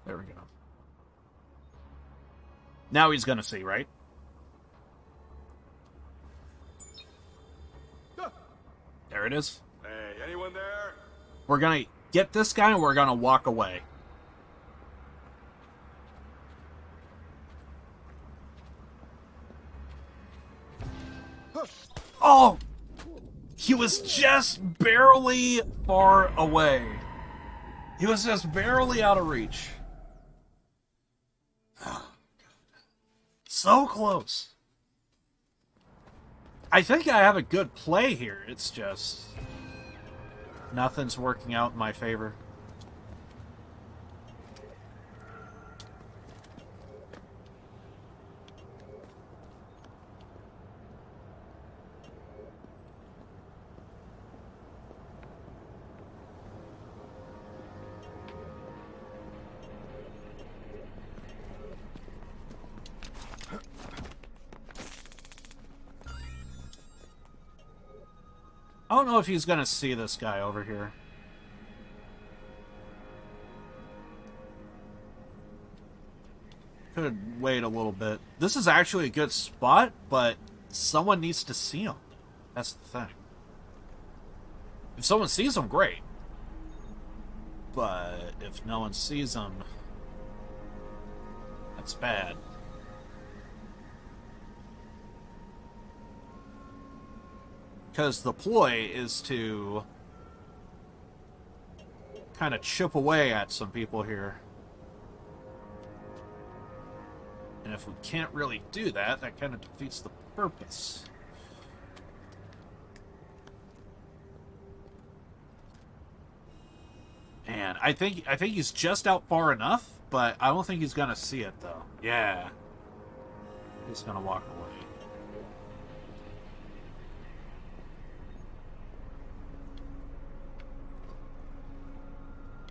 There we go. Now he's gonna see, right? There it is. Hey, anyone there? We're gonna get this guy and we're gonna walk away. Oh! He was just barely far away. He was just barely out of reach. So close. I think I have a good play here. It's just... nothing's working out in my favor. don't know if he's gonna see this guy over here. Could wait a little bit. This is actually a good spot, but someone needs to see him. That's the thing. If someone sees him, great. But if no one sees him, that's bad. Because the ploy is to kind of chip away at some people here. And if we can't really do that, that kind of defeats the purpose. And I think he's just out far enough, but I don't think he's gonna see it though. Yeah. He's gonna walk away.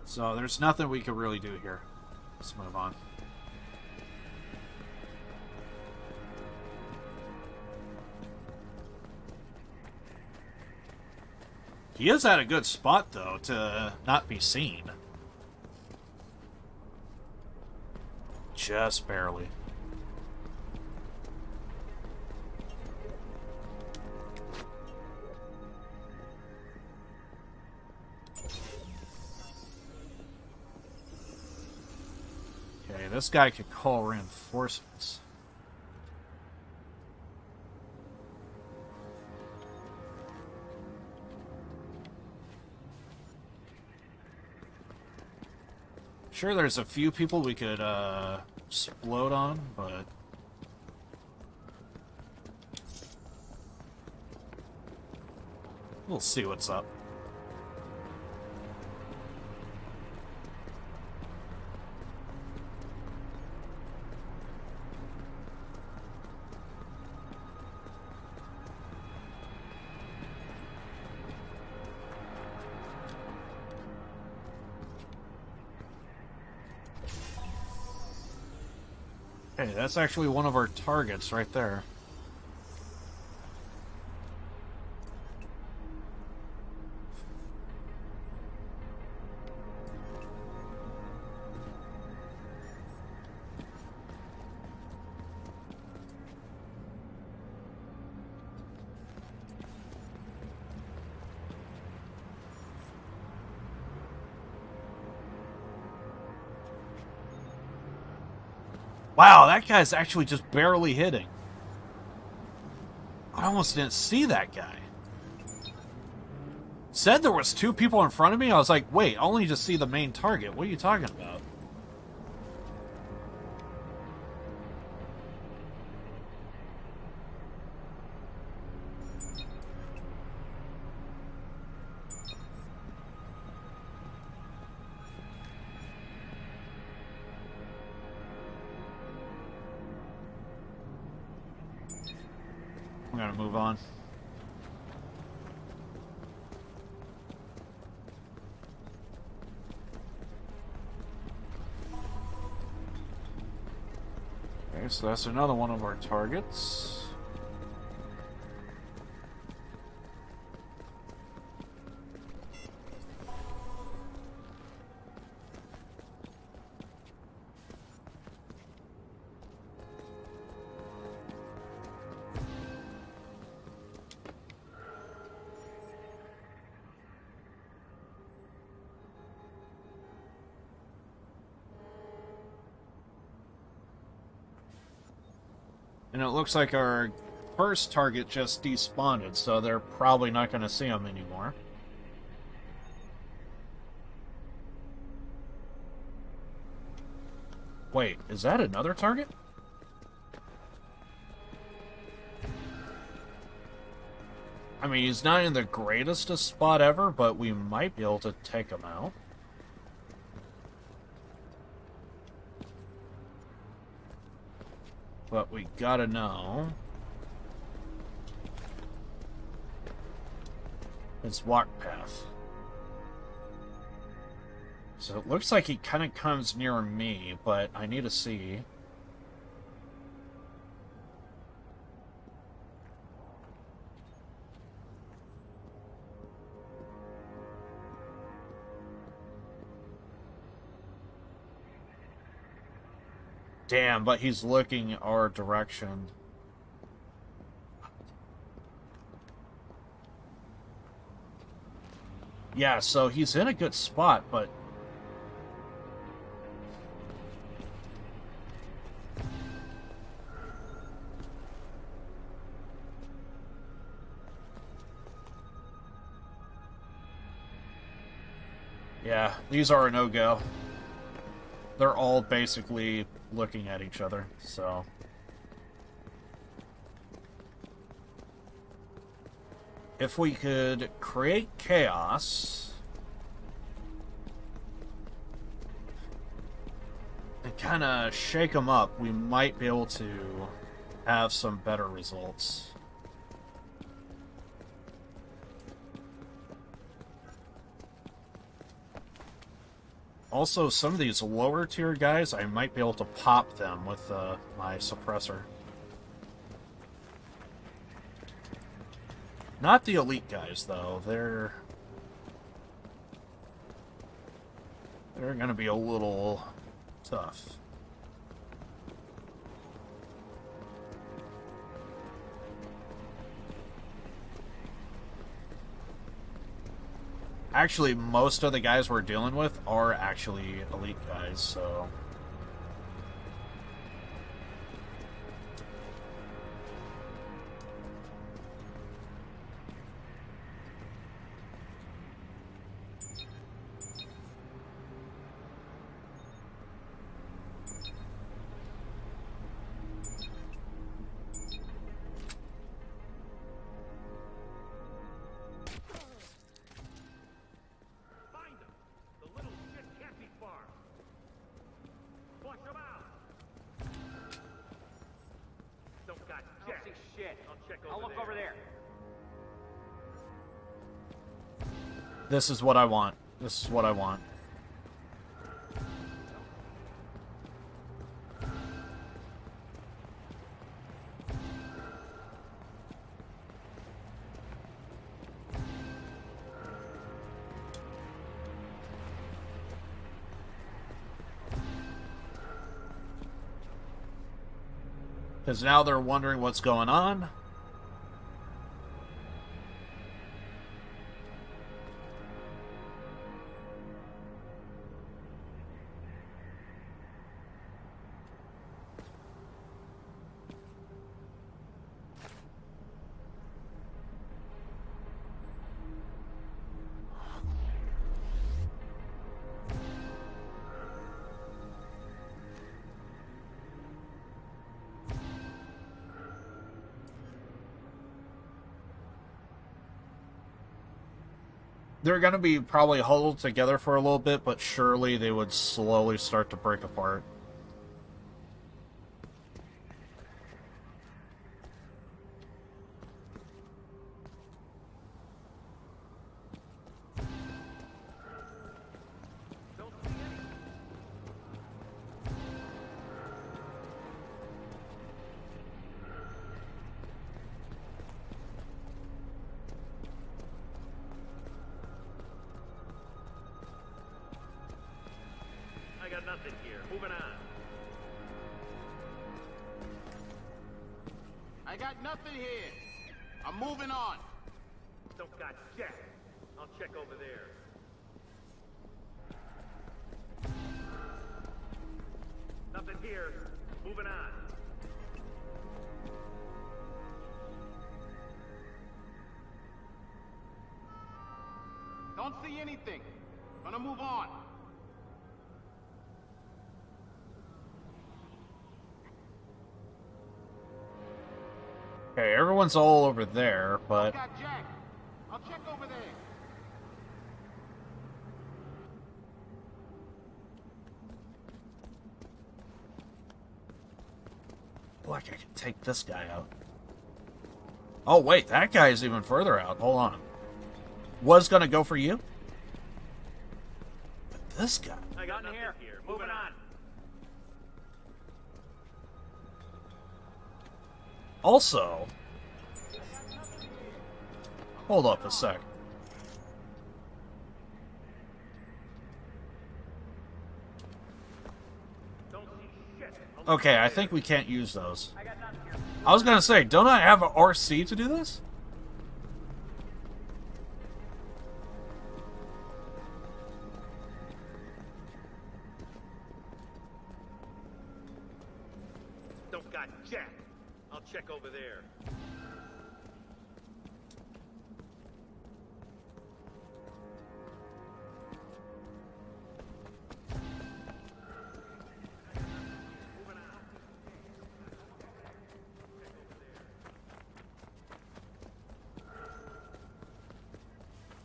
So there's nothing we can really do here. Let's move on. He is at a good spot, though, to not be seen. Just barely. Okay, this guy could call reinforcements. Sure, there's a few people we could explode on, but we'll see what's up. Hey, that's actually one of our targets right there. Wow, that guy's actually just barely hitting. I almost didn't see that guy. Said there was two people in front of me. I was like, wait, I only just see the main target. What are you talking about? I'm gonna move on. Okay, so that's another one of our targets. And it looks like our first target just despawned, so they're probably not going to see him anymore. Wait, is that another target? I mean, he's not in the greatest spot ever, but we might be able to take him out. But we gotta know his walk path. So it looks like he kind of comes near me, but I need to see. Damn, but he's looking our direction. Yeah, so he's in a good spot, but... yeah, these are a no-go. They're all basically looking at each other, so... if we could create chaos... and kind of shake them up, we might be able to have some better results. Also, some of these lower tier guys, I might be able to pop them with my suppressor. Not the elite guys, though. They're going to be a little tough. Actually, most of the guys we're dealing with are actually elite guys, so... This is what I want. This is what I want. Because now they're wondering what's going on. They're going to be probably huddled together for a little bit, but surely they would slowly start to break apart. Nothing here. Moving on. I got nothing here. I'm moving on. Don't got jack. I'll check over there. Nothing here. Moving on. Don't see anything. Gonna move on. Okay, everyone's all over there, but... got Jack. I'll check over there. Like I can take this guy out. Oh, wait, that guy is even further out. Hold on. Was gonna go for you? But this guy... I got nothing here. Moving on. Also... hold up a sec. Don't see shit. Okay, I think we can't use those. I was gonna say, don't I have an RC to do this? Don't got jack. I'll check over there.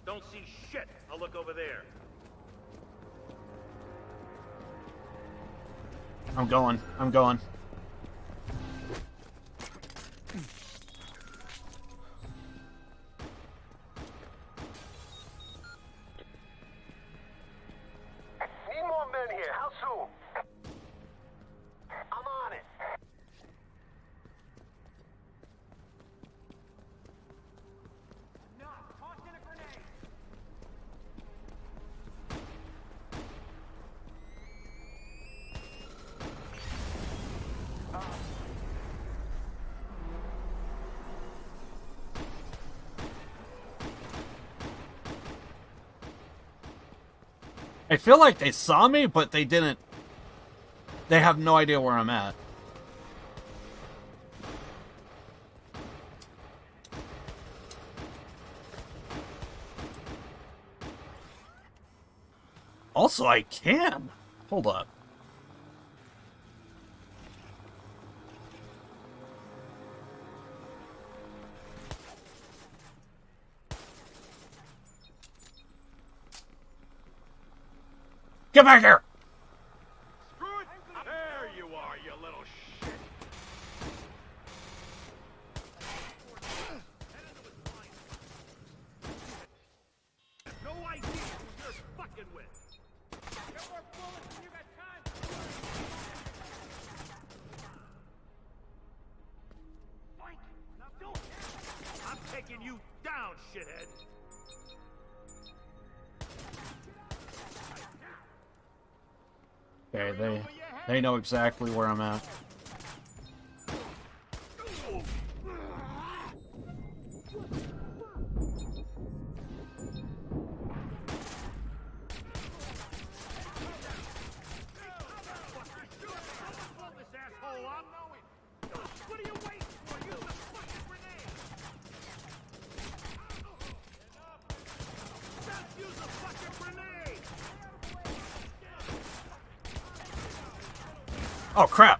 Don't see shit. I'll look over there. I'm going. I'm going. Need more men here. How soon? I'm on it. I feel like they saw me, but they didn't. They have no idea where I'm at. Also, I can. Hold up. Get back here! Screw it! There you are, you little shit. No idea who you're fucking with. Get more bullets than you got time. Mike, now don't. I'm taking you down, shithead. Okay, they know exactly where I'm at. Oh, crap.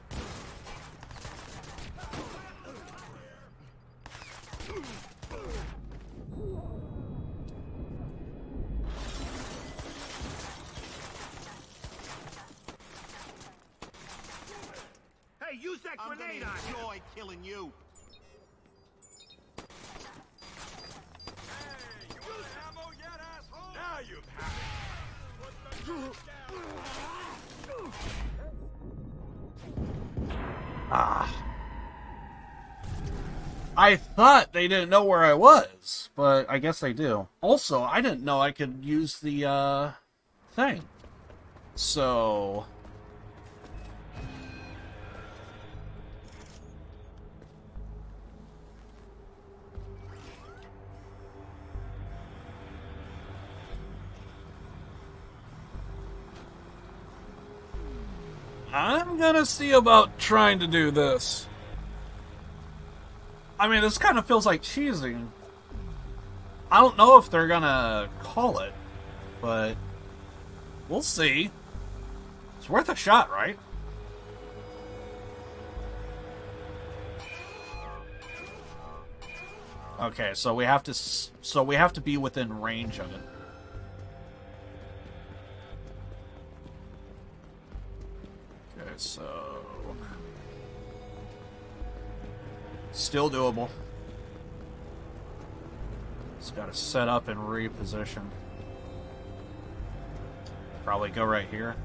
Hey, use that grenade on him. Enjoy killing you. Hey, you want ammo yet, asshole? Now you've had it. Ah. I thought they didn't know where I was, but I guess they do. Also, I didn't know I could use the, thing. So... I'm gonna see about trying to do this. I mean, this kind of feels like cheesing. I don't know if they're gonna call it, but we'll see. It's worth a shot, right? Okay, so we have to be within range of it. Okay, so still doable. Just gotta set up and reposition. Probably go right here.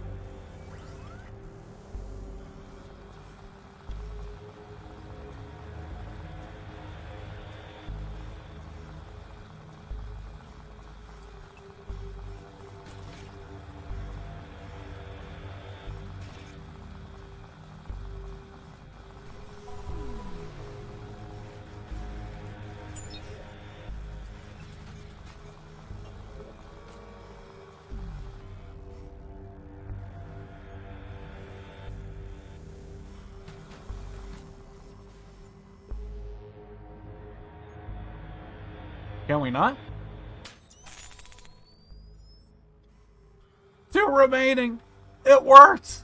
Can we not? 2 remaining. It worked.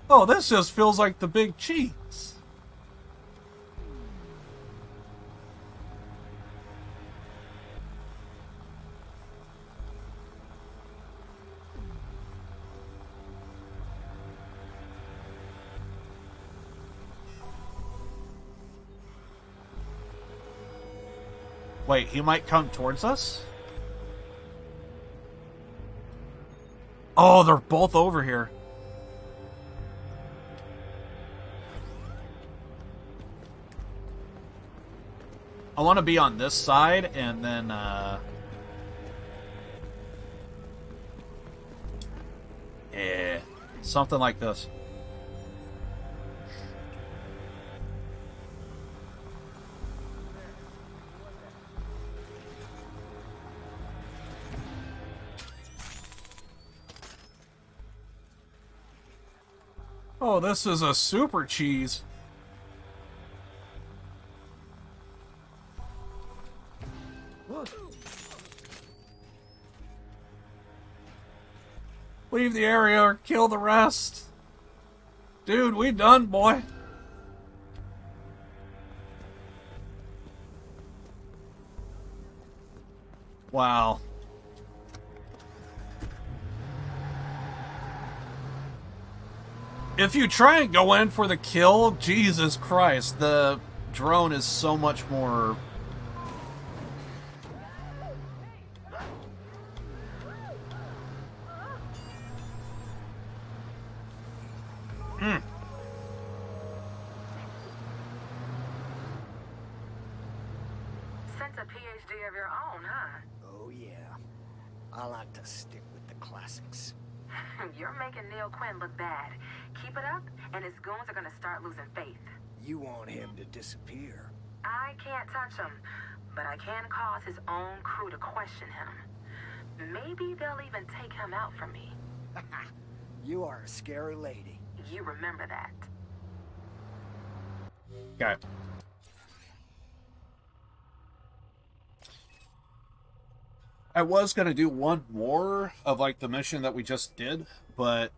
Oh, this just feels like the big cheese. Wait, he might come towards us? Oh, they're both over here. I want to be on this side, and then, yeah, something like this. Oh, this is a super cheese. Leave the area or kill the rest. Dude, we done, boy. Wow. If you try and go in for the kill, Jesus Christ, the drone is so much more... Since a PhD of your own, huh? Oh, yeah. I like to stick with the classics. You're making Neil Quinn look bad. Keep it up, and his goons are gonna start losing faith. You want him to disappear. I can't touch him, but I can cause his own crew to question him. Maybe they'll even take him out for me. You are a scary lady. You remember that. Okay. I was going to do one more of, like, the mission that we just did, but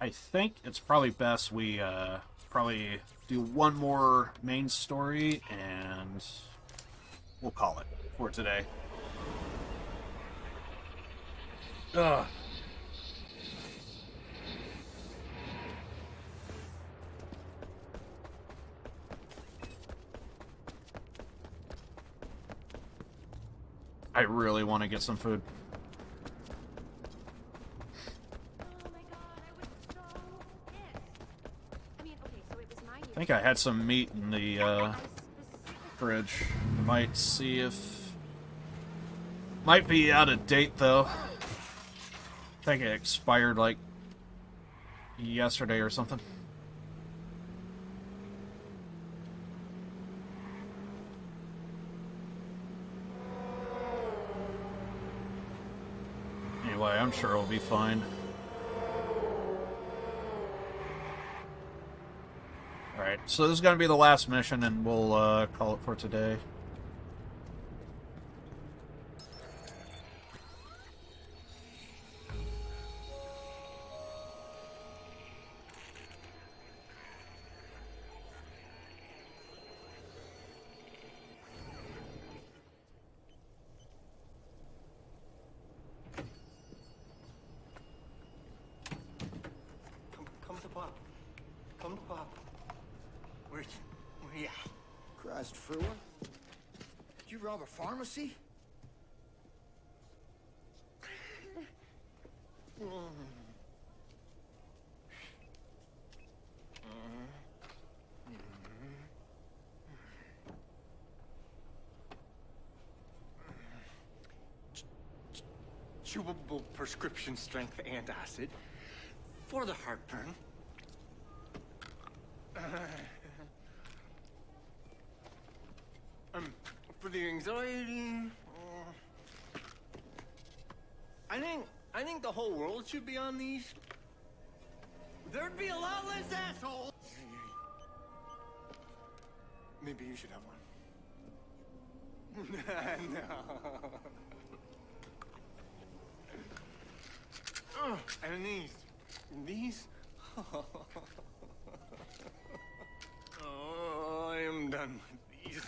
I think it's probably best we, probably do one more main story, and we'll call it for today. Ugh. I really want to get some food. I think I had some meat in the fridge. Might see if... Might be out of date, though. I think it expired, like, yesterday or something. Anyway, I'm sure it'll be fine. Alright, so this is going to be the last mission, and we'll call it for today. Come to Pop. Come to Pop. Where you at? Christ, Frewer. Did you rob a pharmacy? Chewable prescription strength antacid for the heartburn. For the anxiety. I think the whole world should be on these. There'd be a lot less assholes. Maybe you should have one. Oh, and these? Oh, I am done with these.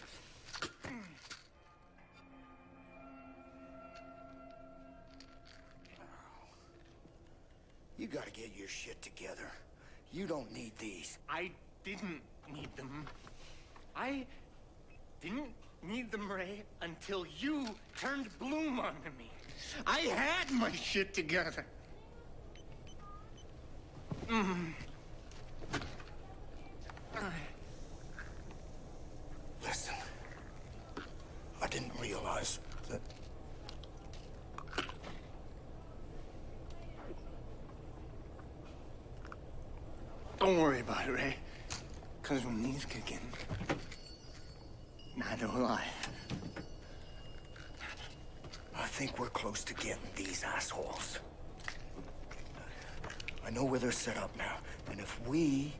You gotta get your shit together. You don't need these. I didn't need them. I didn't need them, Ray, until you turned Bloom onto me. I had my shit together. Listen, I didn't realize that... Don't worry about it, Ray. Because when these kick in, neither will I. I think we're close to getting these assholes. I know where they're set up now, and if we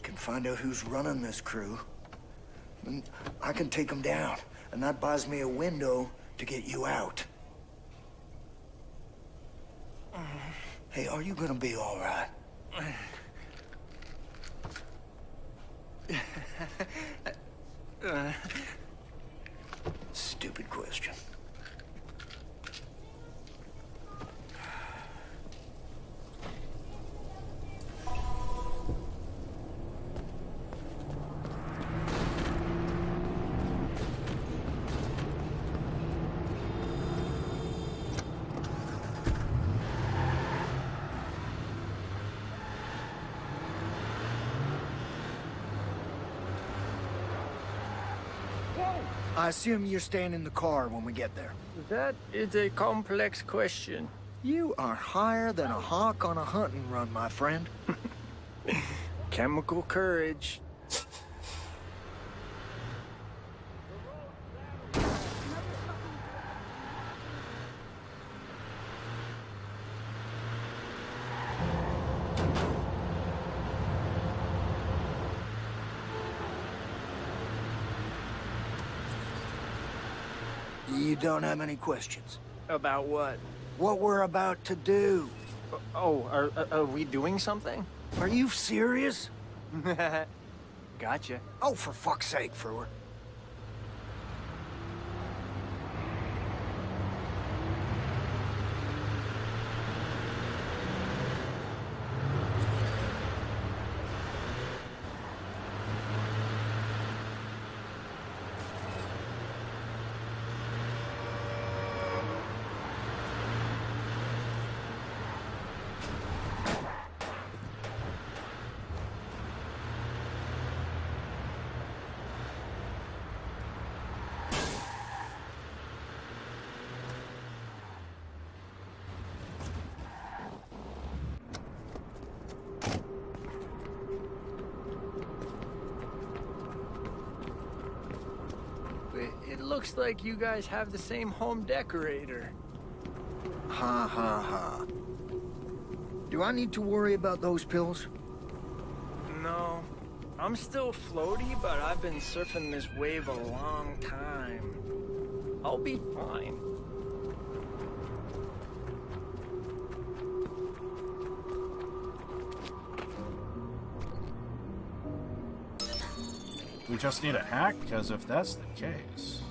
can find out who's running this crew, then I can take them down, and that buys me a window to get you out. Hey, are you gonna be all right? Stupid question. I assume you're staying in the car when we get there. That is a complex question. You are higher than a hawk on a hunting run, my friend. Chemical courage. You don't have any questions? About what? What we're about to do. Oh, are we doing something? Are you serious? Gotcha. Oh, for fuck's sake, Frewer. It looks like you guys have the same home decorator. Ha ha ha. Do I need to worry about those pills? No. I'm still floaty, but I've been surfing this wave a long time. I'll be fine. We just need a hack, because if that's the case...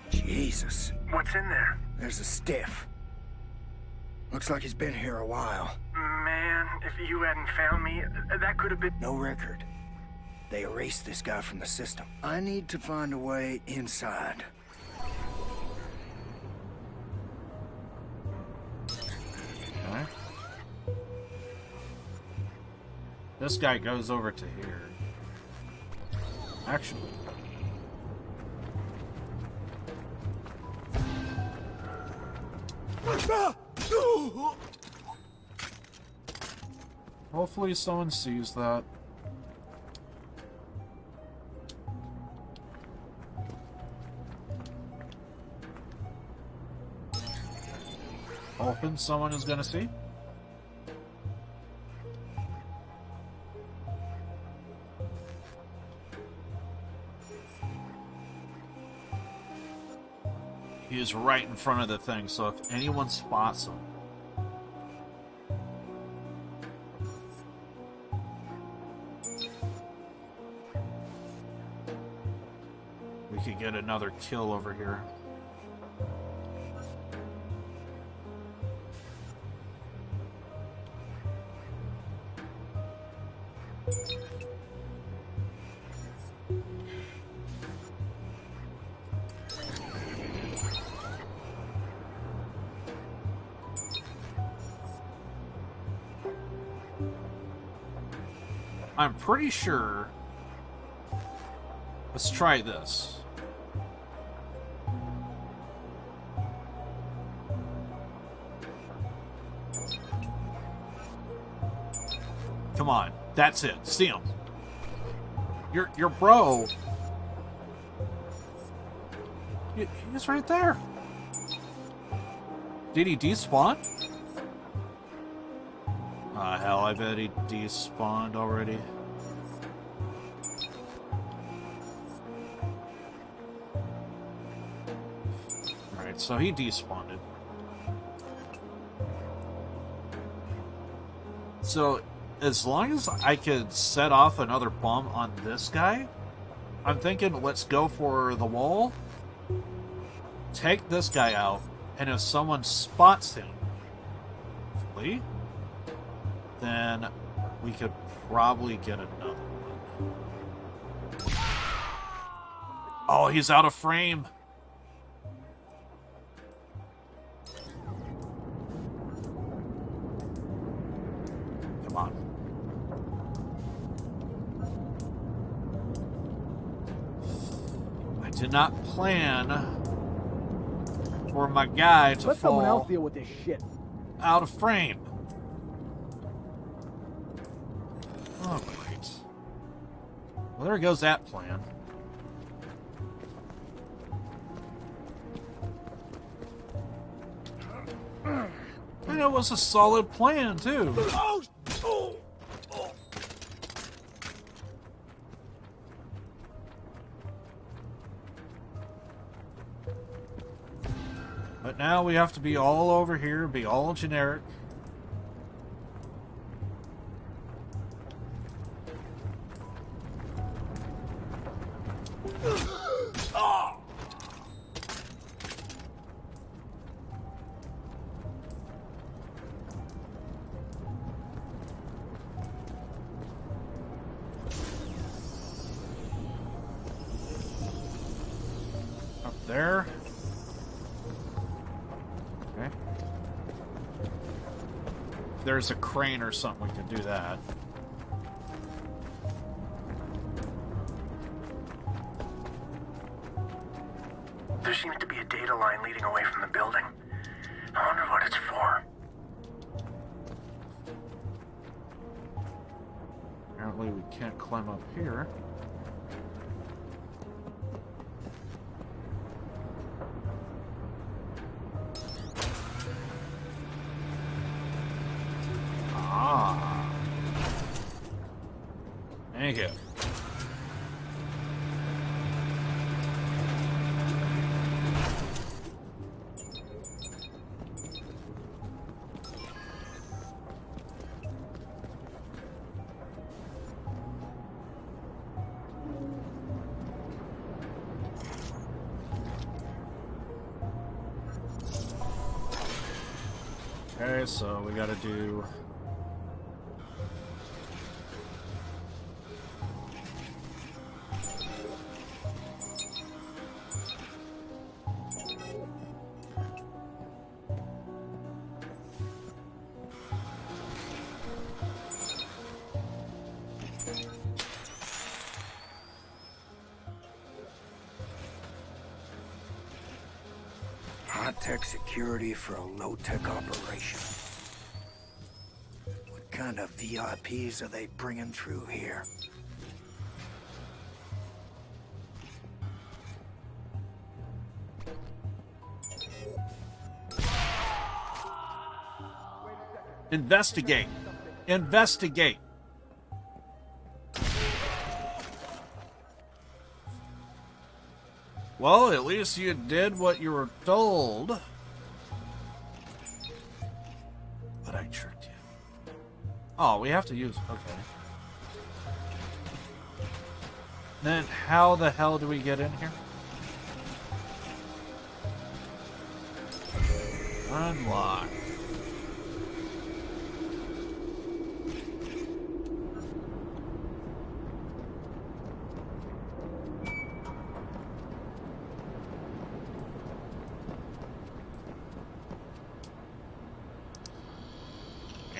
Jesus. What's in there? There's a stiff. Looks like he's been here a while. Man, if you hadn't found me, that could have been... No record. They erased this guy from the system. I need to find a way inside. Okay. This guy goes over to here. Actually. Hopefully someone sees that. Hoping someone is gonna see. He's right in front of the thing, so if anyone spots him... we could get another kill over here. I'm pretty sure... let's try this. Come on. That's it. See him. Your bro. He's right there. Did he despawn? Hell, I bet he despawned already. Alright, so he despawned. So, as long as I could set off another bomb on this guy, I'm thinking let's go for the wall, take this guy out, and if someone spots him, hopefully, then we could probably get another one. Oh, he's out of frame. Come on. I did not plan for my guy to Let someone else fall deal with this shit. out of frame. Oh, great. Well, there goes that plan. And it was a solid plan, too. But now we have to be all over here, be all generic. Up there. Okay. If there's a crane or something, we can do that. There seems to be a data line leading away from the building. I wonder what it's for. Apparently we can't climb up here. Ah. Thank you. Okay, so we gotta do... High-tech security for a low-tech operation. What kind of VIPs are they bringing through here? Investigate. Investigate. Well, at least you did what you were told. But I tricked you. Oh, we have to use... Okay. Then how the hell do we get in here? Unlock.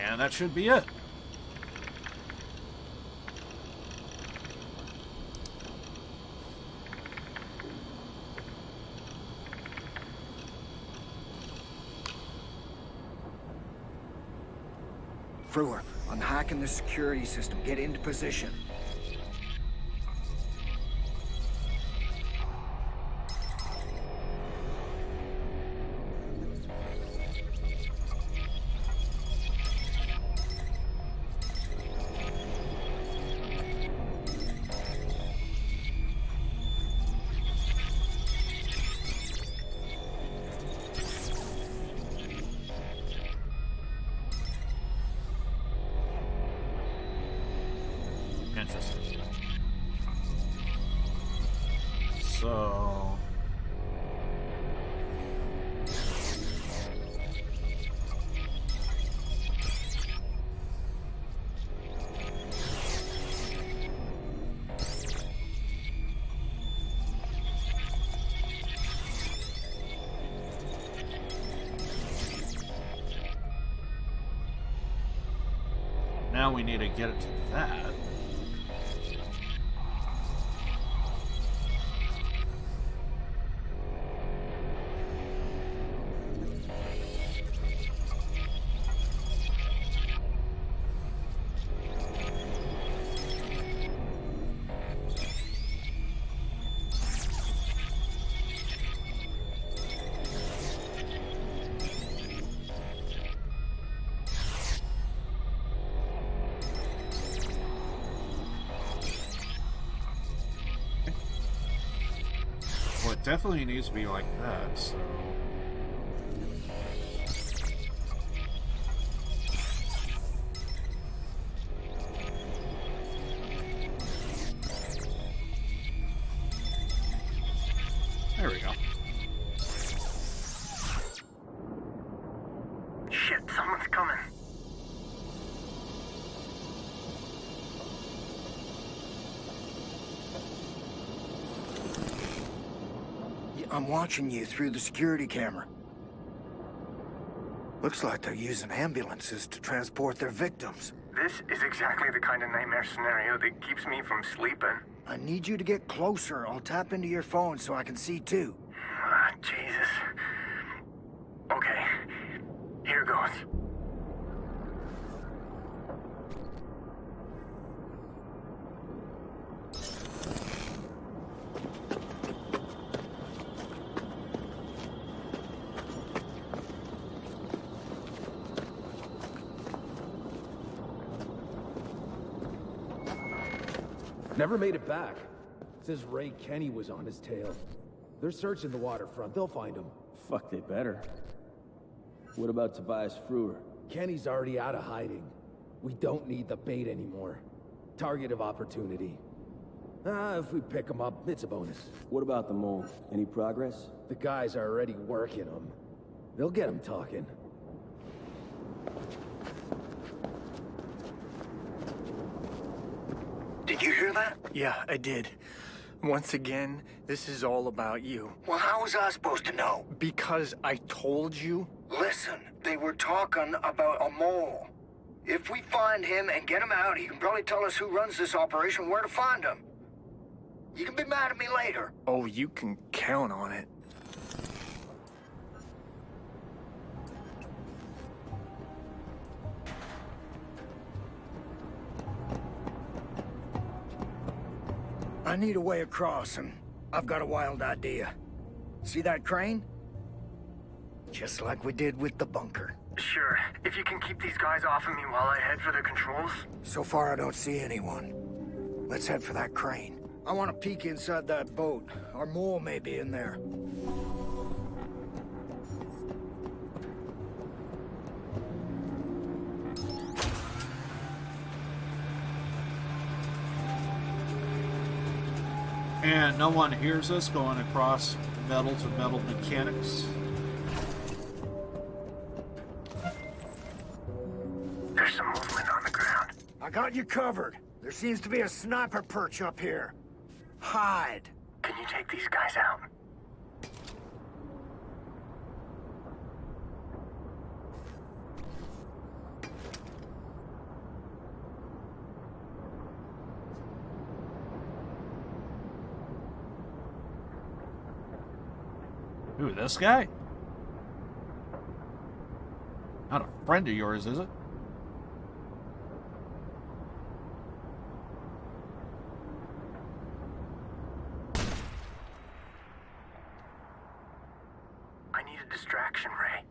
And that should be it. Frewer, I'm hacking the security system. Get into position. Interesting. So... now we need to get it to that. Well, it definitely needs to be like that, so... There we go. Shit, someone's coming. I'm watching you through the security camera. Looks like they're using ambulances to transport their victims. This is exactly the kind of nightmare scenario that keeps me from sleeping. I need you to get closer. I'll tap into your phone so I can see too. Ah, Jesus. Okay, here goes. Never made it back. Says Ray Kenny was on his tail. They're searching the waterfront. They'll find him. Fuck, they better. What about Tobias Frewer? Kenny's already out of hiding. We don't need the bait anymore. Target of opportunity. If we pick him up, it's a bonus. What about the mole? Any progress? The guys are already working him. They'll get him talking. Did you hear that? Yeah, I did. Once again, this is all about you. Well, how was I supposed to know? Because I told you? Listen, they were talking about a mole. If we find him and get him out, he can probably tell us who runs this operation, where to find him. You can be mad at me later. Oh, you can count on it. I need a way across, and I've got a wild idea. See that crane? Just like we did with the bunker. Sure, if you can keep these guys off of me while I head for the controls. So far, I don't see anyone. Let's head for that crane. I want to peek inside that boat. Our mole may be in there. And no one hears us going across metal to metal mechanics. There's some movement on the ground. I got you covered. There seems to be a sniper perch up here. Hide. Can you take these guys out? Who, this guy? Not a friend of yours, is it? I need a distraction, Ray.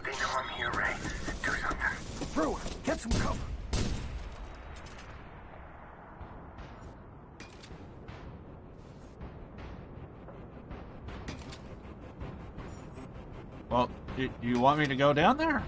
They know I'm here, Ray. Do something. Brewer, get some cover. Well, do you want me to go down there?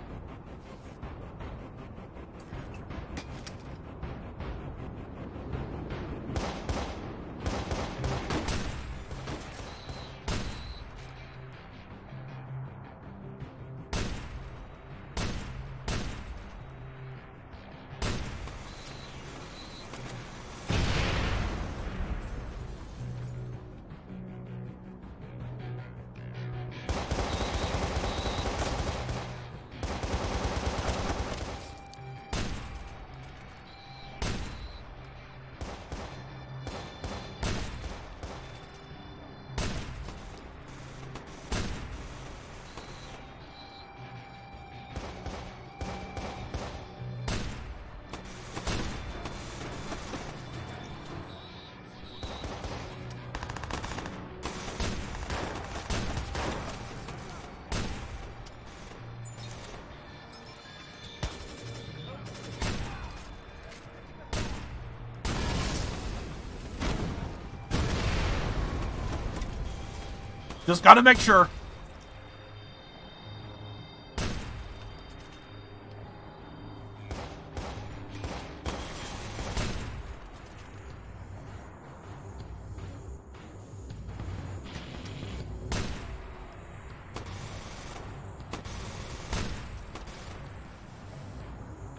Just gotta make sure.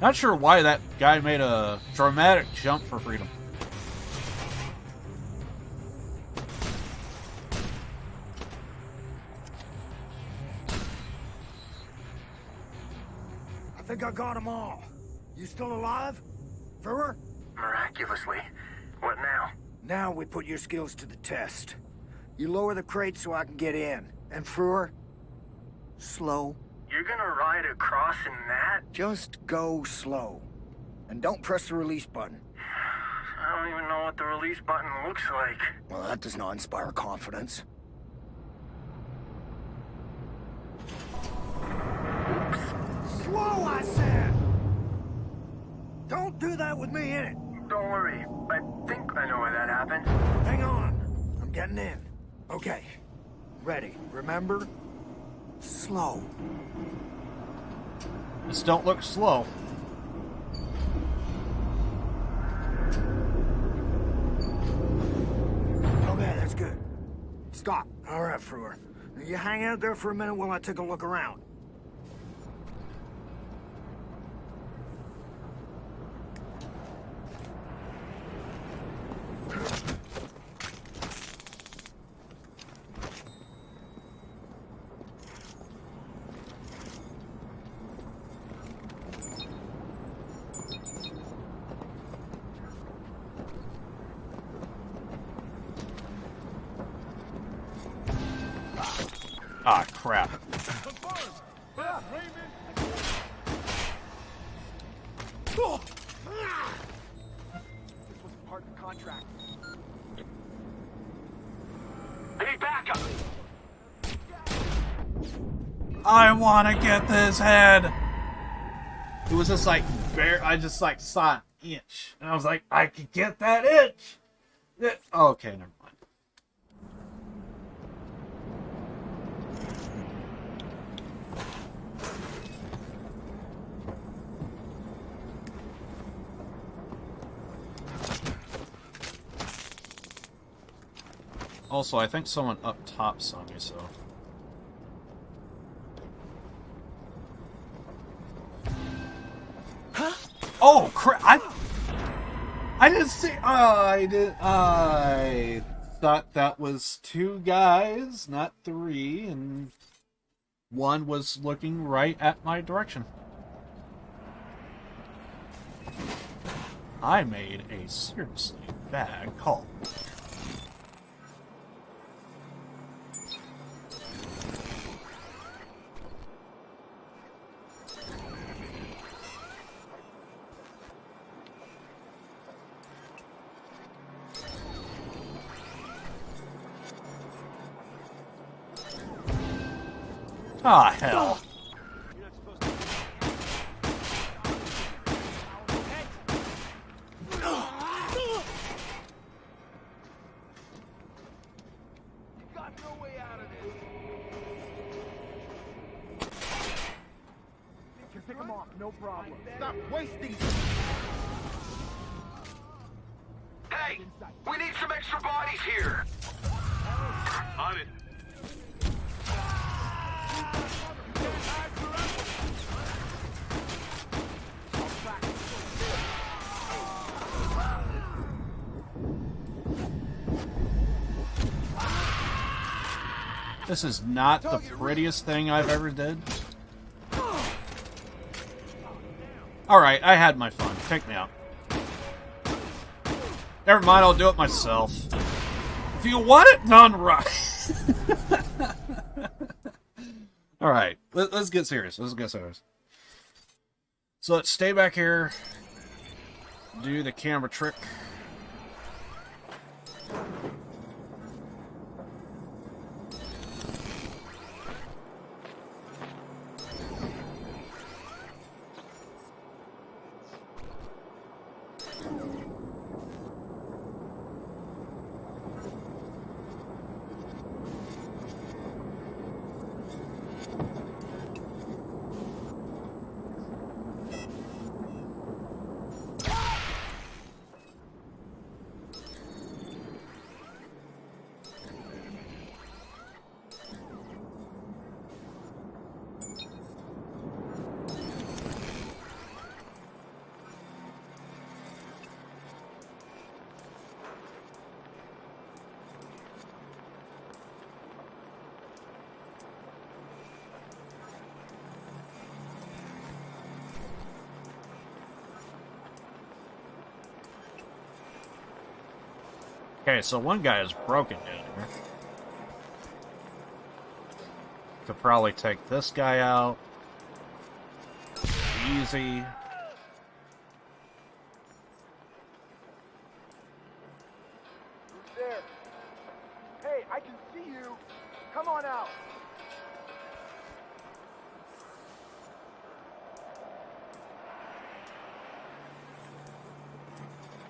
Not sure why that guy made a dramatic jump for freedom. I think I got them all. You still alive? Brewer? Miraculously. What now? Now we put your skills to the test. You lower the crate so I can get in. And Brewer, slow. You're gonna ride across in that? Just go slow. And don't press the release button. I don't even know what the release button looks like. Well, that does not inspire confidence. Slow, I said! Don't do that with me in it. Don't worry. I think I know why that happened. Hang on. I'm getting in. Okay. Ready. Remember? Slow. Just don't look slow. Okay, that's good. Stop. All right, Brewer. You hang out there for a minute while I take a look around. Ah, crap. Confirmed. Beth Raymond was part of the contract. I need backup. I want to get this head. It was just like I just like saw an inch, and I was like, I could get that inch. Okay, never mind. Also, I think someone up top saw me, so. Huh? Oh crap! I didn't see. I thought that was 2 guys, not 3, and one was looking right at my direction. I made a seriously bad call. Ah, hell. Pick him off, no problem. Stop wasting. Hey, we need some extra bodies here. On it. This is not the prettiest thing I've ever did. Alright, I had my fun. Take me out. Never mind, I'll do it myself. If you want it done right. Alright, let's get serious. Let's get serious. So let's stay back here. Do the camera trick. Okay, so one guy is broken down here. Could probably take this guy out. Easy. Who's there? Hey, I can see you. Come on out.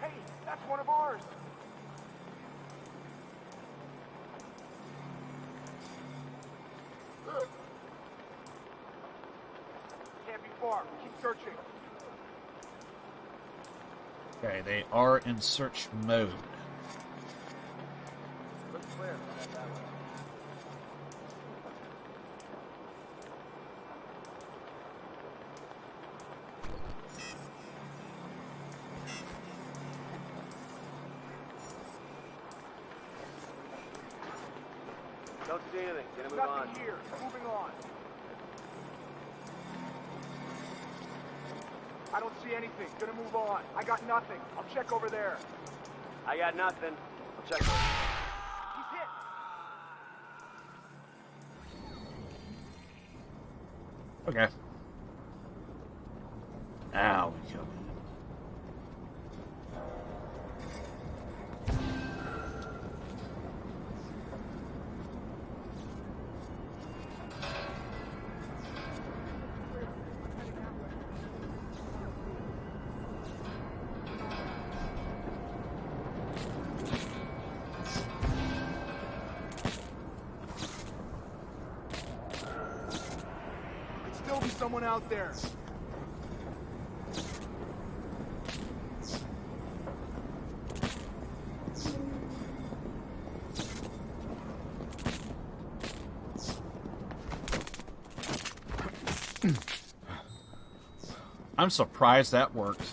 Hey, that's one of ours. Can't be far. Keep searching. Okay, they are in search mode. Looks clear. Don't see anything. Gonna move Nothing on. here. Moving on. I don't see anything. Gonna move on. I got nothing. I'll check over there. I got nothing. I'll check. He's hit. Okay. Now we come in. someone out there. I'm surprised that worked.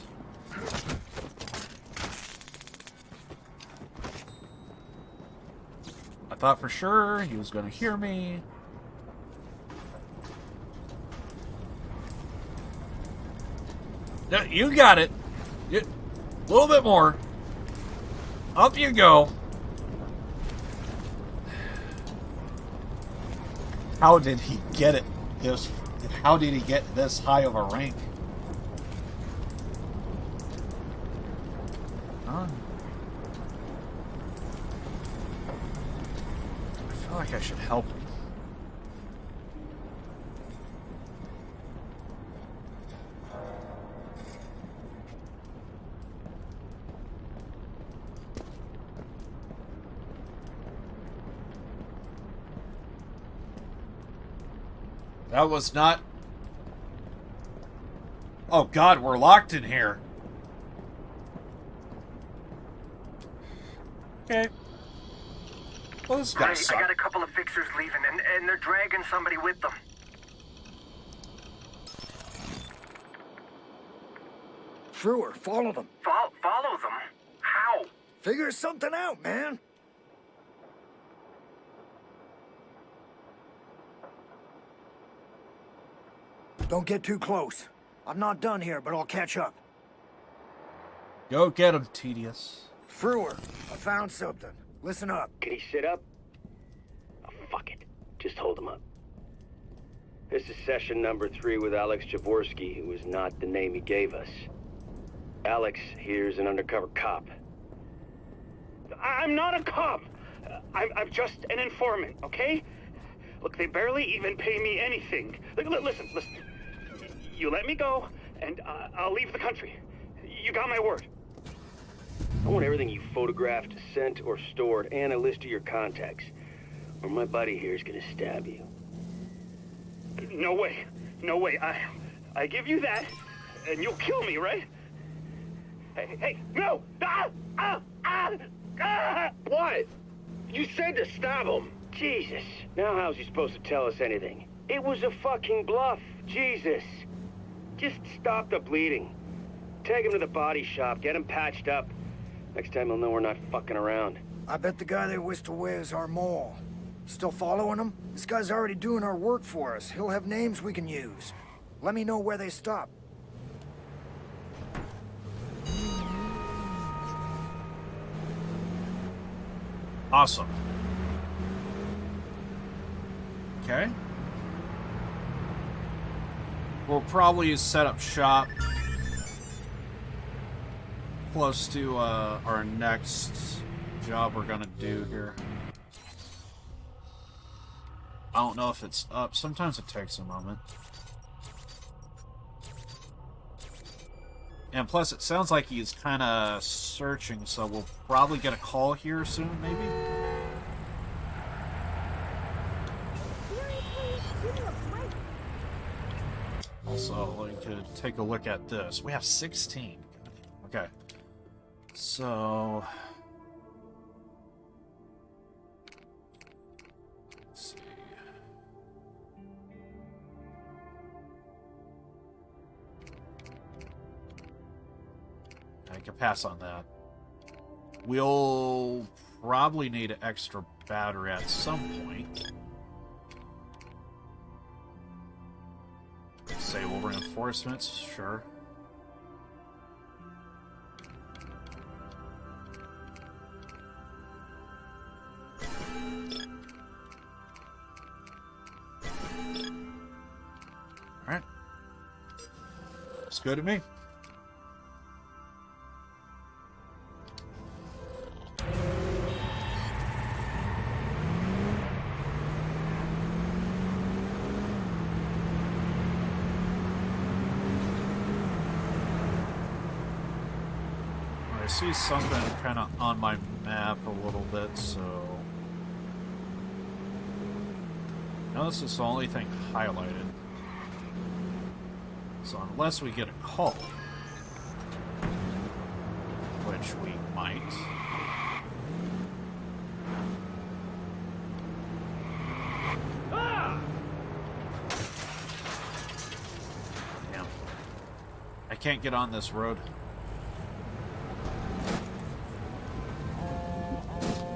I thought for sure he was going to hear me. Yeah, you got it. A little bit more. Up you go. How did he get it? How did he get this high of a rank? I feel like I should help him. That was not... Oh God, we're locked in here. Okay. Well, this guy sucks. I got a couple of fixers leaving, and they're dragging somebody with them. Frewer, follow them. Follow them? How? Figure something out, man. Don't get too close. I'm not done here, but I'll catch up. Go get him, Tedious. Frewer, I found something. Listen up. Can he sit up? Oh, fuck it. Just hold him up. This is session number 3 with Alex Jaworski, who is not the name he gave us. Alex here's an undercover cop. I'm not a cop. I'm just an informant, okay? Look, they barely even pay me anything. Listen. You let me go, and I'll leave the country. You got my word. I want everything you photographed, sent, or stored, and a list of your contacts. Or my buddy here is gonna stab you. No way. No way. I give you that, and you'll kill me, right? Hey, no! What? You said to stab him. Jesus. Now how's he supposed to tell us anything? It was a fucking bluff. Jesus. Just stop the bleeding. Take him to the body shop. Get him patched up. Next time he'll know we're not fucking around. I bet the guy they whisked away is our mole. Still following him? This guy's already doing our work for us. He'll have names we can use. Let me know where they stop. Awesome. Okay. We'll probably set up shop close to our next job we're gonna do here. I don't know if it's up. Sometimes it takes a moment. And plus, it sounds like he's kind of searching, so we'll probably get a call here soon, maybe? Also, we could take a look at this. We have 16. Okay. So... let's see. I can pass on that. We'll probably need an extra battery at some point. Disable reinforcements, sure. Alright. Looks good to me. I see something kind of on my map a little bit, so... no, this is the only thing highlighted. So unless we get a call, which we might. Damn. I can't get on this road.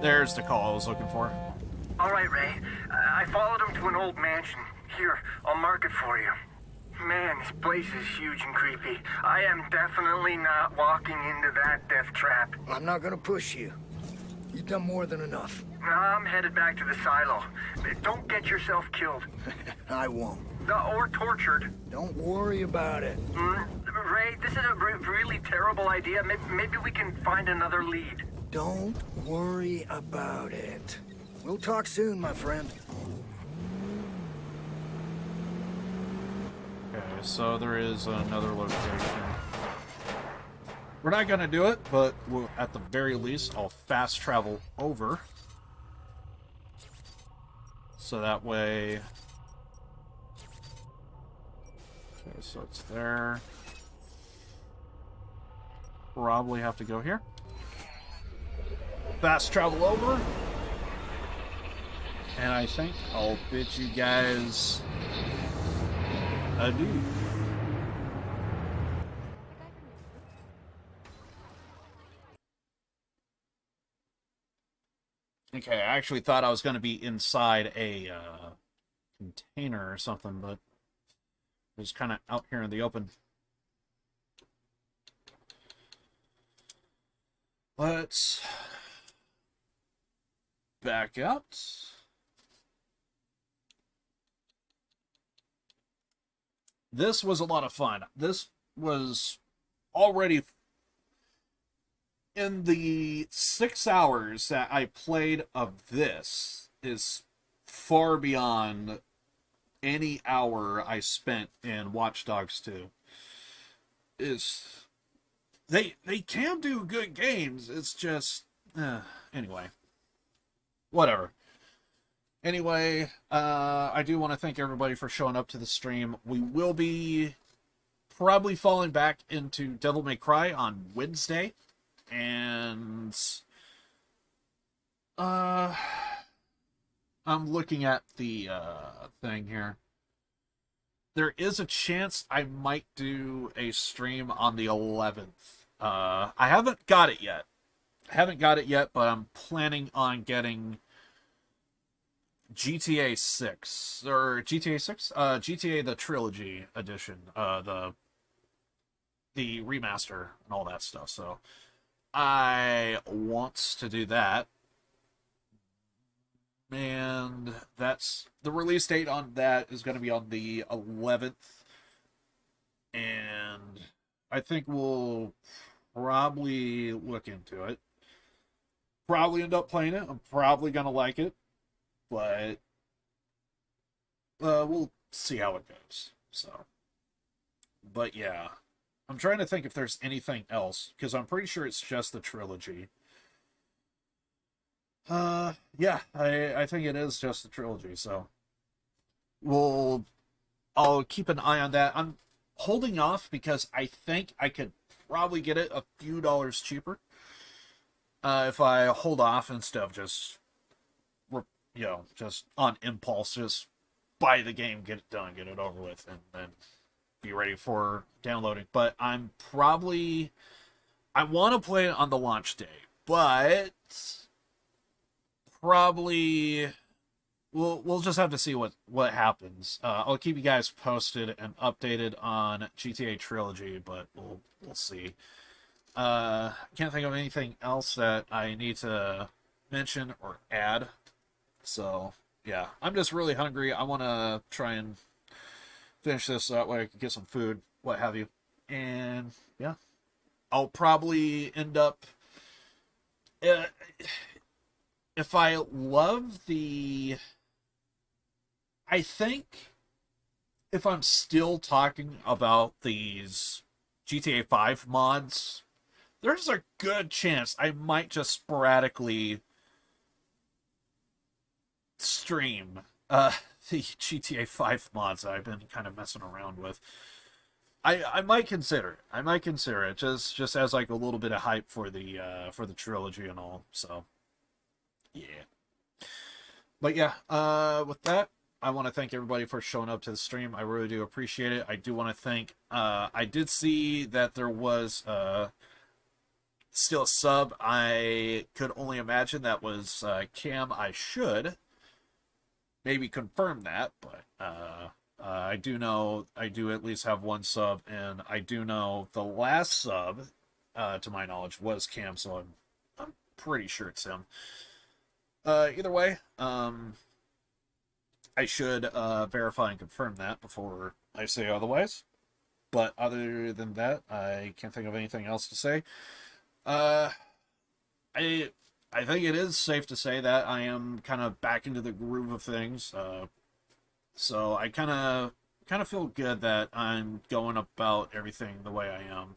There's the call I was looking for. All right, Ray. I followed him to an old mansion. Here, I'll mark it for you. Man, this place is huge and creepy. I am definitely not walking into that death trap. I'm not gonna push you. You've done more than enough. I'm headed back to the silo. Don't get yourself killed. I won't. Or tortured. Don't worry about it. Ray, this is a really terrible idea. Maybe we can find another lead. Don't worry about it. We'll talk soon, my friend. Okay, so there is another location. We're not going to do it, but we'll, at the very least, I'll fast travel over. So that way... Okay, so it's there. Probably have to go here. Fast travel over. And I think I'll bid you guys adieu. Okay, I actually thought I was going to be inside a container or something, but it was kind of out here in the open. Let's back out. This was a lot of fun. This was already in the 6 hours that I played of this is far beyond any hour I spent in Watch Dogs 2. They can do good games. It's just anyway. Whatever. Anyway, I do want to thank everybody for showing up to the stream. We will be probably falling back into Devil May Cry on Wednesday. And I'm looking at the thing here. There is a chance I might do a stream on the 11th. I haven't got it yet. But I'm planning on getting GTA 6 or GTA 6, GTA the Trilogy edition, the remaster and all that stuff. So I want to do that, and that's the release date on that is going to be on the 11th, and I think we'll probably look into it. Probably end up playing it. I'm probably going to like it. But we'll see how it goes. So, but yeah, I'm trying to think if there's anything else because I'm pretty sure it's just the trilogy. Yeah, I think it is just the trilogy. So, I'll keep an eye on that. I'm holding off because I think I could probably get it a few dollars cheaper if I hold off instead of just. You know, just on impulse, just buy the game, get it done, get it over with, and then be ready for downloading. But I want to play it on the launch day, but probably we'll just have to see what happens. I'll keep you guys posted and updated on GTA Trilogy, but we'll see. Can't think of anything else that I need to mention or add. So, yeah, I'm just really hungry. I want to try and finish this so that way I can get some food, what have you. And, yeah, I'll probably end up... if I love the... I think if I'm still talking about these GTA 5 mods, there's a good chance I might just sporadically... stream the GTA 5 mods that I've been kind of messing around with. I might consider it. I might consider it just as like a little bit of hype for the trilogy and all. So yeah. But yeah, with that, I want to thank everybody for showing up to the stream. I really do appreciate it. I do want to thank, I did see that there was still a sub. I could only imagine that was Cam. I should maybe confirm that, but I do know, I do at least have one sub, and I do know the last sub, to my knowledge, was Cam, so I'm pretty sure it's him. Either way, I should verify and confirm that before I say otherwise. But other than that, I can't think of anything else to say. I think it is safe to say that I am kind of back into the groove of things. So I kind of feel good that I'm going about everything the way I am.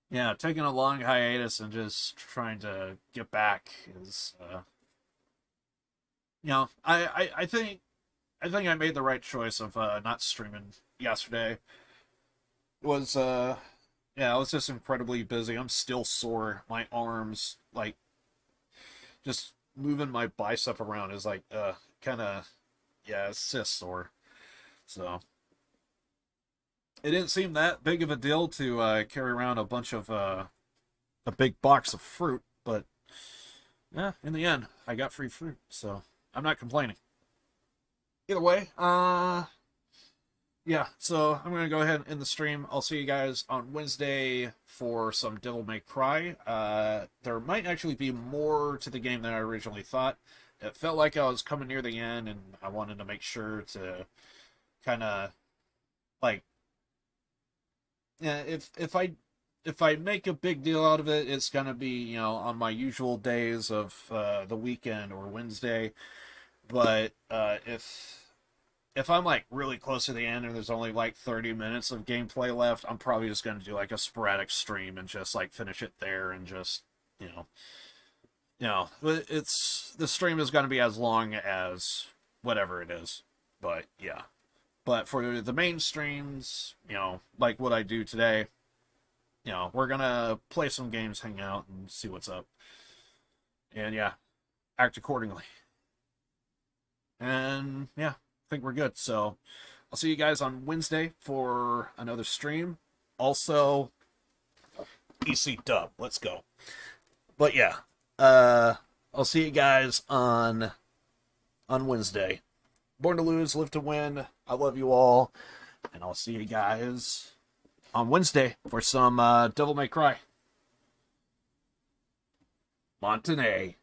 Yeah, taking a long hiatus and just trying to get back is, you know, I think I made the right choice of not streaming yesterday. It was, yeah, I was just incredibly busy. I'm still sore. My arms, like, just moving my bicep around is like, kind of, yeah, it's just sore. So it didn't seem that big of a deal to carry around a bunch of a big box of fruit, but yeah, in the end, I got free fruit, so I'm not complaining. Either way, yeah, so I'm gonna go ahead and end the stream. I'll see you guys on Wednesday for some Devil May Cry. There might actually be more to the game than I originally thought. It felt like I was coming near the end, and I wanted to make sure to kind of, like, yeah, if I make a big deal out of it, it's gonna be, you know, on my usual days of the weekend or Wednesday. But if I'm like really close to the end and there's only like 30 minutes of gameplay left, I'm probably just gonna do like a sporadic stream and just like finish it there and just, you know, it's, the stream is gonna be as long as whatever it is. But yeah. But for the main streams, you know, like what I do today, you know, we're gonna play some games, hang out, and see what's up. And yeah, act accordingly. And yeah, I think we're good. So I'll see you guys on Wednesday for another stream. Also, EC dub. Let's go. But yeah, I'll see you guys on Wednesday. Born to lose, live to win. I love you all. And I'll see you guys on Wednesday for some Devil May Cry. Montenay.